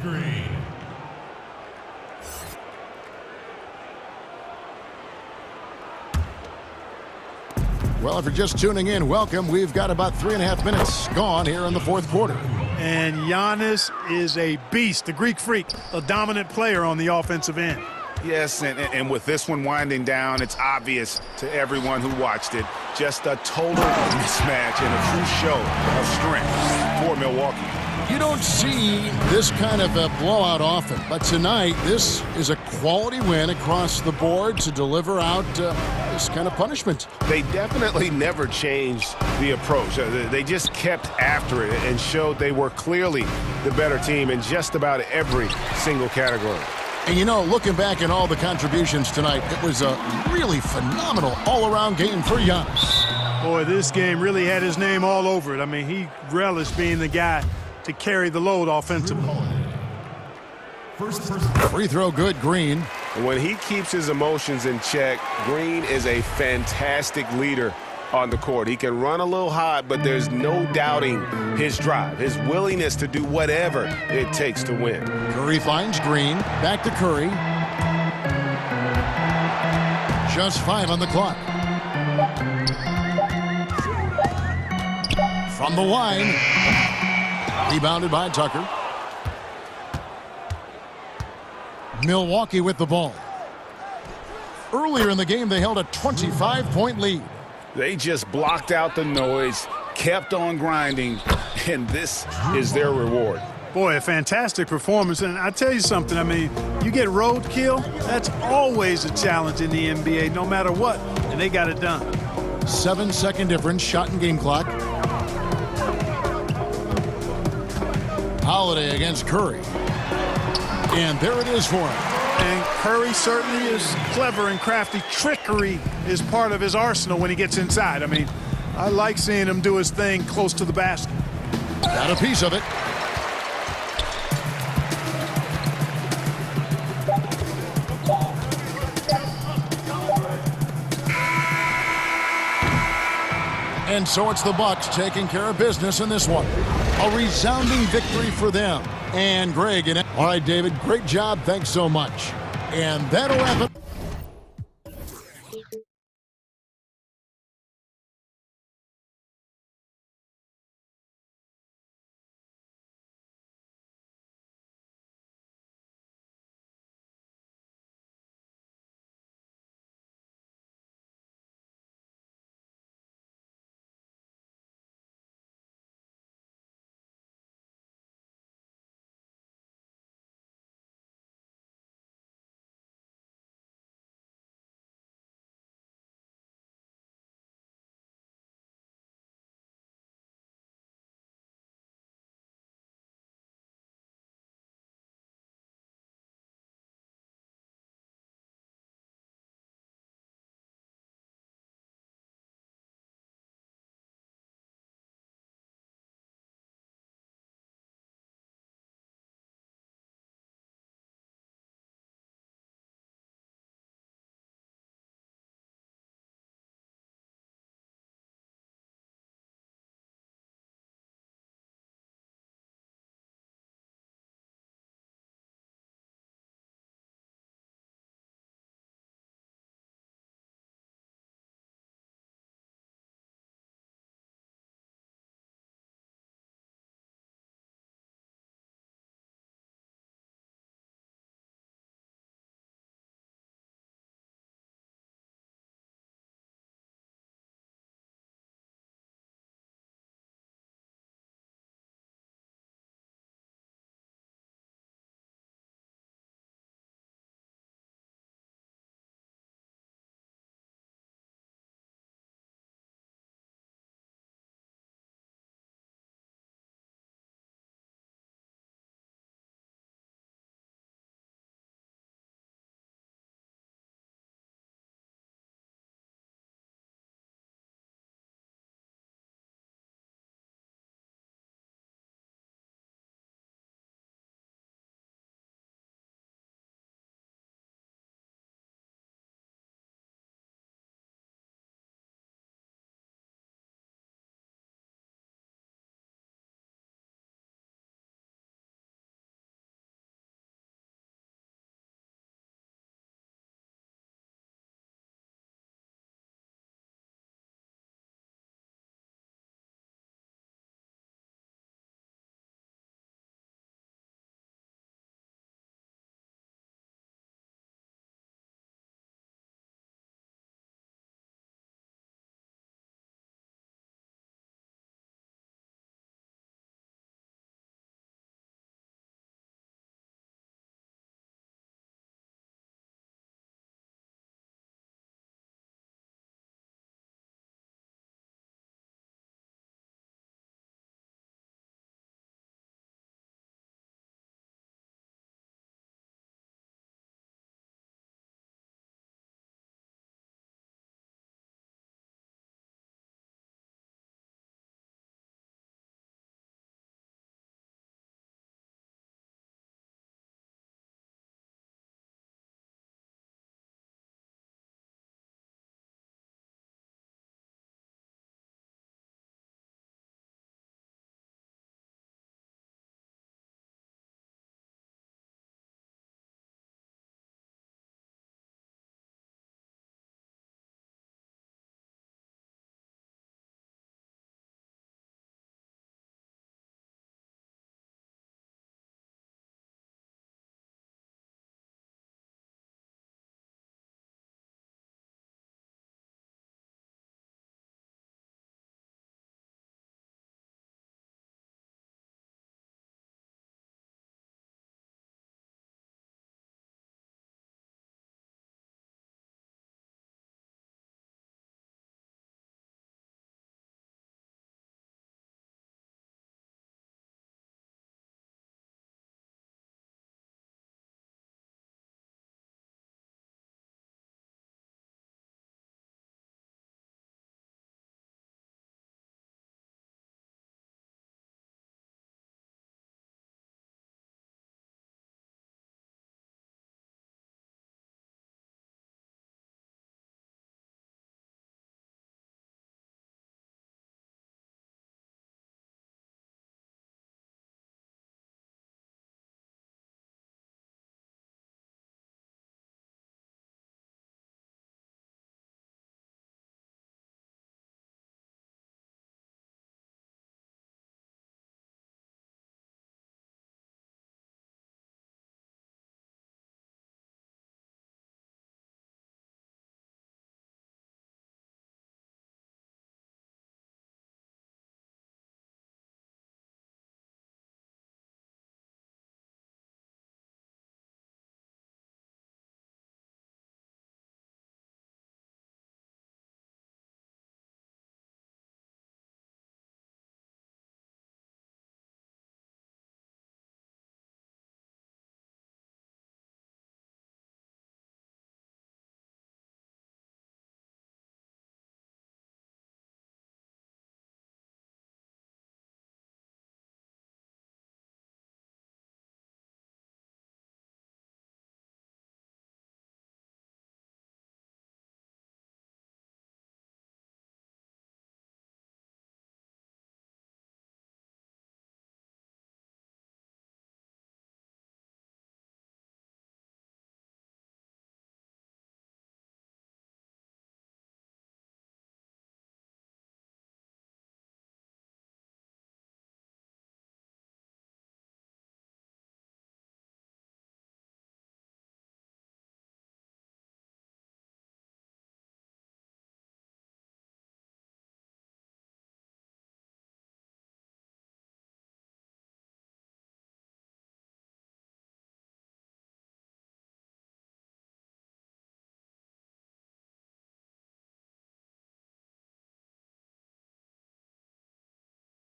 Well, if you're just tuning in, welcome. We've got about 3.5 minutes gone here in the fourth quarter. And Giannis is a beast, a Greek freak, a dominant player on the offensive end. Yes, and with this one winding down, it's obvious to everyone who watched it Just a total mismatch and a true show of strength for Milwaukee. You don't see this kind of a blowout often, but tonight this is a quality win across the board to deliver out this kind of punishment. They definitely never changed the approach. They just kept after it and showed they were clearly the better team in just about every single category. And you know, looking back at all the contributions tonight, it was a really phenomenal all-around game for Giannis. Boy, this game really had his name all over it. I mean, he relished being the guy to carry the load offensively. Free throw good, Green. And when he keeps his emotions in check, Green is a fantastic leader on the court. He can run a little hot, but there's no doubting his drive, his willingness to do whatever it takes to win. Curry finds Green. Back to Curry. Just 5 on the clock. From the line. Rebounded by Tucker. Milwaukee with the ball. Earlier in the game, they held a 25-point lead. They just blocked out the noise, kept on grinding, and this is their reward. Boy, a fantastic performance. And I tell you something, I mean, you get roadkill, that's always a challenge in the NBA, no matter what, and they got it done. 7-second difference, shot and game clock. Holiday against Curry. And there it is for him. And Curry certainly is clever and crafty. Trickery is part of his arsenal when he gets inside. I mean, I like seeing him do his thing close to the basket. Got a piece of it. And so it's the Bucks taking care of business in this one. A resounding victory for them. And Greg, all right, David, great job. Thanks so much. And that'll wrap it.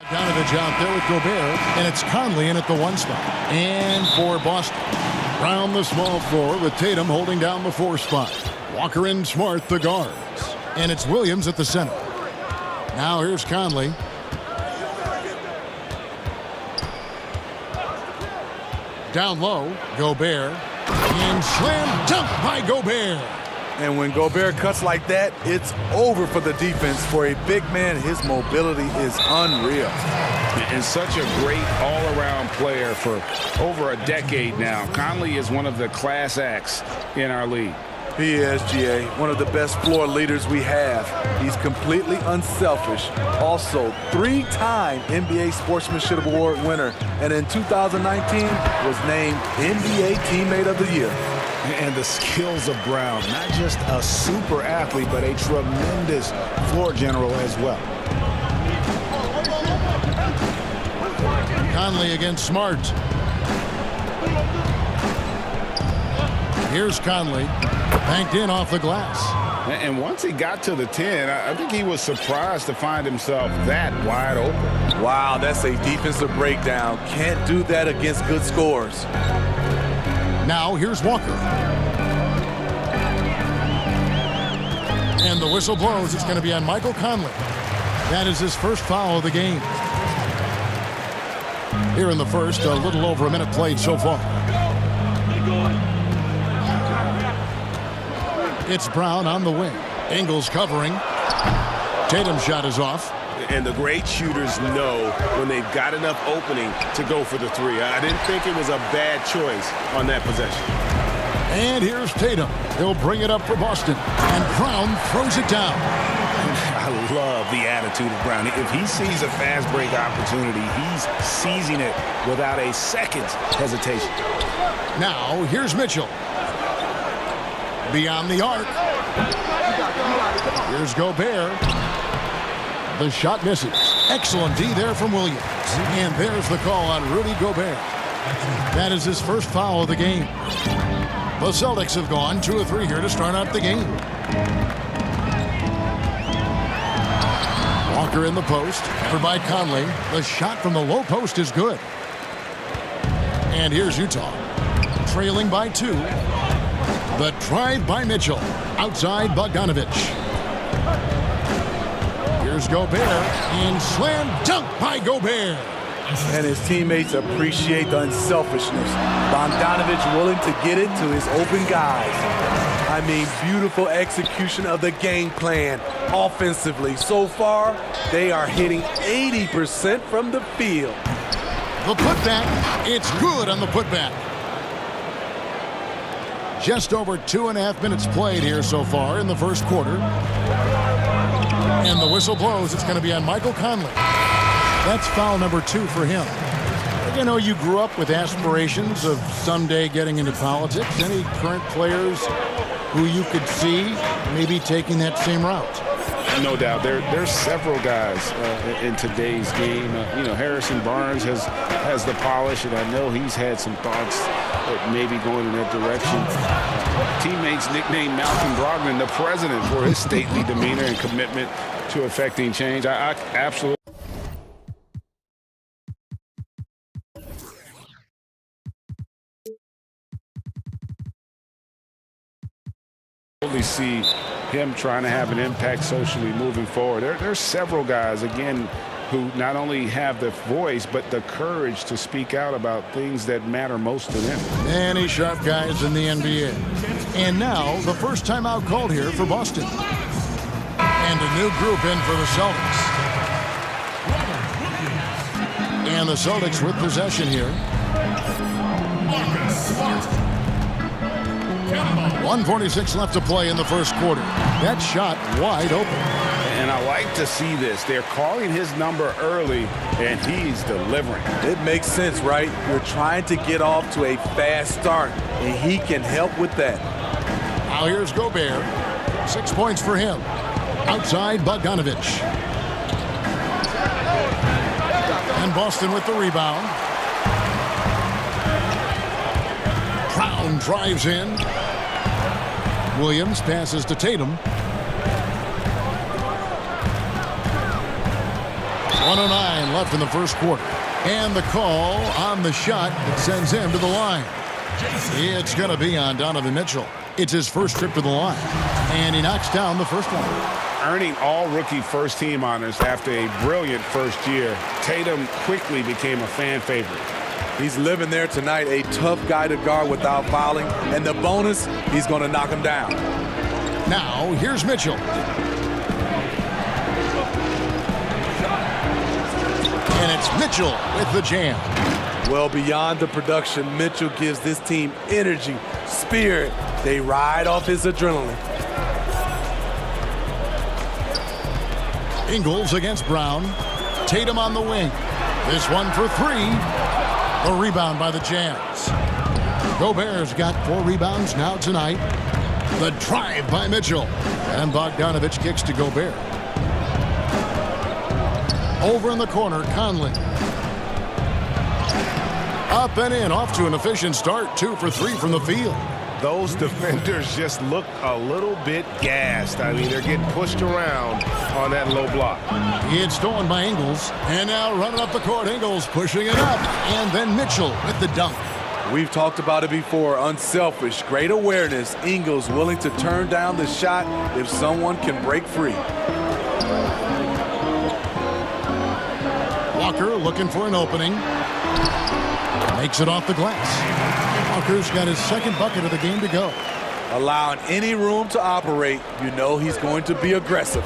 Bogdanovich out there with Gobert, and it's Conley in at the 1 spot. And for Boston, round the small floor with Tatum holding down the 4 spot. Walker and Smart the guards, and it's Williams at the center. Now here's Conley. Down low, Gobert, and slam dunk by Gobert. And when Gobert cuts like that, it's over for the defense. For a big man, his mobility is unreal. And such a great all-around player for over a decade now. Conley is one of the class acts in our league. He is, GA, one of the best floor leaders we have. He's completely unselfish. Also, 3-time NBA Sportsmanship Award winner. And in 2019, was named NBA Teammate of the Year. And the skills of Brown, not just a super athlete, but a tremendous floor general as well. Conley against Smart. Here's Conley, banked in off the glass. And once he got to the 10, I think he was surprised to find himself that wide open. Wow, that's a defensive breakdown. Can't do that against good scores. Now here's Walker. And the whistle blows. It's going to be on Michael Conley. That is his first foul of the game. Here in the first, a little over a minute played so far. It's Brown on the wing. Ingles covering. Tatum's shot is off. And the great shooters know when they've got enough opening to go for the 3. I didn't think it was a bad choice on that possession. And here's Tatum. He'll bring it up for Boston. And Brown throws it down. I love the attitude of Brown. If he sees a fast break opportunity, he's seizing it without a second's hesitation. Now, here's Mitchell. Beyond the arc. Here's Gobert. The shot misses. Excellent D there from Williams. And there's the call on Rudy Gobert. That is his first foul of the game. The Celtics have gone 2 of 3 here to start out the game. Walker in the post. Covered by Conley. The shot from the low post is good. And here's Utah. Trailing by 2. The drive by Mitchell. Outside Bogdanovich. Here's Gobert, and slam dunk by Gobert. And his teammates appreciate the unselfishness. Bogdanovich willing to get it to his open guys. I mean, beautiful execution of the game plan offensively. So far, they are hitting 80% from the field. The putback, it's good on the putback. Just over 2.5 minutes played here so far in the first quarter. And the whistle blows. It's going to be on Michael Conley. That's foul number 2 for him. You know, you grew up with aspirations of someday getting into politics. Any current players who you could see maybe taking that same route? No doubt. There's several guys in today's game. You know, Harrison Barnes has the polish, and I know he's had some thoughts that maybe going in that direction. Teammates nicknamed Malcolm Brogdon the president for his stately demeanor and commitment to effecting change. I absolutely see him trying to have an impact socially moving forward. There's several guys, again, who not only have the voice, but the courage to speak out about things that matter most to them. Many sharp guys in the NBA. And now, the first timeout called here for Boston. And a new group in for the Celtics. And the Celtics with possession here. 1:46 left to play in the first quarter. That shot wide open. And I like to see this. They're calling his number early, and he's delivering. It makes sense, right? You're trying to get off to a fast start, and he can help with that. Now here's Gobert. 6 points for him. Outside Bogdanovich. And Boston with the rebound. Brown drives in. Williams passes to Tatum. 1:09 left in the first quarter. And the call on the shot that sends him to the line. It's going to be on Donovan Mitchell. It's his first trip to the line. And he knocks down the first one. Earning all-rookie first-team honors after a brilliant first year, Tatum quickly became a fan favorite. He's living there tonight, a tough guy to guard without fouling. And the bonus, he's going to knock him down. Now, here's Mitchell. And it's Mitchell with the jam. Well, beyond the production, Mitchell gives this team energy, spirit. They ride off his adrenaline. Ingles against Brown. Tatum on the wing. This one for three. A rebound by the Jazz. Gobert's got 4 rebounds now tonight. The drive by Mitchell. And Bogdanovich kicks to Gobert. Over in the corner, Conley. Up and in, off to an efficient start. 2 for 3 from the field. Those defenders just look a little bit gassed. I mean, they're getting pushed around on that low block. It's stolen by Ingles. And now running up the court, Ingles pushing it up. And then Mitchell with the dunk. We've talked about it before. Unselfish, great awareness. Ingles willing to turn down the shot if someone can break free. Walker looking for an opening. Makes it off the glass. Walker's got his second bucket of the game to go. Allowing any room to operate, you know he's going to be aggressive.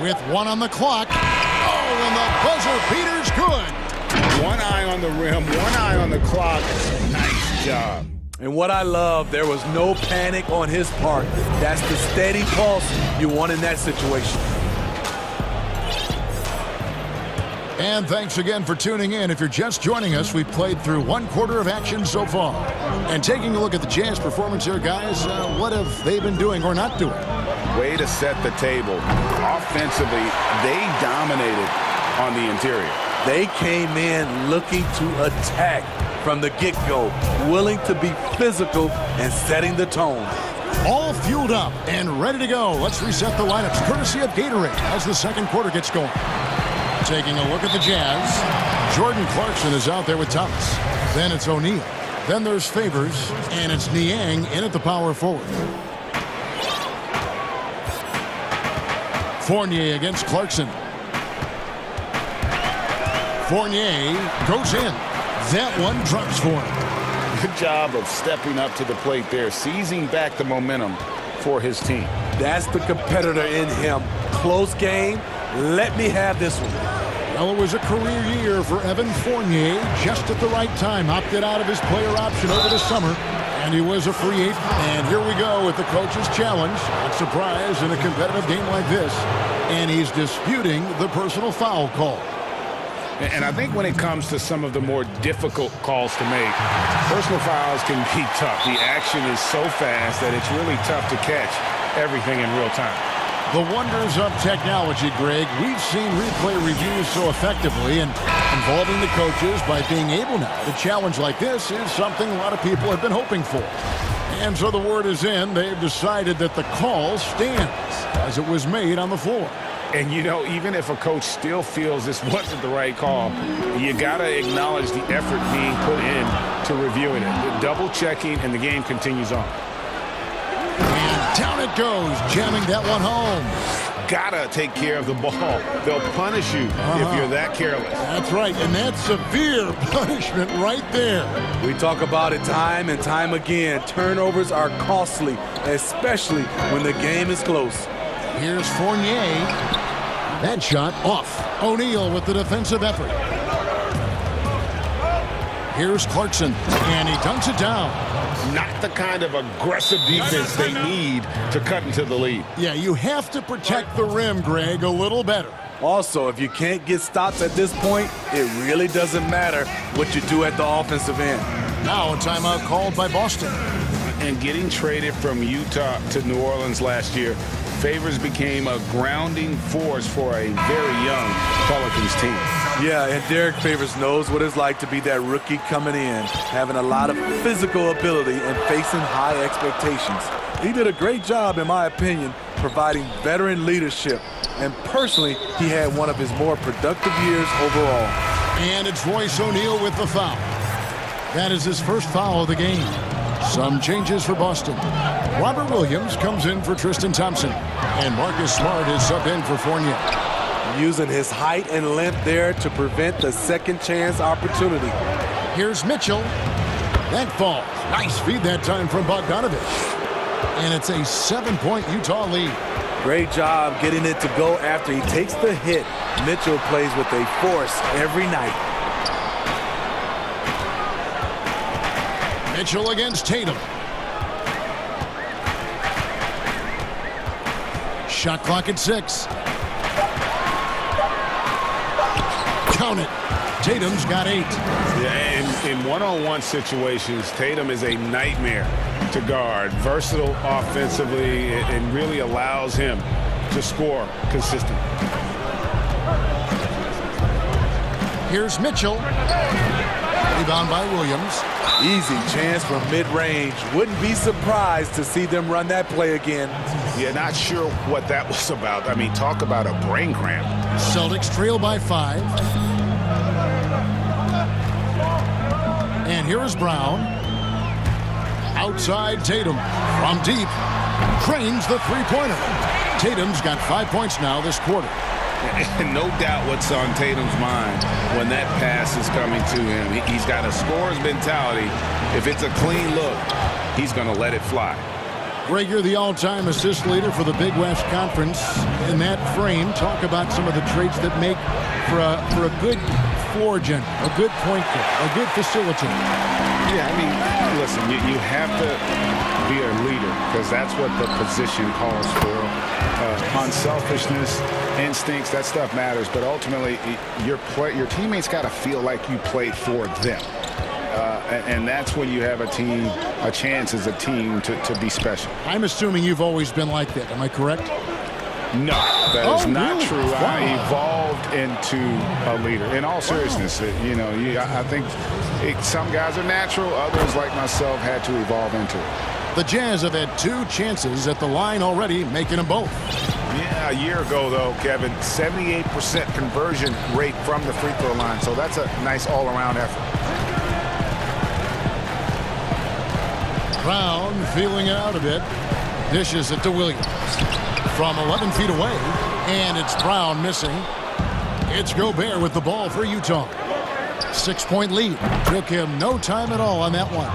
With 1 on the clock. Oh, and the buzzer beater's good. 1 eye on the rim, 1 eye on the clock. Nice job. And what I love, there was no panic on his part. That's the steady pulse you want in that situation. And thanks again for tuning in. If you're just joining us, we've played through 1 quarter of action so far. And taking a look at the Jazz performance here, guys, what have they been doing or not doing? Way to set the table. Offensively, they dominated on the interior. They came in looking to attack from the get-go, willing to be physical and setting the tone. All fueled up and ready to go. Let's reset the lineups courtesy of Gatorade as the second quarter gets going. Taking a look at the Jazz, Jordan Clarkson is out there with Thomas. Then it's O'Neal. Then there's Favors, and it's Niang in at the power forward. Fournier against Clarkson. Fournier goes in. That one drops for him. Good job of stepping up to the plate there, seizing back the momentum for his team. That's the competitor in him. Close game. Let me have this one. Well, it was a career year for Evan Fournier, just at the right time. Opted out of his player option over the summer, and he was a free agent. And here we go with the coach's challenge. Not surprised in a competitive game like this. And he's disputing the personal foul call. And I think when it comes to some of the more difficult calls to make, personal fouls can be tough. The action is so fast that it's really tough to catch everything in real time. The wonders of technology, Greg. We've seen replay reviews so effectively, and involving the coaches by being able now to challenge like this is something a lot of people have been hoping for. And so the word is in. They've decided that the call stands as it was made on the floor. And, you know, even if a coach still feels this wasn't the right call, you got to acknowledge the effort being put in to reviewing it. The double checking, and the game continues on. And down it goes, jamming that one home. Gotta take care of the ball. They'll punish you if you're that careless. That's right, and that's severe punishment right there. We talk about it time and time again. Turnovers are costly, especially when the game is close. Here's Fournier. That shot off. O'Neal with the defensive effort. Here's Clarkson, and he dunks it down. Not the kind of aggressive defense they need to cut into the lead. Yeah, you have to protect the rim, Greg, a little better. Also, if you can't get stops at this point, it really doesn't matter what you do at the offensive end. Now a timeout called by Boston. And getting traded from Utah to New Orleans last year, Favors became a grounding force for a very young Pelicans team. Yeah, and Derek Favors knows what it's like to be that rookie coming in, having a lot of physical ability and facing high expectations. He did a great job, in my opinion, providing veteran leadership. And personally, he had one of his more productive years overall. And it's Royce O'Neal with the foul. That is his first foul of the game. Some changes for Boston. Robert Williams comes in for Tristan Thompson. And Marcus Smart is subbed in for Fournier. Using his height and length there to prevent the second chance opportunity. Here's Mitchell. That falls. Nice feed that time from Bogdanovich. And it's a 7-point Utah lead. Great job getting it to go after he takes the hit. Mitchell plays with a force every night. Mitchell against Tatum. Shot clock at 6. Count it. Tatum's got 8. Yeah, in one-on-one situations, Tatum is a nightmare to guard. Versatile offensively, and really allows him to score consistently. Here's Mitchell. Rebound by Williams. Easy chance from mid-range. Wouldn't be surprised to see them run that play again. Yeah, not sure what that was about. I mean, talk about a brain cramp. Celtics trail by 5. And here is Brown. Outside Tatum. From deep. Cranes the three-pointer. Tatum's got 5 points now this quarter. And no doubt what's on Tatum's mind when that pass is coming to him. He's got a scorer's mentality. If it's a clean look, he's going to let it fly. Greg, you're the all-time assist leader for the Big West Conference. In that frame, talk about some of the traits that make for a good floor general, a good point guard, a good facilitator. Yeah, I mean, listen, you have to be a leader because that's what the position calls for. Unselfishness, instincts, that stuff matters. But ultimately, your teammates got to feel like you played for them. And that's when you have a chance as a team to be special. I'm assuming you've always been like that. Am I correct? No, that is not really? true. Wow. I evolved into a leader. In all seriousness, I think some guys are natural. Others, like myself, had to evolve into it. The Jazz have had 2 chances at the line already, making them both. Yeah, a year ago, though, Kevin, 78% conversion rate from the free throw line. So that's a nice all-around effort. Brown feeling it out a bit. Dishes it to Williams. From 11 feet away, and it's Brown missing. It's Gobert with the ball for Utah. 6-point lead. Took him no time at all on that one.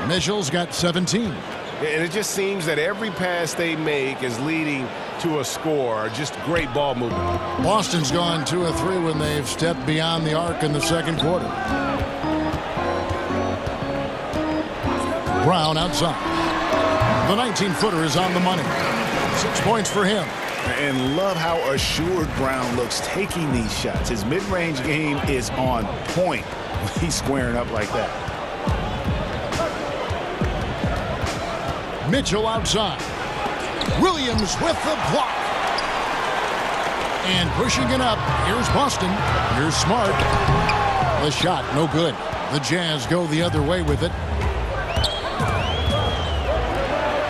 Mitchell's got 17. And it just seems that every pass they make is leading to a score. Just great ball movement. Boston's gone 2 of 3 when they've stepped beyond the arc in the second quarter. Brown outside. The 19-footer is on the money. 6 points for him. And love how assured Brown looks taking these shots. His mid-range game is on point. He's squaring up like that. Mitchell outside. Williams with the block. And pushing it up. Here's Boston. Here's Smart. The shot, no good. The Jazz go the other way with it.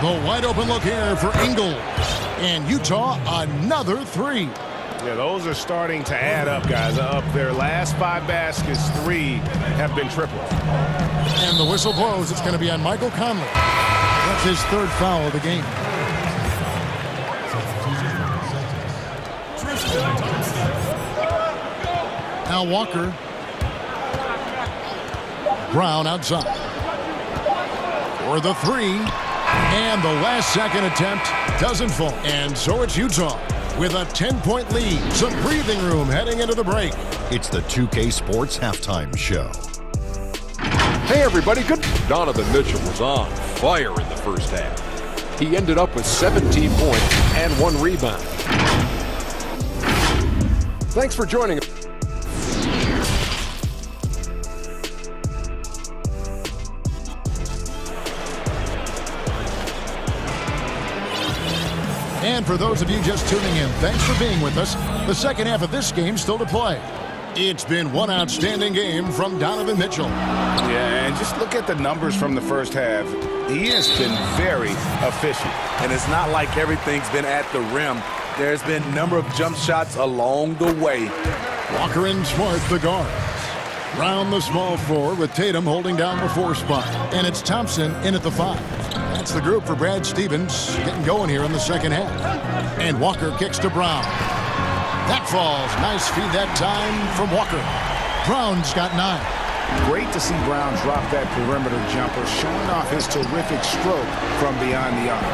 The wide open look here for Ingles. And Utah, another 3. Yeah, those are starting to add up, guys. Up their last 5 baskets, 3 have been tripled. And the whistle blows. It's going to be on Michael Conley. That's his 3rd foul of the game. Now Walker. Brown outside. For the 3. And the last second attempt doesn't fall. And so it's Utah with a 10-point lead. Some breathing room heading into the break. It's the 2K Sports Halftime Show. Hey everybody, good. Donovan Mitchell was on fire in the first half. He ended up with 17 points and 1 rebound. Thanks for joining us. And for those of you just tuning in, thanks for being with us. The second half of this game still to play. It's been one outstanding game from Donovan Mitchell. Yeah, and just look at the numbers from the first half. He has been very efficient. And it's not like everything's been at the rim. There's been a number of jump shots along the way. Walker and Smart, the guards. Round the small floor with Tatum holding down the 4 spot. And it's Thompson in at the 5. That's the group for Brad Stevens getting going here in the second half. And Walker kicks to Brown. That falls. Nice feed that time from Walker. Brown's got 9. Great to see Brown drop that perimeter jumper, showing off his terrific stroke from beyond the arc.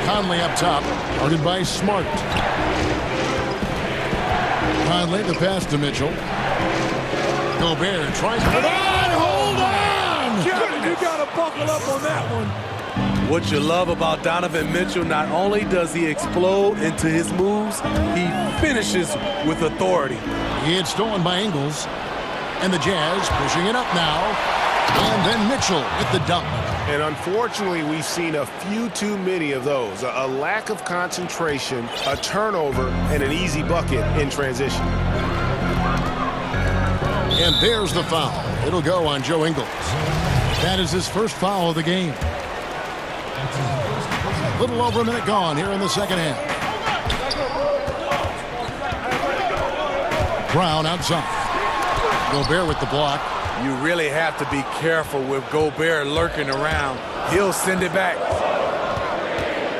Conley up top, guarded by Smart. Conley, the pass to Mitchell. Gobert tries to hold on! You gotta buckle up on that one. What you love about Donovan Mitchell, not only does he explode into his moves, he finishes with authority. It's stolen by Ingles. And the Jazz pushing it up now. And then Mitchell with the dunk. And unfortunately, we've seen a few too many of those. A lack of concentration, a turnover, and an easy bucket in transition. And there's the foul. It'll go on Joe Ingles. That is his first foul of the game. A little over a minute gone here in the second half. Brown outside. Gobert with the block. You really have to be careful with Gobert lurking around. He'll send it back.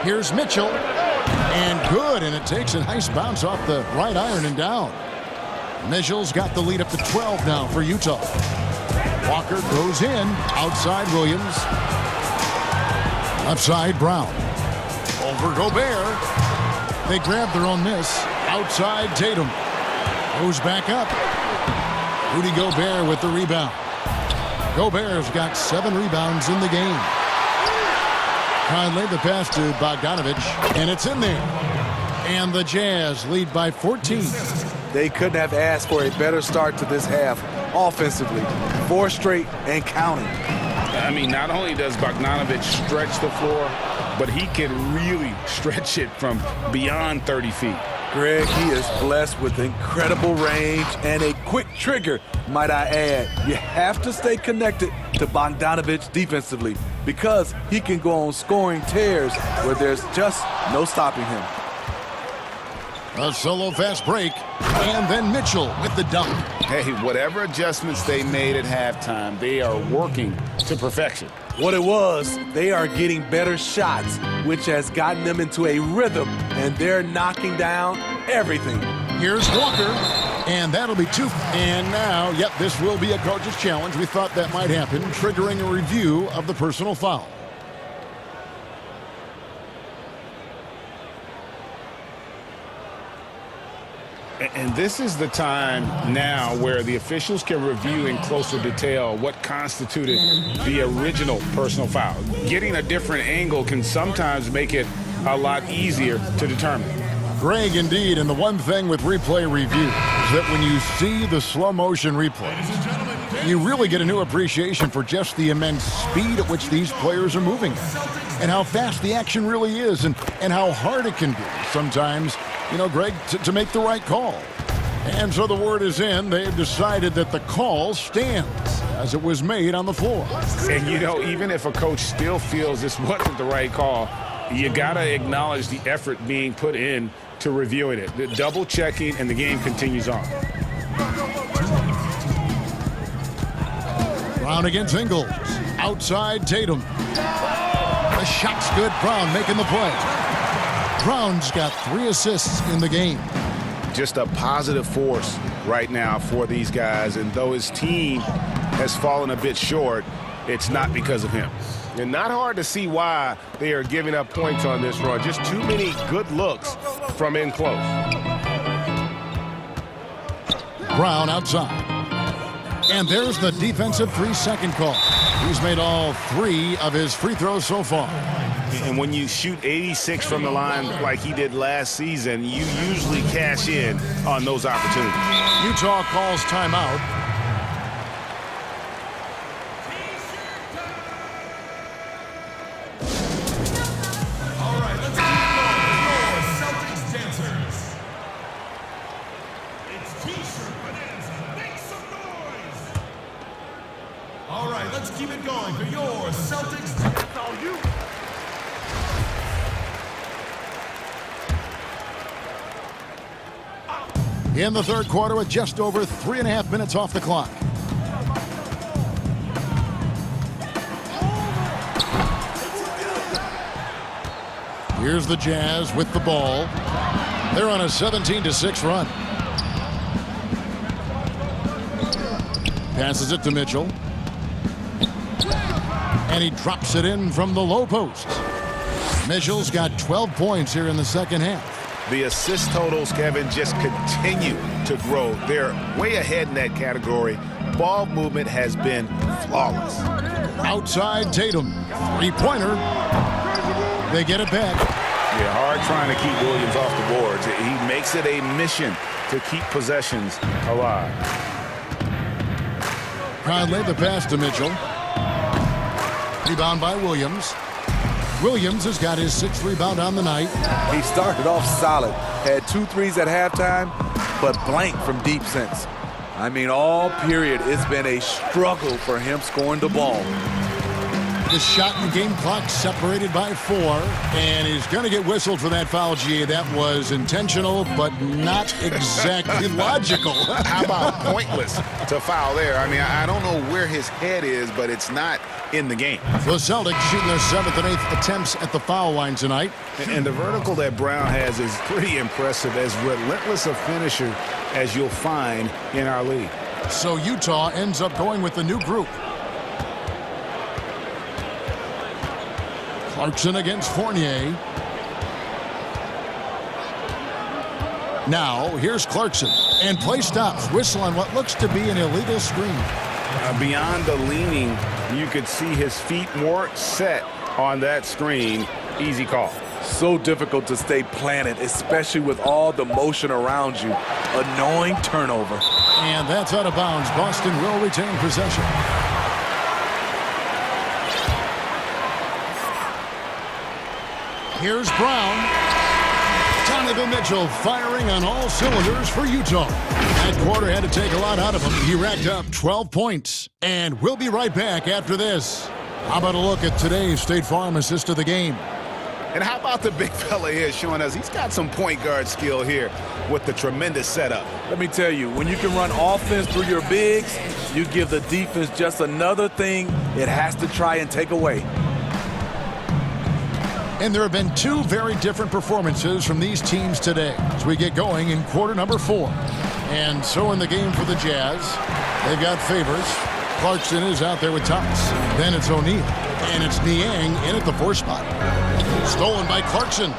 Here's Mitchell. And good, and it takes a nice bounce off the right iron and down. Mitchell's got the lead up to 12 now for Utah. Walker goes in. Outside Williams. Upside Brown. Over Gobert. They grab their own miss. Outside Tatum. Goes back up. Rudy Gobert with the rebound. Gobert's got 7 rebounds in the game. Conley the pass to Bogdanovich, and it's in there. And the Jazz lead by 14. They couldn't have asked for a better start to this half offensively. 4 straight and counting. I mean, not only does Bogdanovich stretch the floor, but he can really stretch it from beyond 30 feet. Greg, he is blessed with incredible range and a quick trigger, might I add. You have to stay connected to Bogdanovich defensively because he can go on scoring tears where there's just no stopping him. A solo fast break, and then Mitchell with the dunk. Hey, whatever adjustments they made at halftime, they are working to perfection. What it was, they are getting better shots, which has gotten them into a rhythm, and they're knocking down everything. Here's Walker, and that'll be 2. And now, yep, this will be a coach's challenge. We thought that might happen, triggering a review of the personal foul. And this is the time now where the officials can review in closer detail what constituted the original personal foul. Getting a different angle can sometimes make it a lot easier to determine. Greg, indeed, and the one thing with replay review is that when you see the slow motion replays, you really get a new appreciation for just the immense speed at which these players are moving and how fast the action really is and how hard it can be sometimes, you know, Greg, to make the right call. And so the word is in. They've decided that the call stands as it was made on the floor. And, you know, even if a coach still feels this wasn't the right call, you got to acknowledge the effort being put in to reviewing it. The double checking, and the game continues on. Brown against Ingles. Outside Tatum. The shot's good. Brown making the play. Brown's got 3 assists in the game. Just a positive force right now for these guys. And though his team has fallen a bit short, it's not because of him. And not hard to see why they are giving up points on this run. Just too many good looks from in close. Brown outside. And there's the defensive 3-second call. He's made all 3 of his free throws so far. And when you shoot 86 from the line like he did last season, you usually cash in on those opportunities. Utah calls timeout. let's keep it going for your Celtics. That's all you. In the third quarter with just over 3.5 minutes off the clock. Here's the Jazz with the ball. They're on a 17-6 run. Passes it to Mitchell. And he drops it in from the low post. Mitchell's got 12 points here in the second half. The assist totals, Kevin, just continue to grow. They're way ahead in that category. Ball movement has been flawless. Outside Tatum. Three-pointer. They get it back. Yeah, hard trying to keep Williams off the boards. He makes it a mission to keep possessions alive. Conley, the pass to Mitchell. Rebound by Williams. Williams has got his 6th rebound on the night. He started off solid. Had 2 threes at halftime, but blank from deep since. I mean, all period, it's been a struggle for him scoring the ball. The shot and game clock separated by 4, and he's going to get whistled for that foul, G. That was intentional, but not exactly logical. How about pointless to foul there? I mean, I don't know where his head is, but it's not in the game. The Celtics shooting their 7th and 8th attempts at the foul line tonight. And the vertical that Brown has is pretty impressive, as relentless a finisher as you'll find in our league. So Utah ends up going with the new group. Clarkson against Fournier. Now, here's Clarkson. And play stops. Whistle on what looks to be an illegal screen. Beyond the leaning, you could see his feet more set on that screen. Easy call. So difficult to stay planted, especially with all the motion around you. Annoying turnover. And that's out of bounds. Boston will retain possession. Here's Brown. Donovan Mitchell firing on all cylinders for Utah. That quarter had to take a lot out of him. He racked up 12 points. And we'll be right back after this. How about a look at today's State Farm assist of the game? And how about the big fella here showing us he's got some point guard skill here with the tremendous setup. Let me tell you, when you can run offense through your bigs, you give the defense just another thing it has to try and take away. And there have been 2 very different performances from these teams today as we get going in quarter number 4. And so in the game for the Jazz, they've got Favors. Clarkson is out there with Thomas. Then it's O'Neal. And it's Niang in at the 4 spot. Stolen by Clarkson.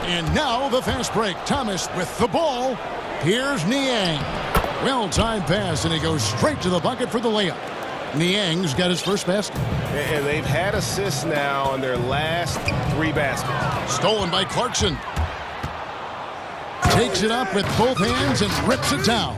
And now the fast break. Thomas with the ball. Here's Niang. Well-timed pass, and he goes straight to the bucket for the layup. Niang's got his first basket. And they've had assists now on their last 3 baskets. Stolen by Clarkson. Takes it up with both hands and rips it down.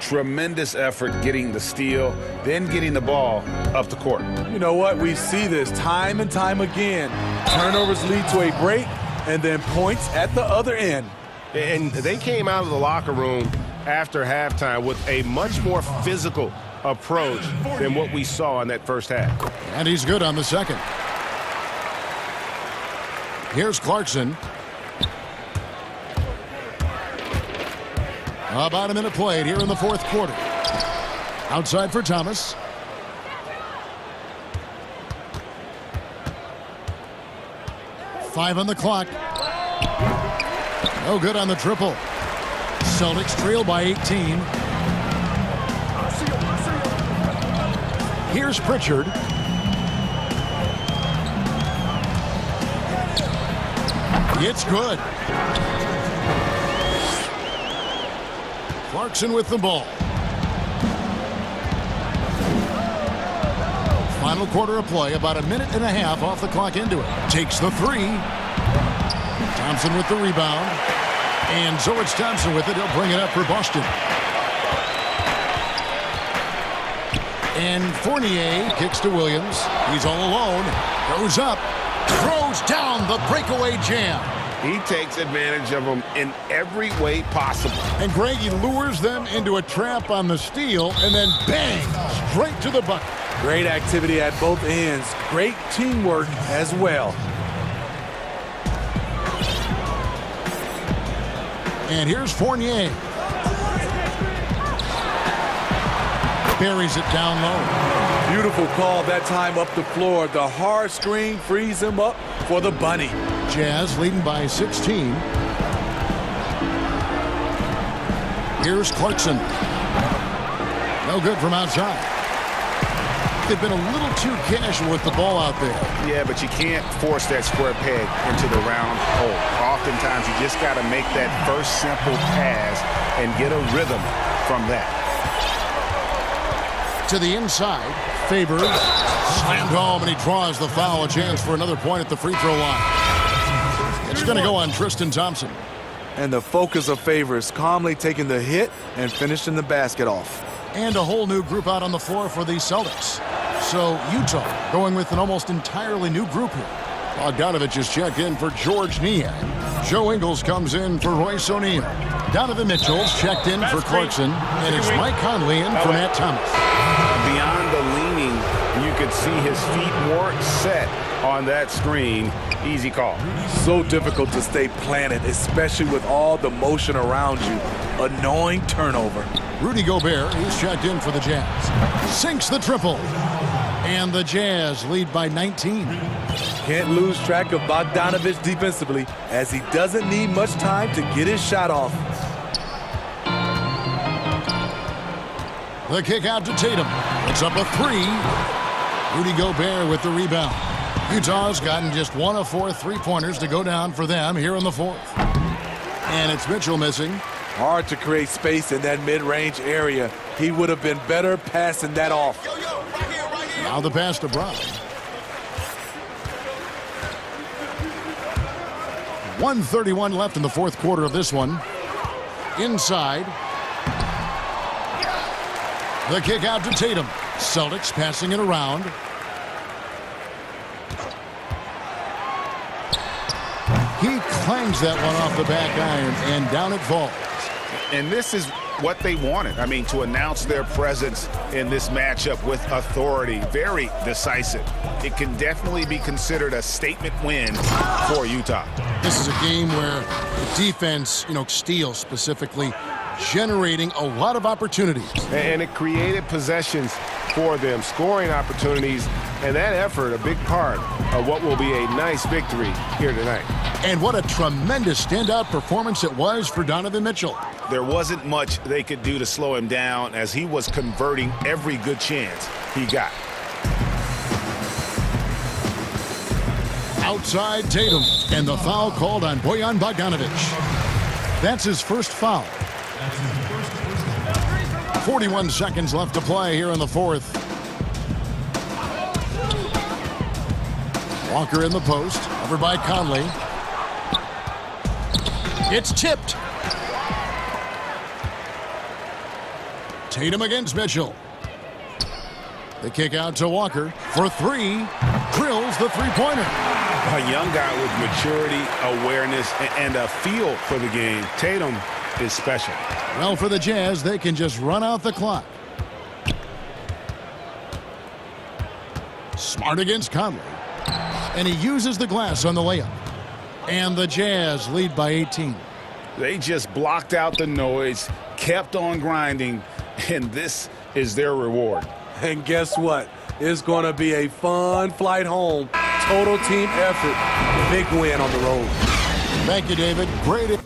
Tremendous effort getting the steal, then getting the ball up the court. You know what? We see this time and time again. Turnovers lead to a break, and then points at the other end. And they came out of the locker room after halftime with a much more physical approach than what we saw in that first half. And he's good on the second. Here's Clarkson. About a minute played here in the 4th quarter. Outside for Thomas. Five on the clock. No good on the triple. Celtics trail by 18. Here's Pritchard. It's good. Clarkson with the ball. Final quarter of play, about a minute and a half off the clock into it. Takes the 3. Thompson with the rebound. And so it's Thompson with it. He'll bring it up for Boston. And Fournier kicks to Williams. He's all alone. Goes up. Throws down the breakaway jam. He takes advantage of them in every way possible. And Greg, he lures them into a trap on the steal, and then bang, straight to the bucket. Great activity at both ends. Great teamwork as well. And here's Fournier. Buries it down low. Beautiful call that time up the floor. The hard screen frees him up for the bunny. Jazz leading by 16. Here's Clarkson. No good from outside. They've been a little too casual with the ball out there. Yeah, but you can't force that square peg into the round hole. Oftentimes, you just got to make that first simple pass and get a rhythm from that. To the inside, Favors slammed home, and he draws the foul. A chance for another point at the free throw line. It's going to go on Tristan Thompson. And the focus of Favors, calmly taking the hit and finishing the basket off. And a whole new group out on the floor for the Celtics. So Utah going with an almost entirely new group here. Bogdanovich is checked in for George Niang. Joe Ingles comes in for Royce O'Neal. Donovan Mitchell's checked in for Clarkson. And it's Mike Conley in for Matt Thomas. Beyond the leaning, you could see his feet more set on that screen. Easy call. So difficult to stay planted, especially with all the motion around you. Annoying turnover. Rudy Gobert, he's checked in for the Jazz. Sinks the triple. And the Jazz lead by 19. Can't lose track of Bogdanovich defensively, as he doesn't need much time to get his shot off. The kick out to Tatum. It's up a three. Rudy Gobert with the rebound. Utah's gotten just 1 of 4 3-pointers to go down for them here in the fourth. And it's Mitchell missing. Hard to create space in that mid-range area. He would have been better passing that off. Now the pass to Brown. 1:31 left in the fourth quarter of this one. Inside. The kick out to Tatum. Celtics passing it around. He clangs that one off the back iron, and down it falls. And this is what they wanted. I mean, to announce their presence in this matchup with authority. Very decisive. It can definitely be considered a statement win for Utah. This is a game where the defense, steals specifically, generating a lot of opportunities. And it created possessions for them, scoring opportunities, and that effort a big part of what will be a nice victory here tonight. And what a tremendous standout performance it was for Donovan Mitchell. There wasn't much they could do to slow him down as he was converting every good chance he got. Outside Tatum, and the foul called on Bojan Bogdanovich. That's his first foul. 41 seconds left to play here in the fourth. Walker in the post, covered by Conley. It's tipped. Tatum against Mitchell. The kick out to Walker for three. Drills the three-pointer. A young guy with maturity, awareness, and a feel for the game. Tatum is special. Well, for the Jazz, they can just run out the clock. Smart against Conley. And he uses the glass on the layup. And the Jazz lead by 18. They just blocked out the noise, kept on grinding, and this is their reward. And guess what? It's going to be a fun flight home. Total team effort. Big win on the road. Thank you, David. Great.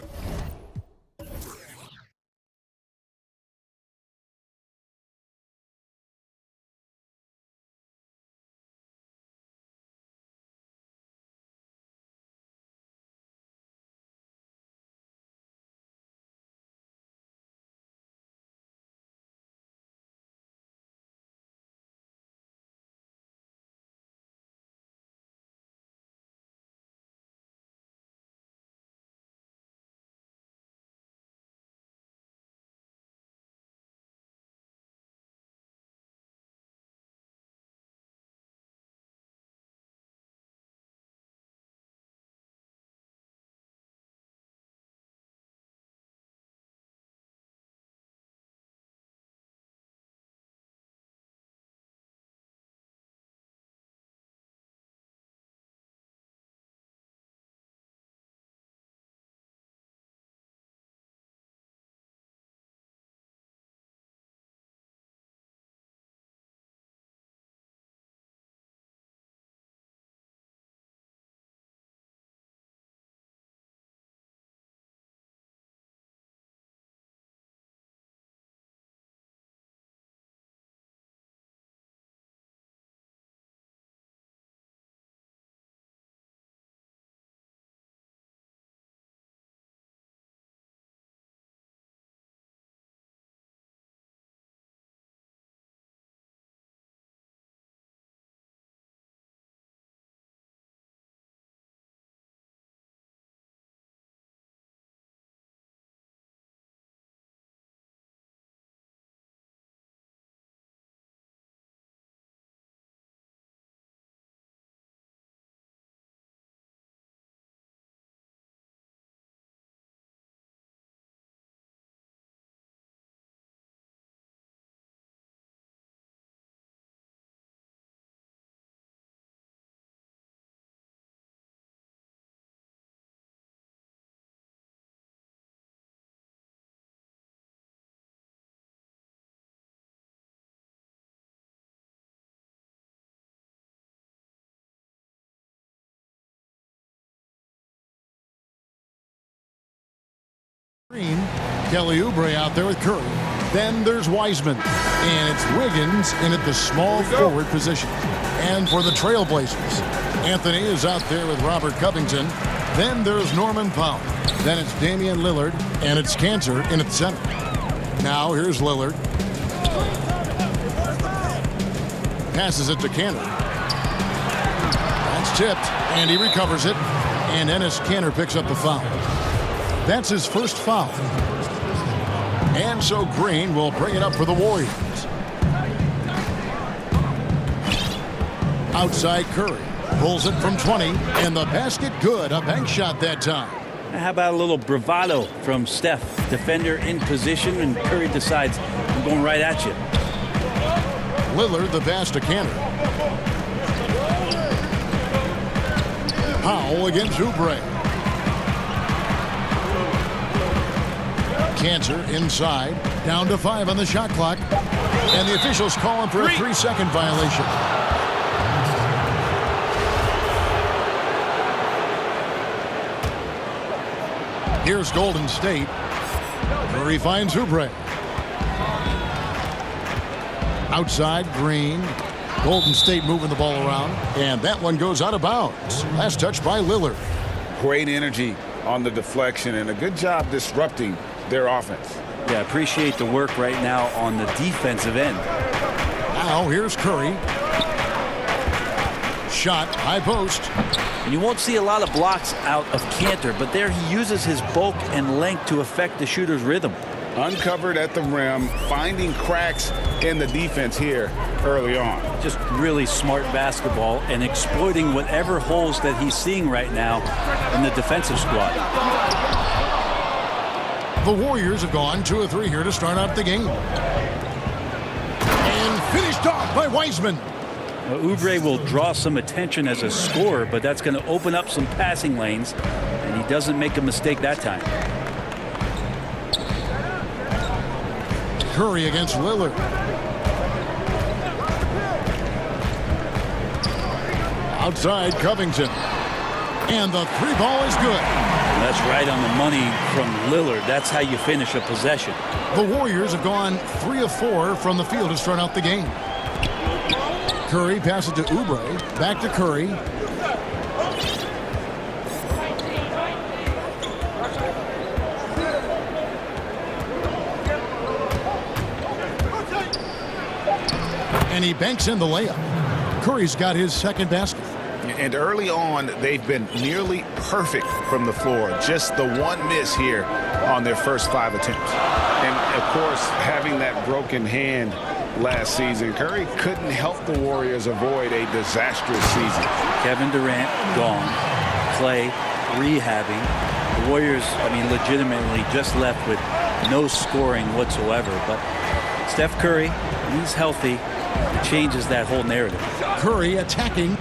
Green, Kelly Oubre out there with Curry. Then there's Wiseman. And it's Wiggins in at the small forward position. And for the Trailblazers, Anthony is out there with Robert Covington. Then there's Norman Powell. Then it's Damian Lillard. And it's Cantor in at the center. Now here's Lillard. Passes it to Cantor. That's tipped. And he recovers it. And Enes Kanter picks up the foul. That's his first foul. And so Green will bring it up for the Warriors. Outside Curry. Pulls it from 20. And the basket good. A bank shot that time. How about a little bravado from Steph? Defender in position, and Curry decides, I'm going right at you. Lillard the pass to Cantor. Powell against Oubre. Cantor inside. Down to 5 on the shot clock. And the officials calling for a 3-second violation. Here's Golden State. Curry finds Oubre. Outside, Green. Golden State moving the ball around. And that one goes out of bounds. Last touch by Lillard. Great energy on the deflection and a good job disrupting their offense. Yeah, appreciate the work right now on the defensive end. Now here's Curry. Shot, high post. And you won't see a lot of blocks out of Cantor, but there he uses his bulk and length to affect the shooter's rhythm. Uncovered at the rim, finding cracks in the defense here early on. Just really smart basketball and exploiting whatever holes that he's seeing right now in the defensive squad. The Warriors have gone 2 of 3 here to start out the game. And finished off by Wiseman. Oubre will draw some attention as a scorer, but that's going to open up some passing lanes, and he doesn't make a mistake that time. Curry against Lillard. Outside, Covington. And the 3 ball is good. That's right on the money from Lillard. That's how you finish a possession. The Warriors have gone 3 of 4 from the field to start out the game. Curry passes to Oubre. Back to Curry. And he banks in the layup. Curry's got his second basket. And early on, they've been nearly perfect from the floor. Just the one miss here on their first 5 attempts. And, of course, having that broken hand last season, Curry couldn't help the Warriors avoid a disastrous season. Kevin Durant gone. Clay rehabbing. The Warriors, legitimately just left with no scoring whatsoever. But Steph Curry, he's healthy. It changes that whole narrative. Curry attacking.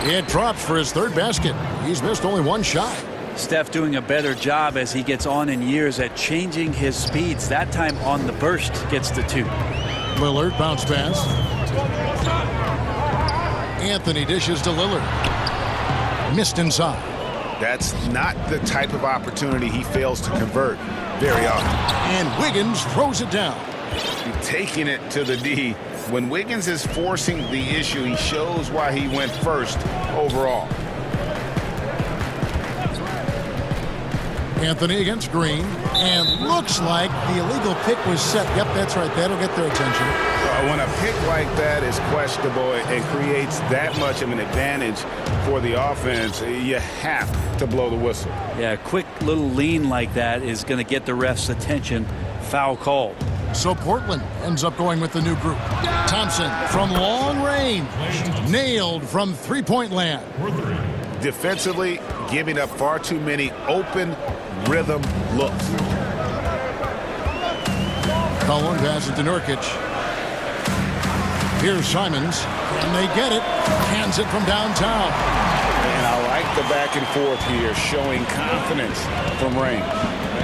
It drops for his 3rd basket. He's missed only 1 shot. Steph doing a better job as he gets on in years at changing his speeds. That time on the burst gets the 2. Lillard bounce pass. Anthony dishes to Lillard. Missed inside. That's not the type of opportunity he fails to convert very often. And Wiggins throws it down. Taking it to the D. When Wiggins is forcing the issue, he shows why he went first overall. Anthony against Green. And looks like the illegal pick was set. Yep, that's right. That'll get their attention. When a pick like that is questionable and creates that much of an advantage for the offense, you have to blow the whistle. Yeah, a quick little lean like that is going to get the ref's attention. Foul called. So Portland ends up going with the new group. Thompson from long range. Nailed from 3-point land. Defensively, giving up far too many open rhythm looks. Cullen passes to Nurkic. Here's Simons. And they get it. Hands it from downtown. And I like the back and forth here, showing confidence from range.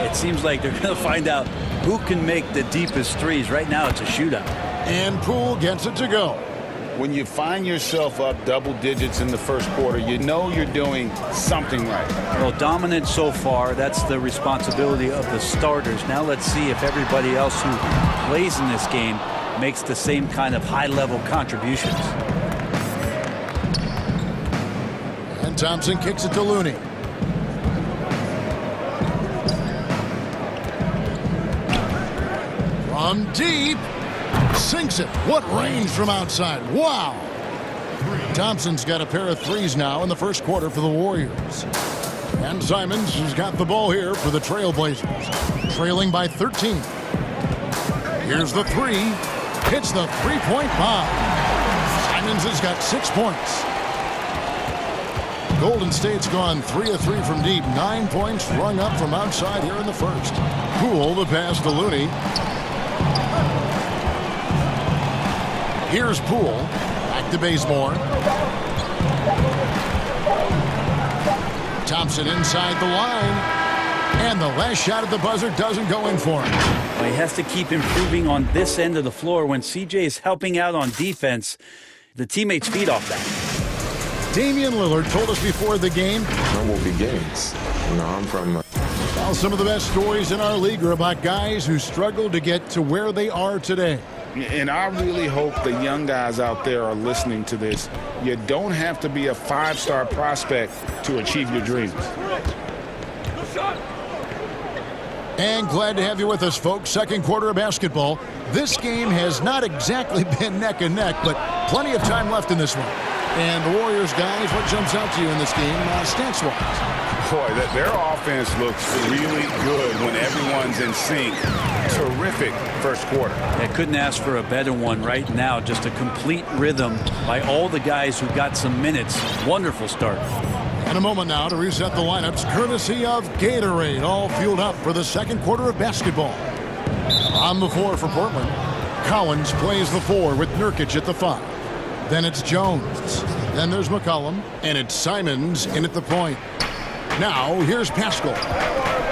It seems like they're going to find out who can make the deepest threes. Right now, it's a shootout. And Poole gets it to go. When you find yourself up double digits in the first quarter, you know you're doing something right. Well, dominant so far. That's the responsibility of the starters. Now let's see if everybody else who plays in this game makes the same kind of high-level contributions. And Thompson kicks it to Looney. From deep. Sinks it. What range from outside. Wow. Thompson's got a pair of threes now in the first quarter for the Warriors. And Simons has got the ball here for the Trailblazers. Trailing by 13. Here's the three. Hits the three-point bomb. Simons has got 6 points. Golden State's gone 3 of 3 from deep. 9 points rung up from outside here in the first. Poole the pass to Looney. Here's Poole. Back to Bazemore. Thompson inside the line. And the last shot at the buzzer doesn't go in for him. Well, he has to keep improving on this end of the floor. When CJ is helping out on defense, the teammates feed off that. Damian Lillard told us before the game. Normal begins. You know, I'm from... Well, some of the best stories in our league are about guys who struggled to get to where they are today. And I really hope the young guys out there are listening to this. You don't have to be a 5-star prospect to achieve your dreams. And glad to have you with us, folks. Second quarter of basketball. This game has not exactly been neck and neck, but plenty of time left in this one. And the Warriors, guys, what jumps out to you in this game, stats-wise? Boy, their offense looks really good when everyone's in sync. Terrific first quarter. I couldn't ask for a better one right now. Just a complete rhythm by all the guys who got some minutes. Wonderful start. And a moment now to reset the lineups, courtesy of Gatorade, all fueled up for the second quarter of basketball. On the floor for Portland, Collins plays the 4 with Nurkic at the 5. Then it's Jones. Then there's McCollum, and it's Simons in at the point. Now, here's Pascal.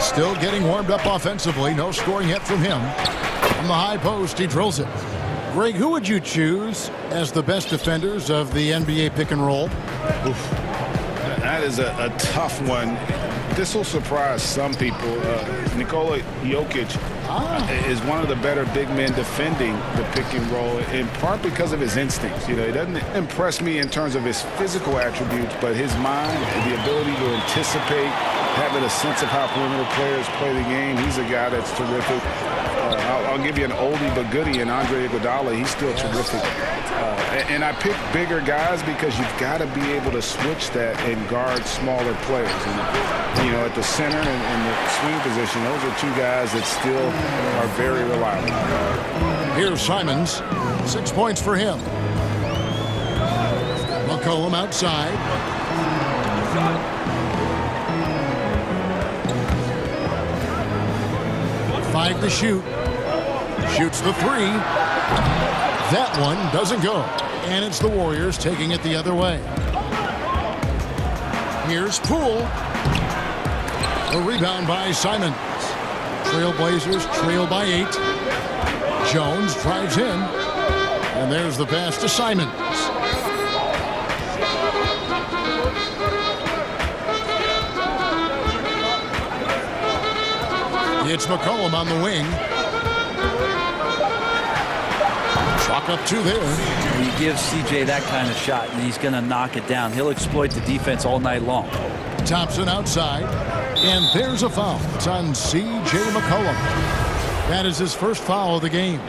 Still getting warmed up offensively. No scoring yet from him. From the high post, he drills it. Greg, who would you choose as the best defenders of the NBA pick and roll? Oof. That is a tough one. This will surprise some people. Nikola Jokic is one of the better big men defending the pick and roll, in part because of his instincts. You know, he doesn't impress me in terms of his physical attributes, but his mind, the ability to anticipate, having a sense of how perimeter players play the game. He's a guy that's terrific. I'll give you an oldie but goodie in Andre Iguodala. He's still terrific. And I pick bigger guys because you've got to be able to switch that and guard smaller players. And, you know, at the center and the swing position, those are 2 guys that still are very reliable. Here's Simons. 6 points for him. McCollum outside. 5 to shoot. Shoots the 3. That one doesn't go. And it's the Warriors taking it the other way. Here's Poole. A rebound by Simons. Trailblazers trail by 8. Jones drives in. And there's the pass to Simons. It's McCollum on the wing. Chalk up 2 there. You give CJ that kind of shot, and he's going to knock it down. He'll exploit the defense all night long. Thompson outside. And there's a foul. It's on C.J. McCollum. That is his first foul of the game.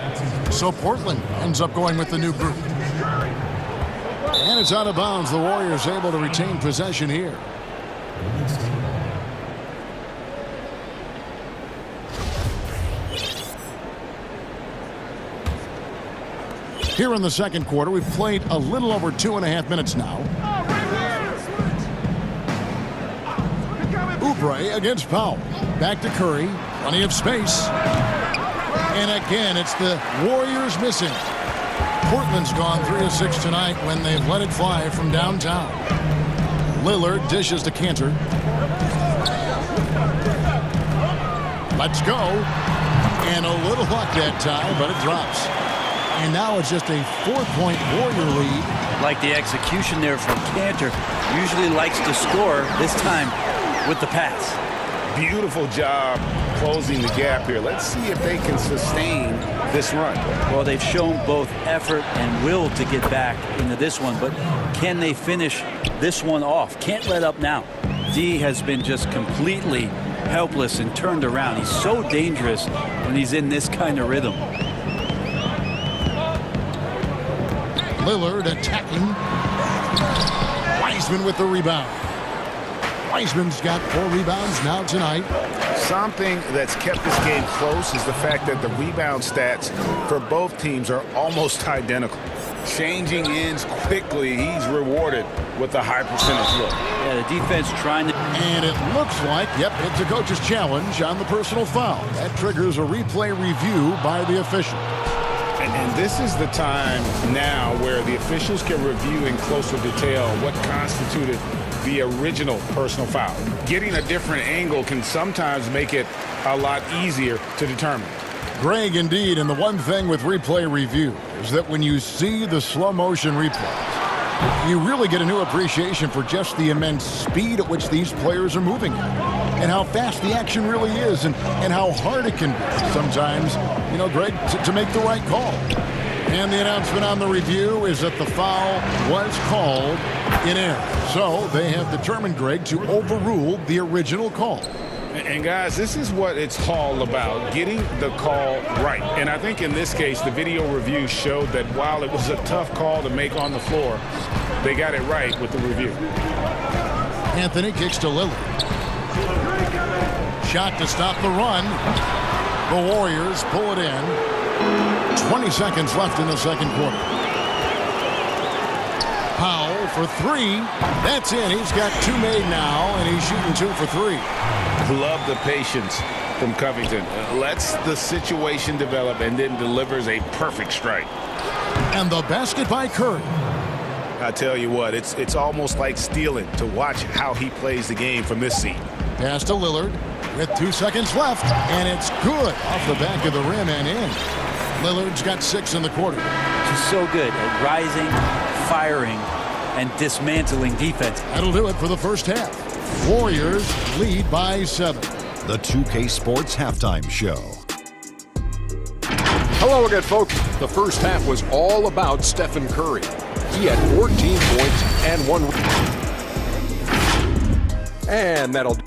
So Portland ends up going with the new group. And it's out of bounds. The Warriors able to retain possession here. Here in the second quarter, we've played a little over 2.5 minutes now. Oubre against Powell. Back to Curry. Plenty of space. And again, it's the Warriors missing. Portland's gone 3 of 6 tonight when they've let it fly from downtown. Lillard dishes to Cantor. Let's go. And a little luck that time, but it drops. And now it's just a 4-point Warrior lead. Like the execution there from Cantor. Usually likes to score, this time with the pass. Beautiful job closing the gap here. Let's see if they can sustain this run. Well, they've shown both effort and will to get back into this one, but can they finish this one off? Can't let up now. D has been just completely helpless and turned around. He's so dangerous when he's in this kind of rhythm. Lillard attacking. Wiseman with the rebound. Wiseman's got 4 rebounds now tonight. Something that's kept this game close is the fact that the rebound stats for both teams are almost identical. Changing ends quickly, he's rewarded with a high percentage look. Yeah, the defense trying to... And it looks like, yep, it's a coach's challenge on the personal foul. That triggers a replay review by the official. And this is the time now where the officials can review in closer detail what constituted the original personal foul. Getting a different angle can sometimes make it a lot easier to determine. Greg, indeed, and the one thing with replay review is that when you see the slow motion replays, you really get a new appreciation for just the immense speed at which these players are moving and how fast the action really is and how hard it can be sometimes, you know, Greg, to make the right call. And the announcement on the review is that the foul was called in error. So they have determined, Greg, to overrule the original call. And guys, this is what it's all about, getting the call right. And I think in this case, the video review showed that while it was a tough call to make on the floor, they got it right with the review. Anthony kicks to Lillard. Shot to stop the run. The Warriors pull it in. 20 seconds left in the second quarter. Powell for 3. That's in. He's got 2 made now, and he's shooting 2 for 3. Love the patience from Covington. Lets the situation develop and then delivers a perfect strike. And the basket by Curry. I tell you what, it's almost like stealing to watch how he plays the game from this seat. Pass to Lillard with 2 seconds left, and it's good off the back of the rim and in. Lillard's got 6 in the quarter. He's so good at rising, firing, and dismantling defense. That'll do it for the first half. Warriors lead by 7. The 2K Sports Halftime Show. Hello again, folks. The first half was all about Stephen Curry. He had 14 points and 1 rebound. And that'll...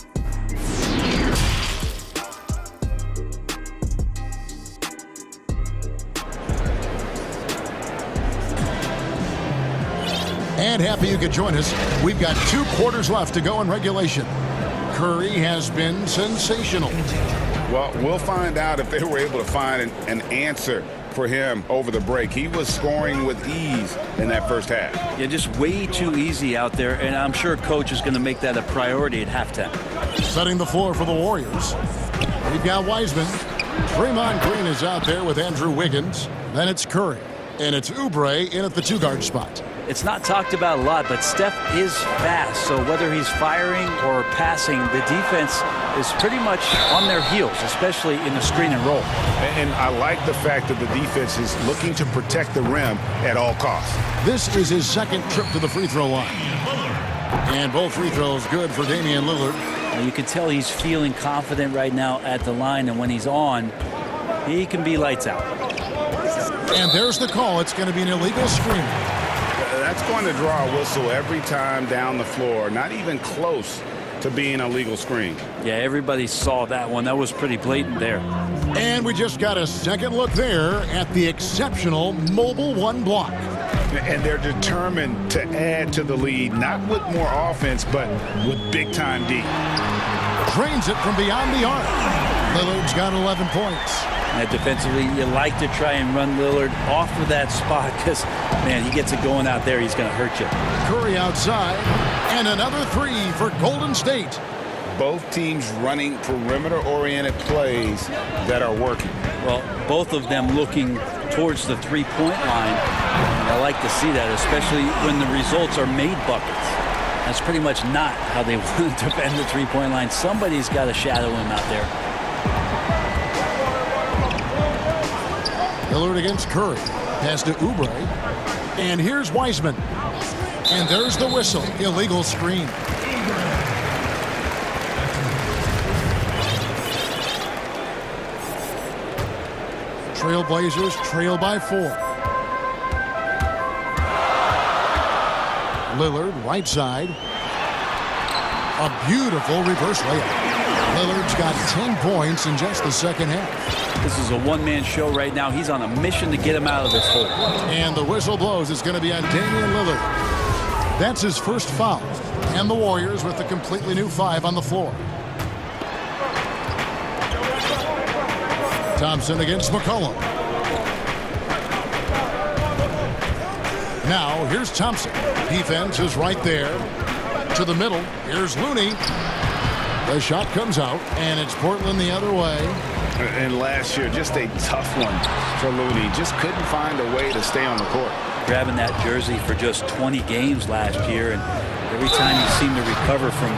And happy you could join us. We've got 2 quarters left to go in regulation. Curry has been sensational. Well, we'll find out if they were able to find an answer for him over the break. He was scoring with ease in that first half. Yeah, just way too easy out there, and I'm sure coach is going to make that a priority at halftime. Setting the floor for the Warriors. We've got Wiseman. Draymond Green is out there with Andrew Wiggins. Then it's Curry. And it's Oubre in at the 2-guard spot. It's not talked about a lot, but Steph is fast. So whether he's firing or passing, the defense is pretty much on their heels, especially in the screen and roll. And I like the fact that the defense is looking to protect the rim at all costs. This is his second trip to the free throw line. And both free throws good for Damian Lillard. You can tell he's feeling confident right now at the line, and when he's on, he can be lights out. And there's the call. It's going to be an illegal screen. That's going to draw a whistle every time down the floor. Not even close to being a legal screen. Yeah, everybody saw that one. That was pretty blatant there. And we just got a second look there at the exceptional mobile 1 block. And they're determined to add to the lead, not with more offense, but with big-time D. Drains it from beyond the arc. Lillard's got 11 points. And defensively, you like to try and run Lillard off of that spot because, man, he gets it going out there, he's going to hurt you. Curry outside, and another 3 for Golden State. Both teams running perimeter-oriented plays that are working. Well, both of them looking towards the three-point line. I like to see that, especially when the results are made buckets. That's pretty much not how they want to defend the three-point line. Somebody's got to shadow him out there. Lillard against Curry. Pass to Oubre. And here's Wiseman. And there's the whistle. Illegal screen. Trailblazers trail by 4. Lillard, right side. A beautiful reverse layup. Lillard's got 10 points in just the second half. This is a one-man show right now. He's on a mission to get him out of this hole. And the whistle blows. It's going to be on Damian Lillard. That's his first foul. And the Warriors with a completely new 5 on the floor. Thompson against McCollum. Now, here's Thompson. Defense is right there. To the middle. Here's Looney. The shot comes out, and it's Portland the other way. And last year, just a tough one for Looney. Just couldn't find a way to stay on the court. Grabbing that jersey for just 20 games last year, and every time he seemed to recover from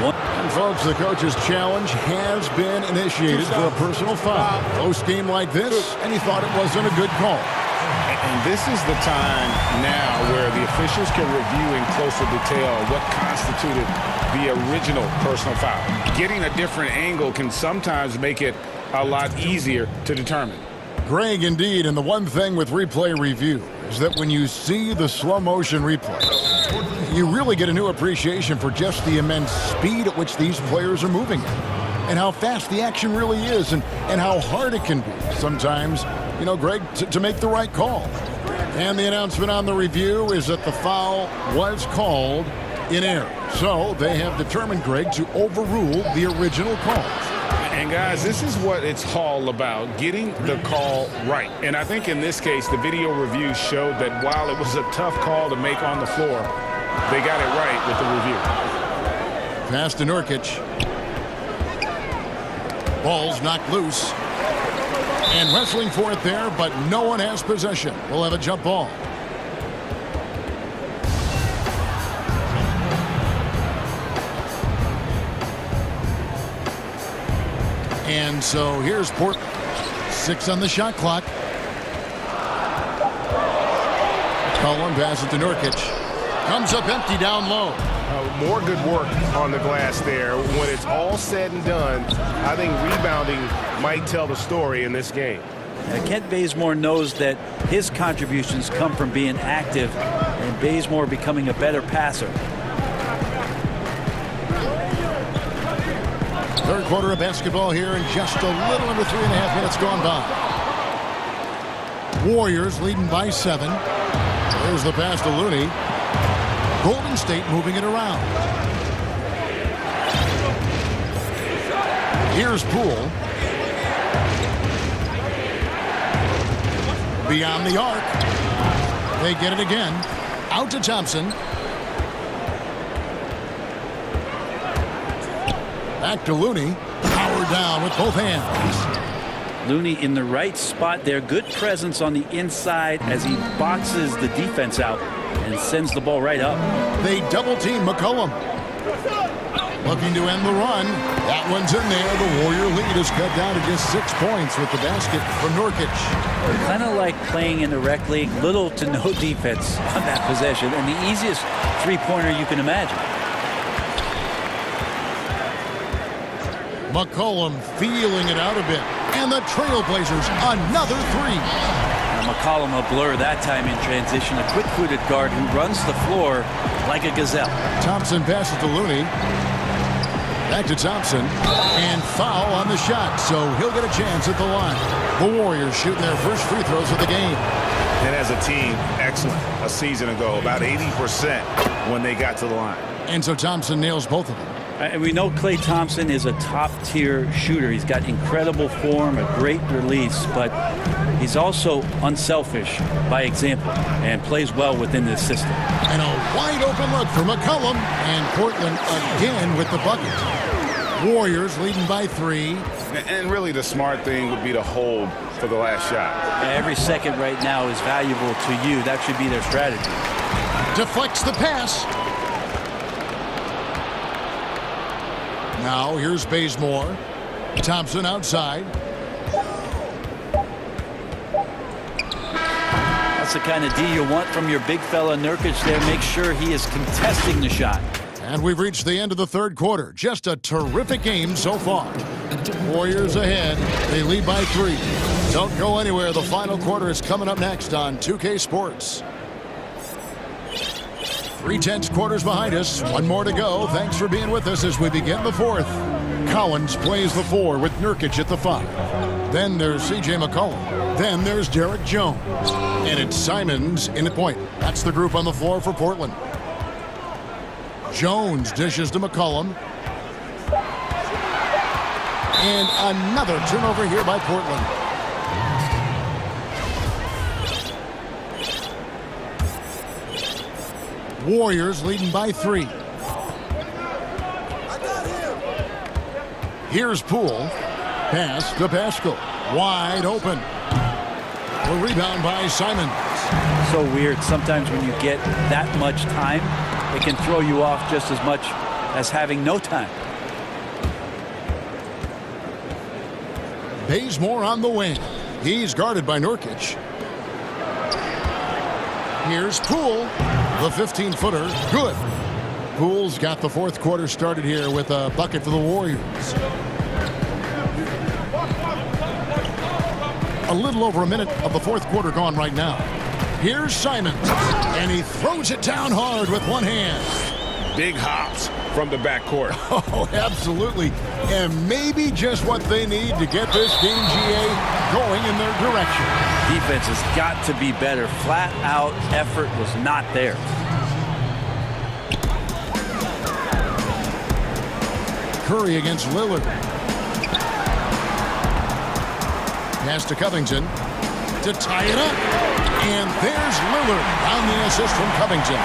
one. And folks, the coach's challenge has been initiated for a personal foul. Close game like this, and he thought it wasn't a good call. And this is the time now where the officials can review in closer detail what constituted the original personal foul. Getting a different angle can sometimes make it a lot easier to determine. Greg, indeed, and the one thing with replay review is that when you see the slow motion replay, you really get a new appreciation for just the immense speed at which these players are moving and how fast the action really is and how hard it can be sometimes, you know, Greg, to make the right call. And the announcement on the review is that the foul was called in error. So they have determined, Greg, to overrule the original call. And guys, this is what it's all about, getting the call right. And I think in this case, the video review showed that while it was a tough call to make on the floor, they got it right with the review. Pass to Nurkic. Ball's knocked loose. And wrestling for it there, but no one has possession. We'll have a jump ball. And so here's Portland. 6 on the shot clock. Cullen passes to Nurkic. Comes up empty down low. More good work on the glass there. When it's all said and done, I think rebounding might tell the story in this game. Kent Bazemore knows that his contributions come from being active and Bazemore becoming a better passer. Third quarter of basketball here and just a little under 3.5 minutes gone by. Warriors leading by 7. There's the pass to Looney. Golden State moving it around. Here's Poole. Beyond the arc. They get it again. Out to Thompson. Back to Looney. Power down with both hands. Looney in the right spot there. Good presence on the inside as he boxes the defense out and sends the ball right up. They double team McCollum. Looking to end the run. That one's in there. The Warrior lead is cut down to just 6 points with the basket from Nurkic. Kind of like playing in the rec league. Little to no defense on that possession. And the easiest three-pointer you can imagine. McCollum feeling it out a bit. And the Trailblazers another 3. McCollum a blur that time in transition. A quick-footed guard who runs the floor like a gazelle. Thompson passes to Looney. Back to Thompson. And foul on the shot, so he'll get a chance at the line. The Warriors shooting their first free throws of the game. And as a team, excellent a season ago. About 80% when they got to the line. And so Thompson nails both of them. We know Klay Thompson is a top-tier shooter. He's got incredible form, a great release, but he's also unselfish by example and plays well within this system. And a wide-open look for McCollum, and Portland again with the bucket. Warriors leading by 3. And really the smart thing would be to hold for the last shot. Every second right now is valuable to you. That should be their strategy. Deflects the pass. Now here's Bazemore. Thompson outside. That's the kind of D you want from your big fella Nurkic there. Make sure he is contesting the shot. And we've reached the end of the third quarter. Just a terrific game so far. Warriors ahead. They lead by 3. Don't go anywhere. The final quarter is coming up next on 2K Sports. 3/10 quarters behind us. One more to go. Thanks for being with us as we begin the fourth. Collins plays the 4 with Nurkic at the 5. Then there's C.J. McCollum. Then there's Derek Jones. And it's Simons in at point. That's the group on the floor for Portland. Jones dishes to McCollum. And another turnover here by Portland. Warriors leading by 3. Here's Poole. Pass to Pascal. Wide open. A rebound by Simons. So weird. Sometimes when you get that much time, it can throw you off just as much as having no time. Bazemore on the wing. He's guarded by Nurkic. Here's Poole. The 15-footer. Good. Poole's got the fourth quarter started here with a bucket for the Warriors. A little over a minute of the fourth quarter gone right now. Here's Simons. And he throws it down hard with one hand. Big hops from the backcourt. Oh, absolutely. And maybe just what they need to get this game, GA, going in their direction. Defense has got to be better. Flat out effort was not there. Curry against Lillard. Pass to Covington to tie it up. And there's Lillard on the assist from Covington.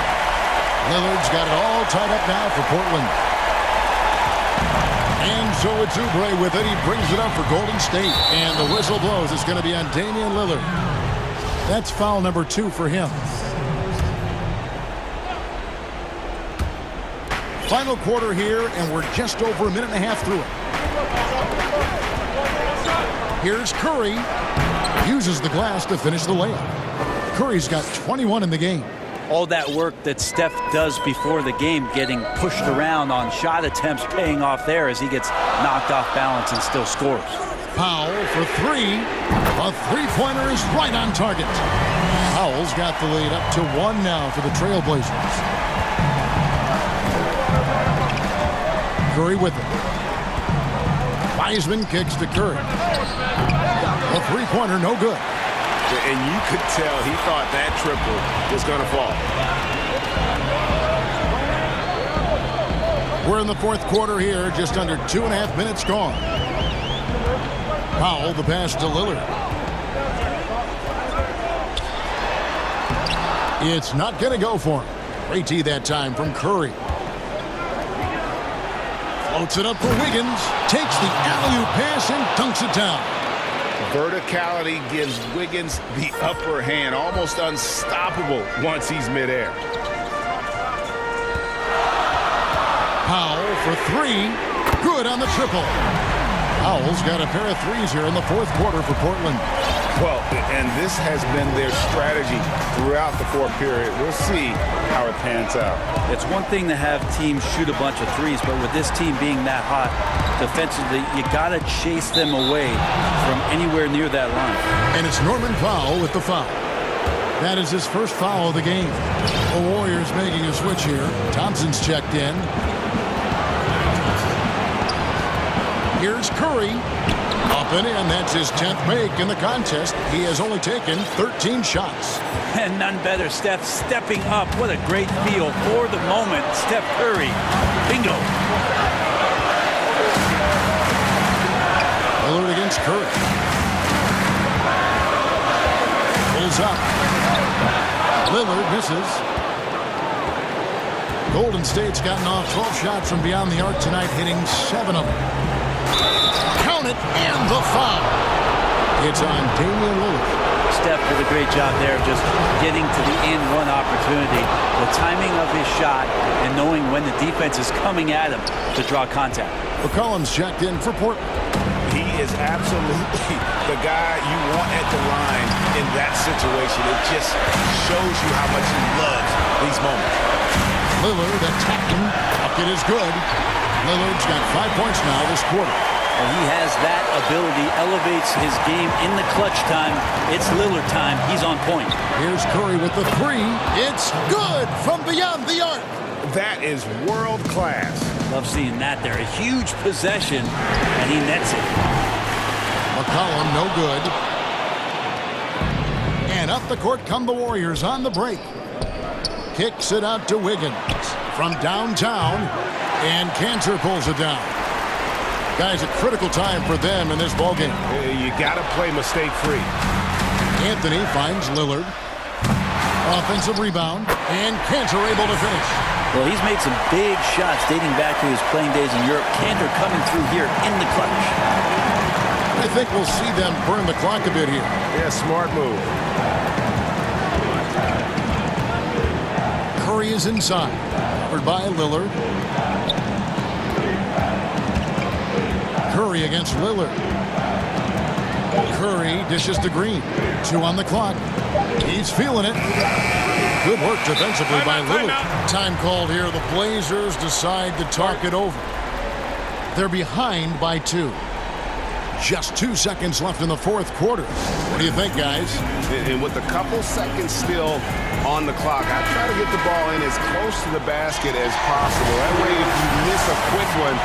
Lillard's got it all tied up now for Portland. And so it's Oubre with it. He brings it up for Golden State. And the whistle blows. It's going to be on Damian Lillard. That's foul number 2 for him. Final quarter here, and we're just over a minute and a half through it. Here's Curry. Uses the glass to finish the layup. Curry's got 21 in the game. All that work that Steph does before the game, getting pushed around on shot attempts, paying off there as he gets knocked off balance and still scores. Powell for 3. A three-pointer is right on target. Powell's got the lead up to 1 now for the Trailblazers. Curry with it. Wiseman kicks to Curry. A three-pointer, no good. And you could tell he thought that triple was going to fall. We're in the fourth quarter here, just under 2.5 minutes gone. Powell, the pass to Lillard. It's not going to go for him. Great D that time from Curry. Floats it up for Wiggins. Takes the alley-oop pass and dunks it down. Verticality gives Wiggins the upper hand, almost unstoppable once he's midair. Powell for 3. Good on the triple. Powell's got a pair of threes here in the fourth quarter for Portland. Well, and this has been their strategy throughout the fourth period. We'll see how it pans out. It's one thing to have teams shoot a bunch of threes, but with this team being that hot defensively, you got to chase them away from anywhere near that line. And it's Norman Powell with the foul. That is his first foul of the game. The Warriors making a switch here. Thompson's checked in. Here's Curry. Up and in. That's his 10th make in the contest. He has only taken 13 shots. And none better. Steph stepping up. What a great feel for the moment. Steph Curry. Bingo. Lillard against Curry. Pulls up. Lillard misses. Golden State's gotten off 12 shots from beyond the arc tonight, hitting 7 of them. Count it, and the foul. It's on Damian Lillard. Steph did a great job there of just getting to the and-one opportunity. The timing of his shot and knowing when the defense is coming at him to draw contact. McCollum's checked in for Portland. He is absolutely the guy you want at the line in that situation. It just shows you how much he loves these moments. Lillard attacking. Bucket is good. Lillard's got 5 points now this quarter. Well, he has that ability, elevates his game in the clutch time. It's Lillard time. He's on point. Here's Curry with the three. It's good from beyond the arc. That is world class. Love seeing that there. A huge possession, and he nets it. McCollum, no good. And up the court come the Warriors on the break. Kicks it out to Wiggins from downtown, and Cantor pulls it down. Guys, a critical time for them in this ballgame. You got to play mistake-free. Anthony finds Lillard. Offensive rebound, and Cantor able to finish. Well, he's made some big shots dating back to his playing days in Europe. Cantor coming through here in the clutch. I think we'll see them burn the clock a bit here. Yeah, smart move. Curry is inside. Covered by Lillard. Curry against Lillard. Curry dishes to Green. 2 on the clock. He's feeling it. Good work defensively by Lillard. Time called here. The Blazers decide to talk it over. They're behind by 2. Just 2 seconds left in the fourth quarter. What do you think, guys? And with a couple seconds still on the clock, I try to get the ball in as close to the basket as possible. That way, if you miss a quick one,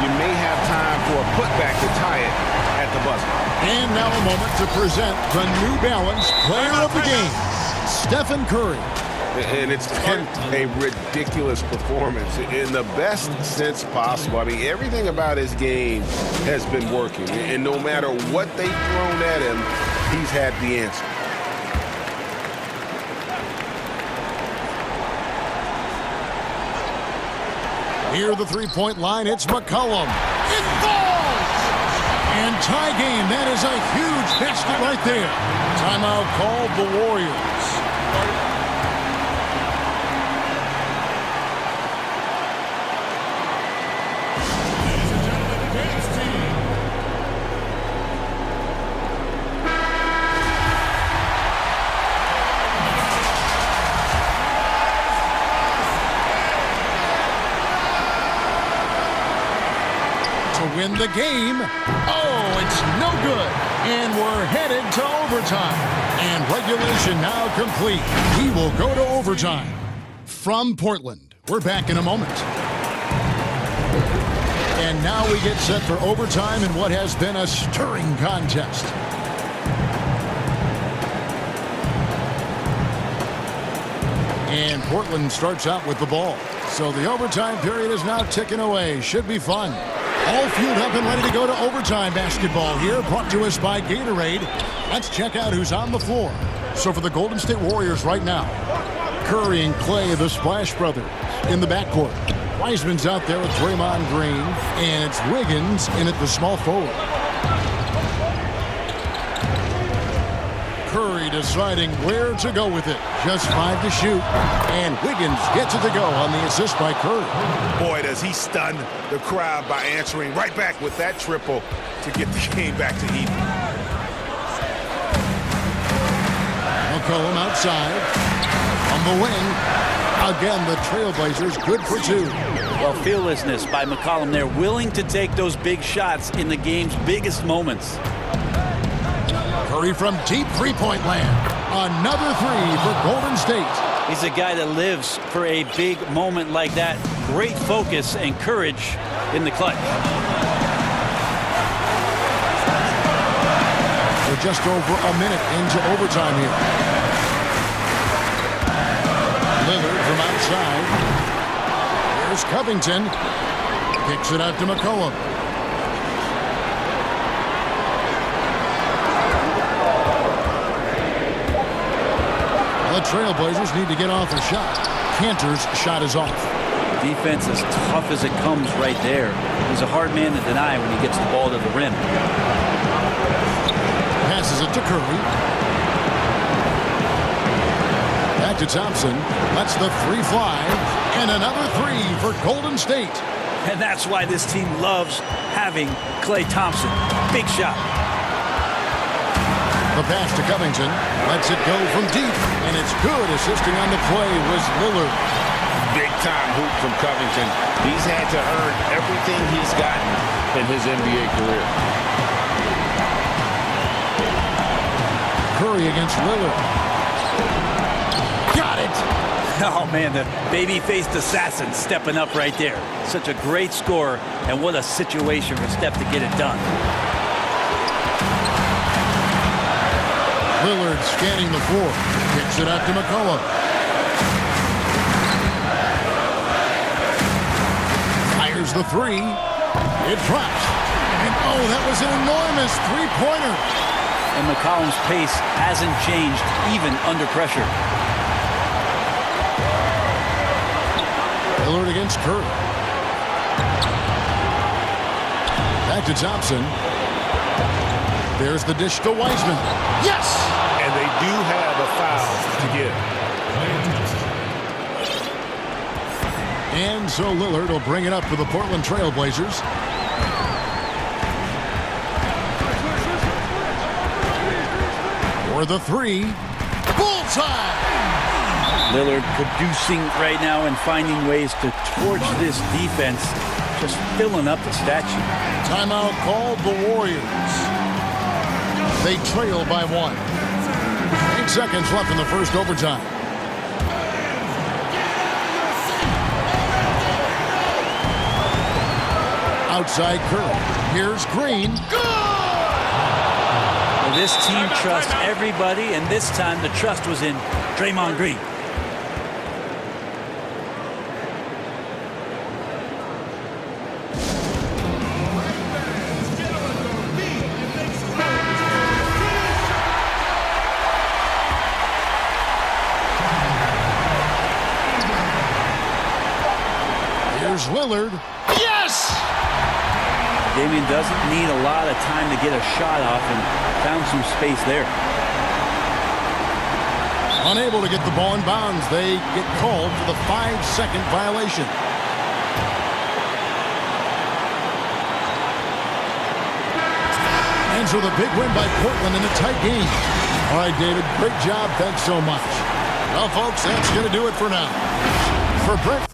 you may have time for a putback to tie it at the buzzer. And now a moment to present the New Balance Player of the Game, Stephen Curry. And it's been a ridiculous performance in the best sense possible. I mean, everything about his game has been working. And no matter what they've thrown at him, he's had the answer. Near the three-point line, it's McCollum. It falls! And tie game. That is a huge basket right there. Timeout called the Warriors. Win the game. Oh, it's no good. And we're headed to overtime. And regulation now complete. We will go to overtime. From Portland, we're back in a moment. And now we get set for overtime in what has been a stirring contest. And Portland starts out with the ball. So the overtime period is now ticking away. Should be fun. All fueled up and ready to go to overtime basketball here, brought to us by Gatorade. Let's check out who's on the floor. So for the Golden State Warriors right now, Curry and Clay, the Splash Brothers, in the backcourt. Wiseman's out there with Draymond Green, and it's Wiggins in at the small forward. Curry deciding where to go with it. Just 5 to shoot. And Wiggins gets it to go on the assist by Curry. Boy, does he stun the crowd by answering right back with that triple to get the game back to even. McCollum outside. On the wing. Again, the Trailblazers good for 2. Well, fearlessness by McCollum there, willing to take those big shots in the game's biggest moments. Curry from deep three-point land. Another 3 for Golden State. He's a guy that lives for a big moment like that. Great focus and courage in the clutch. We're just over a minute into overtime here. Lillard from outside. Here's Covington. Kicks it out to McCollum. The Trailblazers need to get off a shot. Cantor's shot is off. Defense as tough as it comes right there. He's a hard man to deny when he gets the ball to the rim. Passes it to Curry. Back to Thompson. Lets the 3 fly. And another 3 for Golden State. And that's why this team loves having Klay Thompson. Big shot. The pass to Covington. Lets it go from deep. And it's good. Assisting on the play was Lillard. Big-time hoop from Covington. He's had to earn everything he's gotten in his NBA career. Curry against Lillard. Got it! Oh, man, the baby-faced assassin stepping up right there. Such a great score, and what a situation for Steph to get it done. Lillard scanning the floor. Kicks it out to McCollum. Fires the three. It drops. And, oh, that was an enormous three-pointer. And McCollum's pace hasn't changed, even under pressure. Lillard against Curry. Back to Thompson. There's the dish to Wiseman. Yes! And they do have a foul to give. And so Lillard will bring it up for the Portland Trail Blazers. For the three. Bullseye! Lillard producing right now and finding ways to torch this defense, just filling up the stat sheet. Timeout called the Warriors. They trail by 1. 8 seconds left in the first overtime. Outside Curry. Here's Green. Well, this team trusts everybody, and this time the trust was in Draymond Green. Here's Lillard. Yes! Damian doesn't need a lot of time to get a shot off and found some space there. Unable to get the ball in bounds. They get called for the 5-second violation. And so the big win by Portland in a tight game. All right, David, great job. Thanks so much. Well, folks, that's going to do it for now. For Brent.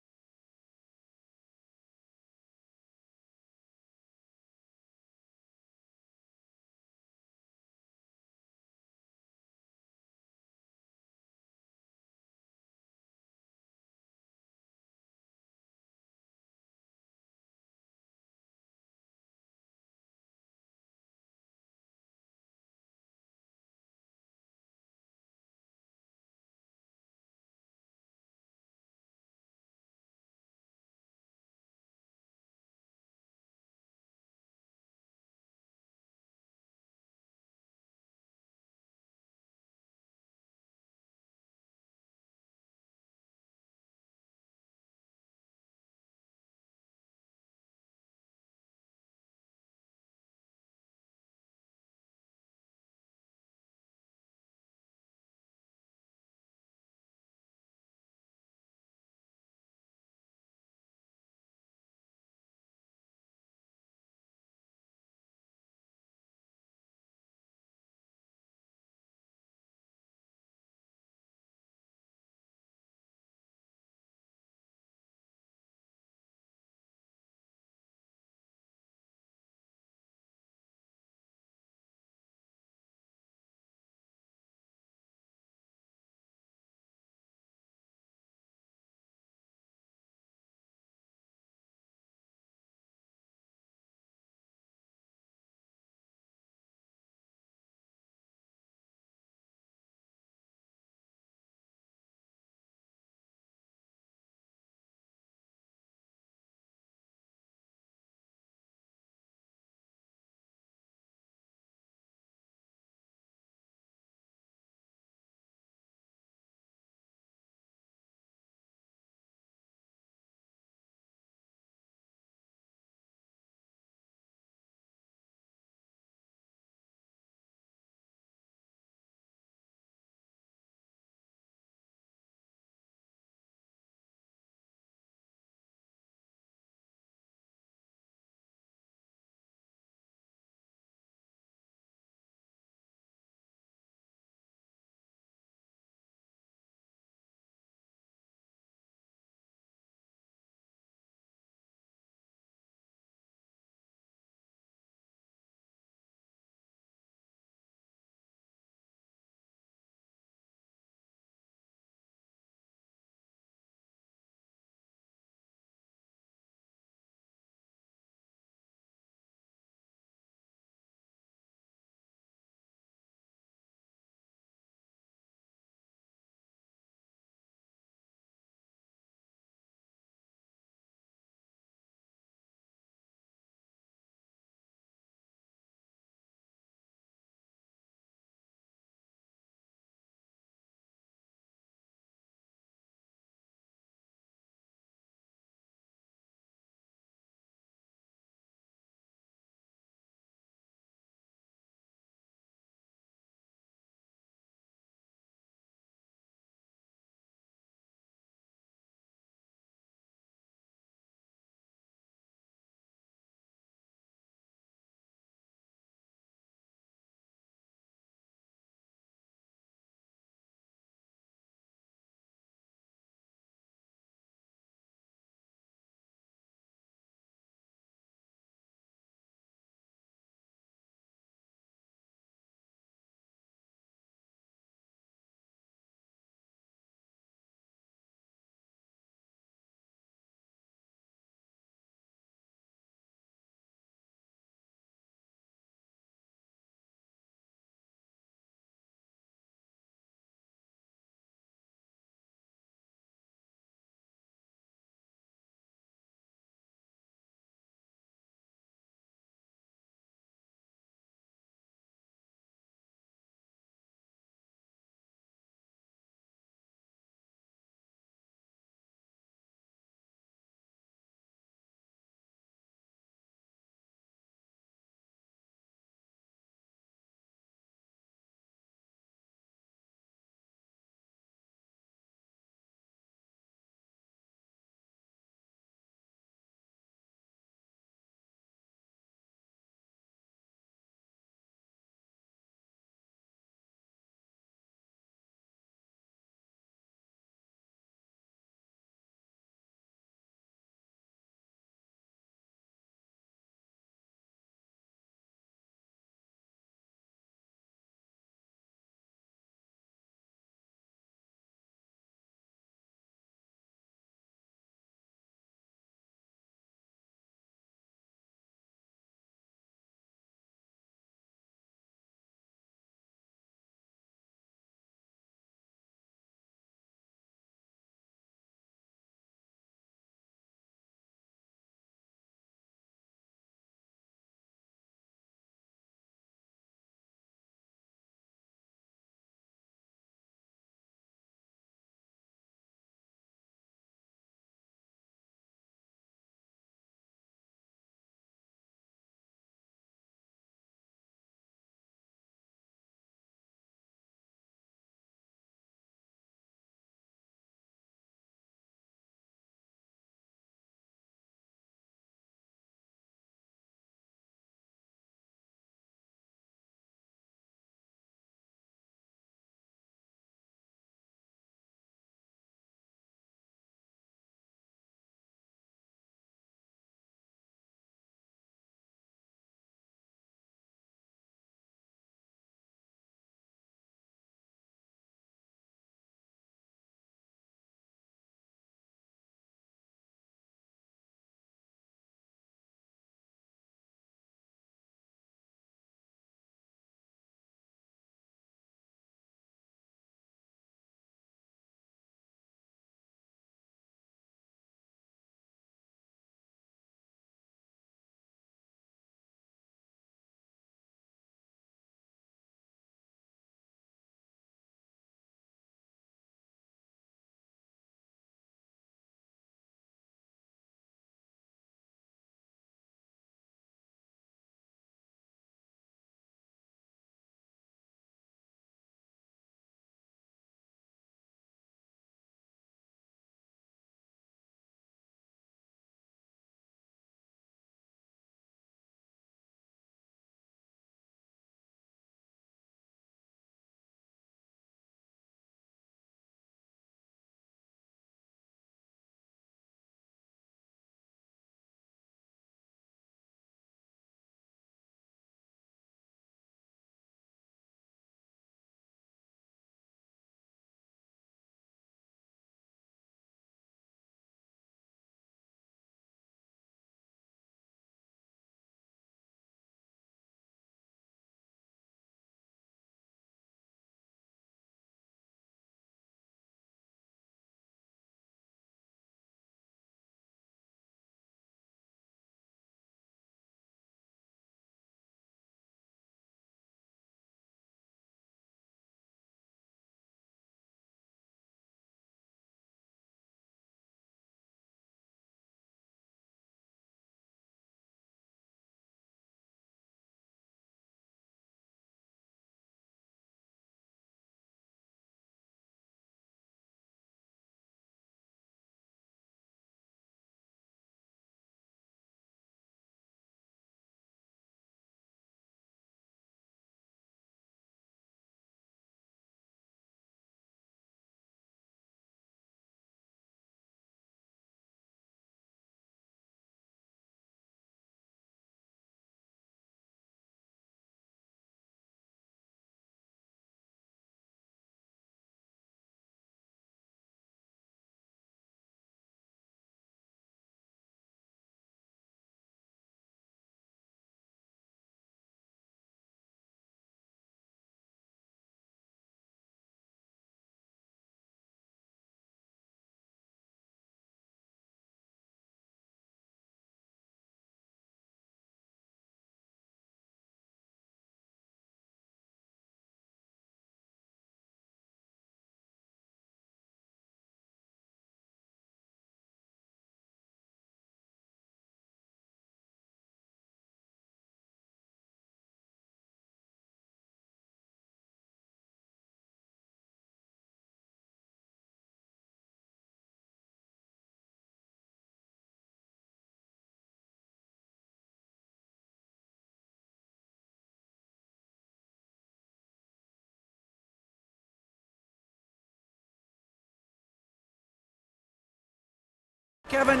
Kevin,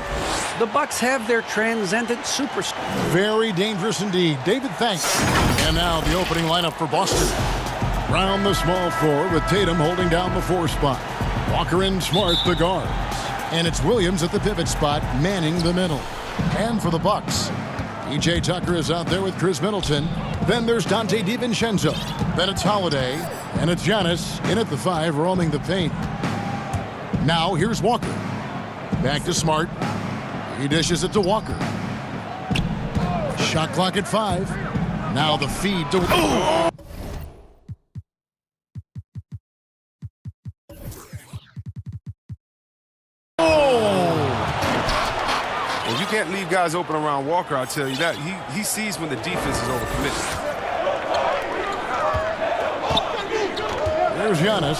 the Bucks have their transcendent superstar. Very dangerous indeed. David, thanks. And now the opening lineup for Boston. Brown, the small forward, with Tatum holding down the 4 spot. Walker and Smart, the guards. And it's Williams at the pivot spot, manning the middle. And for the Bucks, P.J. Tucker is out there with Chris Middleton. Then there's Donte DiVincenzo. Then it's Holiday. And it's Giannis in at the 5, roaming the paint. Now here's Walker. Back to Smart. He dishes it to Walker. Shot clock at 5. Now the feed to... Oh! Well, you can't leave guys open around Walker, I'll tell you that. He sees when the defense is overcommitted. There's Giannis.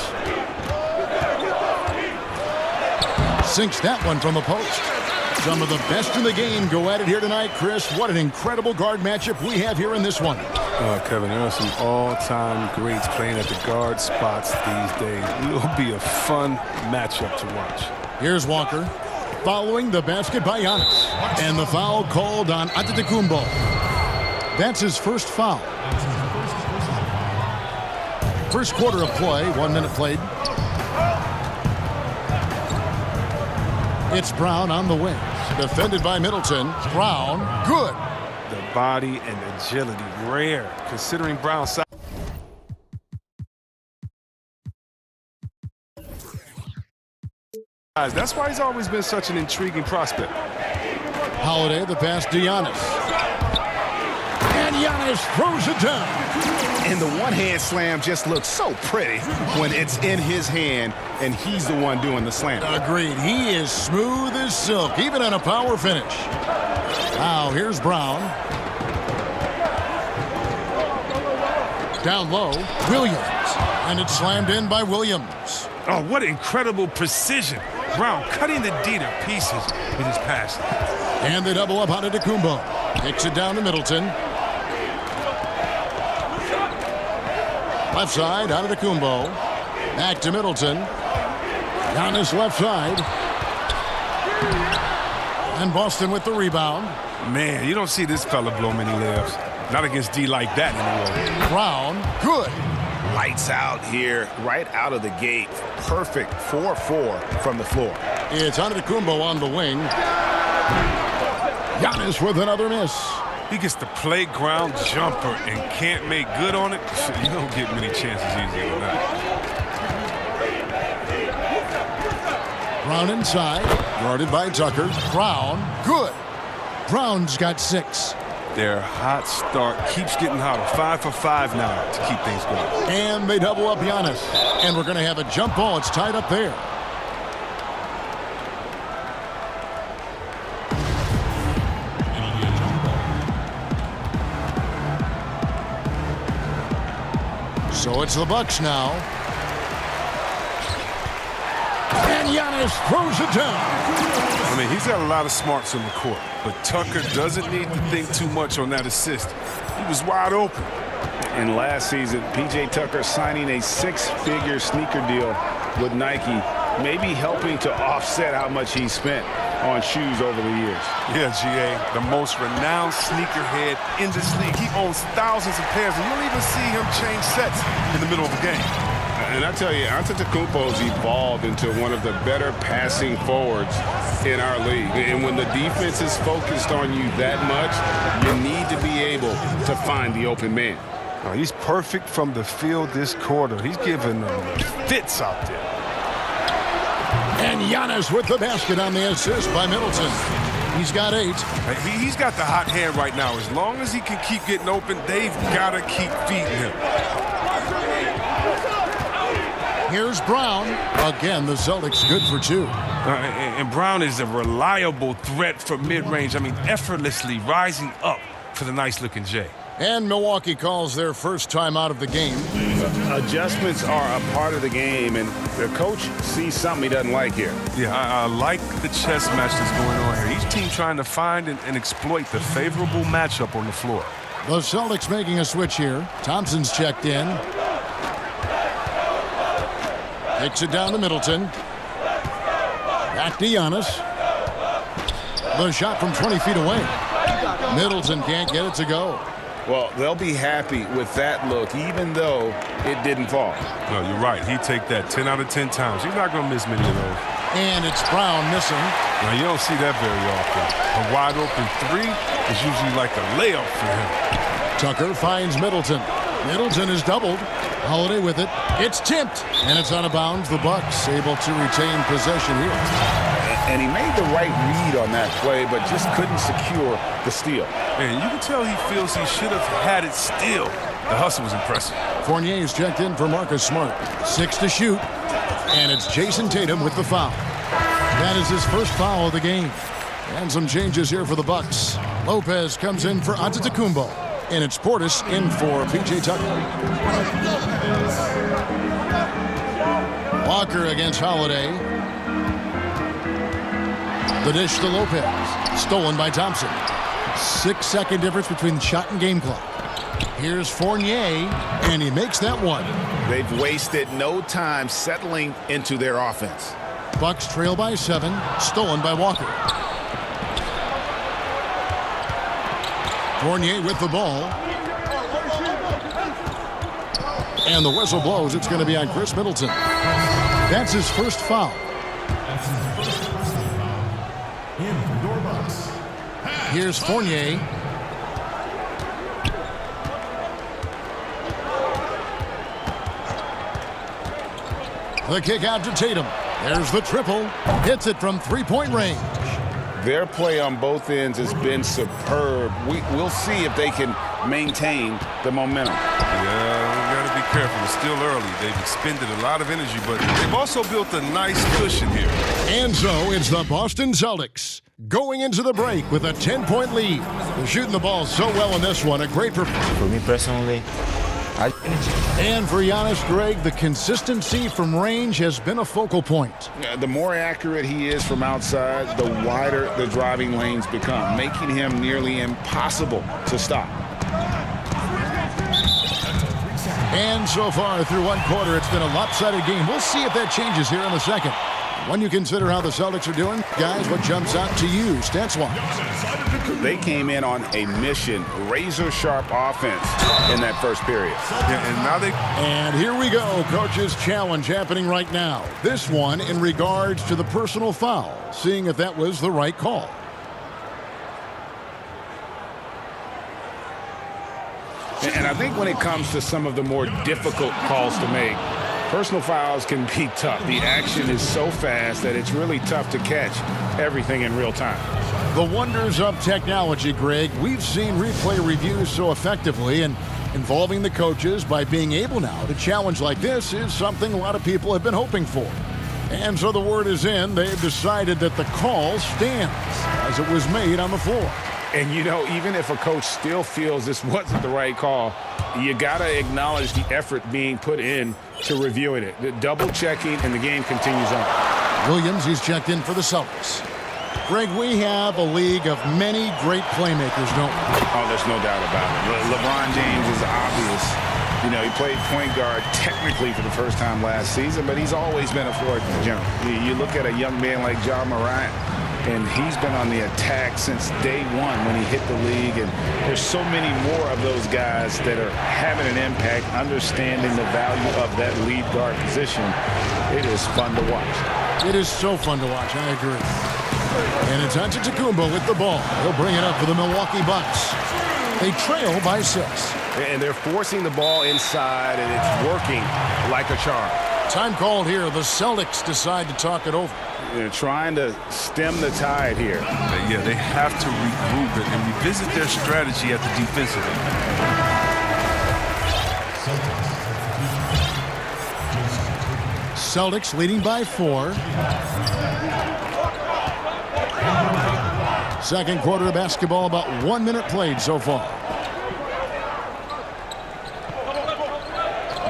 Sinks that one from the post. Some of the best in the game go at it here tonight, Chris. What an incredible guard matchup we have here in this one. Kevin, there are some all-time greats playing at the guard spots these days. It will be a fun matchup to watch. Here's Walker. Following the basket by Giannis. And the foul called on Antetokounmpo. That's his first foul. First quarter of play, 1 minute played. It's Brown on the wing. Defended by Middleton. Brown, good. The body and agility, rare, considering Brown's size. That's why he's always been such an intriguing prospect. Holiday, the pass to Giannis. And Giannis throws it down. And the one-hand slam just looks so pretty when it's in his hand and he's the one doing the slam. Agreed. He is smooth as silk, even on a power finish. Now, here's Brown. Down low, Williams. And it's slammed in by Williams. Oh, what incredible precision. Brown cutting the D to pieces with his pass. And they double up on Antetokounmpo. Kicks it down to Middleton. Left side, Antetokounmpo. Back to Middleton. Giannis left side. And Boston with the rebound. Man, you don't see this fella blow many layups. Not against D like that anyway. Brown, good. Lights out here, right out of the gate. Perfect 4-4 from the floor. It's Antetokounmpo on the wing. Giannis with another miss. He gets the playground jumper and can't make good on it. You don't get many chances easier than that. Brown inside, guarded by Tucker. Brown, good. Brown's got 6. Their hot start keeps getting hotter. 5 for 5 now to keep things going. And they double up Giannis. And we're going to have a jump ball. It's tied up there. So it's the Bucks now. And Giannis throws it down. I mean, he's got a lot of smarts on the court, but Tucker doesn't need to think too much on that assist. He was wide open. And last season, P.J. Tucker signing a 6-figure sneaker deal with Nike, maybe helping to offset how much he spent on shoes over the years. Yeah, G.A., the most renowned sneakerhead in this league. He owns thousands of pairs, and you don't even see him change sets in the middle of a game. And I tell you, Antetokounmpo's evolved into one of the better passing forwards in our league. And when the defense is focused on you that much, you need to be able to find the open man. Oh, he's perfect from the field this quarter. He's giving them fits out there. And Giannis with the basket on the assist by Middleton. He's got 8. He's got the hot hand right now. As long as he can keep getting open, they've got to keep feeding him. Here's Brown. Again, the Celtics good for 2. And Brown is a reliable threat from mid-range. I mean, effortlessly rising up for the nice-looking J. And Milwaukee calls their first time out of the game. Adjustments are a part of the game, and the coach sees something he doesn't like here. Yeah, I like the chess match that's going on here. Each team trying to find and exploit the favorable matchup on the floor. The Celtics making a switch here. Thompson's checked in. Takes it down to Middleton. Back to Giannis. The shot from 20 feet away. Middleton can't get it to go. Well, they'll be happy with that look, even though it didn't fall. No, you're right. He'd take that 10 out of 10 times. He's not going to miss many of those. And it's Brown missing. Now, you don't see that very often. A wide open three is usually like a layup for him. Tucker finds Middleton. Middleton is doubled. Holiday with it. It's tipped, and it's out of bounds. The Bucks able to retain possession here. And he made the right read on that play, but just couldn't secure the steal. Man, you can tell he feels he should have had it still. The hustle was impressive. Fournier's checked in for Marcus Smart. 6 to shoot, and it's Jason Tatum with the foul. That is his first foul of the game. And some changes here for the Bucks. Lopez comes in for Antetokounmpo. And it's Portis in for P.J. Tucker. Walker against Holiday. The dish to Lopez. Stolen by Thompson. 6-second difference between the shot and game clock. Here's Fournier, and he makes that one. They've wasted no time settling into their offense. Bucks trail by 7. Stolen by Walker. Fournier with the ball. And the whistle blows. It's going to be on Chris Middleton. That's his first foul. Here's Fournier. The kick out to Tatum. There's the triple. Hits it from three-point range. Their play on both ends has been superb. We'll see if they can maintain the momentum. Yeah, we got to be careful. It's still early. They've expended a lot of energy, but they've also built a nice cushion here. And so it's the Boston Celtics going into the break with a 10-point lead. They're shooting the ball so well in this one. A great performance. For me personally, and for Giannis, Greg, the consistency from range has been a focal point. The more accurate he is from outside, the wider the driving lanes become, making him nearly impossible to stop. And so far through one quarter, it's been a lopsided game. We'll see if that changes here in a second. When you consider how the Celtics are doing, guys, what jumps out to you, stats-wise? They came in on a mission, razor-sharp offense in that first period. Yeah, and here we go, coach's challenge happening right now. This one in regards to the personal foul, seeing if that was the right call. And I think when it comes to some of the more difficult calls to make, personal fouls can be tough. The action is so fast that it's really tough to catch everything in real time. The wonders of technology, Greg. We've seen replay reviews so effectively, and involving the coaches by being able now to challenge like this is something a lot of people have been hoping for. And so the word is in. They've decided that the call stands as it was made on the floor. And, you know, even if a coach still feels this wasn't the right call, you got to acknowledge the effort being put in to reviewing it. The double checking, and the game continues on. Williams, he's checked in for the Celtics. Greg, we have a league of many great playmakers, don't we? Oh, there's no doubt about it. LeBron James is obvious. You know, he played point guard technically for the first time last season, but he's always been a floor general. You look at a young man like Ja Morant, and he's been on the attack since day one when he hit the league. And there's so many more of those guys that are having an impact, understanding the value of that lead guard position. It is fun to watch. It is so fun to watch, I agree. And it's Antetokounmpo with the ball. He'll bring it up for the Milwaukee Bucks. They trail by 6. And they're forcing the ball inside, and it's working like a charm. Time called here. The Celtics decide to talk it over. They're trying to stem the tide here. Yeah, they have to regroup it and revisit their strategy at the defensive end. Celtics leading by 4. Second quarter of basketball, about 1 minute played so far.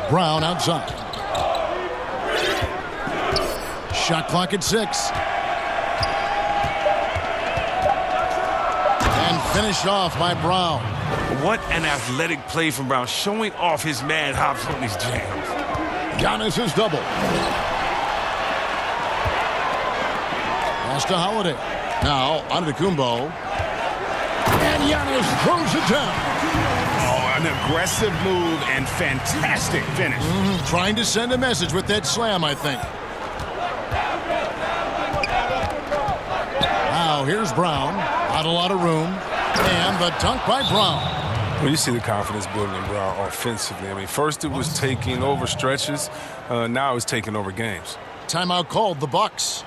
Brown outside. Shot clock at 6. And finished off by Brown. What an athletic play from Brown, showing off his mad hops on these jams. Giannis is double. Pass to Holiday. Now, Antetokounmpo. And Giannis throws it down. Oh, an aggressive move and fantastic finish. Trying to send a message with that slam, I think. Now, here's Brown. Not a lot of room. And the dunk by Brown. Well, you see the confidence building in Brown offensively. I mean, first it was taking over stretches. Now it's taking over games. Timeout called, the Bucks.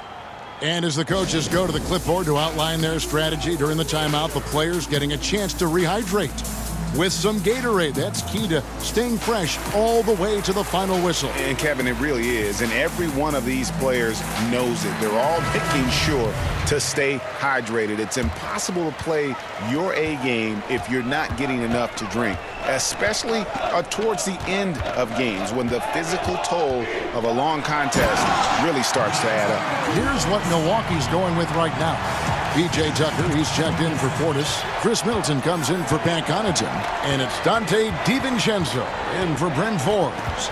And as the coaches go to the clipboard to outline their strategy during the timeout, the players getting a chance to rehydrate with some Gatorade. That's key to staying fresh all the way to the final whistle. And, Kevin, it really is. And every one of these players knows it. They're all making sure to stay hydrated. It's impossible to play your A game if you're not getting enough to drink, especially towards the end of games when the physical toll of a long contest really starts to add up. Here's what Milwaukee's going with right now. P.J. Tucker, he's checked in for Portis. Chris Middleton comes in for Pat Connaughton. And it's Donte DiVincenzo in for Bryn Forbes.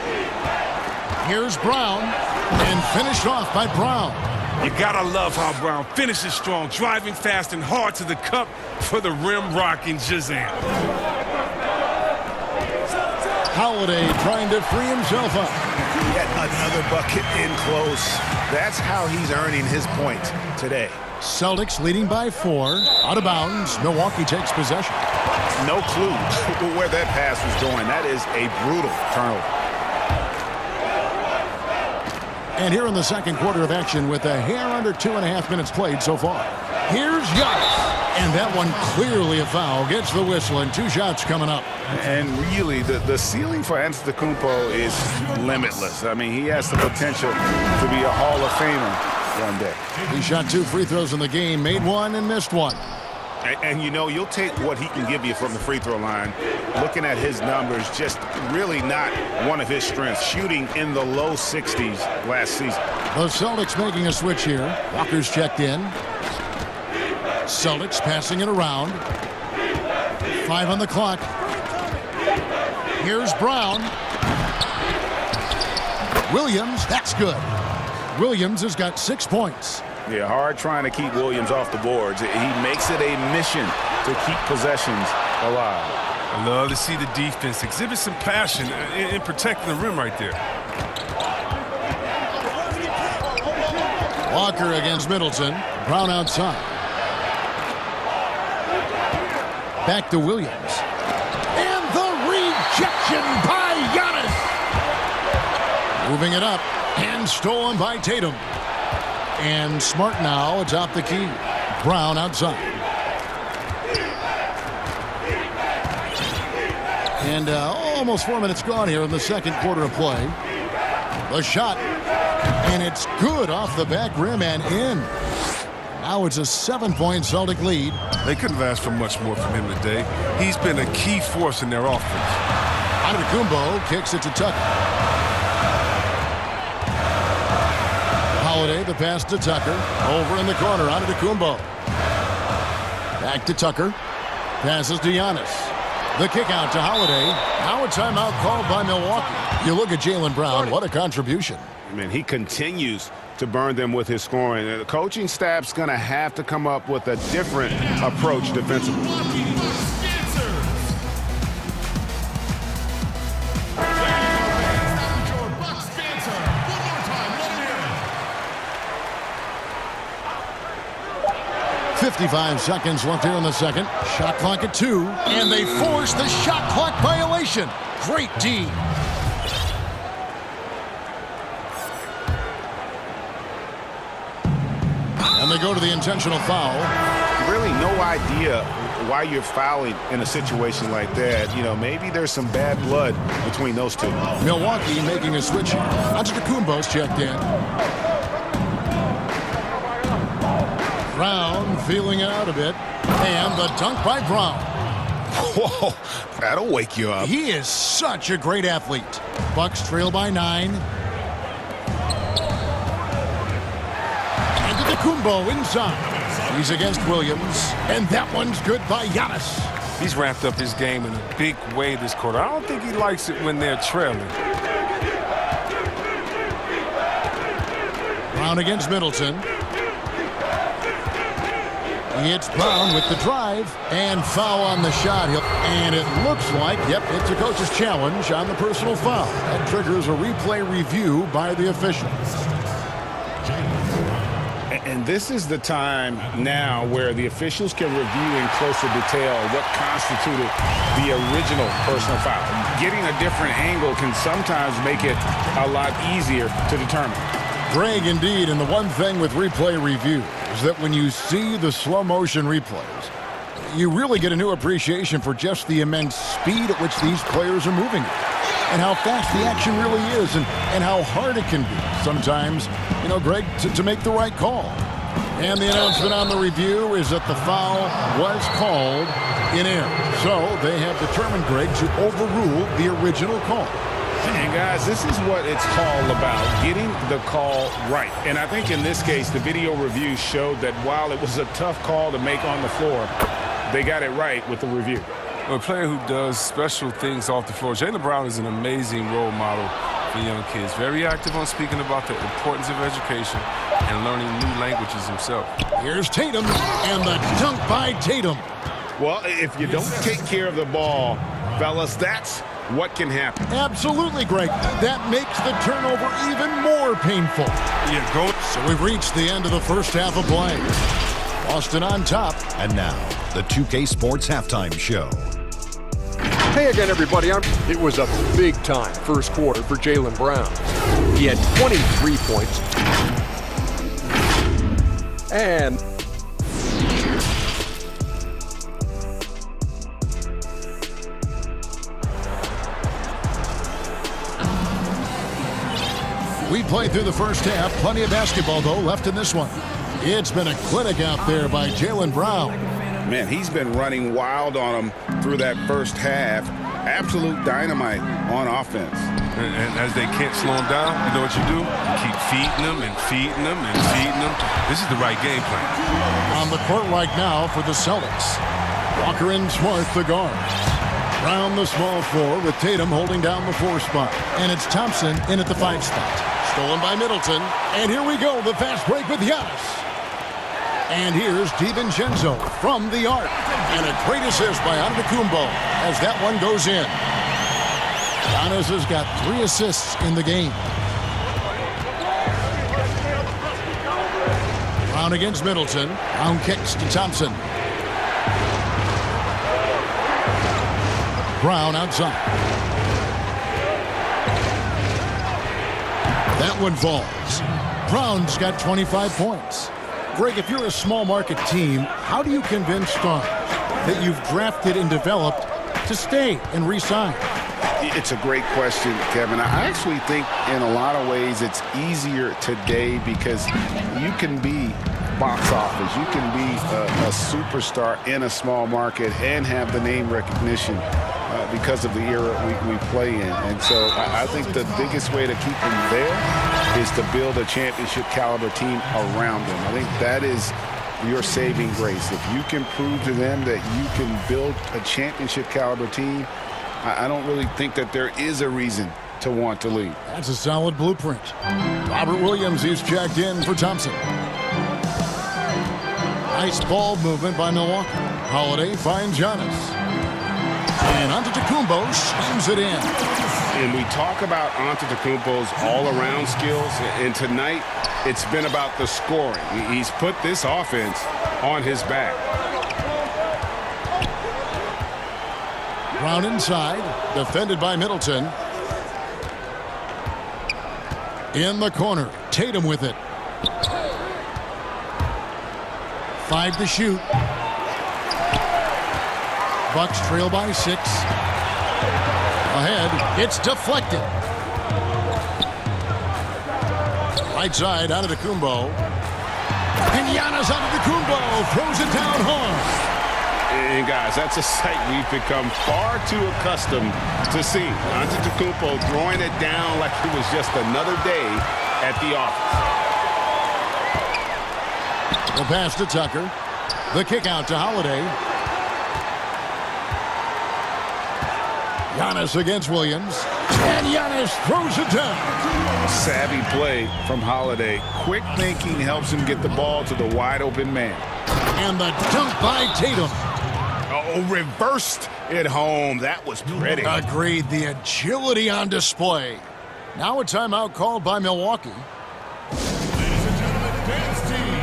Here's Brown, and finished off by Brown. You gotta love how Brown finishes strong, driving fast and hard to the cup for the rim-rocking Shazam. Holiday trying to free himself up. Yet another bucket in close. That's how he's earning his point today. Celtics leading by 4. Out of bounds. Milwaukee takes possession. No clue where that pass was going. That is a brutal turnover. And here in the second quarter of action with a hair under 2.5 minutes played so far. Here's Giannis. And that one clearly a foul. Gets the whistle and 2 shots coming up. And really, the ceiling for Antetokounmpo is limitless. I mean, he has the potential to be a Hall of Famer one day. He shot 2 free throws in the game, made 1 and missed 1. And you know, you'll take what he can give you from the free throw line. Looking at his numbers, just really not one of his strengths. Shooting in the low 60s last season. The Celtics making a switch here. Walker's checked in. Celtics passing it around. 5 on the clock. Here's Brown. Williams, that's good. Williams has got 6 points. Yeah, hard trying to keep Williams off the boards. He makes it a mission to keep possessions alive. I love to see the defense exhibit some passion in protecting the rim right there. Walker against Middleton. Brown outside. Back to Williams. And the rejection by Giannis. Moving it up. And stolen by Tatum. And Smart now atop the key. Brown outside. And almost 4 minutes gone here in the second quarter of play. The shot. And it's good off the back rim and in. Now it's a 7-point Celtic lead. They couldn't have asked for much more from him today. He's been a key force in their offense. Antetokounmpo kicks it to Tucker. Holiday, the pass to Tucker. Over in the corner, Antetokounmpo. Back to Tucker. Passes to Giannis. The kick out to Holiday. Now a timeout called by Milwaukee. You look at Jaylen Brown, what a contribution. I mean, he continues to burn them with his scoring. The coaching staff's going to have to come up with a different approach defensively. 55 seconds left here in the second. Shot clock at 2. And they force the shot clock violation. Great D. And they go to the intentional foul. Really no idea why you're fouling in a situation like that. You know, maybe there's some bad blood between those two. Milwaukee making a switch here. Antetokounmpo's checked in. Brown feeling it out a bit. And the dunk by Brown. Whoa, that'll wake you up. He is such a great athlete. Bucks trail by 9. Antetokounmpo inside. He's against Williams. And that one's good by Giannis. He's ramped up his game in a big way this quarter. I don't think he likes it when they're trailing. Brown against Middleton. It's Brown with the drive, and foul on the shot. And it looks like, yep, it's a coach's challenge on the personal foul. That triggers a replay review by the officials. And this is the time now where the officials can review in closer detail what constituted the original personal foul. Getting a different angle can sometimes make it a lot easier to determine. Greg, indeed, and the one thing with replay review is that when you see the slow motion replays, you really get a new appreciation for just the immense speed at which these players are moving and how fast the action really is and how hard it can be sometimes, you know, Greg, to make the right call. And the announcement on the review is that the foul was called in error. So they have determined, Greg, to overrule the original call. And guys, this is what it's all about, getting the call right. And I think in this case, the video review showed that while it was a tough call to make on the floor, they got it right with the review. A player who does special things off the floor. Jaylen Brown is an amazing role model for young kids. Very active on speaking about the importance of education and learning new languages himself. Here's Tatum, and the dunk by Tatum. Well, if you don't take care of the ball, fellas, that's what can happen. Absolutely, Greg. That makes the turnover even more painful. Yeah, go. So we've reached the end of the first half of play. Boston on top. And now, the 2K Sports Halftime Show. Hey again, everybody. It was a big-time first quarter for Jaylen Brown. He had 23 points. And we played through the first half. Plenty of basketball, though, left in this one. It's been a clinic out there by Jaylen Brown. Man, he's been running wild on him through that first half. Absolute dynamite on offense. And as they can't slow him down, you know what you do? You keep feeding them and feeding them and feeding them. This is the right game plan. On the court right now for the Celtics. Walker and Smart, the guard. Brown, the small four, with Tatum holding down the 4 spot. And it's Thompson in at the 5 spot. Stolen by Middleton. And here we go, the fast break with Giannis. And here's DiVincenzo from the arc. And a great assist by Antetokounmpo as that one goes in. Giannis has got 3 assists in the game. Brown against Middleton. Brown kicks to Thompson. Brown outside. That one falls. Brown's got 25 points. Greg, if you're a small market team, how do you convince stars that you've drafted and developed to stay and re-sign? It's a great question, Kevin. I actually think in a lot of ways it's easier today because you can be box office. You can be a superstar in a small market and have the name recognition because of the era we play in. And so I think the biggest way to keep them there is to build a championship caliber team around them. I think that is your saving grace. If you can prove to them that you can build a championship caliber team, I don't really think that there is a reason to want to leave. That's a solid blueprint. Robert Williams, he's checked in for Thompson. Nice ball movement by Milwaukee. Holiday finds Giannis. And Antetokounmpo slams it in. And we talk about Antetokounmpo's all-around skills, and tonight it's been about the scoring. He's put this offense on his back. Brown inside, defended by Middleton. In the corner, Tatum with it. 5 to shoot. Bucks trail by 6. Ahead, it's deflected. Right side, Antetokounmpo. And Giannis Antetokounmpo throws it down hard. And guys, that's a sight we've become far too accustomed to seeing. Antetokounmpo throwing it down like it was just another day at the office. The pass to Tucker. The kick out to Holiday. Giannis against Williams. And Giannis throws it down. Savvy play from Holiday. Quick thinking helps him get the ball to the wide open man. And the dunk by Tatum. Oh, reversed it home. That was pretty. Agreed. The agility on display. Now a timeout called by Milwaukee. Ladies and gentlemen, dance team.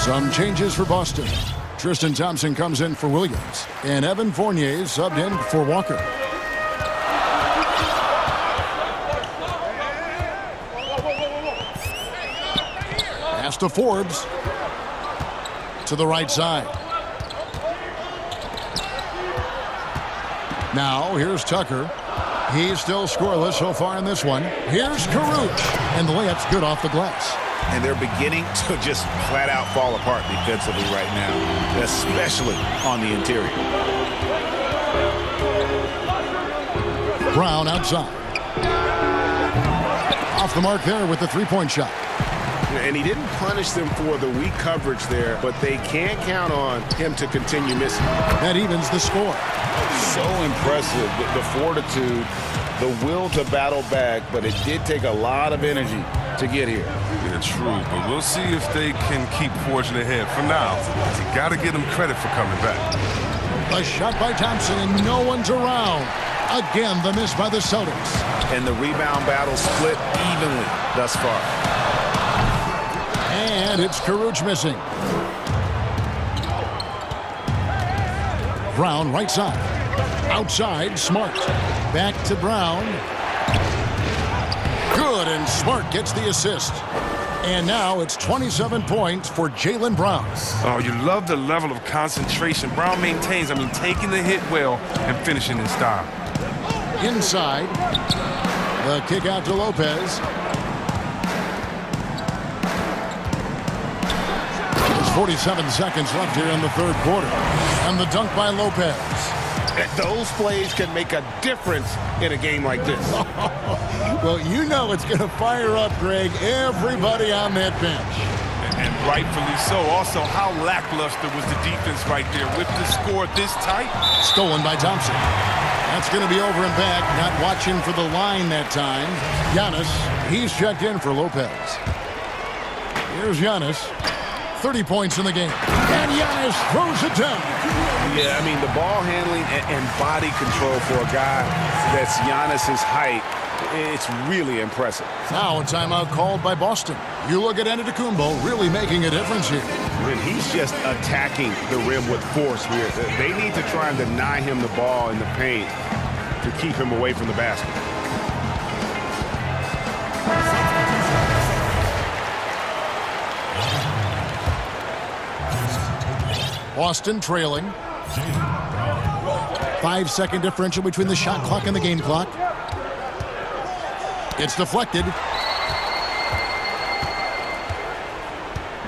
Some changes for Boston. Tristan Thompson comes in for Williams, and Evan Fournier subbed in for Walker. Pass to Forbes. To the right side. Now, here's Tucker. He's still scoreless so far in this one. Here's Karuch, and the layup's good off the glass. And they're beginning to just flat out fall apart defensively right now, especially on the interior. Brown outside. Off the mark there with the three-point shot. And he didn't punish them for the weak coverage there, but they can't count on him to continue missing. That evens the score. So impressive, the fortitude, the will to battle back, but it did take a lot of energy to get here. Yeah, true, but we'll see if they can keep forging ahead. For now, you got to give them credit for coming back. A shot by Thompson, and no one's around. Again, the miss by the Celtics. And the rebound battle split evenly thus far. And it's Karuch missing. Brown right side. Outside, Smart. Back to Brown. Good, and Smart gets the assist. And now it's 27 points for Jaylen Brown. Oh, you love the level of concentration Brown maintains. I mean, taking the hit well and finishing in style. Inside. The kick out to Lopez. There's 47 seconds left here in the third quarter. And the dunk by Lopez. Those plays can make a difference in a game like this. Well, you know it's going to fire up, Greg, everybody on that bench. And rightfully so. Also, how lackluster was the defense right there with the score this tight? Stolen by Thompson. That's going to be over and back. Not watching for the line that time. Giannis, he's checked in for Lopez. Here's Giannis. 30 points in the game. And Giannis throws it down. Yeah, I mean, the ball handling and body control for a guy that's Giannis's height, it's really impressive. Now a timeout called by Boston. You look at Antetokounmpo really making a difference here. And he's just attacking the rim with force here. They need to try and deny him the ball in the paint to keep him away from the basket. Boston trailing. 5-second differential between the shot clock and the game clock. It's deflected.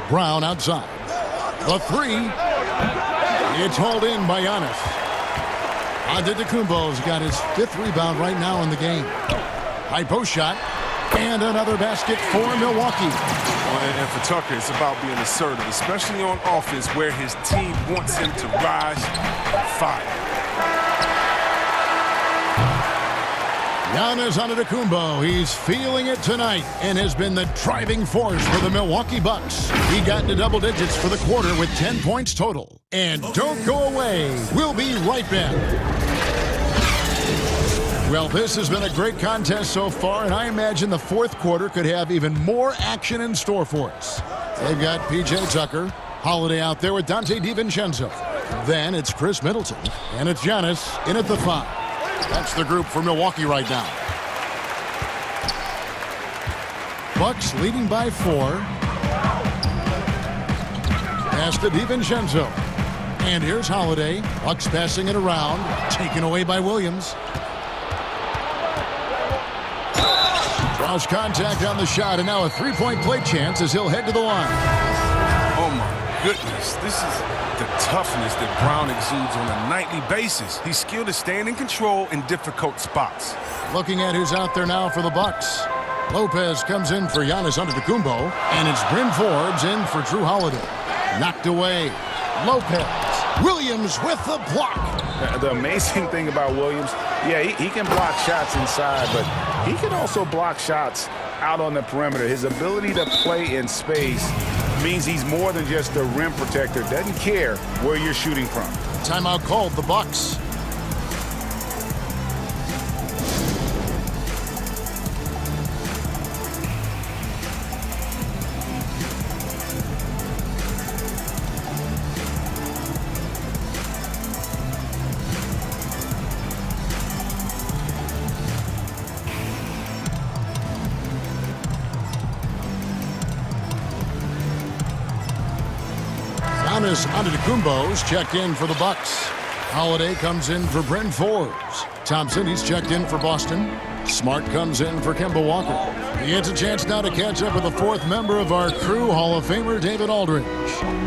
Brown outside. The three. It's hauled in by Giannis. Antetokounmpo's got his 5th rebound right now in the game. High post shot. And another basket for Milwaukee. And for Tucker, it's about being assertive, especially on offense where his team wants him to rise fire. Giannis Antetokounmpo, he's feeling it tonight and has been the driving force for the Milwaukee Bucks. He got into double digits for the quarter with 10 points total. And don't go away. We'll be right back. Well, this has been a great contest so far, and I imagine the fourth quarter could have even more action in store for us. They've got P.J. Tucker, Holiday out there with Dante DiVincenzo. Then it's Chris Middleton, and it's Giannis in at the 5. That's the group for Milwaukee right now. Bucks leading by 4. Pass to DiVincenzo. And here's Holiday. Bucks passing it around. Taken away by Williams. Draws contact on the shot, and now a three-point play chance as he'll head to the line. Oh, my goodness. This is the toughness that Brown exudes on a nightly basis. He's skilled at staying in control in difficult spots. Looking at who's out there now for the Bucks. Lopez comes in for Giannis Antetokounmpo, and it's Bryn Forbes in for Drew Holiday. Knocked away. Lopez. Williams with the block. The amazing thing about Williams, yeah, he can block shots inside, but he can also block shots out on the perimeter. His ability to play in space means he's more than just a rim protector. Doesn't care where you're shooting from. Timeout called, the Bucks. Giannis Antetokounmpo's checked in for the Bucks. Holiday comes in for Bryn Forbes. Thompson, he's checked in for Boston. Smart comes in for Kemba Walker. He gets a chance now to catch up with the fourth member of our crew, Hall of Famer David Aldridge.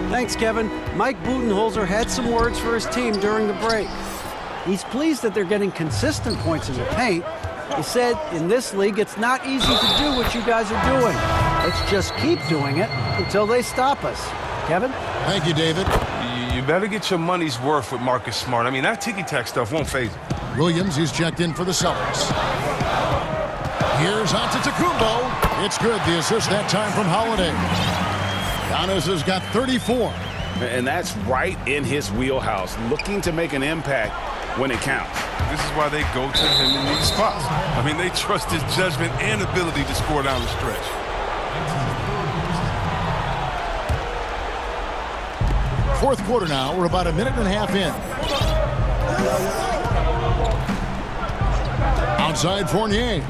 Thanks, Kevin. Mike Budenholzer had some words for his team during the break. He's pleased that they're getting consistent points in the paint. He said, in this league, it's not easy to do what you guys are doing. Let's just keep doing it until they stop us. Kevin? Thank you, David. You better get your money's worth with Marcus Smart. I mean, that ticky-tack stuff won't phase him. Williams, he's checked in for the Celtics. Here's Antetokounmpo. It's good. The assist that time from Holiday. Giannis has got 34. And that's right in his wheelhouse, looking to make an impact when it counts. This is why they go to him in these spots. I mean, they trust his judgment and ability to score down the stretch. Fourth quarter now. We're about a minute and a half in. Outside Fournier.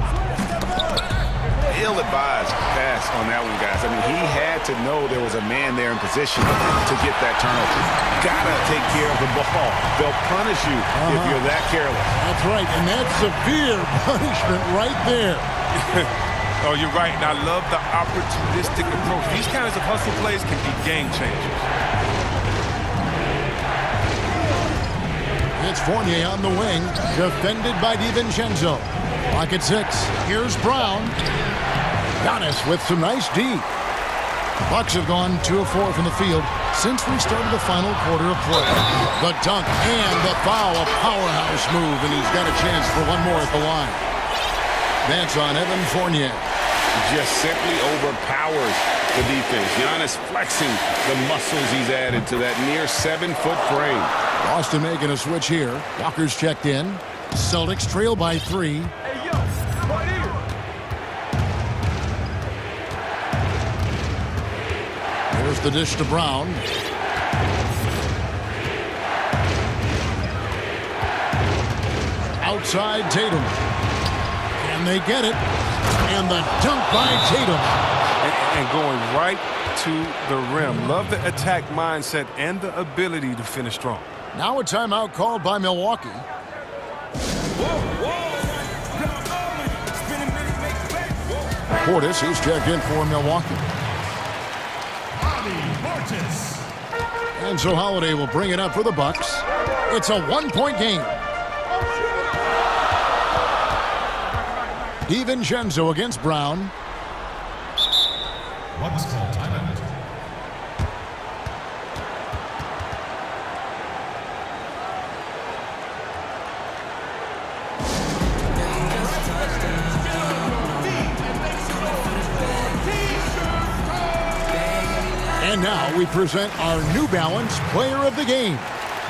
Ill-advised pass on that one, guys. I mean, he had to know there was a man there in position to get that turnover. Gotta take care of the ball. They'll punish you if you're that careless. That's right, and that's severe punishment right there. Oh, you're right, and I love the opportunistic approach. These kinds of hustle plays can be game changers. It's Fournier on the wing, defended by DiVincenzo. Clock at 6. Here's Brown. Giannis with some nice D. The Bucks have gone 2 of 4 from the field since we started the final quarter of play. The dunk and the foul, a powerhouse move, and he's got a chance for one more at the line. That's on Evan Fournier. Just simply overpowers the defense. Giannis flexing the muscles he's added to that near 7-foot frame. Boston making a switch here. Walker's checked in. Celtics trail by 3. Here's the dish to Brown. Outside Tatum. Can they get it? And the dunk by Tatum. And going right to the rim. Love the attack mindset and the ability to finish strong. Now a timeout called by Milwaukee. Portis, he's checked in for Milwaukee. And so Holiday will bring it up for the Bucks. It's a 1-point game. DiVincenzo against Brown. What's called timeout? And now we present our New Balance Player of the Game,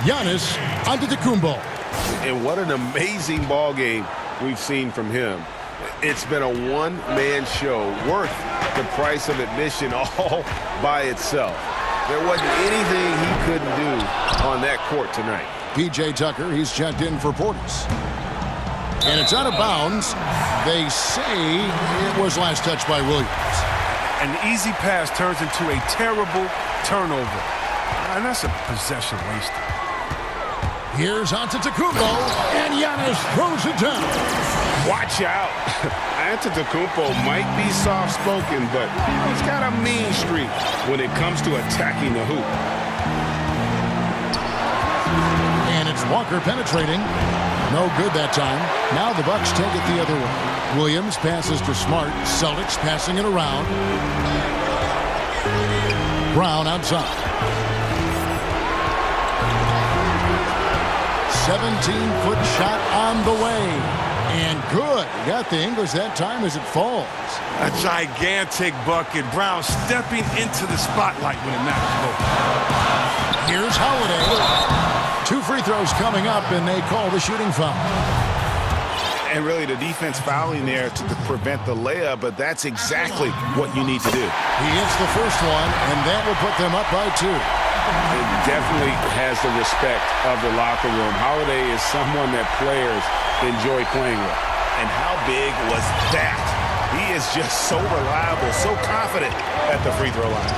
Giannis Antetokounmpo. And what an amazing ball game we've seen from him. It's been a one-man show worth the price of admission all by itself. There wasn't anything he couldn't do on that court tonight. P.J. Tucker, he's checked in for Portis. And it's out of bounds. They say it was last touched by Williams. An easy pass turns into a terrible turnover. And that's a possession waster. Here's Antetokounmpo, and Giannis throws it down. Watch out. Antetokounmpo might be soft-spoken, but he's got a mean streak when it comes to attacking the hoop. And it's Walker penetrating. No good that time. Now the Bucks take it the other way. Williams passes to Smart. Celtics passing it around. Brown outside. 17-foot shot on the way. And good. Got the English that time as it falls. A gigantic bucket. Brown stepping into the spotlight when it matters. Here's Holiday. 2 free throws coming up, and they call the shooting foul. And really the defense fouling there to prevent the layup, but that's exactly what you need to do. He hits the first one, and that will put them up by 2. It definitely has the respect of the locker room. Holiday is someone that players enjoy playing with. And how big was that? He is just so reliable, so confident at the free throw line.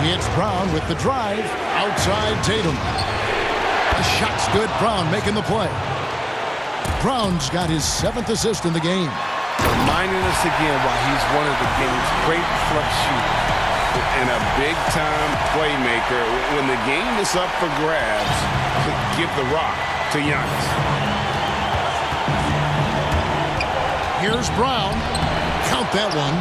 It's Brown with the drive. Outside Tatum. The shot's good. Brown making the play. Brown's got his 7th assist in the game. Reminding us again why he's one of the game's great clutch shooters. And a big-time playmaker. When the game is up for grabs, give the rock to Giannis. Here's Brown. Count that one.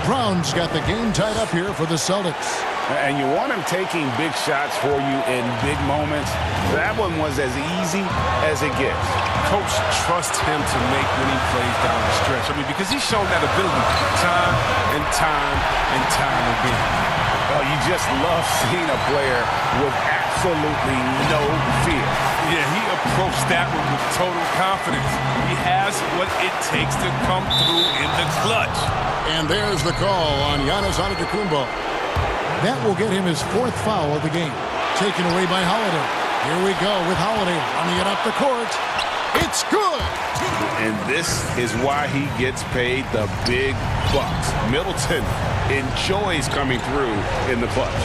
Brown's got the game tied up here for the Celtics. And you want him taking big shots for you in big moments. That one was as easy as it gets. Coach trusts him to make winning plays down the stretch. I mean, because he's shown that ability time and time and time again. Well, you just love seeing a player with absolutely no fear. Yeah, he approached that one with total confidence. He has what it takes to come through in the clutch. And there's the call on Giannis Antetokounmpo. That will get him his 4th foul of the game. Taken away by Holiday. Here we go with Holiday running it up the court. It's good! And this is why he gets paid the big bucks. Middleton enjoys coming through in the clutch.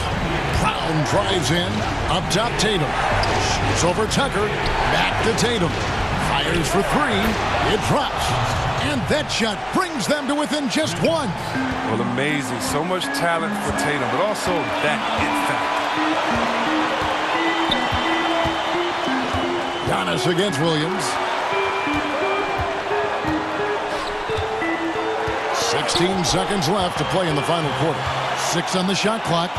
Brown drives in. Up top, Tatum. Shoots over Tucker. Back to Tatum. Fires for 3. It drops. And that shot brings them to within just 1. Well, amazing. So much talent for Tatum, but also that it factor. Giannis against Williams. 16 seconds left to play in the final quarter. 6 on the shot clock.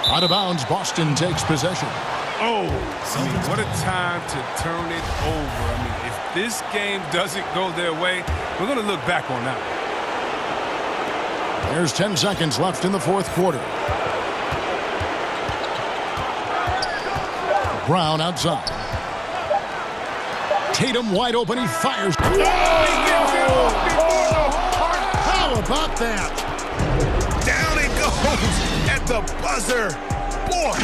Out of bounds, Boston takes possession. Oh, I mean, what a time to turn it over. I mean, if this game doesn't go their way, we're going to look back on that. There's 10 seconds left in the 4th quarter. Brown outside. Tatum wide open. He fires. Oh, how about that? Down it goes at the buzzer. Boy.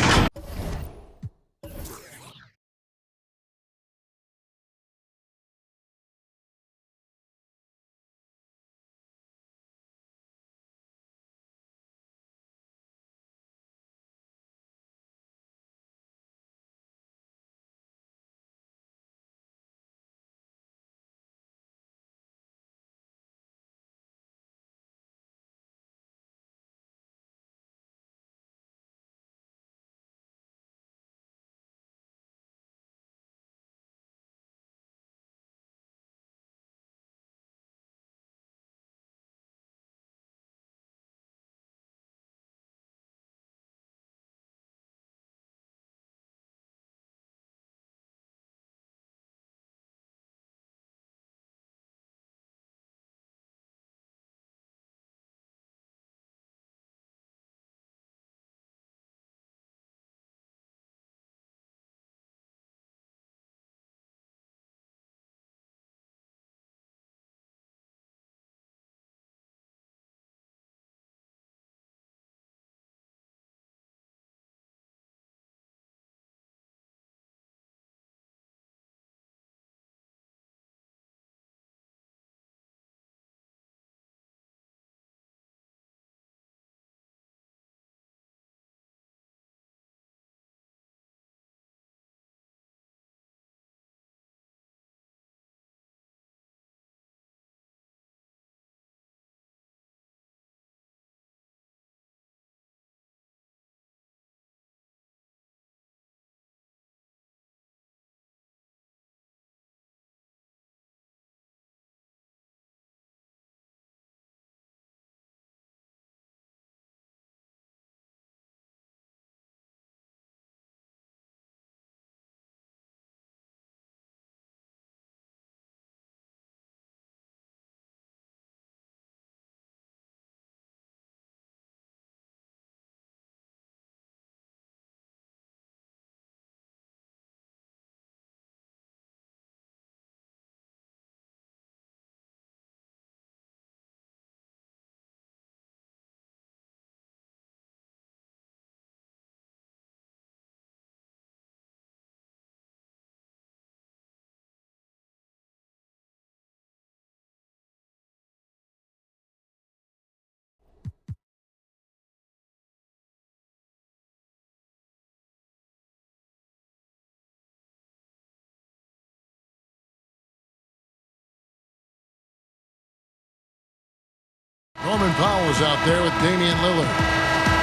Norman Powell is out there with Damian Lillard.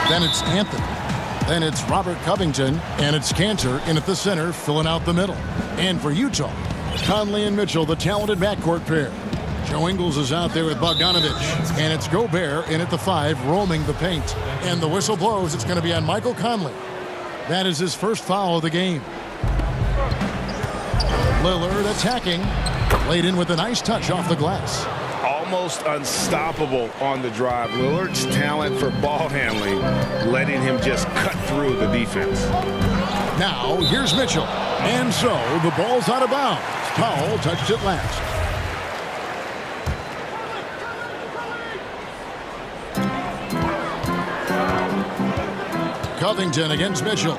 Then it's Anthony. Then it's Robert Covington. And it's Cantor in at the center, filling out the middle. And for Utah, Conley and Mitchell, the talented backcourt pair. Joe Ingles is out there with Bogdanovich. And it's Gobert in at the 5, roaming the paint. And the whistle blows. It's going to be on Michael Conley. That is his first foul of the game. Lillard attacking. Laid in with a nice touch off the glass. Almost unstoppable on the drive. Lillard's talent for ball handling, letting him just cut through the defense. Now, here's Mitchell. And so, the ball's out of bounds. Powell touched it last. Covington against Mitchell.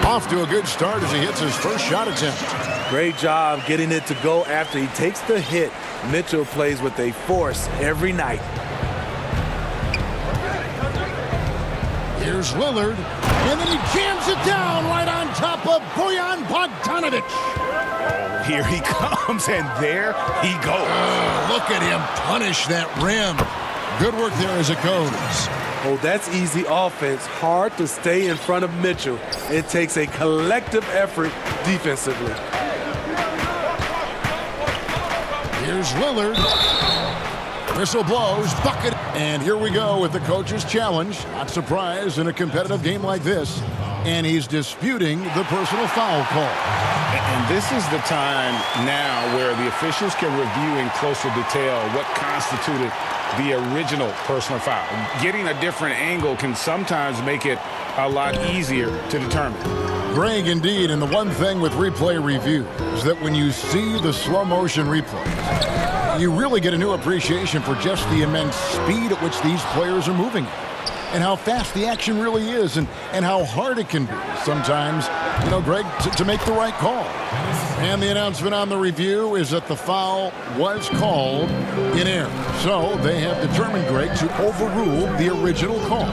Off to a good start as he hits his first shot attempt. Great job getting it to go after he takes the hit. Mitchell plays with a force every night. Here's Lillard, and then he jams it down right on top of Bojan Bogdanovich. Oh, here he comes, and there he goes. Look at him punish that rim. Good work there as it goes. Oh, that's easy offense. Hard to stay in front of Mitchell. It takes a collective effort defensively. Here's Lillard. Whistle blows, bucket. And here we go with the coach's challenge. Not surprised in a competitive game like this. And he's disputing the personal foul call. And this is the time now where the officials can review in closer detail what constituted the original personal foul. Getting a different angle can sometimes make it a lot easier to determine. Greg, indeed, and the one thing with replay review is that when you see the slow motion replay, you really get a new appreciation for just the immense speed at which these players are moving and how fast the action really is and how hard it can be sometimes, you know, Greg, to make the right call. And the announcement on the review is that the foul was called in error. So they have determined, Greg, to overrule the original call.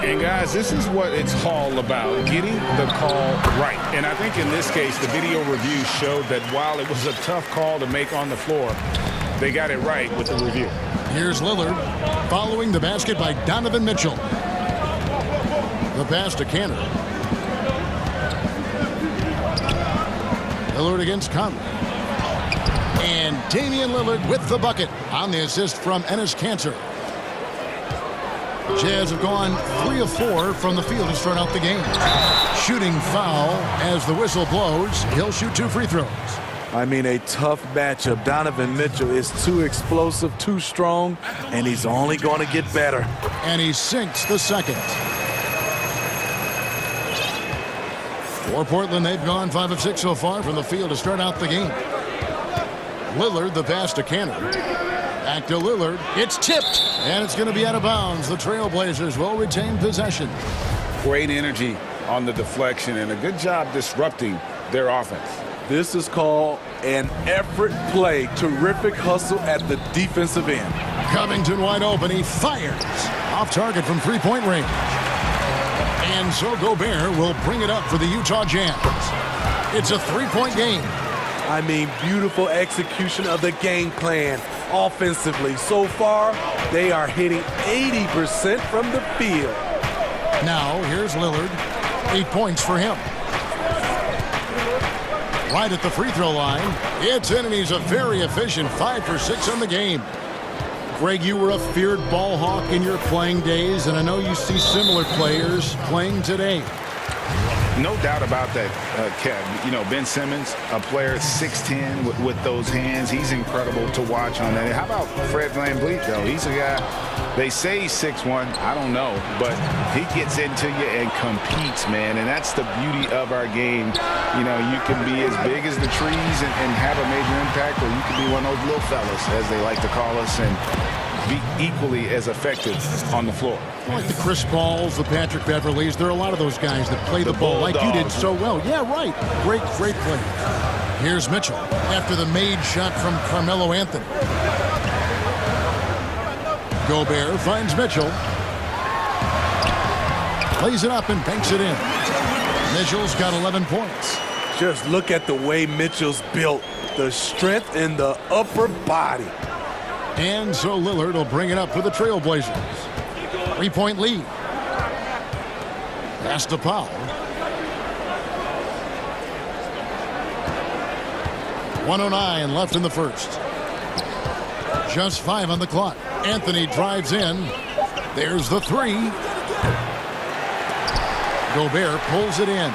And guys, this is what it's all about, getting the call right. And I think in this case, the video review showed that while it was a tough call to make on the floor, they got it right with the review. Here's Lillard following the basket by Donovan Mitchell. The pass to Cantor. Lillard against Conley. And Damian Lillard with the bucket on the assist from Enes Kanter. Jazz have gone 3 of 4 from the field to start out the game. Shooting foul as the whistle blows. He'll shoot 2 free throws. I mean, a tough matchup. Donovan Mitchell is too explosive, too strong, and he's only going to get better. And he sinks the second. For Portland, they've gone 5 of 6 so far from the field to start out the game. Lillard, the pass to Cantor. Back to Lillard. It's tipped, and it's going to be out of bounds. The Trailblazers will retain possession. Great energy on the deflection, and a good job disrupting their offense. This is called an effort play. Terrific hustle at the defensive end. Covington wide open. He fires. Off target from three-point range. And so Gobert will bring it up for the Utah Jazz. It's a 3-point game. I mean, beautiful execution of the game plan offensively. So far, they are hitting 80% from the field. Now, here's Lillard. 8 points for him. Right at the free throw line. It's in, and he's a very efficient 5 for 6 on the game. Greg, you were a feared ball hawk in your playing days, and I know you see similar players playing today. No doubt about that, Kev. You know, Ben Simmons, a player 6'10" with those hands. He's incredible to watch on that. How about Fred VanVleet, though? He's a guy, they say he's 6'1". I don't know, but he gets into you and competes, man. And that's the beauty of our game. You know, you can be as big as the trees and have a major impact, or you can be one of those little fellas, as they like to call us, and be equally as effective on the floor. Like the Chris Pauls, the Patrick Beverleys, there are a lot of those guys that play the ball like you did so well. Yeah, right. Great play. Here's Mitchell after the made shot from Carmelo Anthony. Gobert finds Mitchell. Lays it up and banks it in. Mitchell's got 11 points. Just look at the way Mitchell's built. The strength in the upper body. And so Lillard will bring it up for the Trailblazers. 3-point lead. Pass to Powell. 1:09 left in the first. Just 5 on the clock. Anthony drives in. There's the three. Gobert pulls it in.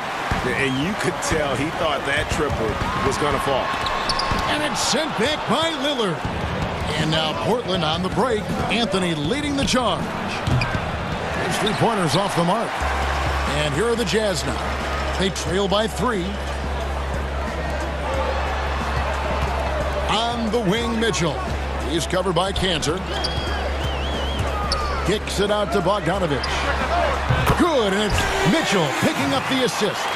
And you could tell he thought that triple was going to fall. And it's sent back by Lillard. And now Portland on the break. Anthony leading the charge. His three-pointers off the mark. And here are the Jazz now. They trail by 3. On the wing, Mitchell. He's covered by Cantor. Kicks it out to Bogdanovich. Good, and it's Mitchell picking up the assist.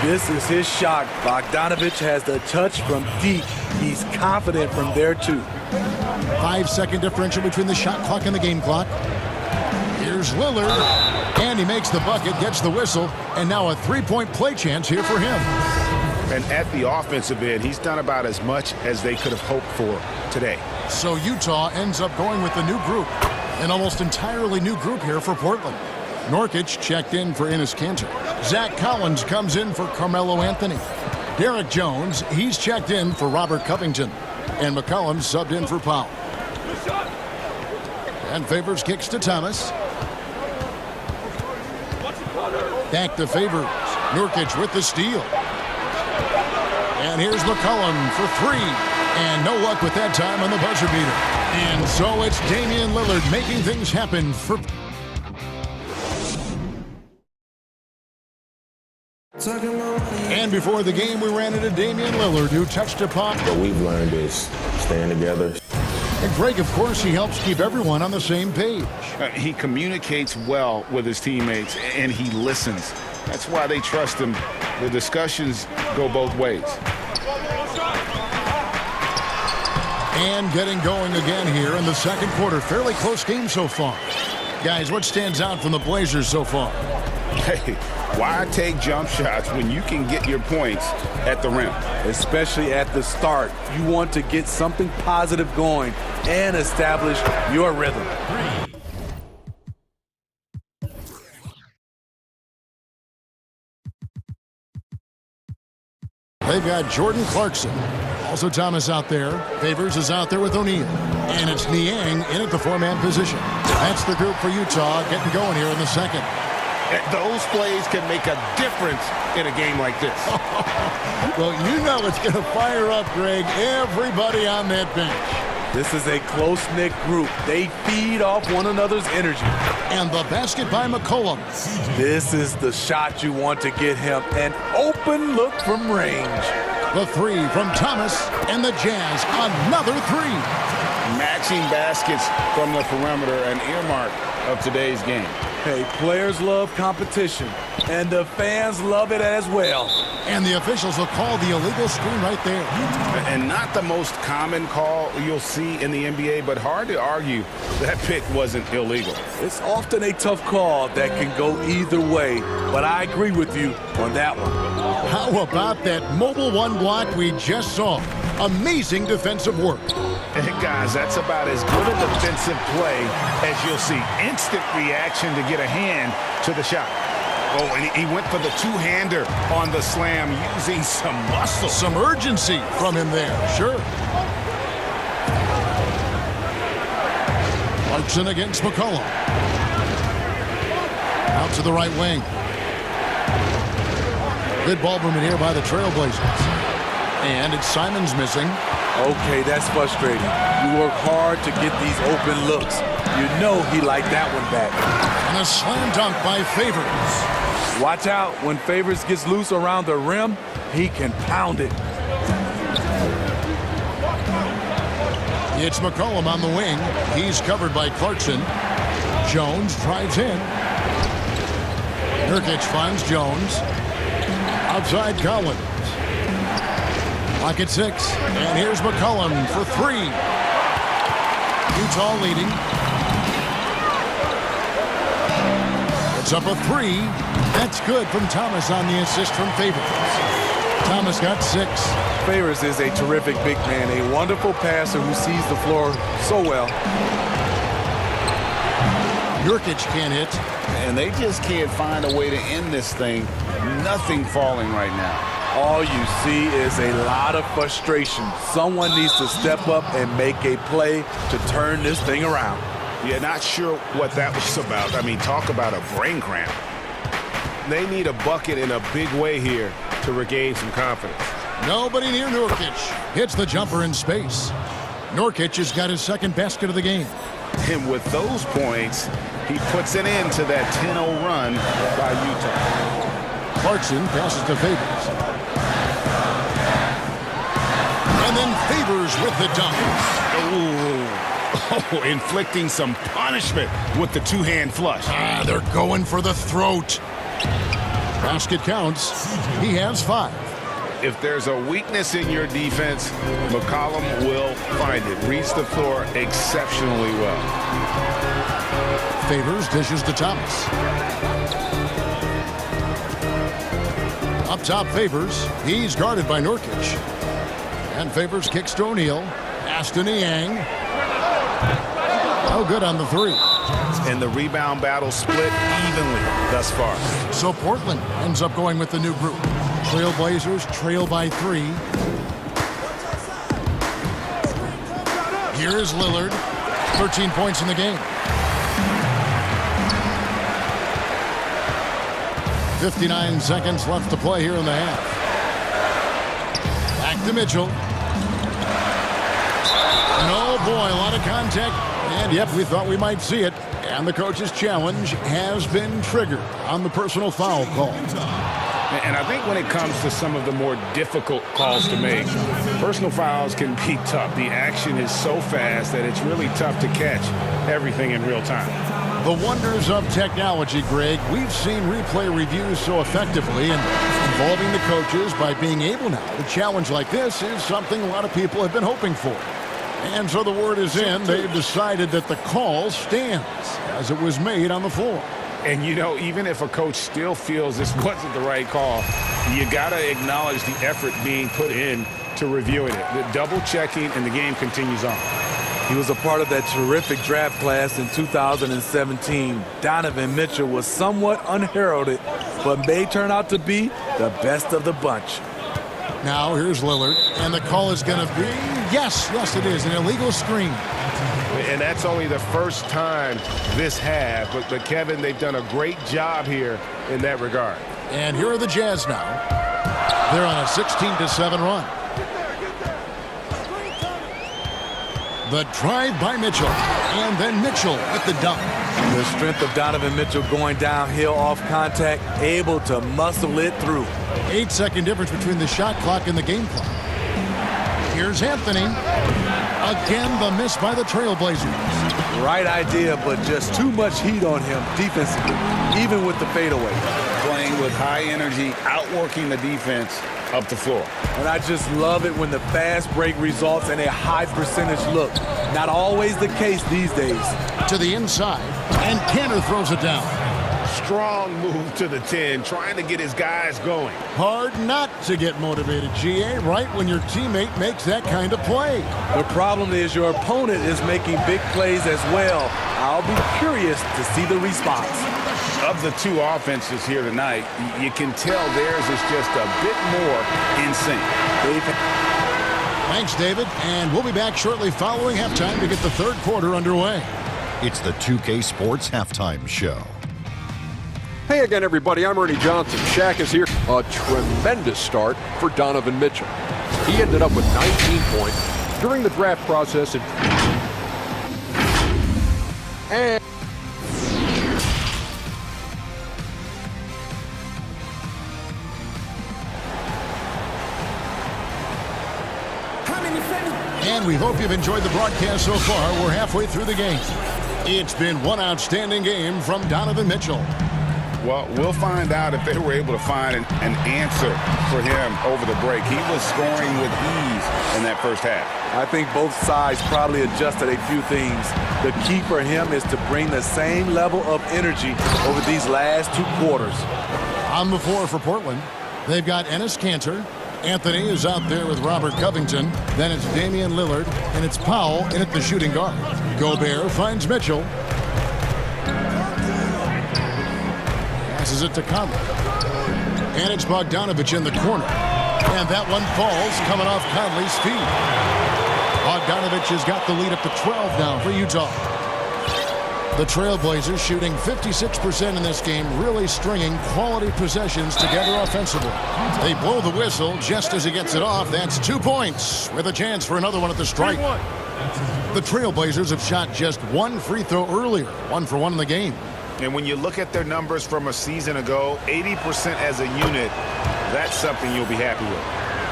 This is his shot. Bogdanovich has the touch from deep. He's confident from there, too. 5-second differential between the shot clock and the game clock. Here's Lillard, and he makes the bucket, gets the whistle, and now a three-point play chance here for him. And at the offensive end, he's done about as much as they could have hoped for today. So Utah ends up going with the new group. An almost entirely new group here for Portland. Nurkic checked in for Enes Kanter. Zach Collins comes in for Carmelo Anthony. Derek Jones, he's checked in for Robert Covington. And McCollum subbed in for Powell. And Favors kicks to Thomas. Back to Favors. Nurkic with the steal. And here's McCollum for 3. And no luck with that time on the buzzer beater. And so it's Damian Lillard making things happen for... And before the game, we ran into Damian Lillard, who touched upon... What we've learned is staying together. And Greg, of course, he helps keep everyone on the same page. He communicates well with his teammates, and he listens. That's why they trust him. The discussions go both ways. And getting going again here in the second quarter. Fairly close game so far. Guys, what stands out from the Blazers so far? Hey, why take jump shots when you can get your points at the rim? Especially at the start. You want to get something positive going and establish your rhythm. They've got Jordan Clarkson. Also Thomas out there. Favors is out there with O'Neal. And it's Niang in at the 4-man position. That's the group for Utah getting going here in the second. Those plays can make a difference in a game like this. Well, you know it's going to fire up, Greg, everybody on that bench. This is a close-knit group. They feed off one another's energy. And the basket by McCollum. This is the shot you want to get him. An open look from range. The 3 from Thomas, and the Jazz another 3. Matching baskets from the perimeter, an earmark of today's game. Hey, players love competition, and the fans love it as well. And the officials will call the illegal screen right there. And not the most common call you'll see in the NBA, but hard to argue that pick wasn't illegal. It's often a tough call that can go either way, but I agree with you on that one. How about that mobile 1 block we just saw? Amazing defensive work. Hey guys, that's about as good a defensive play as you'll see. Instant reaction to get a hand to the shot. Oh, and he went for the two-hander on the slam using some muscle. Some urgency from him there, sure. Clarkson against McCollum. Out to the right wing. Good ball movement here by the Trailblazers. And it's Simons missing. Okay, that's frustrating. You work hard to get these open looks. You know he liked that one back. And a slam dunk by Favors. Watch out. When Favors gets loose around the rim, he can pound it. It's McCollum on the wing. He's covered by Clarkson. Jones drives in. Nurkic finds Jones. Outside Collins. Clock at 6. And here's McCollum for 3. Utah leading. It's up a 3. That's good from Thomas on the assist from Favors. Thomas got 6. Favors is a terrific big man, a wonderful passer who sees the floor so well. Nurkic can't hit. And they just can't find a way to end this thing. Nothing falling right now. All you see is a lot of frustration. Someone needs to step up and make a play to turn this thing around. Yeah, not sure what that was about. I mean, talk about a brain cramp. They need a bucket in a big way here to regain some confidence. Nobody near Nurkic. Hits the jumper in space. Nurkic has got his second basket of the game. And with those points, he puts an end to that 10-0 run by Utah. Clarkson passes to Favors. And then Favors with the dunk. Oh, inflicting some punishment with the two-hand flush. They're going for the throat. Basket counts. He has 5. If there's a weakness in your defense, McCollum will find it. Reads the floor exceptionally well. Favors dishes to Thomas. Up top, Favors. He's guarded by Nurkic. And Favors kicks to O'Neal. Pass to Niang. No good on the 3. And the rebound battle split evenly thus far. So Portland ends up going with the new group. Trailblazers trail by 3. Here is Lillard. 13 points in the game. 59 seconds left to play here in the half. Back to Mitchell. And oh boy, a lot of contact. And yep, we thought we might see it. And the coach's challenge has been triggered on the personal foul call. And I think when it comes to some of the more difficult calls to make, personal fouls can be tough. The action is so fast that it's really tough to catch everything in real time. The wonders of technology, Greg. We've seen replay reviews so effectively, and involving the coaches by being able now to challenge like this is something a lot of people have been hoping for. And so the word is in. They've decided that the call stands as it was made on the floor. And, you know, even if a coach still feels this wasn't the right call, you got to acknowledge the effort being put in to reviewing it. The double-checking, and the game continues on. He was a part of that terrific draft class in 2017. Donovan Mitchell was somewhat unheralded, but may turn out to be the best of the bunch. Now here's Lillard, and the call is going to be, yes, it is, an illegal screen. And that's only the first time this half. But Kevin, they've done a great job here in that regard. And here are the Jazz now. They're on a 16-7 run. The drive by Mitchell. And then Mitchell with the dunk. The strength of Donovan Mitchell going downhill off contact, able to muscle it through. 8-second difference between the shot clock and the game clock. Here's Anthony. Again, the miss by the Trailblazers. Right idea, but just too much heat on him defensively, even with the fadeaway. Playing with high energy, outworking the defense up the floor. And I just love it when the fast break results in a high percentage look. Not always the case these days. To the inside, and Cantor throws it down. Strong move to the 10, trying to get his guys going. Hard not to get motivated, GA, right when your teammate makes that kind of play. The problem is your opponent is making big plays as well. I'll be curious to see the response. Of the two offenses here tonight, you can tell theirs is just a bit more in sync. Thanks, David. And we'll be back shortly following halftime to get the third quarter underway. It's the 2K Sports Halftime Show. Hey again, everybody. I'm Ernie Johnson. Shaq is here. A tremendous start for Donovan Mitchell. He ended up with 19 points during the draft process. And we hope you've enjoyed the broadcast so far. We're halfway through the game. It's been one outstanding game from Donovan Mitchell. Well, we'll find out if they were able to find an answer for him over the break. He was scoring with ease in that first half. I think both sides probably adjusted a few things. The key for him is to bring the same level of energy over these last two quarters. On the floor for Portland, they've got Enes Kanter, Anthony is out there with Robert Covington. Then it's Damian Lillard, and it's Powell in at the shooting guard. Gobert finds Mitchell. Passes it to Conley. And it's Bogdanovich in the corner. And that one falls coming off Conley's feet. Bogdanovich has got the lead up to 12 now for Utah. The Trailblazers shooting 56% in this game, really stringing quality possessions together offensively. They blow the whistle just as he gets it off. That's 2 points with a chance for another one at the stripe. The Trailblazers have shot just one free throw earlier, 1 for 1 in the game. And when you look at their numbers from a season ago, 80% as a unit, that's something you'll be happy with.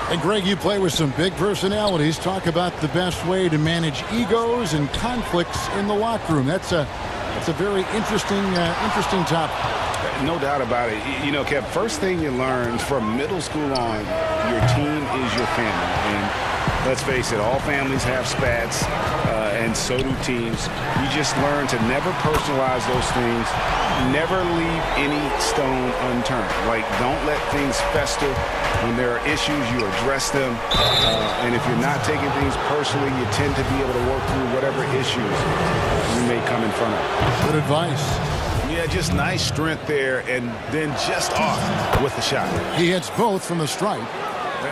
And Greg, you play with some big personalities. Talk about the best way to manage egos and conflicts in the locker room. That's a very interesting topic. No doubt about it. You know, Kev, first thing you learn from middle school on, your team is your family. And let's face it, all families have spats, and so do teams. You just learn to never personalize those things. Never leave any stone unturned. Like, don't let things fester. When there are issues, you address them. And if you're not taking things personally, you tend to be able to work through whatever issues you may come in front of. Good advice. Yeah, just nice strength there, and then just off with the shot. He hits both from the stripe.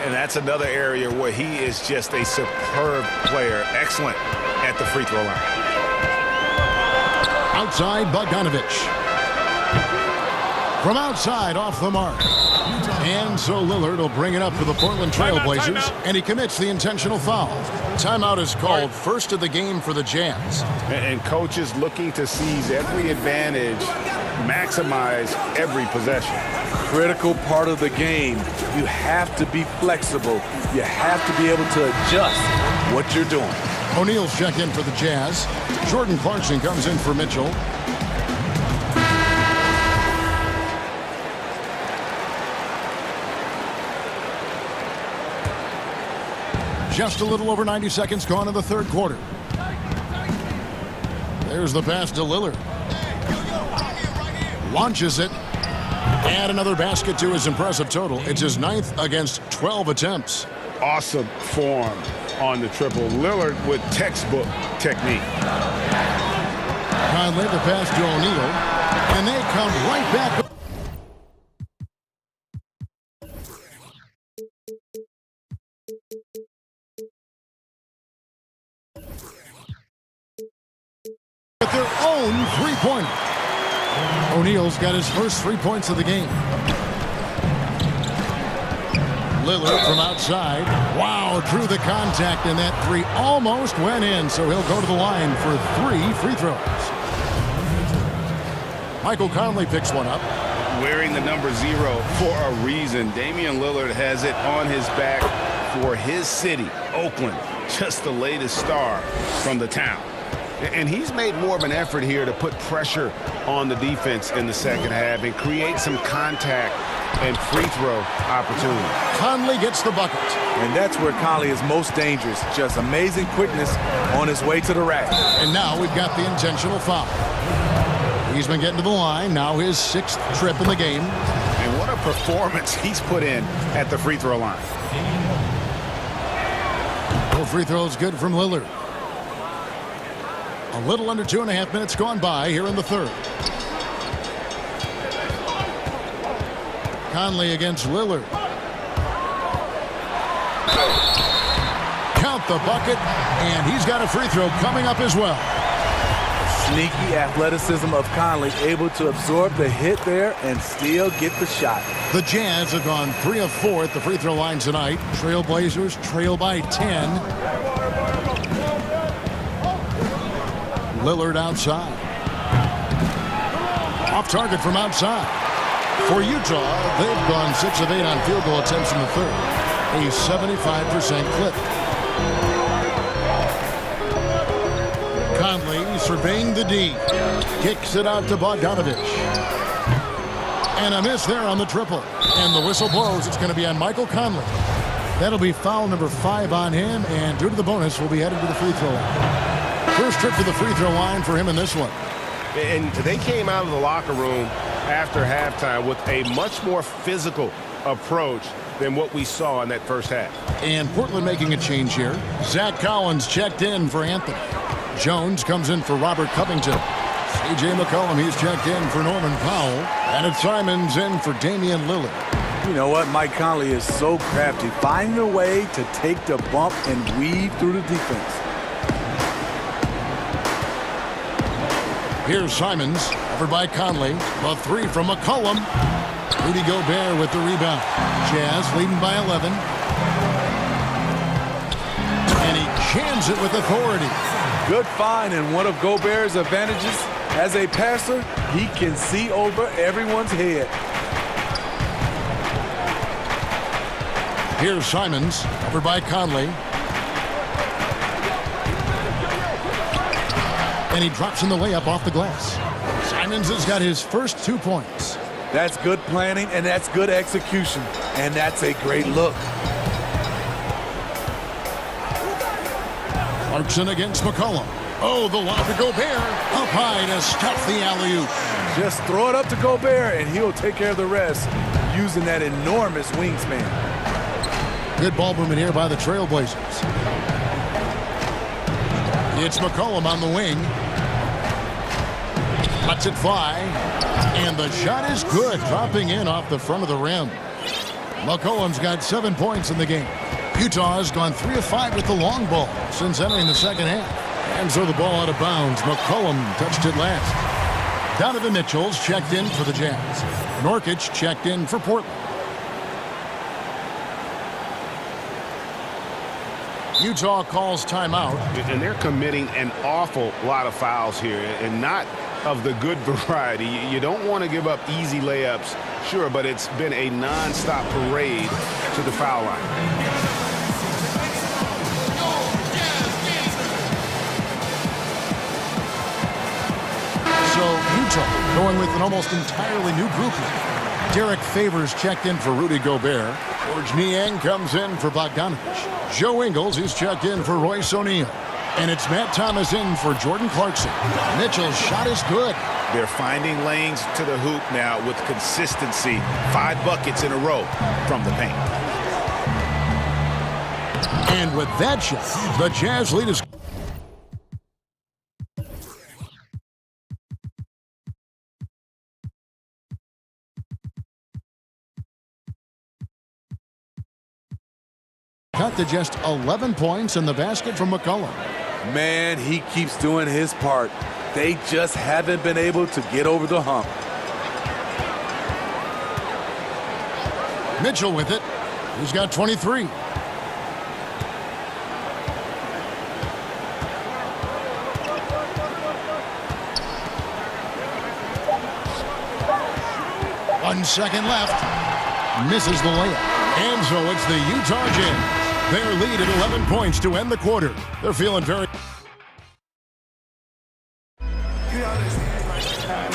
And that's another area where he is just a superb player. Excellent at the free throw line. Outside, Bogdanovich. From outside, off the mark. And so Lillard will bring it up for the Portland Trailblazers, and he commits the intentional foul. Timeout is called, first of the game for the Jazz. And coaches looking to seize every advantage, maximize every possession. Critical part of the game. You have to be flexible. You have to be able to adjust what you're doing. O'Neal's check in for the Jazz. Jordan Clarkson comes in for Mitchell. Just a little over 90 seconds gone in the third quarter. There's the pass to Lillard. Launches it. And another basket to his impressive total. It's his 9th against 12 attempts. Awesome form on the triple. Lillard with textbook technique. Conley, the pass to O'Neal. And they come right back. With their own three-pointer. O'Neal's got his first 3 points of the game. Lillard from outside. Wow, drew the contact, and that three almost went in, so he'll go to the line for 3 free throws. Michael Conley picks one up. Wearing the number 0 for a reason. Damian Lillard has it on his back for his city, Oakland. Just the latest star from the town. And he's made more of an effort here to put pressure on the defense in the second half and create some contact and free throw opportunity. Conley gets the bucket. And that's where Conley is most dangerous. Just amazing quickness on his way to the rack. And now we've got the intentional foul. He's been getting to the line. Now his 6th trip in the game. And what a performance he's put in at the free throw line. No free throws good from Lillard. A little under 2.5 minutes gone by here in the third. Conley against Lillard. Count the bucket, and he's got a free throw coming up as well. Sneaky athleticism of Conley, able to absorb the hit there and still get the shot. The Jazz have gone 3 of 4 at the free throw line tonight. Trailblazers trail by 10. Lillard outside. Off target from outside. For Utah, they've gone 6 of 8 on field goal attempts in the third. A 75% clip. Conley surveying the D. Kicks it out to Bogdanovich. And a miss there on the triple. And the whistle blows. It's going to be on Michael Conley. That'll be foul number 5 on him. And due to the bonus, will be headed to the free throw line. First trip to the free throw line for him in this one. And they came out of the locker room after halftime with a much more physical approach than what we saw in that first half. And Portland making a change here. Zach Collins checked in for Anthony. Jones comes in for Robert Covington. C.J. McCollum, he's checked in for Norman Powell. And it's Simons in for Damian Lillard. You know what? Mike Conley is so crafty, finding a way to take the bump and weave through the defense. Here's Simons, covered by Conley. The three from McCollum. Rudy Gobert with the rebound. Jazz leading by 11. And he jams it with authority. Good find, and one of Gobert's advantages as a passer, he can see over everyone's head. Here's Simons, covered by Conley. And he drops in the layup off the glass. Simons has got his first 2 points. That's good planning, and that's good execution. And that's a great look. Clarkson against McCollum. Oh, the lob to Gobert. Up high to stuff the alley-oop. Just throw it up to Gobert, and he'll take care of the rest using that enormous wingspan. Good ball movement here by the Trailblazers. It's McCollum on the wing. Lets it fly. And the shot is good, dropping in off the front of the rim. McCollum's got 7 points in the game. Utah has gone 3 of 5 with the long ball since entering the second half. And so the ball out of bounds. McCollum touched it last. Donovan Mitchell's checked in for the Jazz. Nurkic checked in for Portland. Utah calls timeout. And they're committing an awful lot of fouls here, and not of the good variety. You don't want to give up easy layups, sure, but it's been a non-stop parade to the foul line. So Utah going with an almost entirely new group here. Derek Favors checked in for Rudy Gobert. George Niang comes in for Bogdanovich. Joe Ingles is checked in for Royce O'Neal. And it's Matt Thomas in for Jordan Clarkson. Mitchell's shot is good. They're finding lanes to the hoop now with consistency. 5 buckets in a row from the paint. And with that shot, the Jazz lead is... cut to just 11 points in the basket from McCollum. Man, he keeps doing his part. They just haven't been able to get over the hump. Mitchell with it. He's got 23. One second left. Misses the layup. And so it's the Utah Jazz. Their lead at 11 points to end the quarter. They're feeling very...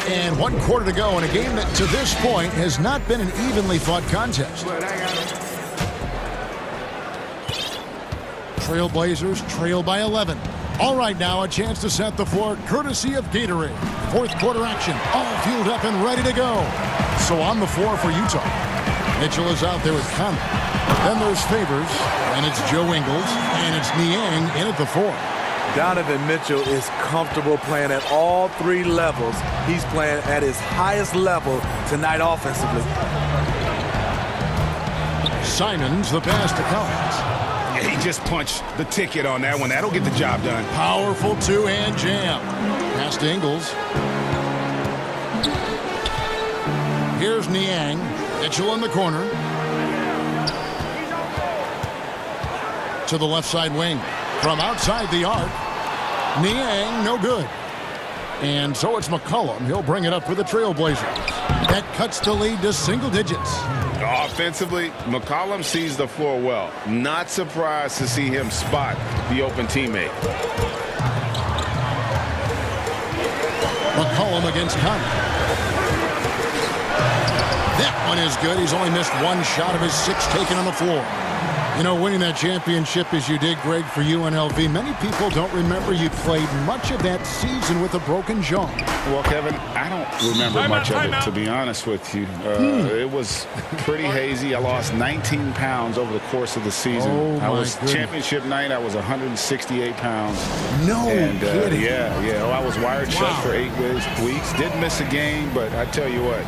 And 1 quarter to go in a game that to this point has not been an evenly fought contest. Trailblazers trail by 11. All right, now a chance to set the floor courtesy of Gatorade. 4th quarter action, all fueled up and ready to go. So on the floor for Utah. Mitchell is out there with Conley. Then there's Favors, and it's Joe Ingles, and it's Niang in at the 4. Donovan Mitchell is comfortable playing at all 3 levels. He's playing at his highest level tonight offensively. Simons, the pass to Collins. Yeah, he just punched the ticket on that one. That'll get the job done. Powerful 2-hand jam. Pass to Ingles. Here's Niang. Mitchell in the corner. To the left side wing. From outside the arc. Niang, no good. And so it's McCollum. He'll bring it up for the Trailblazers. That cuts the lead to single digits. Offensively, McCollum sees the floor well. Not surprised to see him spot the open teammate. McCollum against Conley. That one is good. He's only missed 1 shot of his 6 taken on the floor. You know, winning that championship as you did, Greg, for UNLV, many people don't remember you played much of that season with a broken jaw. Well, Kevin, I don't remember much of it, to be honest with you. It was pretty hazy. I lost 19 pounds over the course of the season. I was championship night, I was 168 pounds. No kidding. Yeah. Well, I was wired shut for 8 weeks. Did miss a game, but I tell you what,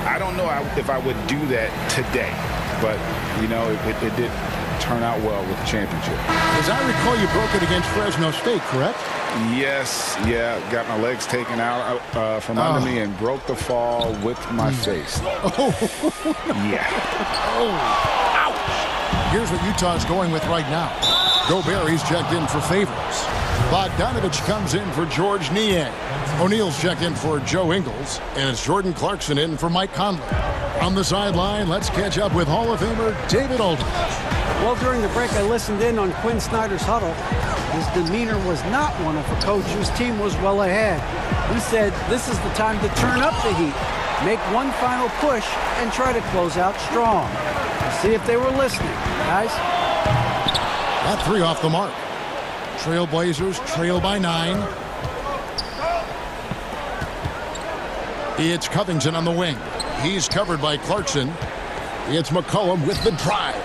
I don't know if I would do that today. But, you know, it did turn out well with the championship. As I recall, you broke it against Fresno State, correct? Yes, got my legs taken out from under me and broke the fall with my face. Yeah. Ouch! Here's what Utah's going with right now. Gobert, he's checked in for Favors. Bogdanovich comes in for George Niang. O'Neal's checked in for Joe Ingles. And it's Jordan Clarkson in for Mike Conley. On the sideline, let's catch up with Hall of Famer David Aldridge. Well, during the break, I listened in on Quinn Snyder's huddle. His demeanor was not one of a coach whose team was well ahead. He said this is the time to turn up the heat, make one final push, and try to close out strong. Let's see if they were listening, guys. That 3 off the mark. Trailblazers trail by 9. It's Covington on the wing. He's covered by Clarkson. It's McCollum with the drive.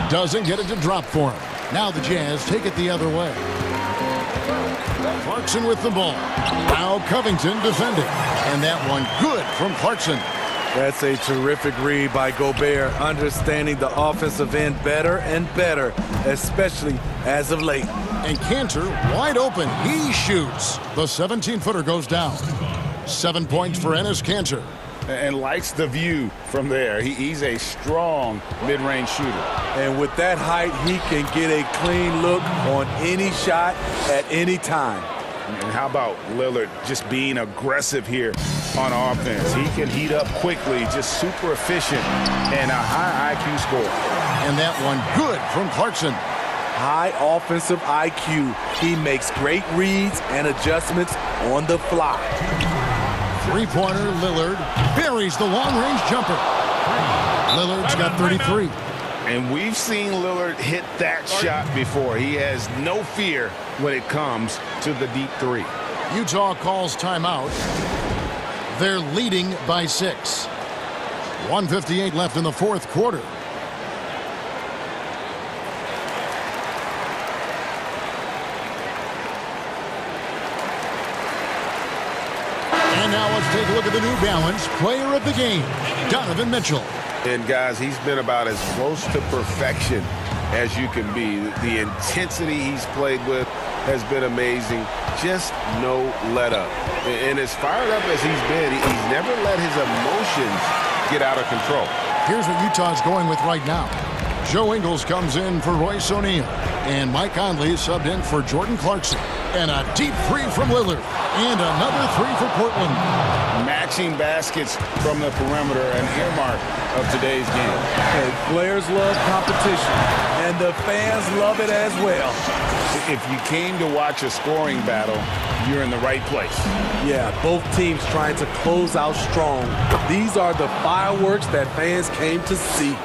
Doesn't get it to drop for him. Now the Jazz take it the other way. Clarkson with the ball. Now Covington defending. And that one good from Clarkson. That's a terrific read by Gobert, understanding the offensive end better and better, especially as of late. And Cantor wide open. He shoots. The 17-footer goes down. 7 points for Enes Kanter. And likes the view from there. He's a strong mid-range shooter. And with that height, he can get a clean look on any shot at any time. And how about Lillard just being aggressive here on offense? He can heat up quickly, just super efficient, and a high IQ score. And that one good from Clarkson. High offensive IQ. He makes great reads and adjustments on the fly. Three-pointer, Lillard buries the long-range jumper. Lillard's got 33. And we've seen Lillard hit that shot before. He has no fear when it comes to the deep 3. Utah calls timeout. They're leading by 6. 1:58 left in the fourth quarter. And now let's take a look at the New Balance Player of the Game, Donovan Mitchell. And guys, he's been about as close to perfection as you can be. The intensity he's played with has been amazing. Just no let up. And as fired up as he's been, he's never let his emotions get out of control. Here's what Utah's going with right now. Joe Ingles comes in for Royce O'Neal. And Mike Conley subbed in for Jordan Clarkson. And a deep 3 from Lillard. And another 3 for Portland. Matching baskets from the perimeter, an earmark of today's game. Hey, players love competition, and the fans love it as well. If you came to watch a scoring battle, you're in the right place. Yeah, both teams trying to close out strong. These are the fireworks that fans came to see.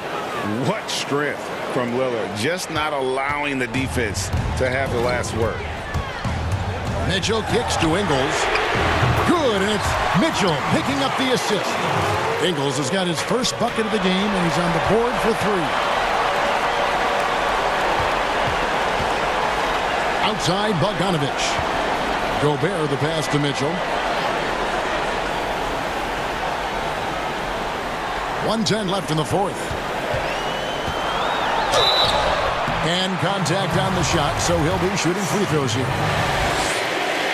What strength from Lillard, just not allowing the defense to have the last word. Mitchell kicks to Ingles. Good, and it's Mitchell picking up the assist. Ingles has got his first bucket of the game, and he's on the board for 3. Outside, Bogdanovich. Gobert, the pass to Mitchell. 1:10 left in the fourth. And contact on the shot, so he'll be shooting free throws here.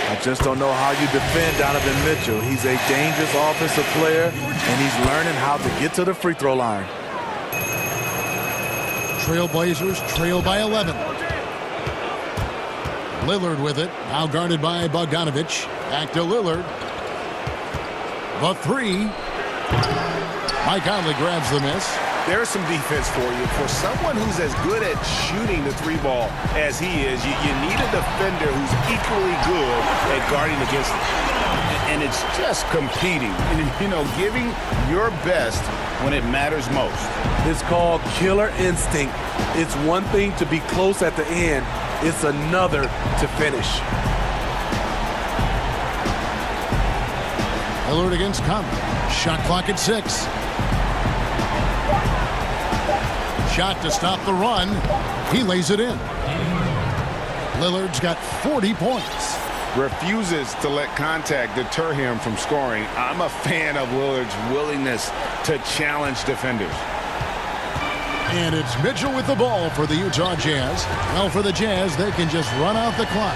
I just don't know how you defend Donovan Mitchell. He's a dangerous offensive player, and he's learning how to get to the free throw line. Trailblazers trail by 11. Lillard with it, now guarded by Bogdanovich. Back to Lillard. The 3. Mike Conley grabs the miss. There's some defense for you. For someone who's as good at shooting the 3 ball as he is, you need a defender who's equally good at guarding against him. and it's just competing and, you know, giving your best when it matters most. It's called killer instinct. It's one thing to be close at the end. It's another to finish. Lillard against Conley. Shot clock at 6. Shot to stop the run. He lays it in. Lillard's got 40 points. Refuses to let contact deter him from scoring. I'm a fan of Lillard's willingness to challenge defenders. And it's Mitchell with the ball for the Utah Jazz. Well, for the Jazz, they can just run out the clock.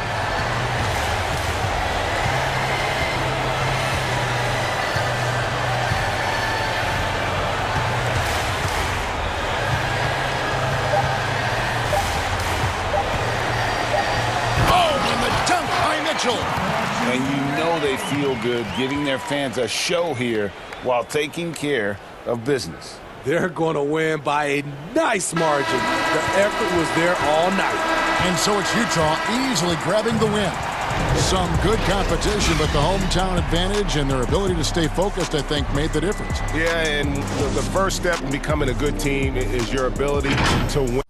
And you know they feel good giving their fans a show here while taking care of business. They're going to win by a nice margin. The effort was there all night. And so it's Utah easily grabbing the win. Some good competition, but the hometown advantage and their ability to stay focused, I think, made the difference. Yeah, and the first step in becoming a good team is your ability to win.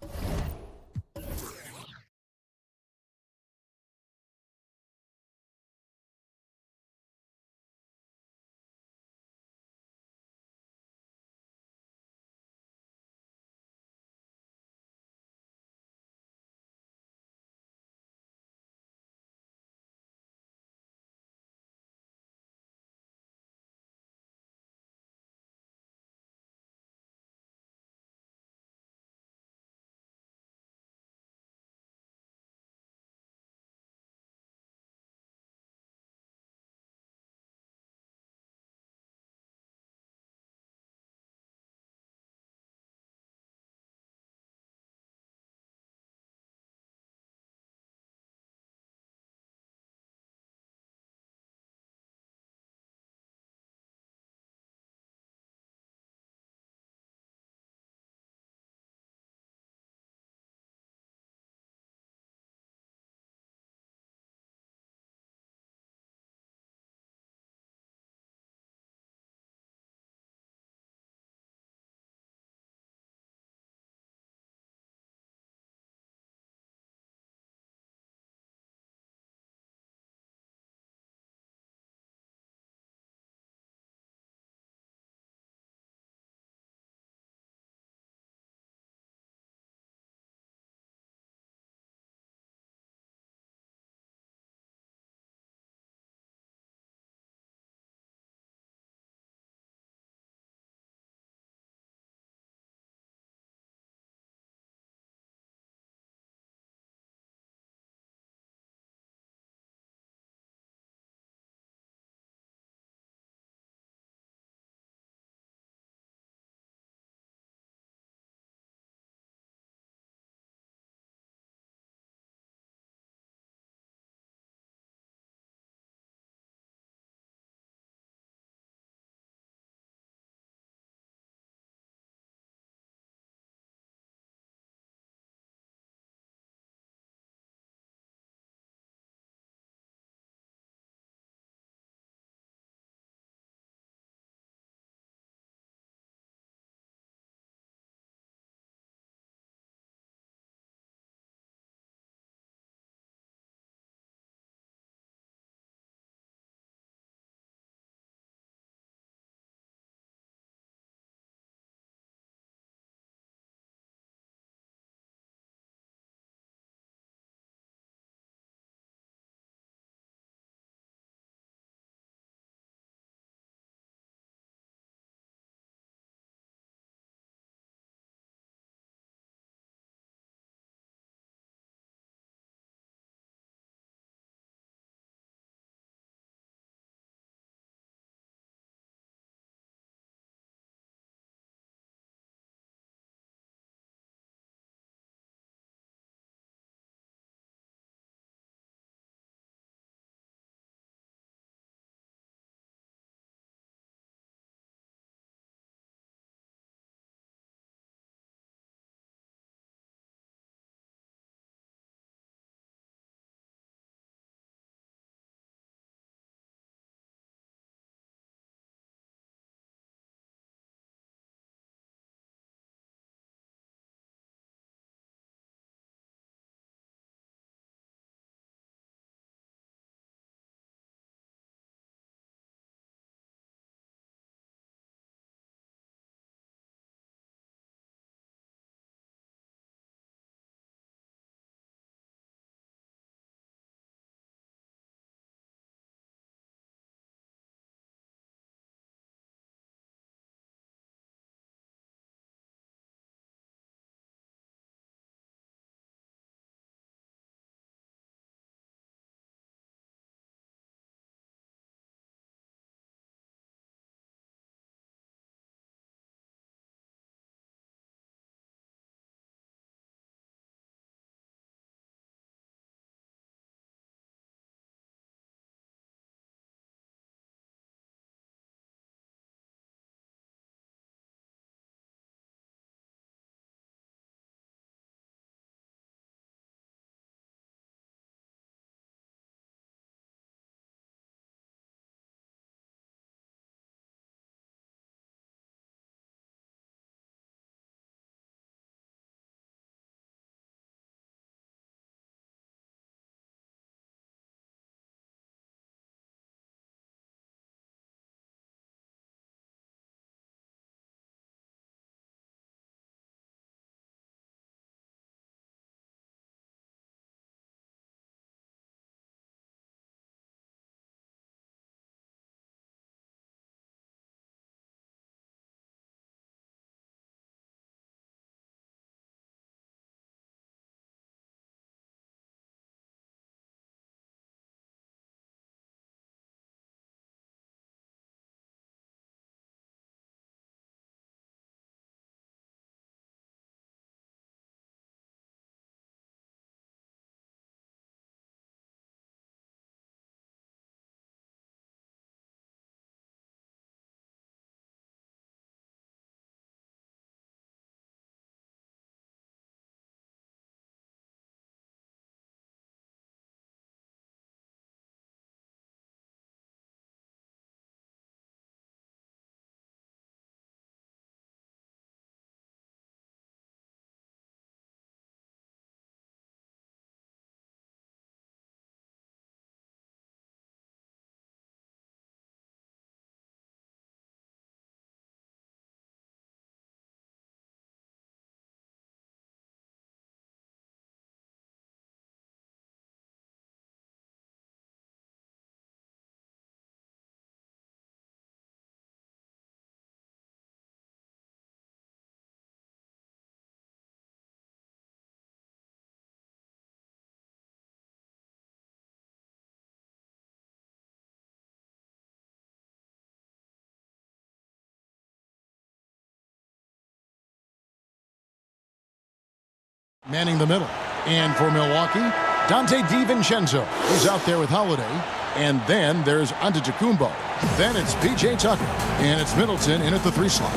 manning the middle. And for Milwaukee, Dante DiVincenzo is out there with Holiday. And then there's Antetokounmpo. Then it's P.J. Tucker. And it's Middleton in at the 3 slot.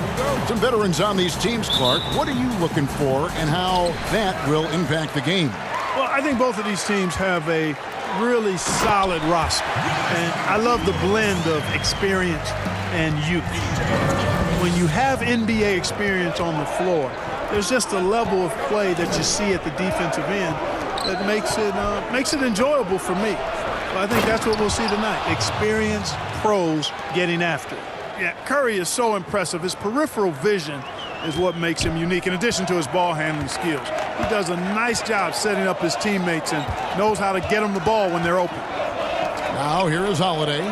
Some veterans on these teams, Clark. What are you looking for and how that will impact the game? Well, I think both of these teams have a really solid roster. And I love the blend of experience and youth. When you have NBA experience on the floor, there's just a level of play that you see at the defensive end that makes it enjoyable for me. So I think that's what we'll see tonight. Experienced pros getting after it. Yeah, Curry is so impressive. His peripheral vision is what makes him unique, in addition to his ball handling skills. He does a nice job setting up his teammates and knows how to get them the ball when they're open. Now here is Holiday.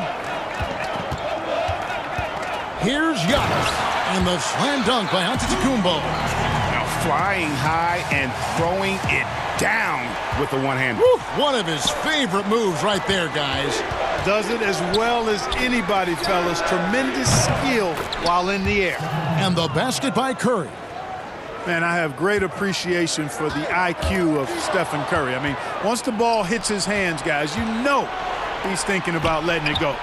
Here's Giannis. And the slam dunk by Antetokounmpo. Now flying high and throwing it down with the one-hand. One of his favorite moves right there, guys. Does it as well as anybody, fellas. Tremendous skill while in the air. And the basket by Curry. Man, I have great appreciation for the IQ of Stephen Curry. I mean, once the ball hits his hands, guys, you know he's thinking about letting it go.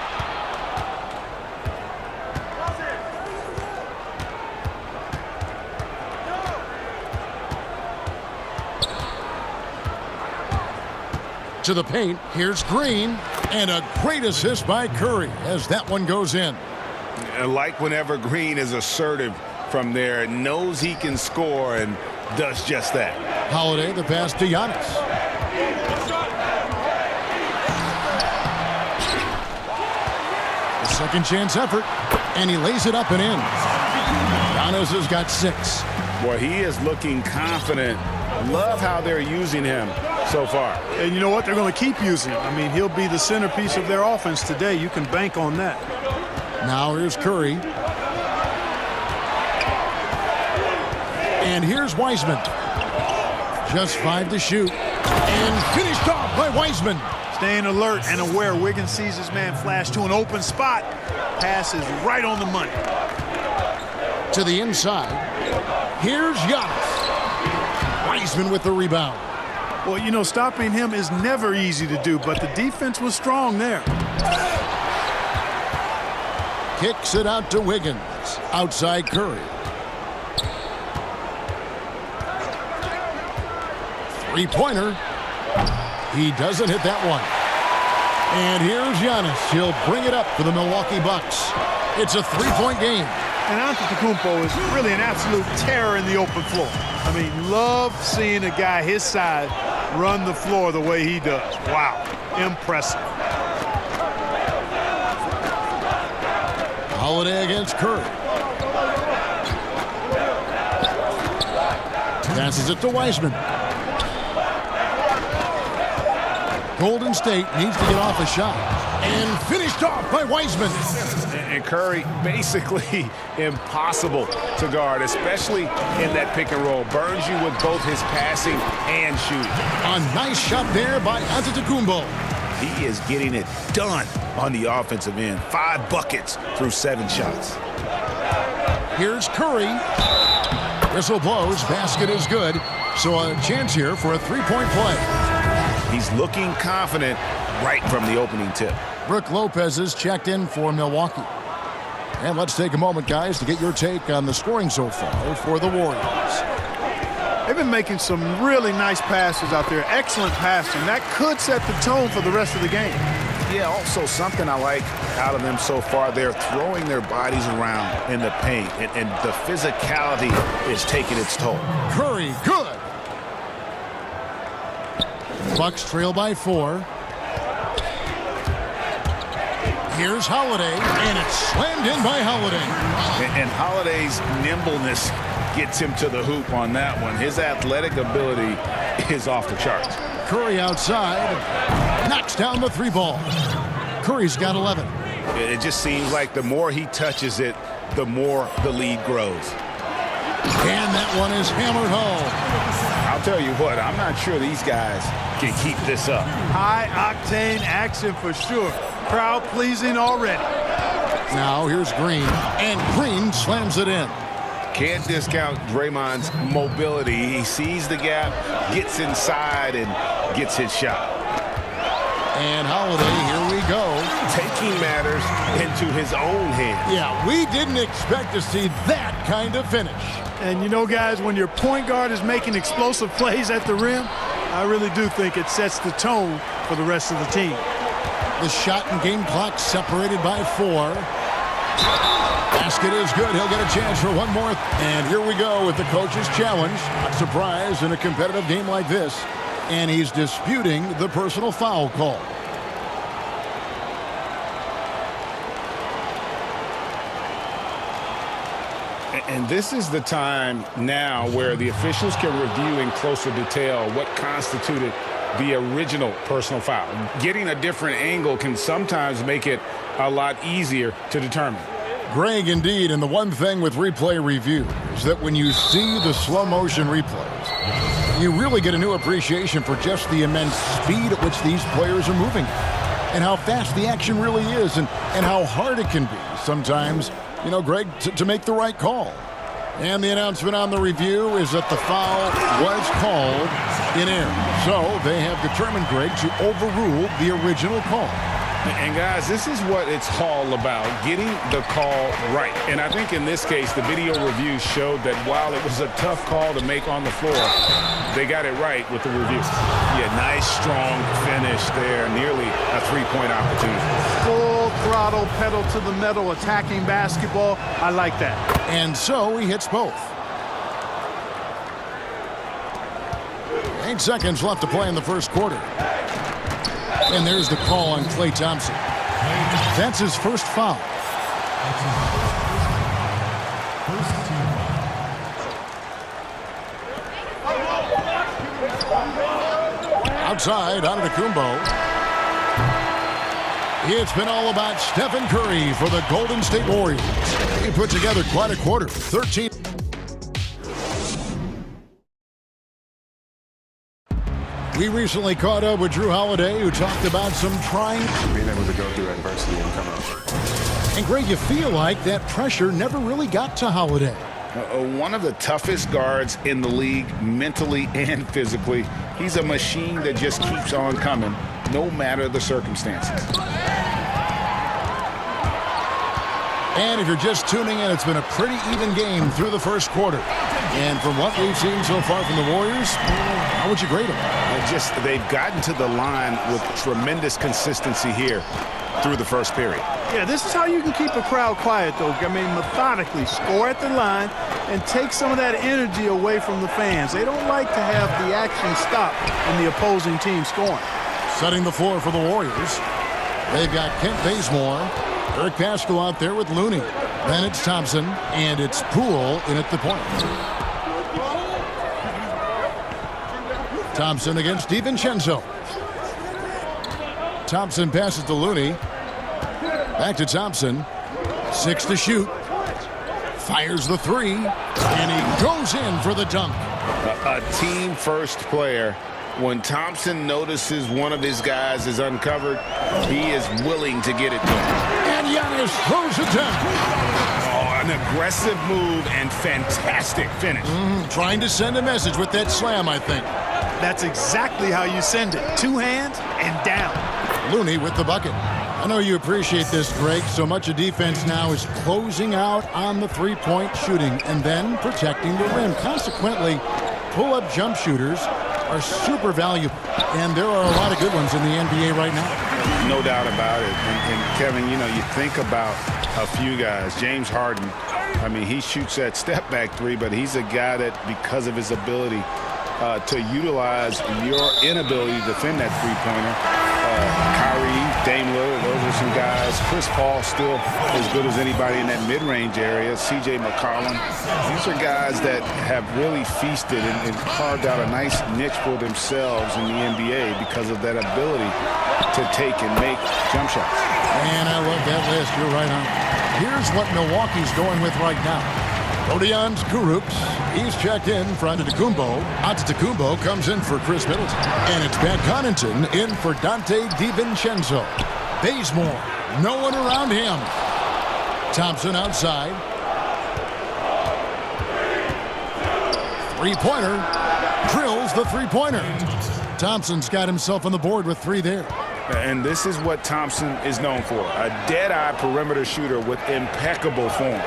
To the paint, here's Green, and a great assist by Curry as that one goes in. I like whenever Green is assertive from there, knows he can score, and does just that. Holiday, the pass to Giannis. The second chance effort, and he lays it up and in. Giannis has got 6. Boy, he is looking confident. Love how they're using him so far. And you know what? They're going to keep using him. I mean, he'll be the centerpiece of their offense today. You can bank on that. Now here's Curry. And here's Wiseman. Just 5 to shoot. And finished off by Wiseman. Staying alert and aware. Wiggins sees his man flash to an open spot. Pass is right on the money. To the inside. Here's Giannis. Wiseman with the rebound. Well, you know, stopping him is never easy to do, but the defense was strong there. Kicks it out to Wiggins. Outside Curry. 3-pointer. He doesn't hit that one. And here's Giannis. He'll bring it up for the Milwaukee Bucks. It's a 3-point game. And Antetokounmpo is really an absolute terror in the open floor. I mean, love seeing a guy his size run the floor the way he does. Wow, impressive. Holiday against Curry. Passes it to Wiseman. Golden State needs to get off a shot. And finished off by Wiseman. And Curry basically impossible to guard, especially in that pick and roll. Burns you with both his passing and shooting. A nice shot there by Antetokounmpo. He is getting it done on the offensive end. 5 buckets through 7 shots. Here's Curry. Whistle blows. Basket is good. So a chance here for a 3-point play. He's looking confident right from the opening tip. Brook Lopez is checked in for Milwaukee. And let's take a moment, guys, to get your take on the scoring so far for the Warriors. They've been making some really nice passes out there. Excellent passing. That could set the tone for the rest of the game. Yeah, also something I like out of them so far, they're throwing their bodies around in the paint, and the physicality is taking its toll. Curry, good. Bucks trail by 4. Here's Holiday, and it's slammed in by Holiday. And Holiday's nimbleness gets him to the hoop on that one. His athletic ability is off the charts. Curry outside, knocks down the 3-ball. Curry's got 11. It just seems like the more he touches it, the more the lead grows. And that one is hammered home. I'll tell you what, I'm not sure these guys can keep this up. High-octane action for sure. Crowd pleasing already. Now here's Green, and Green slams it in. Can't discount Draymond's mobility. He sees the gap, gets inside, and gets his shot. And Holiday, here we go. Taking matters into his own hands. Yeah, we didn't expect to see that kind of finish. And you know, guys, when your point guard is making explosive plays at the rim, I really do think it sets the tone for the rest of the team. The shot and game clock separated by 4. Basket is good. He'll get a chance for one more. And here we go with the coach's challenge. Not surprised in a competitive game like this. And he's disputing the personal foul call. And this is the time now where the officials can review in closer detail what constituted the original personal foul. Getting a different angle can sometimes make it a lot easier to determine. Greg, indeed, and the one thing with replay review is that when you see the slow motion replays, you really get a new appreciation for just the immense speed at which these players are moving and how fast the action really is and how hard it can be sometimes, you know, Greg, to make the right call. And the announcement on the review is that the foul was called in error. So they have determined, Greg, to overrule the original call. And guys, this is what it's all about, getting the call right. And I think in this case, the video review showed that while it was a tough call to make on the floor, they got it right with the review. Yeah, nice, strong finish there, nearly a three-point opportunity. Full throttle, pedal to the metal, attacking basketball. I like that. And so he hits both. 8 seconds left to play in the first quarter. And there's the call on Klay Thompson. That's his first foul. Outside, Antetokounmpo. It's been all about Stephen Curry for the Golden State Warriors. He put together quite a quarter. 13. We recently caught up with Drew Holiday, who talked about some trying. Being able to go through adversity and come out. And Greg, you feel like that pressure never really got to Holiday. One of the toughest guards in the league, mentally and physically. He's a machine that just keeps on coming, no matter the circumstances. And if you're just tuning in, it's been a pretty even game through the first quarter. And from what we've seen so far from the Warriors, how would you grade them? They've gotten to the line with tremendous consistency here through the first period. Yeah, this is how you can keep a crowd quiet, though. I mean, methodically score at the line and take some of that energy away from the fans. They don't like to have the action stop when the opposing team scoring. Setting the floor for the Warriors. They've got Kent Bazemore, Eric Paschal out there with Looney. Then it's Thompson, and it's Poole in at the point. Thompson against DiVincenzo. Thompson passes to Looney. Back to Thompson. 6 to shoot. Fires the 3. And he goes in for the dunk. A team-first player. When Thompson notices one of his guys is uncovered, he is willing to get it done. And Giannis throws it down. Oh, an aggressive move and fantastic finish. Trying to send a message with that slam, I think. That's exactly how you send it. 2 hands and down. Looney with the bucket. I know you appreciate this, Greg. So much of defense now is closing out on the three-point shooting and then protecting the rim. Consequently, pull-up jump shooters are super valuable. And there are a lot of good ones in the NBA right now. No doubt about it. And Kevin, you know, you think about a few guys. James Harden, I mean, he shoots that step-back 3, but he's a guy that, because of his ability to utilize your inability to defend that three-pointer. Kyrie, Dame Lillard, those are some guys. Chris Paul still as good as anybody in that mid-range area. C.J. McCollum. These are guys that have really feasted and carved out a nice niche for themselves in the NBA because of that ability to take and make jump shots. And I love that list. You're right on. Here's what Milwaukee's going with right now. Rodions Kurucs, he's checked in for Antetokounmpo. Antetokounmpo comes in for Chris Middleton. And it's Pat Connaughton in for Dante DiVincenzo. Bazemore, no one around him. Thompson outside. Three-pointer. Drills the three-pointer. Thompson's got himself on the board with 3 there. And this is what Thompson is known for, a dead-eye perimeter shooter with impeccable form.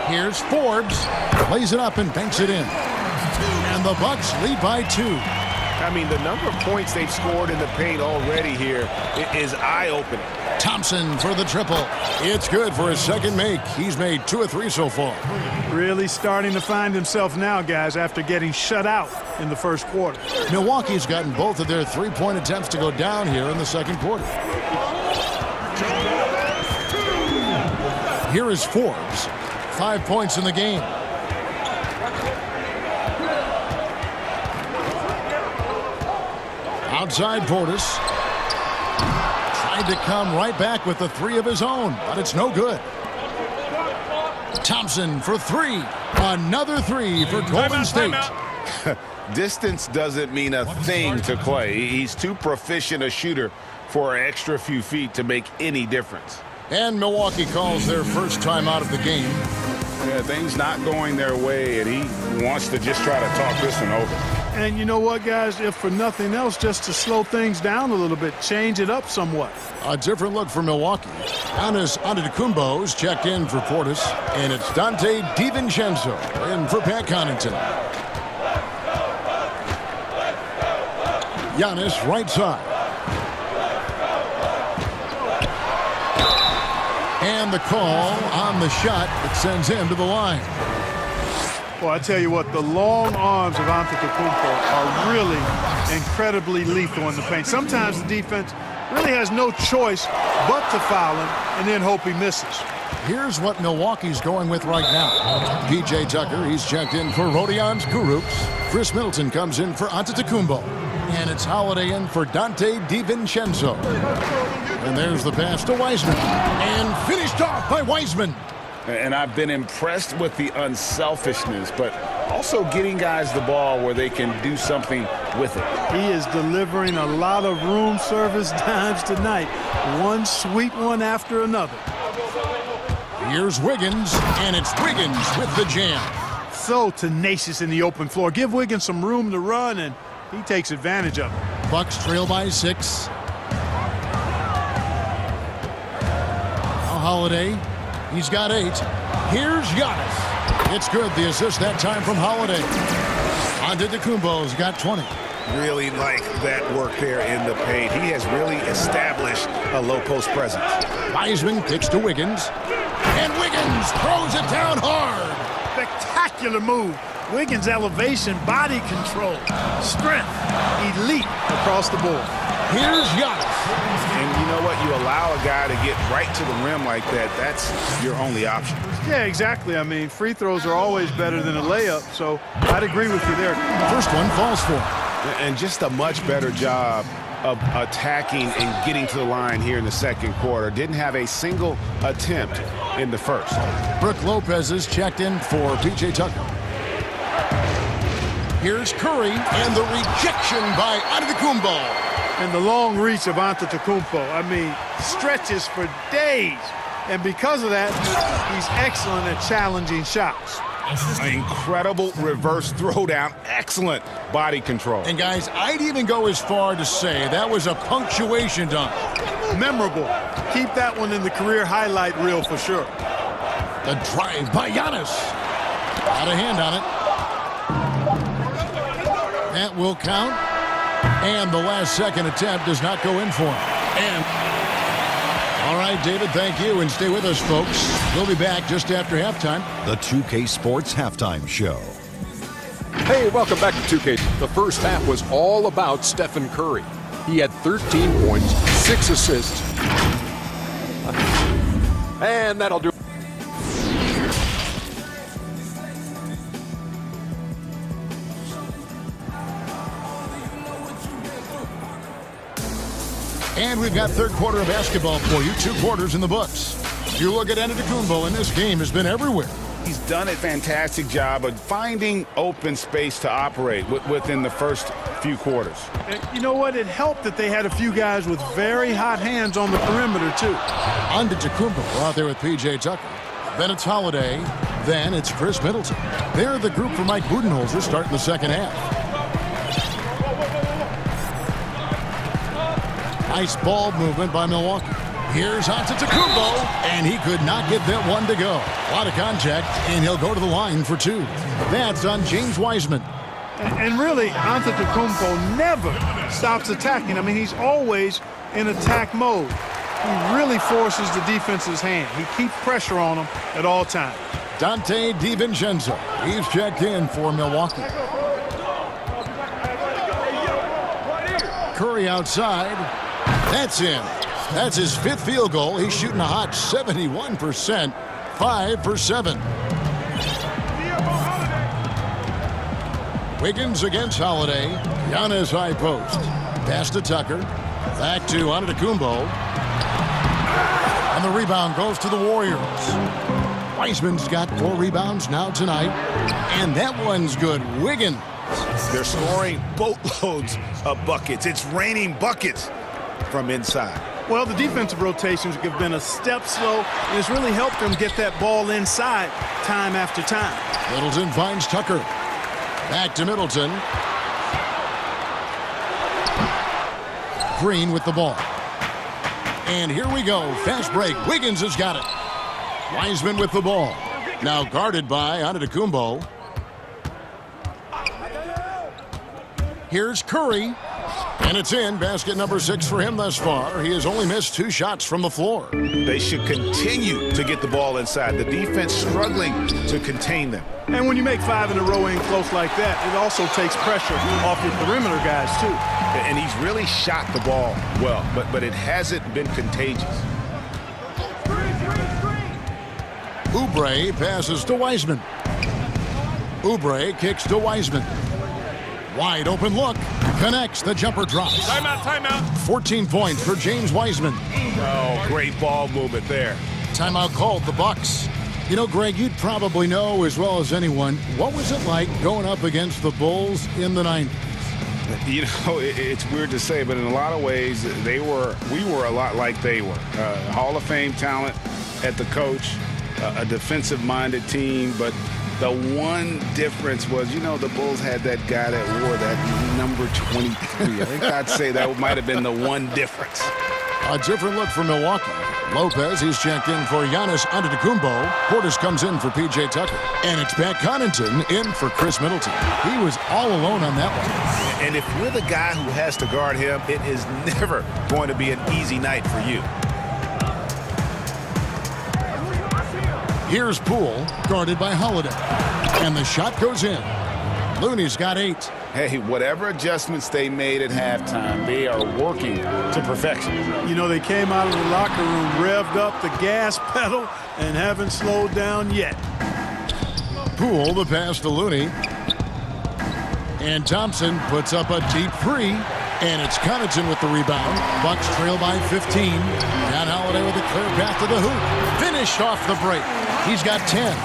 Here's Forbes. Lays it up and banks it in. And the Bucks lead by 2. I mean, the number of points they've scored in the paint already here is eye-opening. Thompson for the triple. It's good for his second make. He's made 2 of 3 so far. Really starting to find himself now, guys, after getting shut out in the first quarter. Milwaukee's gotten both of their three-point attempts to go down here in the second quarter. Here is Forbes. 5 points in the game. Outside Portis. Tried to come right back with the 3 of his own, but it's no good. Thompson for 3. Another 3 for Golden State. Distance doesn't mean a thing to Clay. He's too proficient a shooter for an extra few feet to make any difference. And Milwaukee calls their first time out of the game. Yeah, things not going their way, and he wants to just try to talk this one over. And you know what, guys? If for nothing else, just to slow things down a little bit, change it up somewhat. A different look for Milwaukee. Giannis Antetokounmpo's checked in for Portis, and it's Dante DiVincenzo in for Pat Connaughton. Giannis right side. And the call on the shot that sends him to the line. Well, I tell you what, the long arms of Antetokounmpo are really incredibly lethal in the paint. Sometimes the defense really has no choice but to foul him and then hope he misses. Here's what Milwaukee's going with right now. P.J. Tucker, he's checked in for Rodions Kurucs. Chris Middleton comes in for Antetokounmpo. And it's Holiday in for Dante DiVincenzo. And there's the pass to Wiseman. And finished off by Wiseman. And I've been impressed with the unselfishness, but also getting guys the ball where they can do something with it. He is delivering a lot of room service dimes tonight. One sweet one after another. Here's Wiggins, and it's Wiggins with the jam. So tenacious in the open floor. Give Wiggins some room to run, and he takes advantage of it. Bucks trail by 6. Now Holiday. He's got 8. Here's Giannis. It's good. The assist that time from Holiday. Antetokounmpo's got 20. Really like that work there in the paint. He has really established a low post presence. Wiseman kicks to Wiggins. And Wiggins throws it down hard. Spectacular move. Wiggins' elevation, body control, strength, elite across the board. Here's Giannis. And you know what? You allow a guy to get right to the rim like that. That's your only option. Yeah, exactly. I mean, free throws are always better than a layup, so I'd agree with you there. First one falls for him. And just a much better job of attacking and getting to the line here in the second quarter. Didn't have a single attempt in the first. Brook Lopez is checked in for P.J. Tucker. Here's Curry, and the rejection by Antetokounmpo. And the long reach of Antetokounmpo, I mean, stretches for days. And because of that, he's excellent at challenging shots. An incredible reverse throwdown. Excellent body control. And guys, I'd even go as far to say that was a punctuation dunk. Memorable. Keep that one in the career highlight reel for sure. The drive by Giannis. Got a hand on it. That will count. And the last second attempt does not go in for him. And all right, David, thank you. And stay with us, folks. We'll be back just after halftime. The 2K Sports Halftime Show. Hey, welcome back to 2K. The first half was all about Stephen Curry. He had 13 points, 6 assists. And that'll do it. And we've got third quarter of basketball for you. 2 quarters in the books. You look at Antetokounmpo, and this game has been everywhere. He's done a fantastic job of finding open space to operate within the first few quarters. And you know what? It helped that they had a few guys with very hot hands on the perimeter, too. Antetokounmpo out there with P.J. Tucker. Then it's Holiday Then it's Chris Middleton. They're the group for Mike Budenholzer starting the second half. Nice ball movement by Milwaukee. Here's Antetokounmpo, and he could not get that one to go. A lot of contact, and he'll go to the line for two. That's on James Wiseman. And really, Antetokounmpo never stops attacking. I mean, he's always in attack mode. He really forces the defense's hand. He keeps pressure on him at all times. Dante DiVincenzo. He's checked in for Milwaukee. Curry outside. That's in. That's his 5th field goal. He's shooting a hot 71%. 5 for 7. Wiggins against Holiday. Giannis high post. Pass to Tucker. Back to Antetokounmpo. And the rebound goes to the Warriors. Wiseman's got 4 rebounds now tonight. And that one's good. Wiggins. They're scoring boatloads of buckets. It's raining buckets from inside. Well, the defensive rotations have been a step slow, and it's really helped them get that ball inside time after time. Middleton finds Tucker. Back to Middleton. Green with the ball. And here we go. Fast break. Wiggins has got it. Wiseman with the ball. Now guarded by Antetokounmpo. Here's Curry. And it's in. Basket number 6 for him thus far. He has only missed 2 shots from the floor. They should continue to get the ball inside. The defense struggling to contain them. And when you make 5 in a row in close like that, it also takes pressure off your perimeter guys, too. And he's really shot the ball well, but it hasn't been contagious. Oubre passes to Wiseman. Oubre kicks to Wiseman. Wide open look. Connects. The jumper drops. Timeout, timeout. 14 points for James Wiseman. Oh, great ball movement there. Timeout called, the Bucks. You know, Greg, you'd probably know as well as anyone, what was it like going up against the Bulls in the 90s? You know, it's weird to say, but in a lot of ways, we were a lot like they were. Hall of Fame talent at the coach, a defensive-minded team, but the one difference was, you know, the Bulls had that guy that wore that number 23. I think I'd say that might have been the one difference. A different look for Milwaukee. Lopez, he's checked in for Giannis Antetokounmpo. Portis comes in for P.J. Tucker. And it's Pat Connaughton in for Chris Middleton. He was all alone on that one. And if you're the guy who has to guard him, it is never going to be an easy night for you. Here's Poole, guarded by Holiday. And the shot goes in. Looney's got 8. Hey, whatever adjustments they made at halftime, they are working to perfection. You know, they came out of the locker room, revved up the gas pedal, and haven't slowed down yet. Poole, the pass to Looney. And Thompson puts up a deep 3. And it's Connaughton with the rebound. Bucks trail by 15. Matt Holiday with a clear path to the hoop. Finished off the break. He's got 10.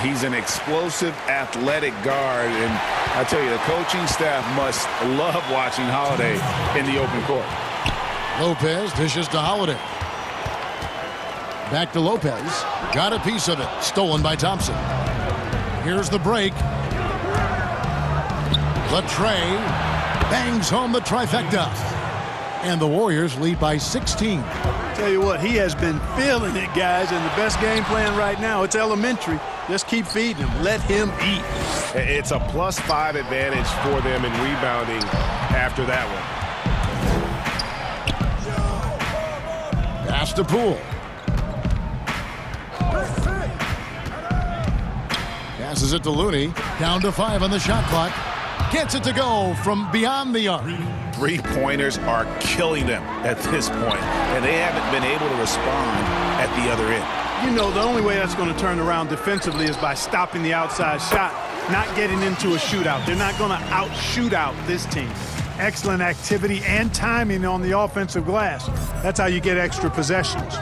He's an explosive, athletic guard. And I tell you, the coaching staff must love watching Holiday in the open court. Lopez dishes to Holiday. Back to Lopez. Got a piece of it. Stolen by Thompson. Here's the break. Latrey bangs home the trifecta. And the Warriors lead by 16. Tell you what, he has been feeling it, guys, and the best game plan right now, it's elementary. Just keep feeding him. Let him eat. It's a +5 advantage for them in rebounding after that one. Pass to Poole. Passes it to Looney. Down to 5 on the shot clock. Gets it to go from beyond the arc. 3-pointers are killing them at this point, and they haven't been able to respond at the other end. You know, the only way that's going to turn around defensively is by stopping the outside shot, not getting into a shootout. They're not going to out-shootout this team. Excellent activity and timing on the offensive glass. That's how you get extra possessions.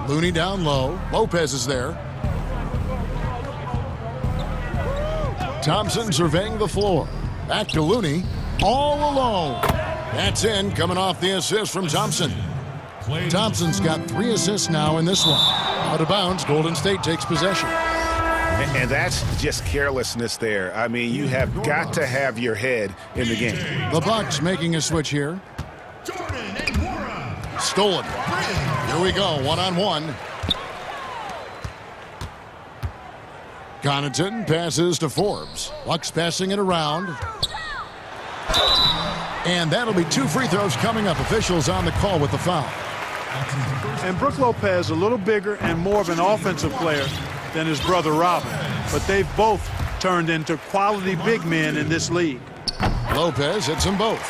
Looney down low. Lopez is there. Thompson surveying the floor. Back to Looney. All alone. That's in, coming off the assist from Thompson. Thompson's got 3 assists now in this one. Out of bounds, Golden State takes possession. And that's just carelessness there. I mean, you have got to have your head in the game. The Bucks making a switch here. Stolen. Here we go, one-on-one. Connaughton passes to Forbes. Bucks passing it around. And that'll be 2 free throws coming up. Officials on the call with the foul. And Brook Lopez a little bigger and more of an offensive player than his brother Robin. But they've both turned into quality big men in this league. Lopez hits them both.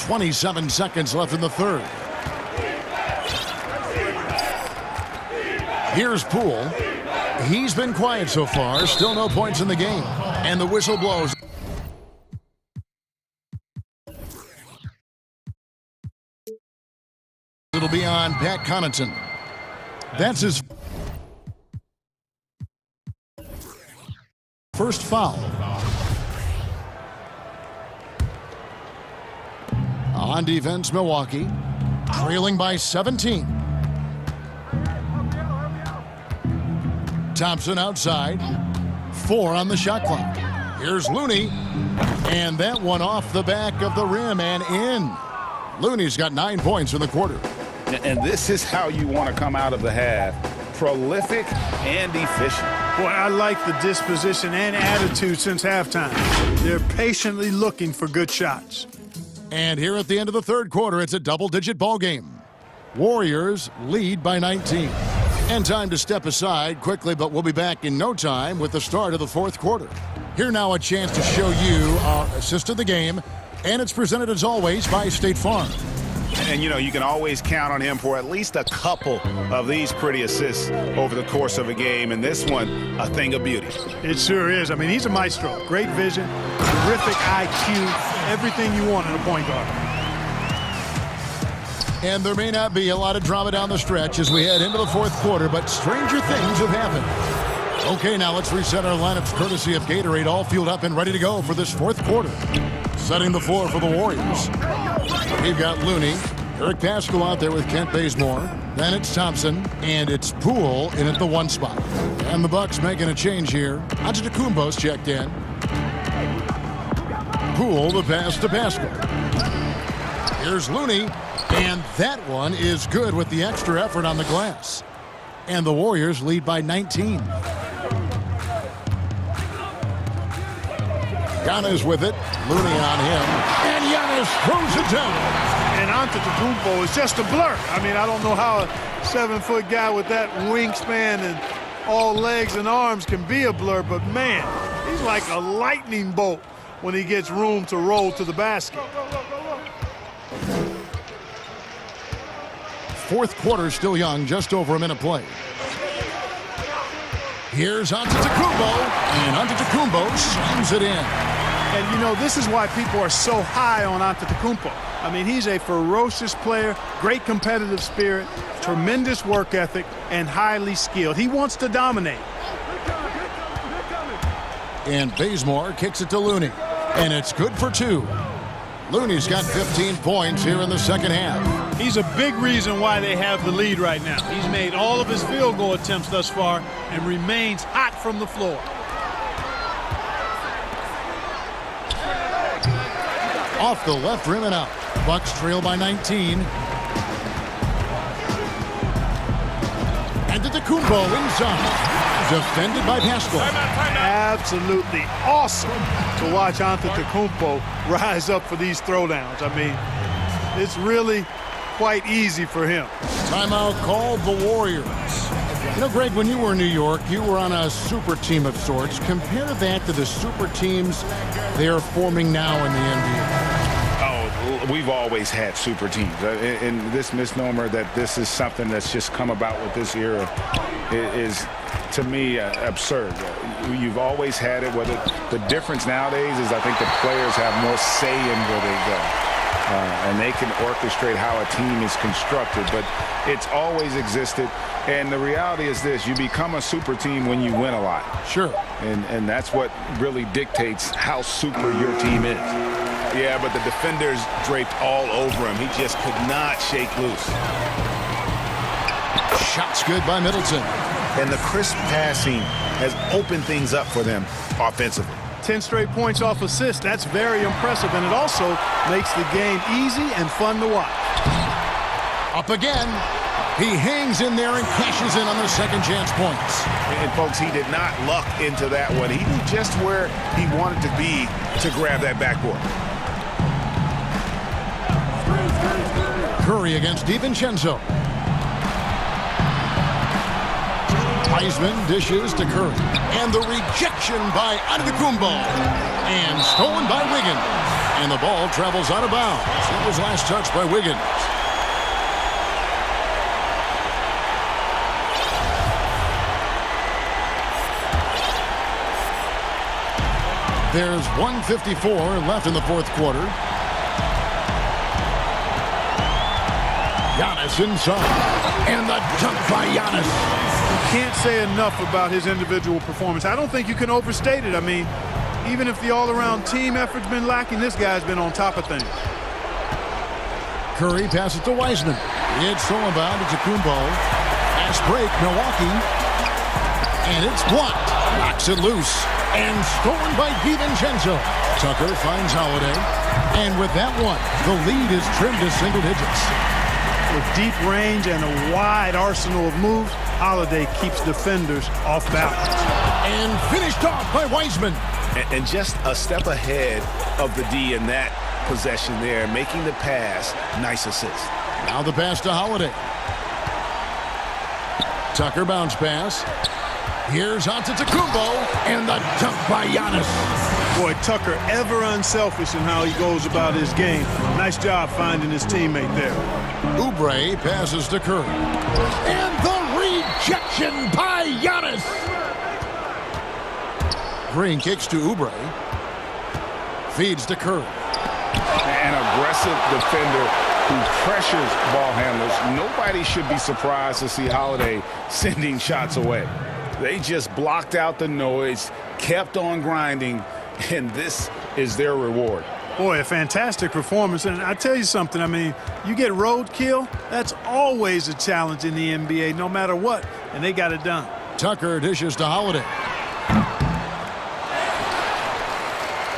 27 seconds left in the third. Here's Poole. He's been quiet so far. Still no points in the game. And the whistle blows. It'll be on Pat Connaughton. That's his first foul. On defense, Milwaukee, trailing by 17. Thompson outside. 4 on the shot clock. Here's Looney. And that one off the back of the rim and in. Looney's got 9 points in the quarter. And this is how you want to come out of the half. Prolific and efficient. Boy, I like the disposition and attitude since halftime. They're patiently looking for good shots. And here at the end of the third quarter, it's a double-digit ball game. Warriors lead by 19. And time to step aside quickly, but we'll be back in no time with the start of the fourth quarter. Here now a chance to show you our assist of the game, and it's presented as always by State Farm. And, you know, you can always count on him for at least a couple of these pretty assists over the course of a game. And this one, a thing of beauty. It sure is. I mean, he's a maestro. Great vision, terrific IQ, everything you want in a point guard. And there may not be a lot of drama down the stretch as we head into the fourth quarter, but stranger things have happened. Okay, now let's reset our lineups courtesy of Gatorade, all fueled up and ready to go for this fourth quarter. Setting the floor for the Warriors. We've got Looney, Eric Paschal out there with Kent Bazemore. Then it's Thompson, and it's Poole in at the 1 spot. And the Bucks making a change here. Antetokounmpo's checked in. Poole the pass to Paschal. Here's Looney, and that one is good with the extra effort on the glass. And the Warriors lead by 19. Giannis with it. Looney on him. And Giannis throws it down. And Antetokounmpo is just a blur. I mean, I don't know how a 7-foot guy with that wingspan and all legs and arms can be a blur, but man, he's like a lightning bolt when he gets room to roll to the basket. Fourth quarter still young, just over a minute play. Here's Antetokounmpo, and Antetokounmpo slams it in. And, you know, this is why people are so high on Antetokounmpo. I mean, he's a ferocious player, great competitive spirit, tremendous work ethic, and highly skilled. He wants to dominate. And Bazemore kicks it to Looney, and it's good for 2. Looney's got 15 points here in the second half. He's a big reason why they have the lead right now. He's made all of his field goal attempts thus far and remains hot from the floor. Off the left rim and out. Bucks trail by 19. And Antetokounmpo inside. Defended by Paschal. Absolutely awesome to watch Antetokounmpo rise up for these throwdowns. I mean, it's really quite easy for him. Timeout called the Warriors. You know, Greg, when you were in New York, you were on a super team of sorts. Compare that to the super teams they are forming now in the NBA. Oh, we've always had super teams. And this misnomer that this is something that's just come about with this era is, to me, absurd. You've always had it. Whether the difference nowadays is I think the players have more say in where they go. And they can orchestrate how a team is constructed. But it's always existed. And the reality is this. You become a super team when you win a lot. Sure. And that's what really dictates how super your team is. Yeah, but the defenders draped all over him. He just could not shake loose. Shot's good by Middleton. And the crisp passing has opened things up for them offensively. 10 straight points off assist. That's very impressive, and it also makes the game easy and fun to watch. Up again. He hangs in there and cashes in on their second chance points. And folks, he did not luck into that one. He knew just where he wanted to be to grab that backboard. Curry against DiVincenzo. Wiseman dishes to Curry. And the rejection by Antetokounmpo. And stolen by Wiggins. And the ball travels out of bounds. It was last touched by Wiggins. There's 1:54 left in the fourth quarter. Giannis inside. And the dunk by Giannis. Can't say enough about his individual performance. I don't think you can overstate it. I mean, even if the all-around team effort's been lacking, this guy's been on top of things. Curry passes to Wiseman. It's stolen by Antetokounmpo. Fast break, Milwaukee. And it's blocked. Knocks it loose. And stolen by DiVincenzo. Tucker finds Holiday. And with that one, the lead is trimmed to single digits. With deep range and a wide arsenal of moves, Holiday keeps defenders off balance. And finished off by Wiseman. And just a step ahead of the D in that possession there, making the pass. Nice assist. Now the pass to Holiday. Tucker bounce pass. Here's Antetokounmpo, and the dunk by Giannis. Boy, Tucker ever unselfish in how he goes about his game. Nice job finding his teammate there. Oubre passes to Curry. And the rejection by Giannis. Green kicks to Oubre. Feeds to Curry. An aggressive defender who pressures ball handlers. Nobody should be surprised to see Holiday sending shots away. They just blocked out the noise, kept on grinding, and this is their reward. Boy, a fantastic performance. And I tell you something, I mean, you get roadkill, that's always a challenge in the NBA, no matter what, and they got it done. Tucker dishes to Holiday.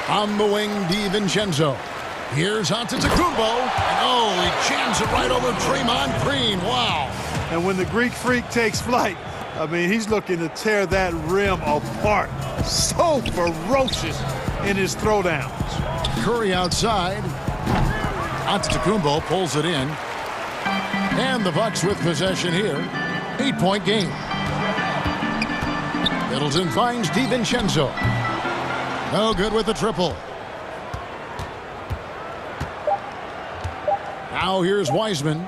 On the wing, DiVincenzo. Here's Antetokounmpo. And oh, he jams it right over Draymond Green. Wow. And when the Greek freak takes flight, I mean, he's looking to tear that rim apart. So ferocious in his throwdowns. Curry outside. Antetokounmpo pulls it in. And the Bucks with possession here. 8-point game. Middleton finds DiVincenzo. No good with the triple. Now here's Wiseman.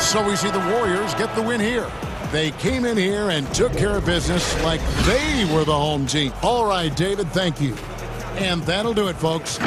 So we see the Warriors get the win here. They came in here and took care of business like they were the home team. All right, David, thank you. And that'll do it, folks.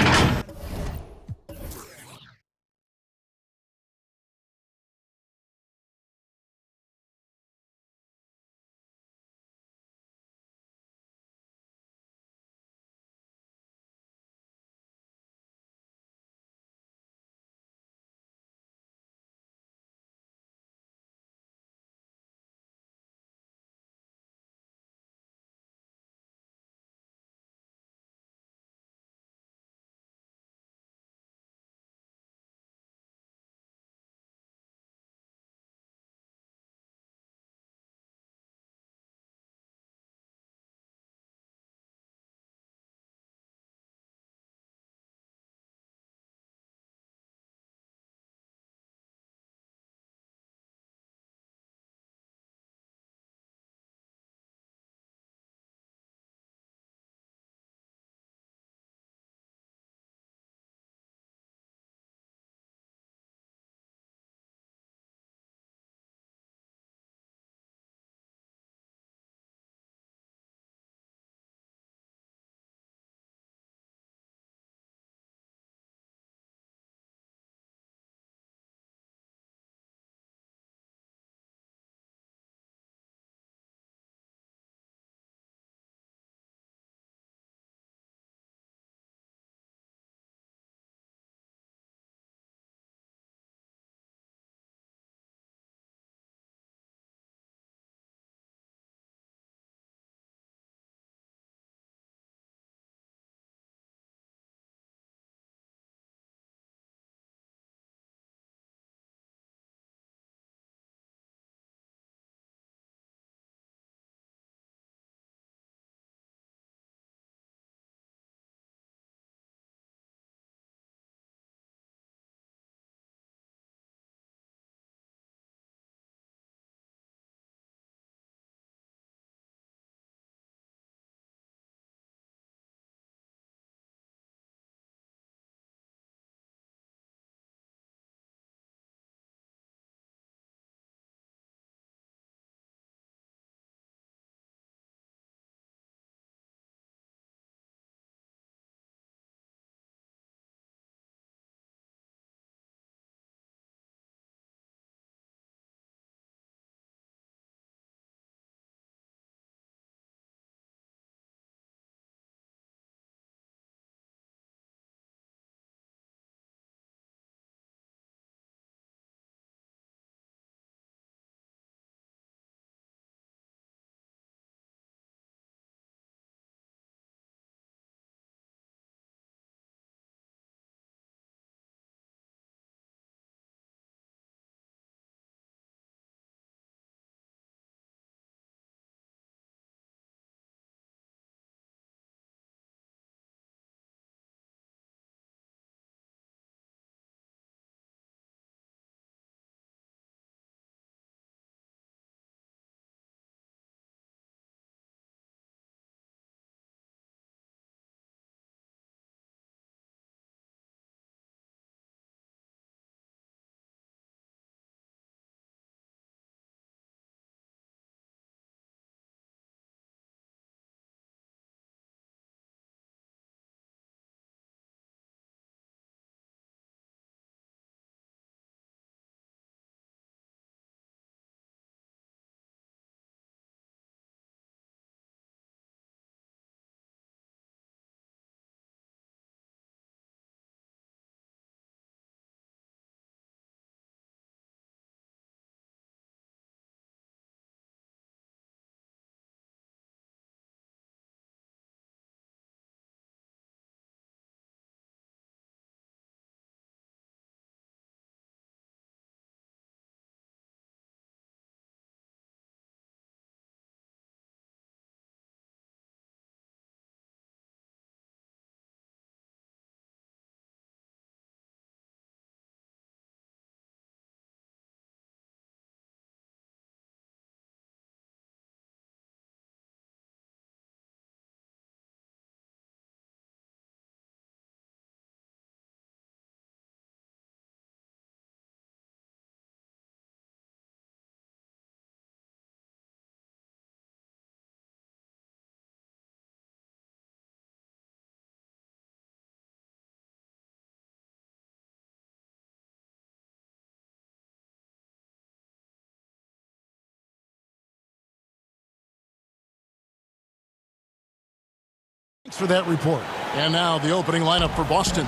Thanks for that report. And now the opening lineup for Boston.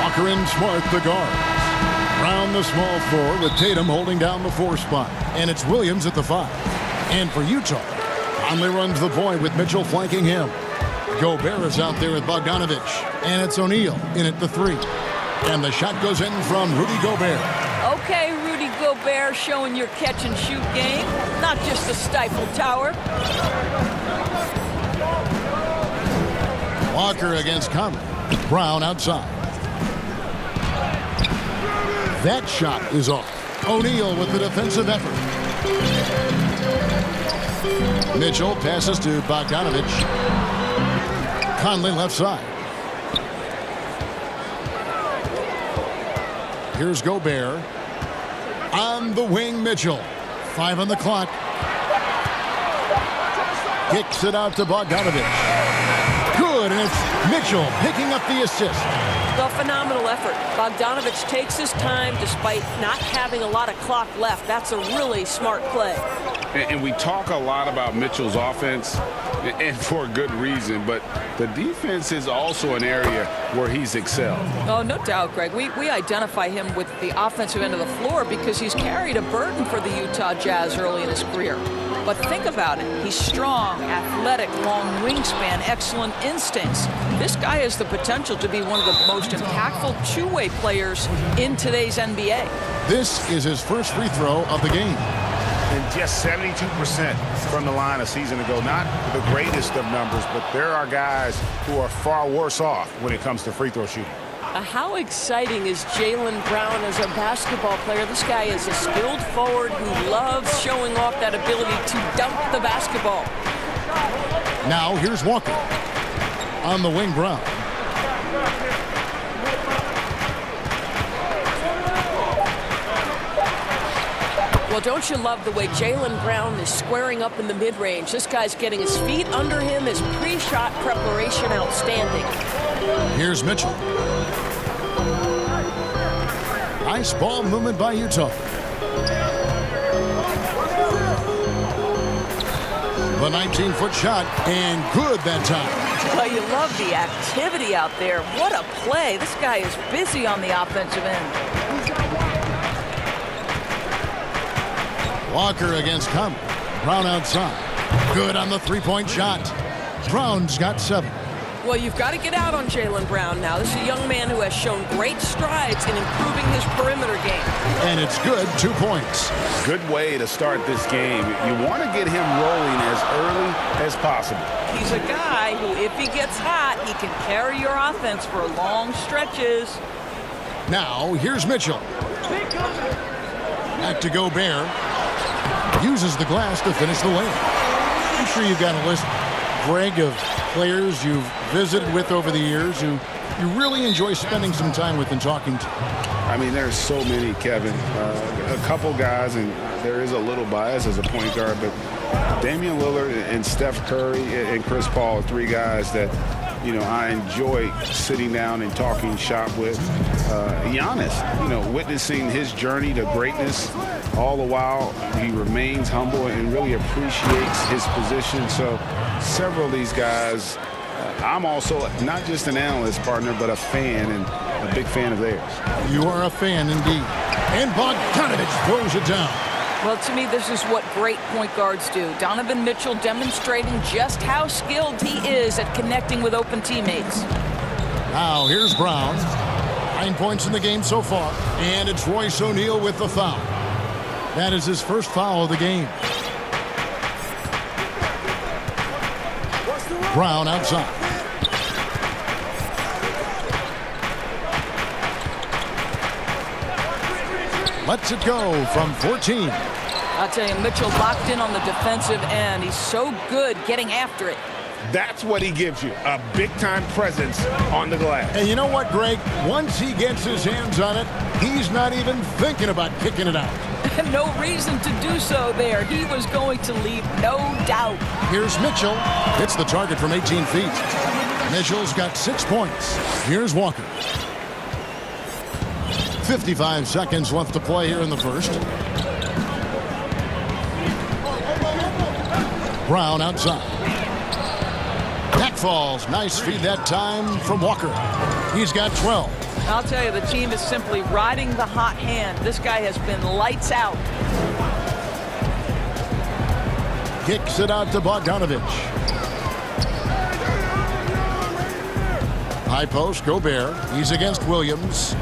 Walker and Smart, the guards. Brown, the small 4, with Tatum holding down the 4 spot. And it's Williams at the 5. And for Utah, Conley runs the point with Mitchell flanking him. Gobert is out there with Bogdanovich. And it's O'Neal in at the 3. And the shot goes in from Rudy Gobert. Okay, Rudy Gobert showing your catch-and-shoot game, not just a stifled tower. Walker against Conley. Brown outside. That shot is off. O'Neal with the defensive effort. Mitchell passes to Bogdanovich. Conley left side. Here's Gobert. On the wing, Mitchell. 5 on the clock. Kicks it out to Bogdanovich. Good, and it's Mitchell picking up the assist. A phenomenal effort. Bogdanovich takes his time despite not having a lot of clock left. That's a really smart play. And we talk a lot about Mitchell's offense, and for a good reason, but the defense is also an area where he's excelled. Oh, no doubt, Greg. We identify him with the offensive end of the floor because he's carried a burden for the Utah Jazz early in his career. But think about it. He's strong, athletic, long wingspan, excellent instincts. This guy has the potential to be one of the most impactful two-way players in today's NBA. This is his first free throw of the game. And just 72% from the line a season ago. Not the greatest of numbers, but there are guys who are far worse off when it comes to free throw shooting. How exciting is Jaylen Brown as a basketball player? This guy is a skilled forward who loves showing off that ability to dunk the basketball. Now here's Walker. On the wing, Brown. Well, don't you love the way Jaylen Brown is squaring up in the mid-range? This guy's getting his feet under him, his pre-shot preparation outstanding. Here's Mitchell. Nice ball movement by Utah. The 19-foot shot, and good that time. Well, you love the activity out there. What a play. This guy is busy on the offensive end. Walker against Conley. Brown outside. Good on the three-point shot. Brown's got 7. Well, you've got to get out on Jaylen Brown now. This is a young man who has shown great strides in improving his perimeter game. And it's good, 2 points. Good way to start this game. You want to get him rolling as early as possible. He's a guy who, if he gets hot, he can carry your offense for long stretches. Now, here's Mitchell. Back to Gobert. Uses the glass to finish the lane. I'm sure you've got a list, Greg, of players you've visited with over the years who you really enjoy spending some time with and talking to. I mean, there's so many, Kevin. A couple guys, and there is a little bias as a point guard, but Damian Lillard and Steph Curry and Chris Paul are 3 guys that, you know, I enjoy sitting down and talking shop with. Giannis, you know, witnessing his journey to greatness, all the while he remains humble and really appreciates his position. So several of these guys, I'm also not just an analyst, partner, but a fan and a big fan of theirs. You are a fan indeed. And Bogdanovich throws it down. Well, to me, this is what great point guards do. Donovan Mitchell demonstrating just how skilled he is at connecting with open teammates. Now, here's Brown. 9 points in the game so far. And it's Royce O'Neal with the foul. That is his first foul of the game. Brown outside. Lets it go from 14. I'll tell you, Mitchell locked in on the defensive end. He's so good getting after it. That's what he gives you, a big-time presence on the glass. And you know what, Greg? Once he gets his hands on it, he's not even thinking about kicking it out. No reason to do so there. He was going to leave, no doubt. Here's Mitchell. Hits the target from 18 feet. Mitchell's got 6 points. Here's Walker. 55 seconds left to play here in the first. Brown outside. That's falls. Nice feed that time from Walker. He's got 12. I'll tell you, the team is simply riding the hot hand. This guy has been lights out. Kicks it out to Bogdanovich. High post, Gobert. He's against Williams.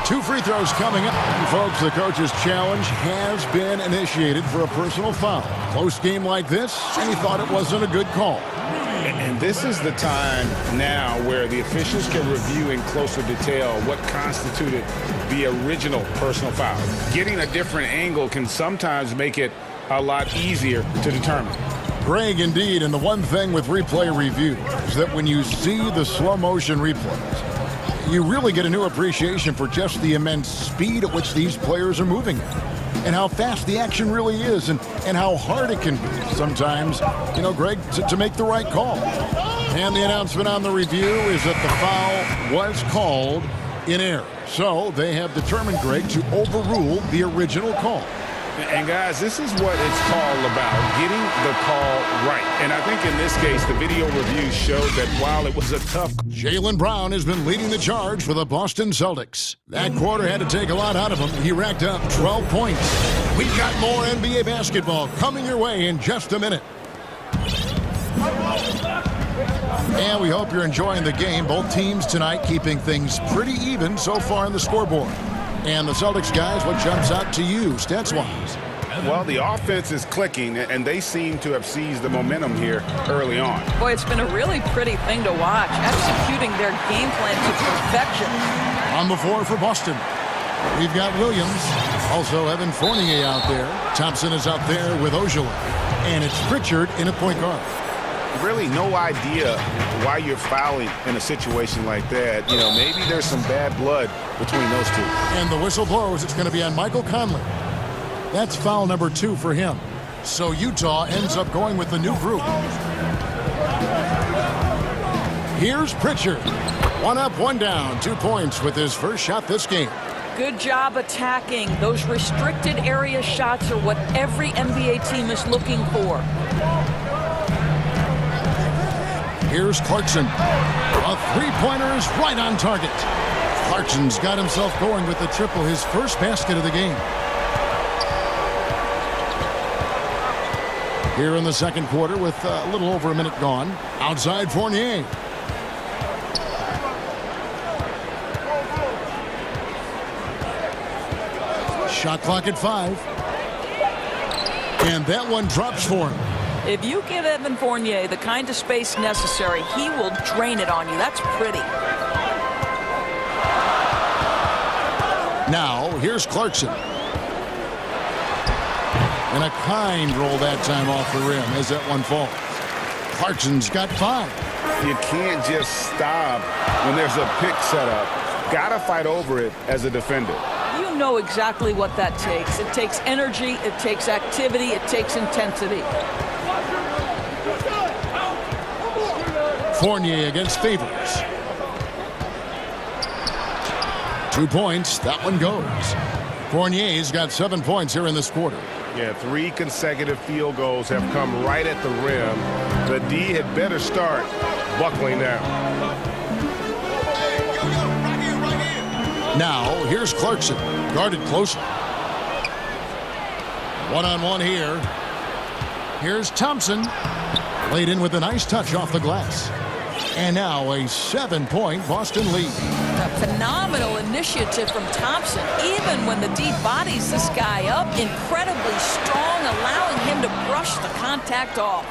2 free throws coming up. And folks, the coach's challenge has been initiated for a personal foul. Close game like this, and he thought it wasn't a good call. And this is the time now where the officials can review in closer detail what constituted the original personal foul. Getting a different angle can sometimes make it a lot easier to determine. Greg, indeed, and the one thing with replay review is that when you see the slow motion replays, you really get a new appreciation for just the immense speed at which these players are moving and how fast the action really is and how hard it can be sometimes, you know, Greg, to make the right call. And the announcement on the review is that the foul was called in error. So they have determined, Greg, to overrule the original call. And guys, this is what it's all about, getting the call right. And I think in this case, the video review showed that while it was a tough... Jaylen Brown has been leading the charge for the Boston Celtics. That quarter had to take a lot out of him. He racked up 12 points. We've got more NBA basketball coming your way in just a minute. And we hope you're enjoying the game. Both teams tonight keeping things pretty even so far on the scoreboard. And the Celtics guys, what jumps out to you, stats-wise? Well, the offense is clicking, and they seem to have seized the momentum here early on. Boy, it's been a really pretty thing to watch, executing their game plan to perfection. On the floor for Boston, we've got Williams, also Evan Fournier out there. Thompson is out there with Ojala, and it's Pritchard in a point guard. Really no idea why you're fouling in a situation like that. You know, maybe there's some bad blood between those two. And the whistle blows. It's going to be on Michael Conley. That's foul number 2 for him. So Utah ends up going with the new group. Here's Pritchard. 1 up, 1 down. 2 points with his first shot this game. Good job attacking. Those restricted area shots are what every NBA team is looking for. Here's Clarkson. A 3-pointer is right on target. Clarkson's got himself going with the triple, his first basket of the game. Here in the second quarter with a little over a minute gone. Outside Fournier. Shot clock at 5. And that one drops for him. If you give Evan Fournier the kind of space necessary, he will drain it on you. That's pretty. Now, here's Clarkson. And a kind roll that time off the rim as that one falls. Clarkson's got 5. You can't just stop when there's a pick set up. Gotta fight over it as a defender. You know exactly what that takes. It takes energy, it takes activity, it takes intensity. Fournier against Favors. 2 points. That one goes. Fournier's got 7 points here in this quarter. Yeah, 3 consecutive field goals have come right at the rim. The D had better start buckling down. Now, here's Clarkson. Guarded closely. 1-on-1 here. Here's Thompson. Laid in with a nice touch off the glass. And now a 7-point Boston lead. A phenomenal initiative from Thompson. Even when the D bodies this guy up, incredibly strong, allowing him to brush the contact off.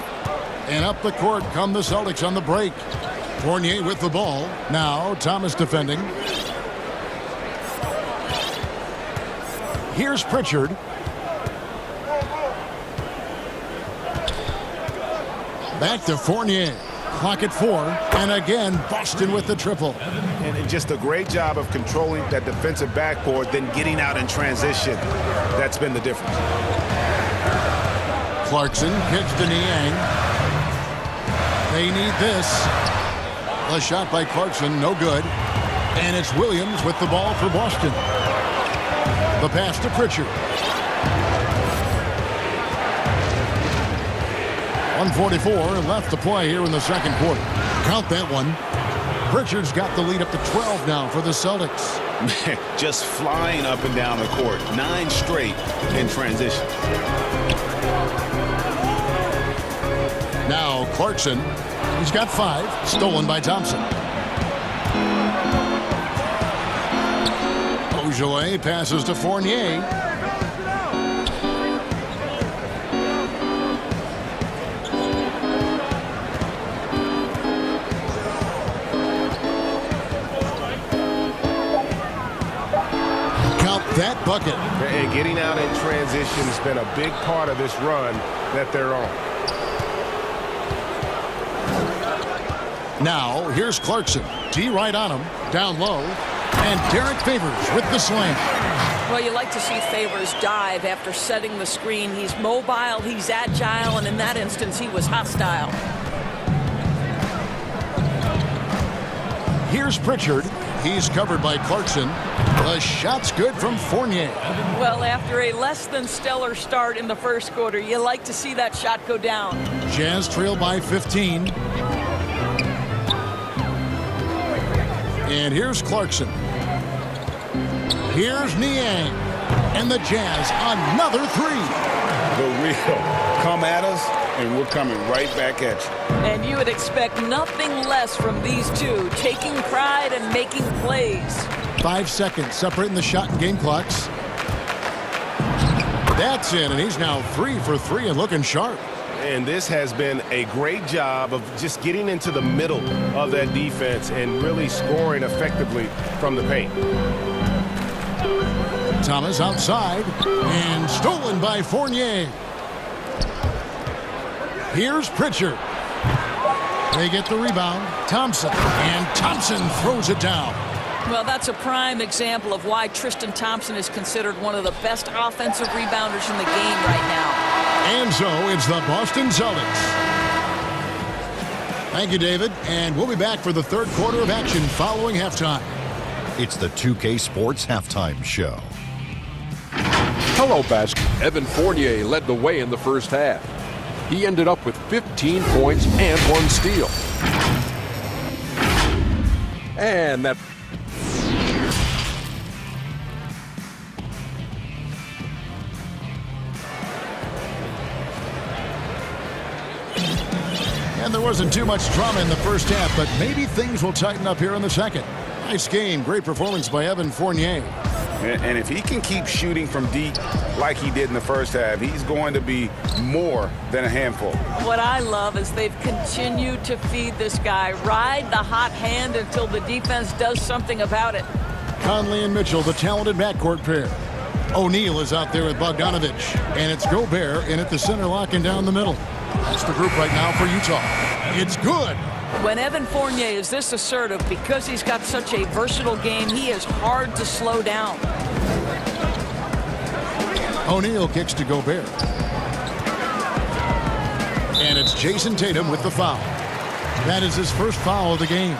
And up the court come the Celtics on the break. Fournier with the ball. Now Thomas defending. Here's Pritchard. Back to Fournier. Clock at 4. And again, Boston with the triple. And just a great job of controlling that defensive backboard, then getting out in transition. That's been the difference. Clarkson hits to Niang. They need this. A shot by Clarkson, no good. And it's Williams with the ball for Boston. The pass to Pritchard. 1:44 left to play here in the second quarter. Count that one. Pritchard's got the lead up to 12 now for the Celtics. Just flying up and down the court. 9 straight in transition. Now Clarkson. He's got 5. Stolen by Thompson. Ojoy passes to Fournier. That bucket. And getting out in transition has been a big part of this run that they're on. Now, here's Clarkson. D right on him. Down low. And Derek Favors with the slam. Well, you like to see Favors dive after setting the screen. He's mobile, he's agile, and in that instance, he was hostile. Here's Pritchard. He's covered by Clarkson. The shot's good from Fournier. Well, after a less than stellar start in the first quarter, you like to see that shot go down. Jazz trail by 15. And here's Clarkson. Here's Niang. And the Jazz, another 3. The real come at us, and we're coming right back at you. And you would expect nothing less from these two, taking pride and making plays. 5 seconds separating the shot and game clocks. That's in, and he's now 3 for 3 and looking sharp. And this has been a great job of just getting into the middle of that defense and really scoring effectively from the paint. Thomas outside and stolen by Fournier. Here's Pritchard. They get the rebound. Thompson. And Thompson throws it down. Well, that's a prime example of why Tristan Thompson is considered one of the best offensive rebounders in the game right now. And so it's the Boston Celtics. Thank you, David. And we'll be back for the third quarter of action following halftime. It's the 2K Sports Halftime Show. Hello, basketball. Evan Fournier led the way in the first half. He ended up with 15 points and 1 steal. And that... And there wasn't too much drama in the first half, but maybe things will tighten up here in the second. Nice game. Great performance by Evan Fournier. And if he can keep shooting from deep like he did in the first half, he's going to be more than a handful. What I love is they've continued to feed this guy. Ride the hot hand until the defense does something about it. Conley and Mitchell, the talented backcourt pair. O'Neal is out there with Bogdanovich. And it's Gobert in at the center, locking down the middle. That's the group right now for Utah. It's good. When Evan Fournier is this assertive, because he's got such a versatile game, he is hard to slow down. O'Neal kicks to Gobert. And it's Jason Tatum with the foul. That is his first foul of the game.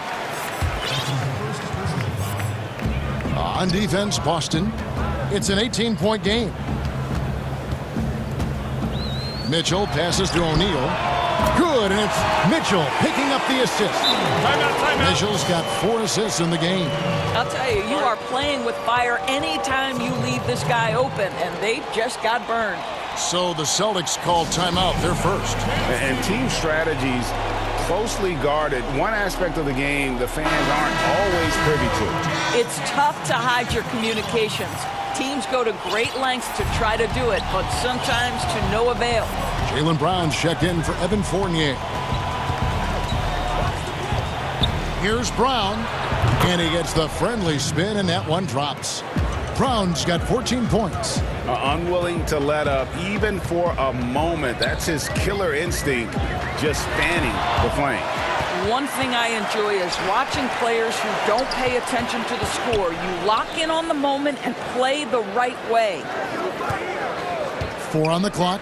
On defense, Boston. It's an 18-point game. Mitchell passes to O'Neal. Good, and it's Mitchell picking up the assist. Timeout. Mitchell's got 4 assists in the game. I'll tell you, you are playing with fire anytime you leave this guy open, and they just got burned. So the Celtics called timeout. They're first. And team strategies closely guarded. One aspect of the game the fans aren't always privy to. It's tough to hide your communications. Teams go to great lengths to try to do it, but sometimes to no avail. Jaylen Brown's checked in for Evan Fournier. Here's Brown, and he gets the friendly spin, and that one drops. Brown's got 14 points. Unwilling to let up even for a moment. That's his killer instinct, just fanning the flame. One thing I enjoy is watching players who don't pay attention to the score. You lock in on the moment and play the right way. 4 on the clock.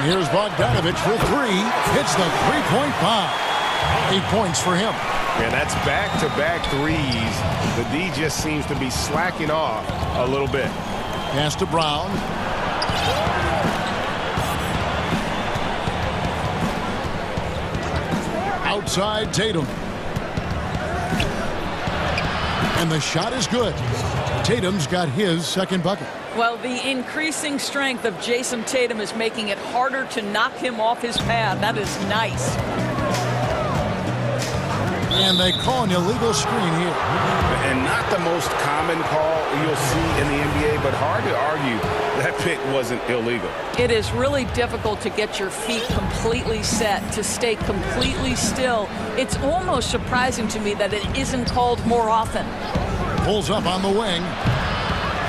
Here's Bogdanovich for 3. Hits the three-point bomb. 8 points for him. Yeah, that's back-to-back threes. The D just seems to be slacking off a little bit. Pass to Brown. outside Tatum. And the shot is good. Tatum's got his second bucket. Well, the increasing strength of Jason Tatum is making it harder to knock him off his path. That is nice. And they call an illegal screen here. And not the most common call you'll see in the NBA, but hard to argue that pick wasn't illegal. It is really difficult to get your feet completely set, to stay completely still. It's almost surprising to me that it isn't called more often. Pulls up on the wing.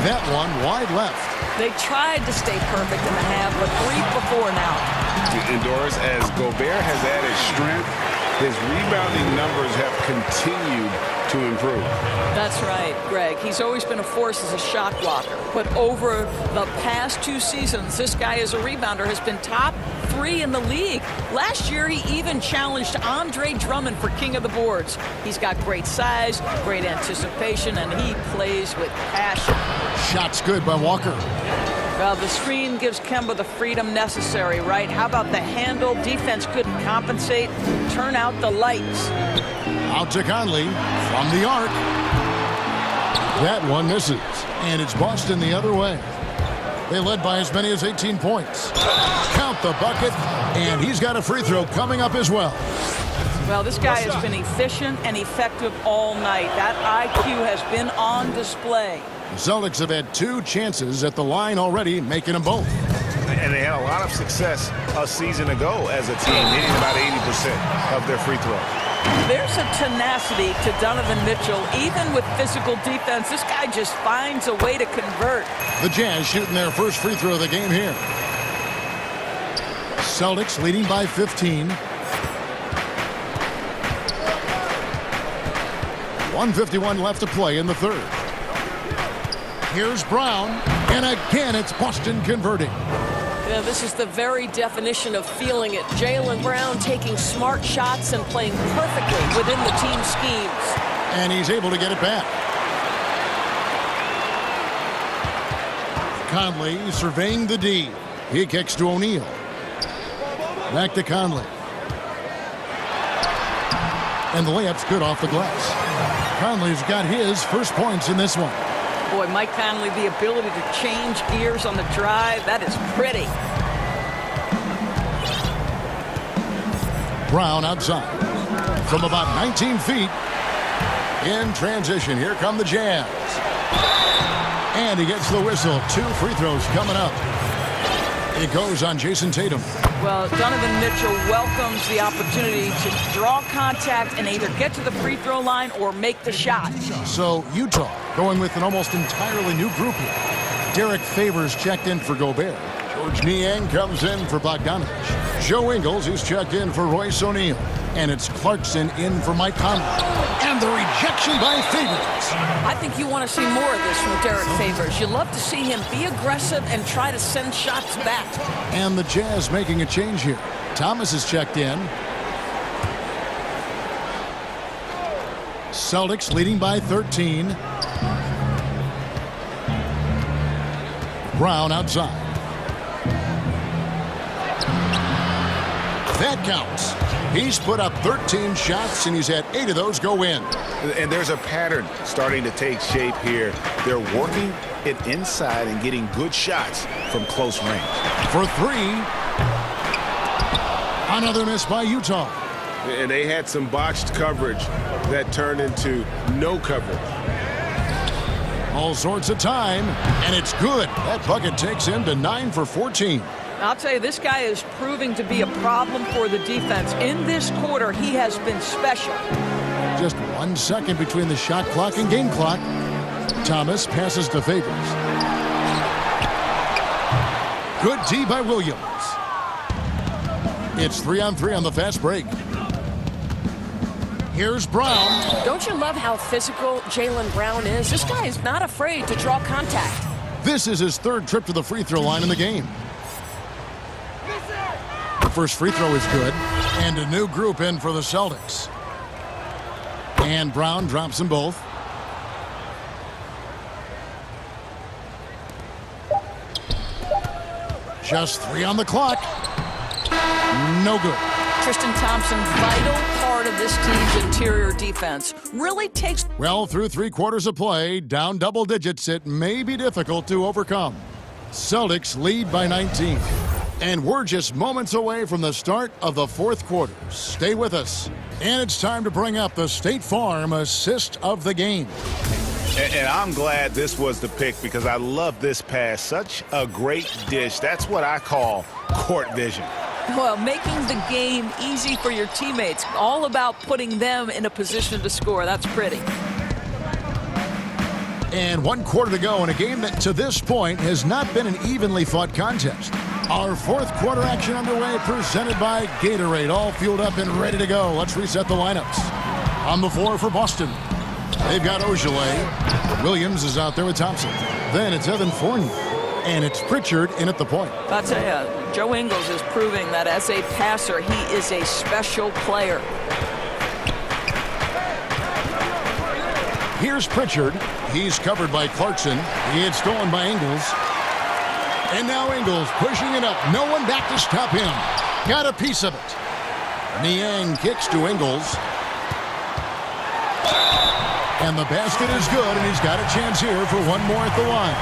That one wide left. They tried to stay perfect in the half, but 3 before now. Indoors, as Gobert has added strength, his rebounding numbers have continued to improve. That's right, Greg. He's always been a force as a shot blocker. But over the past 2 seasons, this guy as a rebounder has been top 3 in the league. Last year, he even challenged Andre Drummond for king of the boards. He's got great size, great anticipation, and he plays with passion. Shot's good by Walker. Well, the screen gives Kemba the freedom necessary, right? How about the handle? Defense couldn't compensate. Turn out the lights. Out to Conley from the arc. That one misses. And it's Boston the other way. They led by as many as 18 points. Count the bucket. And he's got a free throw coming up as well. Well, this guy has been efficient and effective all night. That IQ has been on display. The Celtics have had 2 chances at the line already, making them both. And they had a lot of success a season ago as a team, hitting about 80% of their free throw. There's a tenacity to Donovan Mitchell. Even with physical defense, this guy just finds a way to convert. The Jazz shooting their first free throw of the game here. Celtics leading by 15. 1:51 left to play in the third. Here's Brown, and again it's Boston converting. Yeah, this is the very definition of feeling it. Jaylen Brown taking smart shots and playing perfectly within the team schemes. And he's able to get it back. Conley surveying the D. He kicks to O'Neal. Back to Conley. And the layup's good off the glass. Conley's got his first points in this one. Boy, Mike Conley, the ability to change gears on the drive, that is pretty. Brown outside. From about 19 feet. In transition, here come the Jazz. And he gets the whistle. 2 free throws coming up. It goes on Jason Tatum. Well, Donovan Mitchell welcomes the opportunity to draw contact and either get to the free throw line or make the shot. So Utah going with an almost entirely new group here. Derek Favors checked in for Gobert. George Niang comes in for Bogdanovich. Joe Ingles is checked in for Royce O'Neal. And it's Clarkson in for Mike Conley. And the rejection by Favors. I think you want to see more of this from Derek Favors. You love to see him be aggressive and try to send shots back. And the Jazz making a change here. Thomas is checked in. Celtics leading by 13. Brown outside. That counts. He's put up 13 shots, and he's had 8 of those go in. And there's a pattern starting to take shape here. They're working it inside and getting good shots from close range. For 3. Another miss by Utah. And they had some botched coverage that turned into no coverage. All sorts of time, and it's good. That bucket takes him to 9 for 14. I'll tell you, this guy is proving to be a problem for the defense. In this quarter, he has been special. Just 1 second between the shot clock and game clock. Thomas passes to Favors. Good D by Williams. It's 3-on-3 on the fast break. Here's Brown. Don't you love how physical Jaylen Brown is? This guy is not afraid to draw contact. This is his 3rd trip to the free throw line in the game. The first free throw is good. And a new group in for the Celtics. And Brown drops them both. Just 3 on the clock. No good. Tristan Thompson, vital part part of this team's interior defense. Really takes... Well, through 3 quarters of play, down double digits, it may be difficult to overcome. Celtics lead by 19. And we're just moments away from the start of the 4th quarter. Stay with us. And it's time to bring up the State Farm assist of the game. And I'm glad this was the pick because I love this pass. Such a great dish. That's what I call court vision. Well, making the game easy for your teammates. All about putting them in a position to score. That's pretty. And 1 quarter to go in a game that to this point has not been an evenly fought contest. Our 4th quarter action underway, presented by Gatorade, all fueled up and ready to go. Let's reset the lineups. On the floor for Boston, they've got Ogilvy. Williams is out there with Thompson. Then it's Evan Fournier, and it's Pritchard in at the point. I'll tell you, Joe Ingles is proving that as a passer, he is a special player. Here's Pritchard. He's covered by Clarkson. He had stolen by Ingles. And now Ingles pushing it up. No one back to stop him. Got a piece of it. Niang kicks to Ingles. And the basket is good, and he's got a chance here for one more at the line.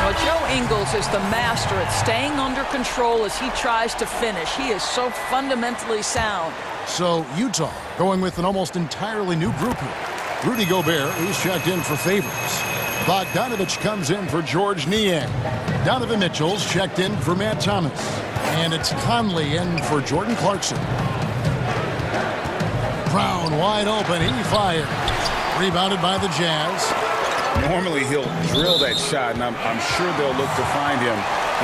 Well, Joe Ingles is the master at staying under control as he tries to finish. He is so fundamentally sound. So Utah going with an almost entirely new group here. Rudy Gobert, he's checked in for Favors. Bogdanovich comes in for George Niang. Donovan Mitchell's checked in for Matt Thomas. And it's Conley in for Jordan Clarkson. Brown wide open, he fires. Rebounded by the Jazz. Normally he'll drill that shot, and I'm sure they'll look to find him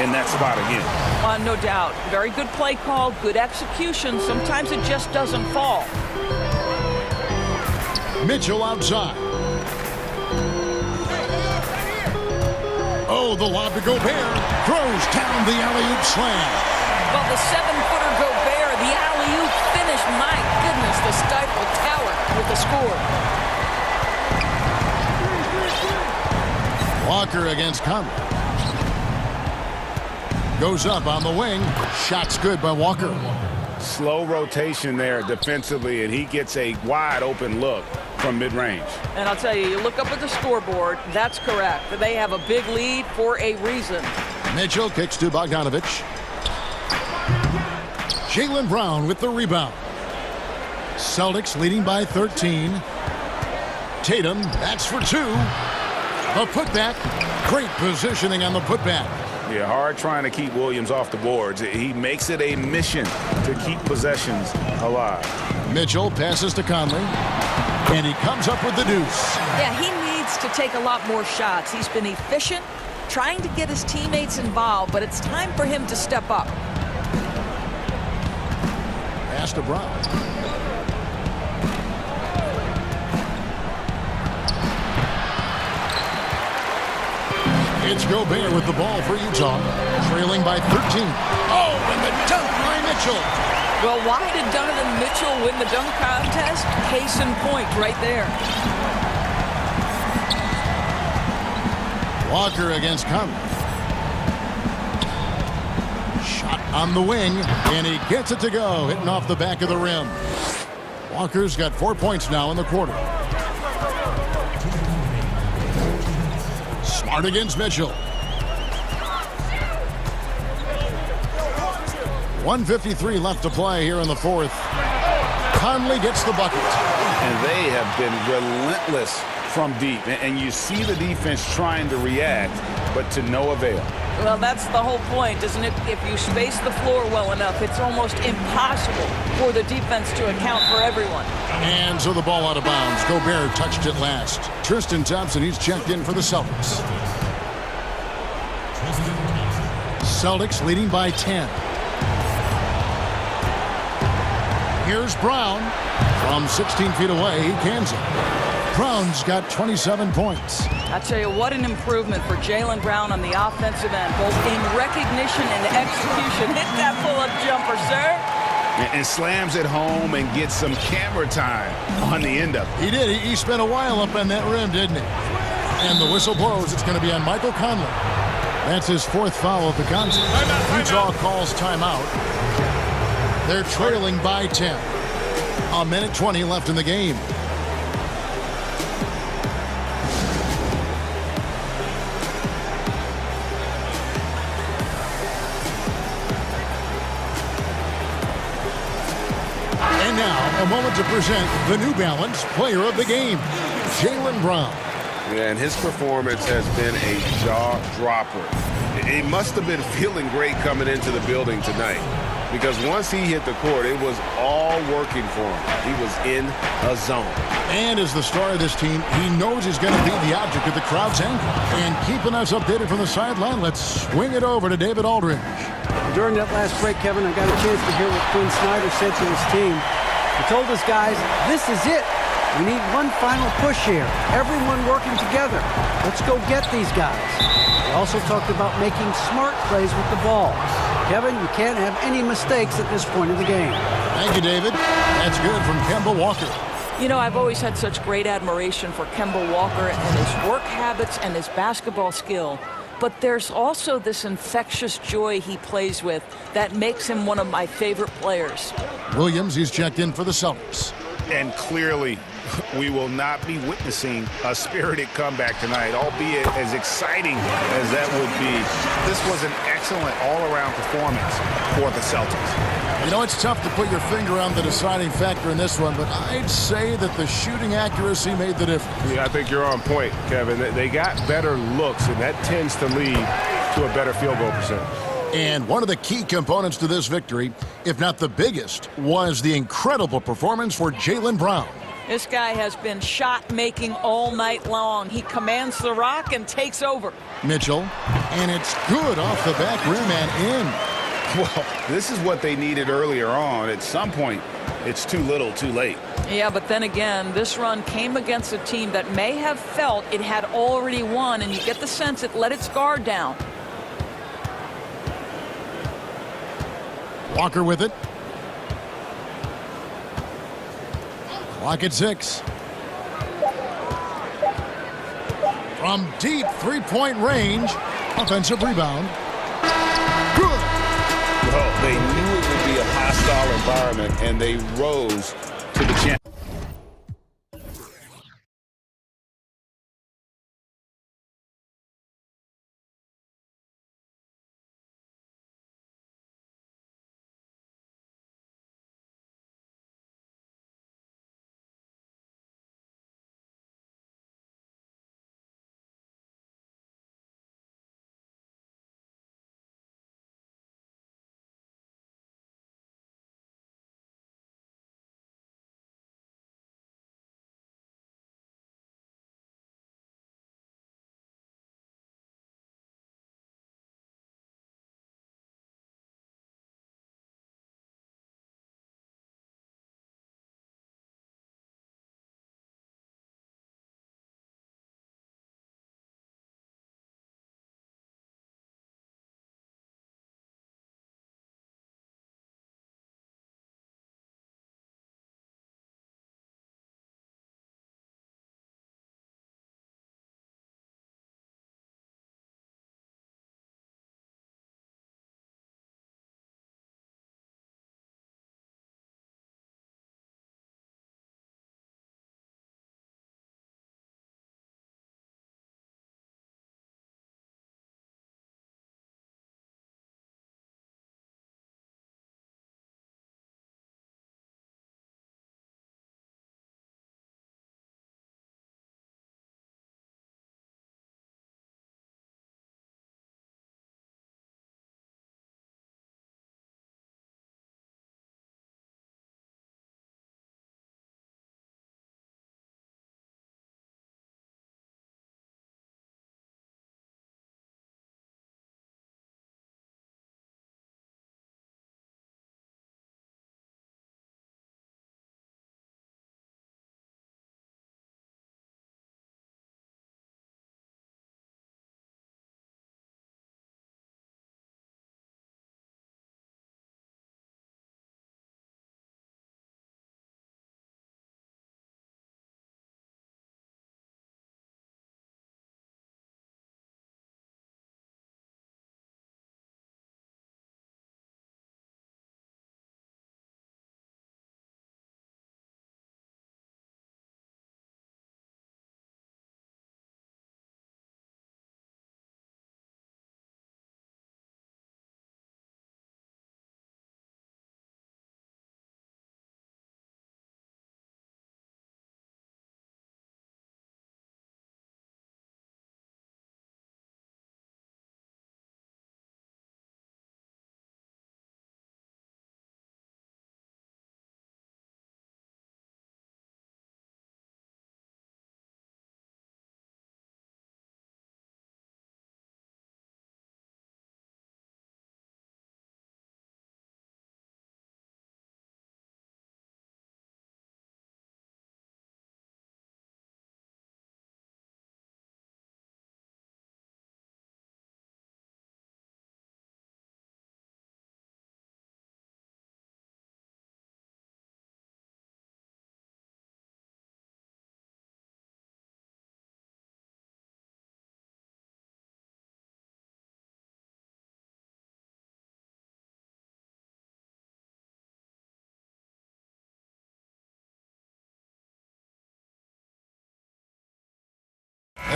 in that spot again. No doubt. Very good play call, good execution. Sometimes it just doesn't fall. Mitchell outside. Oh, the lob to Gobert. Throws down the alley-oop slam. Well, the 7-footer Gobert, the alley-oop finish. My goodness, the Stifle Tower with the score. Walker against Conley. Goes up on the wing. Shot's good by Walker. Slow rotation there defensively, and he gets a wide open look from mid-range. And I'll tell you, you look up at the scoreboard, that's correct. They have a big lead for a reason. Mitchell kicks to Bogdanovich. Jaylen Brown with the rebound. Celtics leading by 13. Tatum, that's for 2. The putback. Great positioning on the putback. Yeah, hard trying to keep Williams off the boards. He makes it a mission to keep possessions alive. Mitchell passes to Conley, and he comes up with the deuce. Yeah, he needs to take a lot more shots. He's been efficient, trying to get his teammates involved, but it's time for him to step up. Pass to Brown. It's Gobert with the ball for Utah, trailing by 13. Oh, and the dunk by Mitchell. Well, why did Donovan Mitchell win the dunk contest? Case in point right there. Walker against Conley. Shot on the wing, and he gets it to go, hitting off the back of the rim. Walker's got 4 points now in the quarter. Smart against Mitchell. 1:53 left to play here in the 4th. Conley gets the bucket. And they have been relentless from deep. And you see the defense trying to react, but to no avail. Well, that's the whole point, isn't it? If you space the floor well enough, it's almost impossible for the defense to account for everyone. And so the ball out of bounds. Gobert touched it last. Tristan Thompson, he's checked in for the Celtics. Celtics leading by 10. Here's Brown. From 16 feet away, he cans it. Brown's got 27 points. I tell you, what an improvement for Jaylen Brown on the offensive end, both in recognition and execution. Hit that pull-up jumper, sir. And slams it home and gets some camera time on the end of it. He did. He spent a while up on that rim, didn't he? And the whistle blows. It's going to be on Michael Conley. That's his 4th foul of the contest. Utah calls timeout. They're trailing by 10. A minute 20 left in the game. And now, a moment to present the New Balance Player of the Game, Jaylen Brown. Yeah, and his performance has been a jaw-dropper. He must have been feeling great coming into the building tonight, because once he hit the court, it was all working for him. He was in a zone. And as the star of this team, he knows he's going to be the object of the crowd's anger. And keeping us updated from the sideline, let's swing it over to David Aldridge. During that last break, Kevin, I got a chance to hear what Quinn Snyder said to his team. He told his guys, this is it. We need one final push here. Everyone working together. Let's go get these guys. He also talked about making smart plays with the ball. Kevin, you can't have any mistakes at this point of the game. Thank you, David. That's good from Kemba Walker. You know, I've always had such great admiration for Kemba Walker and his work habits and his basketball skill. But there's also this infectious joy he plays with that makes him one of my favorite players. Williams, he's checked in for the Celtics. And clearly, we will not be witnessing a spirited comeback tonight, albeit as exciting as that would be. This was an excellent all-around performance for the Celtics. You know, it's tough to put your finger on the deciding factor in this one, but I'd say that the shooting accuracy made the difference. Yeah, I think you're on point, Kevin. They got better looks, and that tends to lead to a better field goal percentage. And one of the key components to this victory, if not the biggest, was the incredible performance for Jaylen Brown. This guy has been shot-making all night long. He commands the rock and takes over. Mitchell, and it's good off the back rim and in. Well, this is what they needed earlier on. At some point, it's too little, too late. Yeah, but then again, this run came against a team that may have felt it had already won, and you get the sense it let its guard down. Walker with it. Clock at 6. From deep three-point range, offensive rebound. Good. Well, they knew it would be a hostile environment, and they rose to the challenge.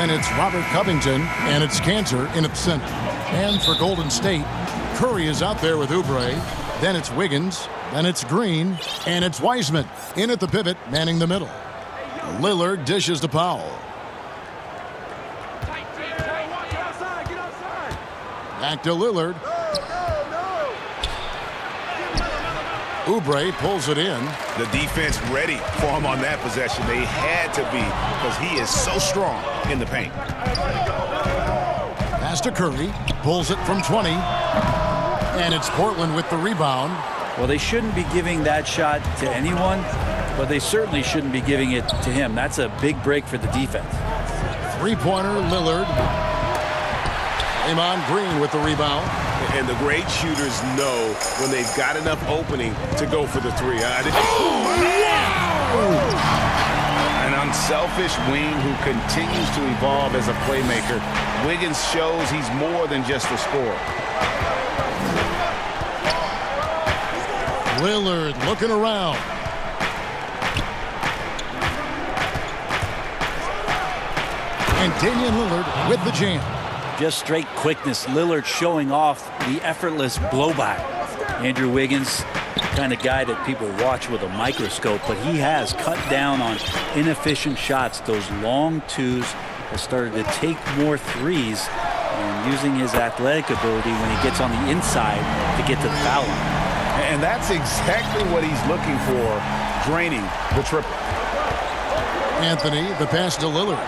Then it's Robert Covington, and it's Cantor in at center. And for Golden State, Curry is out there with Oubre. Then it's Wiggins. Then it's Green, and it's Wiseman in at the pivot, manning the middle. Lillard dishes to Powell. Back to Lillard. Oubre pulls it in. The defense ready for him on that possession. They had to be, because he is so strong in the paint. Pass to Curry. Pulls it from 20. And it's Portland with the rebound. Well, they shouldn't be giving that shot to anyone, but they certainly shouldn't be giving it to him. That's a big break for the defense. Three-pointer, Lillard. Draymond Green with the rebound. And the great shooters know when they've got enough opening to go for the three. An unselfish wing who continues to evolve as a playmaker. Wiggins shows he's more than just a scorer. Lillard looking around. And Damian Lillard with the jam. Just straight quickness. Lillard showing off the effortless blow-by. Andrew Wiggins, kind of guy that people watch with a microscope, but he has cut down on inefficient shots. Those long twos has started to take more threes and using his athletic ability when he gets on the inside to get to the foul line. And that's exactly what he's looking for, draining the triple. Anthony, the pass to Lillard.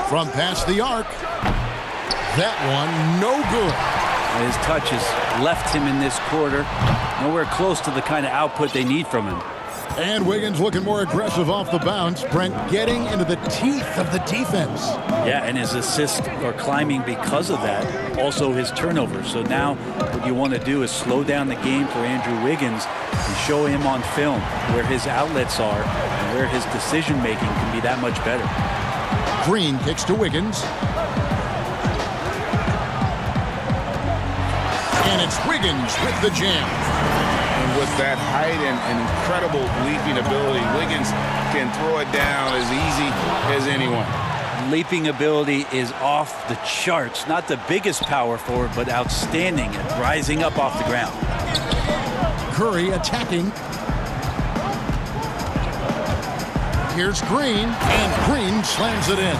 From past the arc. That one, no good. His touch has left him in this quarter. Nowhere close to the kind of output they need from him. And Wiggins looking more aggressive off the bounce. Brent getting into the teeth of the defense. Yeah, and his assists are climbing because of that. Also his turnovers. So now what you want to do is slow down the game for Andrew Wiggins and show him on film where his outlets are and where his decision making can be that much better. Green kicks to Wiggins. And it's Wiggins with the jam. And with that height and incredible leaping ability, Wiggins can throw it down as easy as anyone. Leaping ability is off the charts. Not the biggest power forward, but outstanding at rising up off the ground. Curry attacking. Here's Green, and Green slams it in.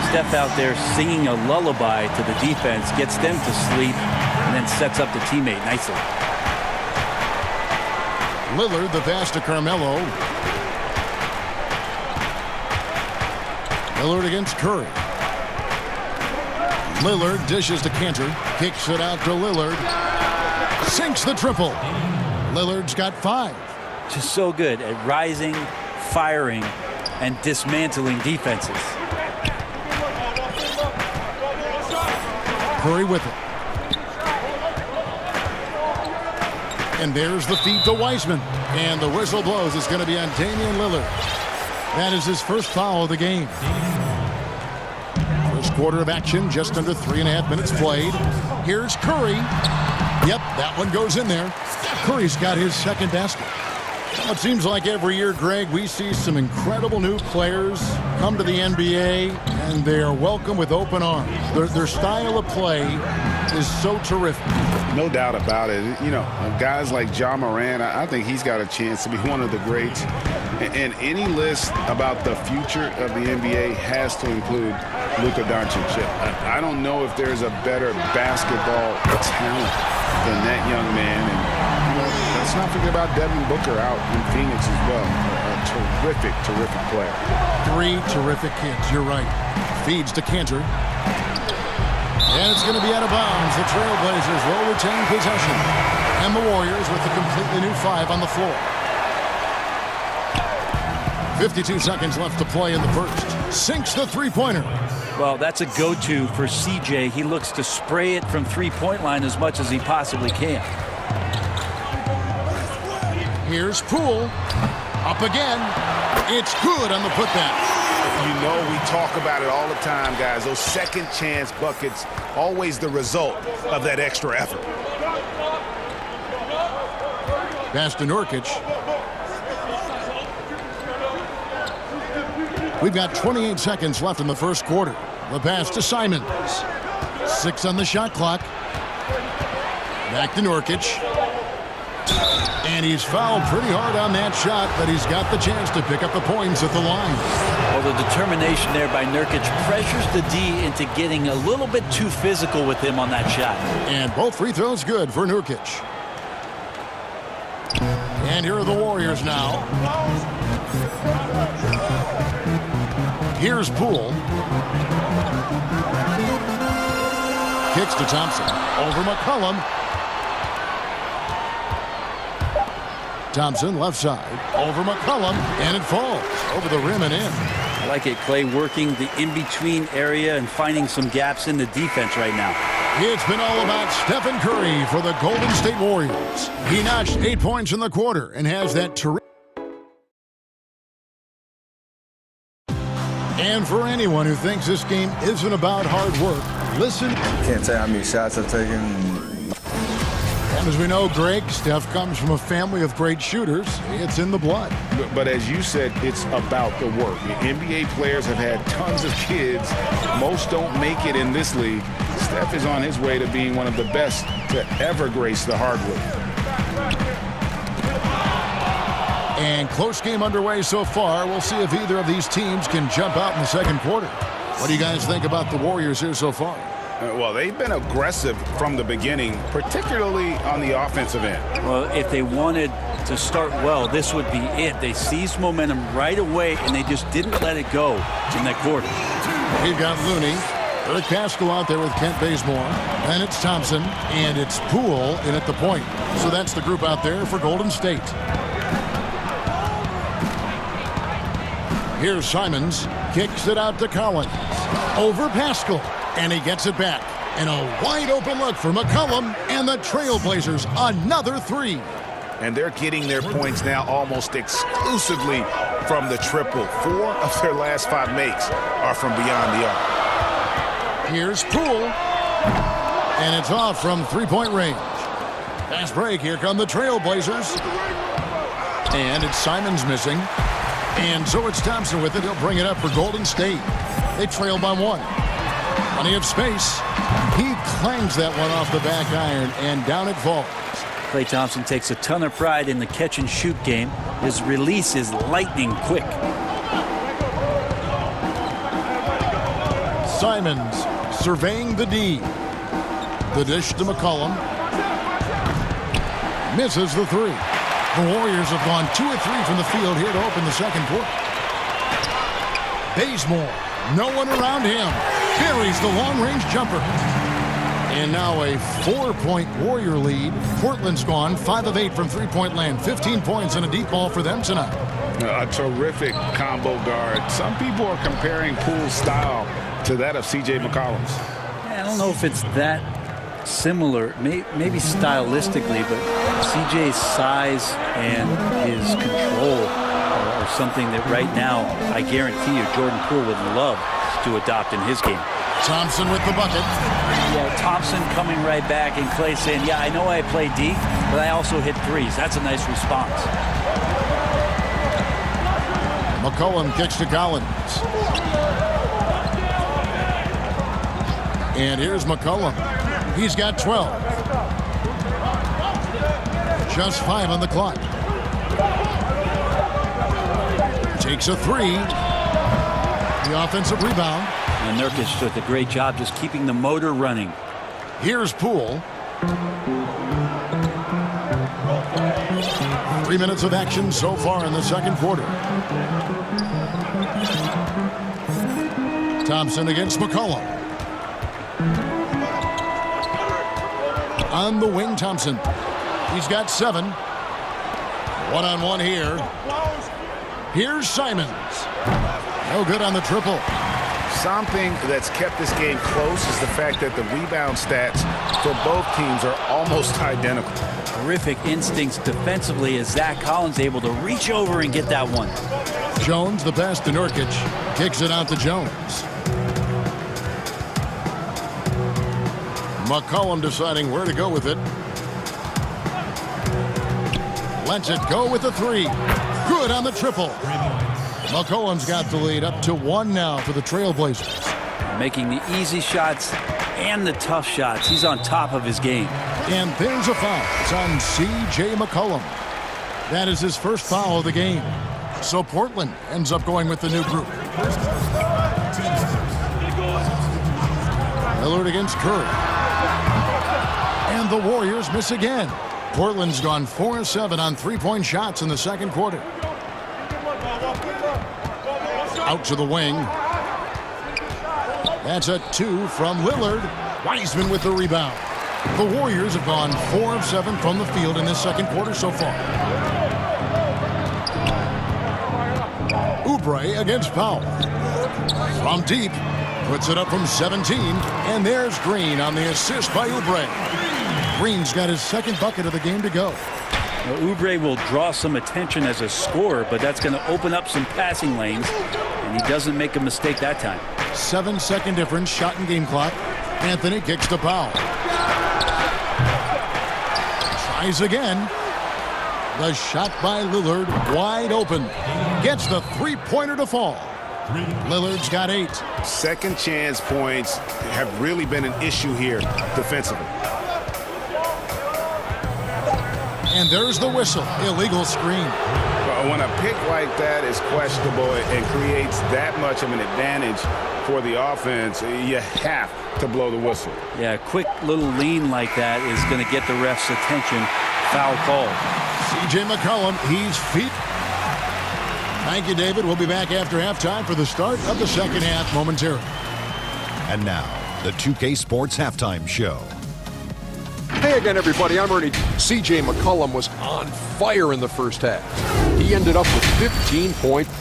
Steph out there singing a lullaby to the defense, gets them to sleep, and then sets up the teammate nicely. Lillard, the pass to Carmelo. Lillard against Curry. Lillard dishes to Cantor, kicks it out to Lillard. Sinks the triple. Lillard's got 5. Just so good at rising, firing, and dismantling defenses. Curry with it. And there's the feed to Wiseman. And the whistle blows. It's going to be on Damian Lillard. That is his first foul of the game. First quarter of action, just under 3.5 minutes played. Here's Curry. Yep, that one goes in there. Curry's got his second basket. Well, it seems like every year, Greg, we see some incredible new players come to the NBA, and they are welcome with open arms. Their style of play is so terrific. No doubt about it. You know, guys like Ja Morant, I think he's got a chance to be one of the greats. And any list about the future of the NBA has to include Luka Doncic. I don't know if there's a better basketball talent than that young man. And you know, let's not forget about Devin Booker out in Phoenix as well. A terrific, terrific player. 3 terrific kids, you're right. Feeds to Cantor. And it's going to be out of bounds. The Trailblazers will retain possession. And the Warriors with a completely new 5 on the floor. 52 seconds left to play in the first. Sinks the three-pointer. Well, that's a go-to for CJ. He looks to spray it from three-point line as much as he possibly can. Here's Poole. Up again. It's good on the putback. You know, we talk about it all the time, guys. Those second chance buckets, always the result of that extra effort. Pass to Nurkic. We've got 28 seconds left in the first quarter. The pass to Simons. 6 on the shot clock. Back to Nurkic. And he's fouled pretty hard on that shot, but he's got the chance to pick up the points at the line. Well, the determination there by Nurkic pressures the D into getting a little bit too physical with him on that shot. And both free throws good for Nurkic. And here are the Warriors now. Here's Poole. Kicks to Thompson. Over McCollum. Thompson left side. Over McCollum. And it falls over the rim and in. I like it, Clay, working the in-between area and finding some gaps in the defense right now. It's been all about Stephen Curry for the Golden State Warriors. He notched 8 points in the quarter and has that terrific. And for anyone who thinks this game isn't about hard work, listen. Can't tell how many shots I've taken. And as we know, Greg, Steph comes from a family of great shooters. It's in the blood. But as you said, it's about the work. The NBA players have had tons of kids. Most don't make it in this league. Steph is on his way to being one of the best to ever grace the hardwood. And close game underway so far. We'll see if either of these teams can jump out in the second quarter. What do you guys think about the Warriors here so far? Well, they've been aggressive from the beginning, particularly on the offensive end. Well, if they wanted to start well, this would be it. They seized momentum right away, and they just didn't let it go in that quarter. We've got Looney. Eric Pascal out there with Kent Bazemore. And it's Thompson, and it's Poole in at the point. So that's the group out there for Golden State. Here's Simons. Kicks it out to Collins. Over Pascal. And he gets it back. And a wide open look for McCollum. And the Trailblazers, another three. And they're getting their points now almost exclusively from the triple. 4 of their last 5 makes are from beyond the arc. Here's Poole. And it's off from three-point range. Fast break. Here come the Trailblazers. And it's Simons missing. And so it's Thompson with it. He'll bring it up for Golden State. They trail by 1. Plenty of space. He clangs that one off the back iron, and down it falls. Klay Thompson takes a ton of pride in the catch-and-shoot game. His release is lightning quick. Simons surveying the D. The dish to McCollum. Misses the three. The Warriors have gone 2 of 3 from the field here to open the second quarter. Bazemore, no one around him. Buries the long-range jumper. And now a 4-point Warrior lead. Portland's gone 5 of 8 from three-point land. 15 points and a deep ball for them tonight. A terrific combo guard. Some people are comparing Poole's style to that of C.J. McCollum's. I don't know if it's that similar, maybe stylistically, but CJ's size and his control are something that right now, I guarantee you, Jordan Poole would love to adopt in his game. Thompson with the bucket. Yeah, Thompson coming right back, and Klay saying, yeah, I know I play D, but I also hit threes. That's a nice response. McCollum kicks to Collins. And here's McCollum. He's got 12. Just 5 on the clock. Takes a 3. The offensive rebound. And Nurkic did a great job just keeping the motor running. Here's Poole. 3 minutes of action so far in the second quarter. Thompson against McCollum. On the wing, Thompson. He's got 7. One-on-one here. Here's Simons. No good on the triple. Something that's kept this game close is the fact that the rebound stats for both teams are almost identical. Terrific instincts defensively as Zach Collins able to reach over and get that one. Jones, the pass to Nurkic. Kicks it out to Jones. McCollum deciding where to go with it. Lets it go with the 3. Good on the triple. McCollum's got the lead up to 1 now for the Trailblazers. Making the easy shots and the tough shots. He's on top of his game. And there's a foul. It's on C.J. McCollum. That is his first foul of the game. So Portland ends up going with the new group. Lillard against Curry. And the Warriors miss again. Portland's gone 4-7 on three-point shots in the second quarter. Out to the wing. That's a 2 from Lillard. Wiseman with the rebound. The Warriors have gone 4 of 7 from the field in this second quarter so far. Oubre against Powell. From deep. Puts it up from 17. And there's Green on the assist by Oubre. Green's got his second bucket of the game to go. Now, Oubre will draw some attention as a scorer, but that's going to open up some passing lanes, and he doesn't make a mistake that time. 7-second difference, shot and game clock. Anthony kicks to Powell. Tries again. The shot by Lillard, wide open. Gets the three-pointer to fall. Lillard's got 8. Second chance points have really been an issue here defensively. And there's the whistle. Illegal screen. When a pick like that is questionable and creates that much of an advantage for the offense, you have to blow the whistle. Yeah, a quick little lean like that is going to get the ref's attention. Foul call. C.J. McCollum, he's feet. Thank you, David. We'll be back after halftime for the start of the second half momentarily. And now, the 2K Sports Halftime Show. Hey again, everybody. I'm Ernie. C.J. McCollum was on fire in the first half. He ended up with 15 points.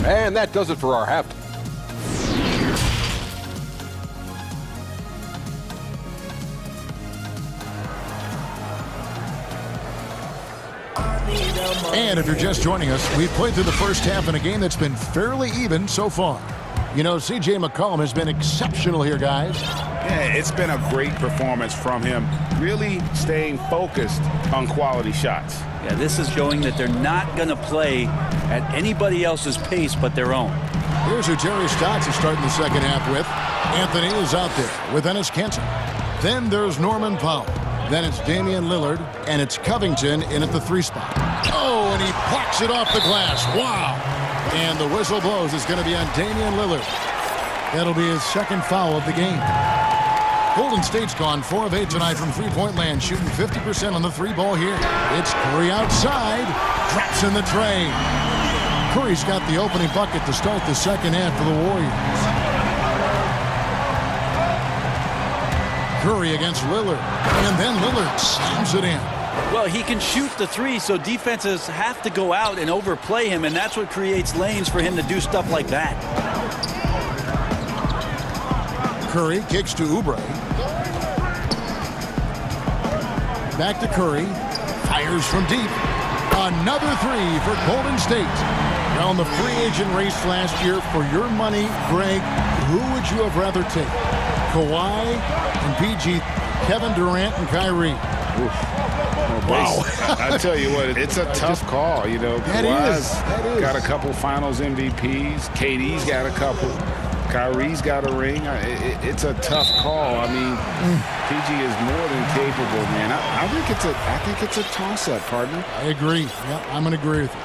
And that does it for our halftime. And if you're just joining us, we've played through the first half in a game that's been fairly even so far. You know, C.J. McCollum has been exceptional here, guys. Yeah, it's been a great performance from him, really staying focused on quality shots. Yeah, this is showing that they're not going to play at anybody else's pace but their own. Here's who Terry Stotts is starting the second half with. Anthony is out there with Enes Kanter. Then there's Norman Powell. Then it's Damian Lillard, and it's Covington in at the 3 spot. Oh, and he plucks it off the glass. Wow. And the whistle blows. It's going to be on Damian Lillard. That'll be his second foul of the game. Golden State's gone 4 of 8 tonight from three-point land, shooting 50% on the 3-ball here. It's Curry outside. Drops in the tray. Curry's got the opening bucket to start the second half for the Warriors. Curry against Lillard, and then Lillard slams it in. Well, he can shoot the 3, so defenses have to go out and overplay him, and that's what creates lanes for him to do stuff like that. Curry kicks to Oubre. Back to Curry. Fires from deep. Another 3 for Golden State. Now in the free agent race last year, for your money, Greg, who would you have rather take? Kawhi and PG, Kevin Durant and Kyrie. Wow. I tell you what, it's a tough call. You know, Kawhi's got a couple finals MVPs. KD's got a couple. Kyrie's got a ring. It's a tough call. I mean, PG is more than capable, man. I think it's a toss-up, partner. I agree. Yeah, I'm going to agree with you.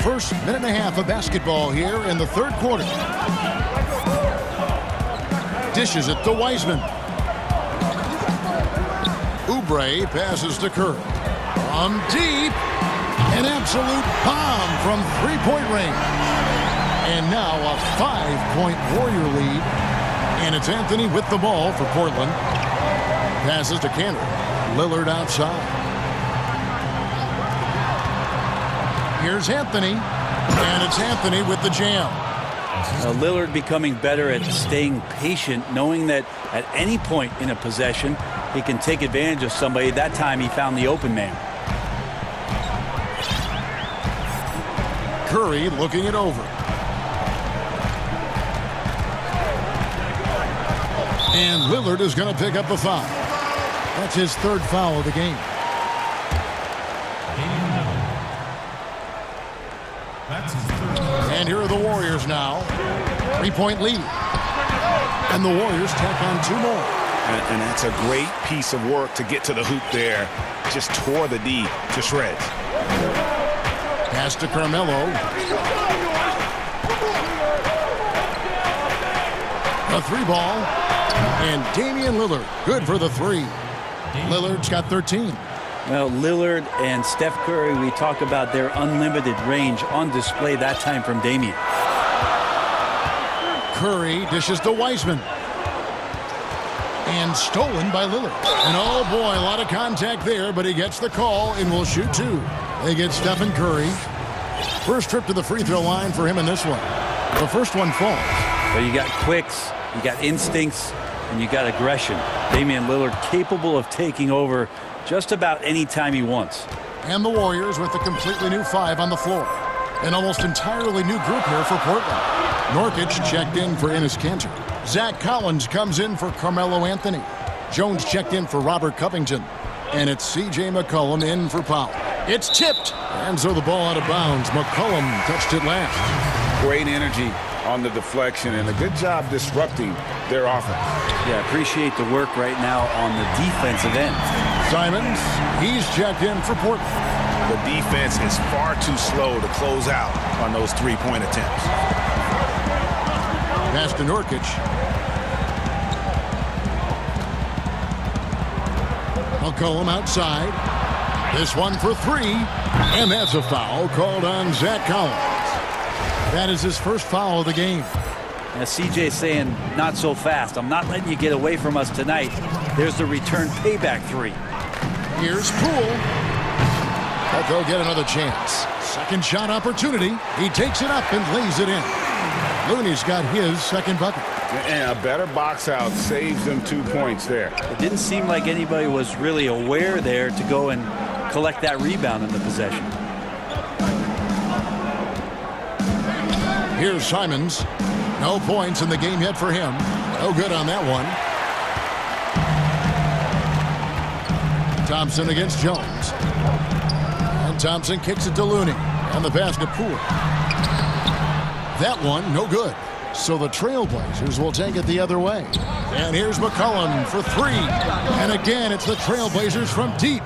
First minute and a half of basketball here in the third quarter. Dishes it to Wiseman. Oubre passes to Curry. From deep, an absolute bomb from three-point range. And now a 5-point Warrior lead. And it's Anthony with the ball for Portland. Passes to Kanter. Lillard outside. Here's Anthony. And it's Anthony with the jam. Lillard becoming better at staying patient, knowing that at any point in a possession, he can take advantage of somebody. That time he found the open man. Curry looking it over. And Lillard is going to pick up the foul. That's his third foul of the game. And here are the Warriors now. 3-point lead. And the Warriors tack on 2 more. And that's a great piece of work to get to the hoop there. Just tore the D to shreds. Pass to Carmelo. A 3-ball. And Damian Lillard, good for the 3. Lillard's got 13. Well, Lillard and Steph Curry, we talk about their unlimited range on display that time from Damian. Curry dishes to Wiseman. And stolen by Lillard. And oh boy, a lot of contact there, but he gets the call and will shoot 2. They get Stephen Curry. First trip to the free throw line for him in this one. The first one falls. But you got quicks, you got instincts, and you got aggression. Damian Lillard capable of taking over just about any time he wants. And the Warriors with a completely new 5 on the floor. An almost entirely new group here for Portland. Nurkic checked in for Enes Kanter. Zach Collins comes in for Carmelo Anthony. Jones checked in for Robert Covington. And it's C.J. McCollum in for Powell. It's tipped. And so the ball out of bounds. McCollum touched it last. Great energy on the deflection and a good job disrupting their offense. Yeah, appreciate the work right now on the defensive end. Simons, he's checked in for Portland. The defense is far too slow to close out on those 3-point attempts. Pass to Nurkic. McCollum outside. This one for 3. And that's a foul called on Zach Collins. That is his first foul of the game. As CJ saying, not so fast. I'm not letting you get away from us tonight. There's the return payback 3. Here's Poole. But they'll get another chance. Second shot opportunity. He takes it up and lays it in. Looney's got his second bucket. And a better box out saves them 2 points there. It didn't seem like anybody was really aware there to go and collect that rebound in the possession. Here's Simons. No points in the game yet for him. No good on that one. Thompson against Jones. And Thompson kicks it to Looney. And the pass to Poole. That one, no good. So the Trailblazers will take it the other way. And here's McCollum for 3. And again, it's the Trailblazers from deep.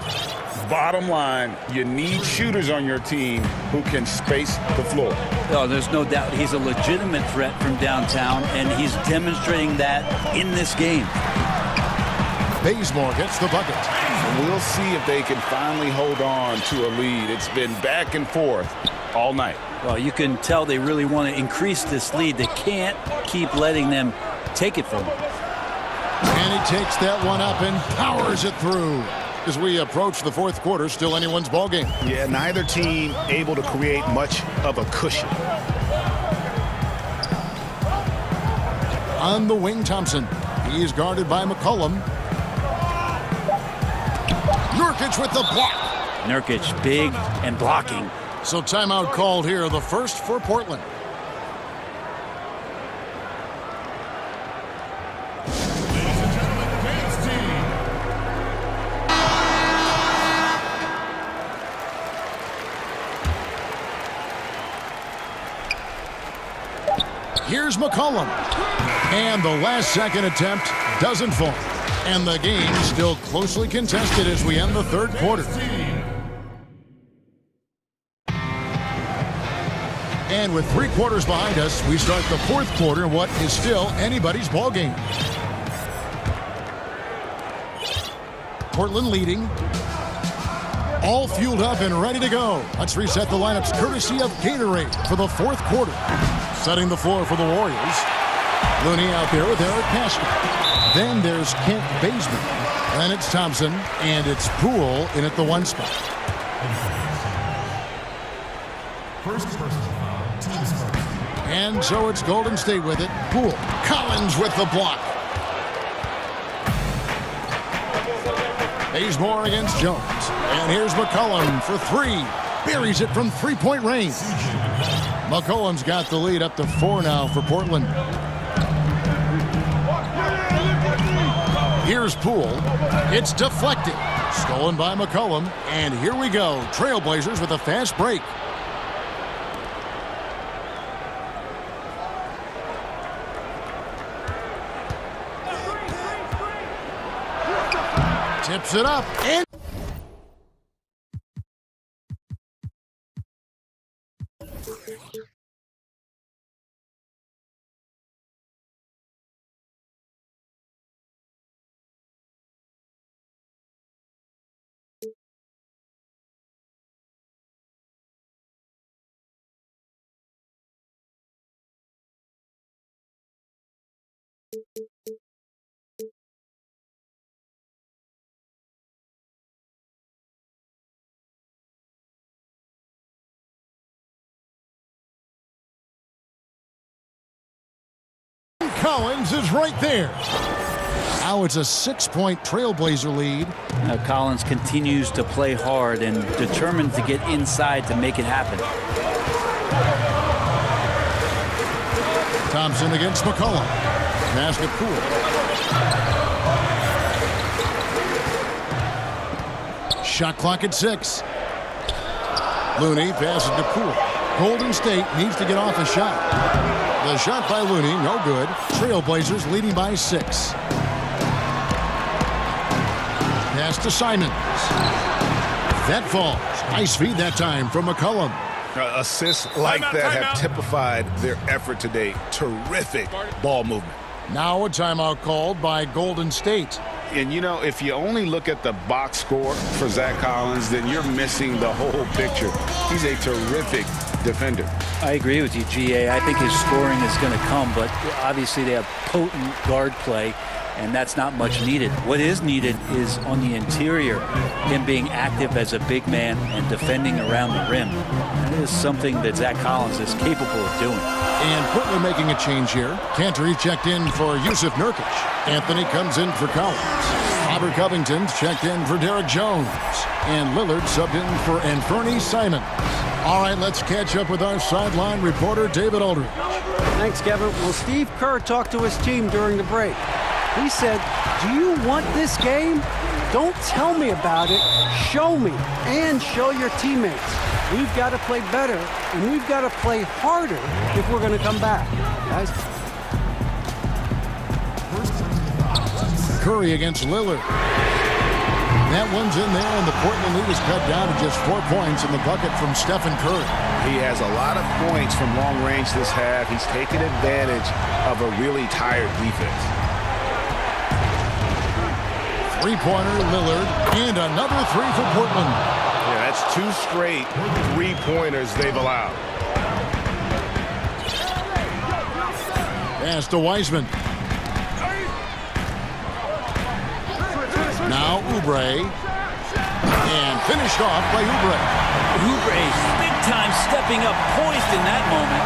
Bottom line, you need shooters on your team who can space the floor. Oh, there's no doubt he's a legitimate threat from downtown, and he's demonstrating that in this game. Bazemore gets the bucket. And we'll see if they can finally hold on to a lead. It's been back and forth all night. Well, you can tell they really want to increase this lead. They can't keep letting them take it from them. And he takes that one up and powers it through. As we approach the fourth quarter, still anyone's ball game. Yeah, neither team able to create much of a cushion. On the wing, Thompson. He's guarded by McCollum. Nurkic with the block. Nurkic big and blocking. So timeout called here, the first for Portland. Here's McCollum. And the last second attempt doesn't fall. And the game still closely contested as we end the third quarter. And with 3 quarters behind us, we start the fourth quarter in what is still anybody's ball game. Portland leading. All fueled up and ready to go. Let's reset the lineups courtesy of Gatorade for the fourth quarter. Setting the floor for the Warriors. Looney out there with Eric Pascal. Then there's Kent Bazemore. Then it's Thompson, and it's Poole in at the 1 spot. First personal foul, team's first. And so it's Golden State with it. Poole. Collins with the block. Bazemore against Jones. And here's McCollum for 3. Buries it from 3-point range. McCollum's got the lead up to 4 now for Portland. Here's Poole. It's deflected. Stolen by McCollum. And here we go. Trailblazers with a fast break. Tips it up. And Collins is right there. Now it's a 6-point Trailblazer lead. Collins continues to play hard and determined to get inside to make it happen. Thompson against McCollum. Basket Poole. Shot clock at 6. Looney passes to Poole. Golden State needs to get off a shot. The shot by Looney, no good. Trailblazers leading by 6. Pass to Simons. That falls. Nice feed that time from McCollum. Assists like that have typified their effort today. Terrific ball movement. Now a timeout called by Golden State. And, you know, if you only look at the box score for Zach Collins, then you're missing the whole picture. He's a terrific defender. I agree with you, GA. I think his scoring is going to come, but obviously they have potent guard play, and that's not much needed. What is needed is on the interior, him being active as a big man and defending around the rim. That is something that Zach Collins is capable of doing. And Portland making a change here. Cantor checked in for Yusuf Nurkic. Anthony comes in for Collins. Robert Covington's checked in for Derek Jones. And Lillard subbed in for Anthony Simons. All right, let's catch up with our sideline reporter, David Aldridge. Thanks, Kevin. Well, Steve Kerr talked to his team during the break. He said, do you want this game? Don't tell me about it. Show me and show your teammates. We've got to play better, and we've got to play harder if we're going to come back. Guys. Curry against Lillard. That one's in there, and the Portland lead is cut down to just 4 points in the bucket from Stephen Curry. He has a lot of points from long range this half. He's taken advantage of a really tired defense. Three-pointer, Lillard, and another three for Portland. Yeah, that's 2 straight three-pointers they've allowed. Pass to Wiseman. Now Oubre. And finished off by Oubre. Oubre, big time stepping up, poised in that moment.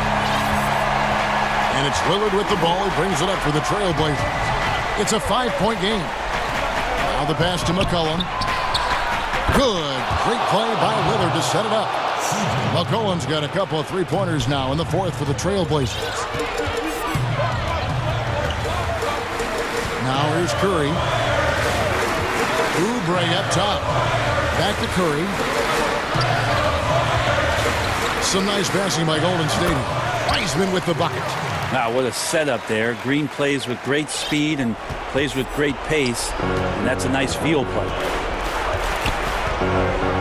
And it's Lillard with the ball. He brings it up for the Trailblazers. It's a 5-point game. Now the pass to McCollum. Good. Great play by Lillard to set it up. McCollum's got a couple of three-pointers now in the fourth for the Trailblazers. Now here's Curry. Oubre up top. Back to Curry. Some nice passing by Golden State. Wiseman with the bucket. Wow, what a setup there. Green plays with great speed and plays with great pace, and that's a nice field play.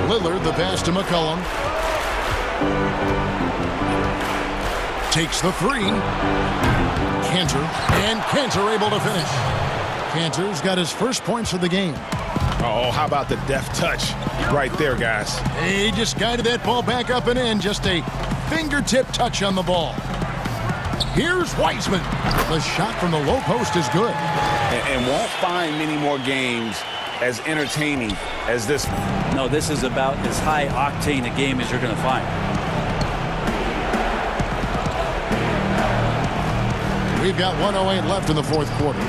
Lillard, the pass to McCollum. Takes the three. Cantor able to finish. Cantor's got his first points of the game. Oh, how about the deft touch right there, guys? He just guided that ball back up and in. Just a fingertip touch on the ball. Here's Wiseman. The shot from the low post is good. And won't find many more games as entertaining as this one. No, this is about as high octane a game as you're going to find. We've got 1:08 left in the fourth quarter.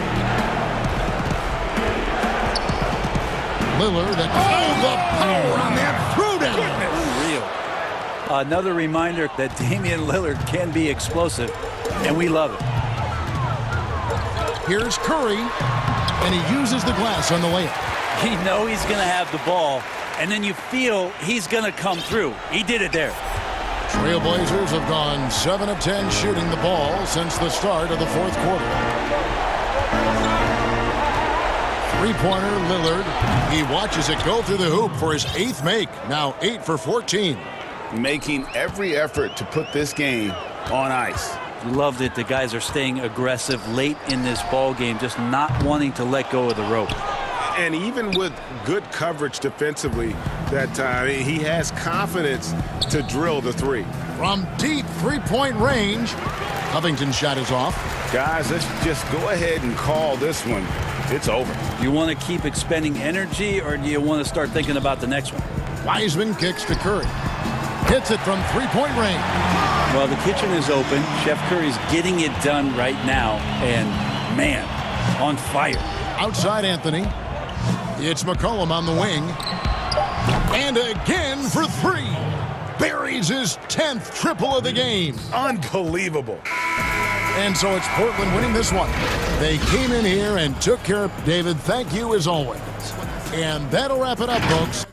Lillard, the power on that throwdown. Unreal. Another reminder that Damian Lillard can be explosive, and we love it. Here's Curry, and he uses the glass on the layup. You know he's going to have the ball, and then you feel he's going to come through. He did it there. Trailblazers have gone 7 of 10 shooting the ball since the start of the fourth quarter. Three-pointer, Lillard. He watches it go through the hoop for his 8th make. Now 8 for 14. Making every effort to put this game on ice. Love that the guys are staying aggressive late in this ball game, just not wanting to let go of the rope. And even with good coverage defensively that time, he has confidence to drill the three. From deep three-point range, Covington's shot is off. Guys, let's just go ahead and call this one. It's over. You want to keep expending energy, or do you want to start thinking about the next one? Wiseman kicks to Curry. Hits it from three-point range. Well, the kitchen is open. Chef Curry's getting it done right now. And, man, on fire. Outside Anthony. It's McCollum on the wing. And again for 3. Buries his 10th triple of the game. Unbelievable. And so it's Portland winning this one. They came in here and took care of David. Thank you as always. And that'll wrap it up, folks.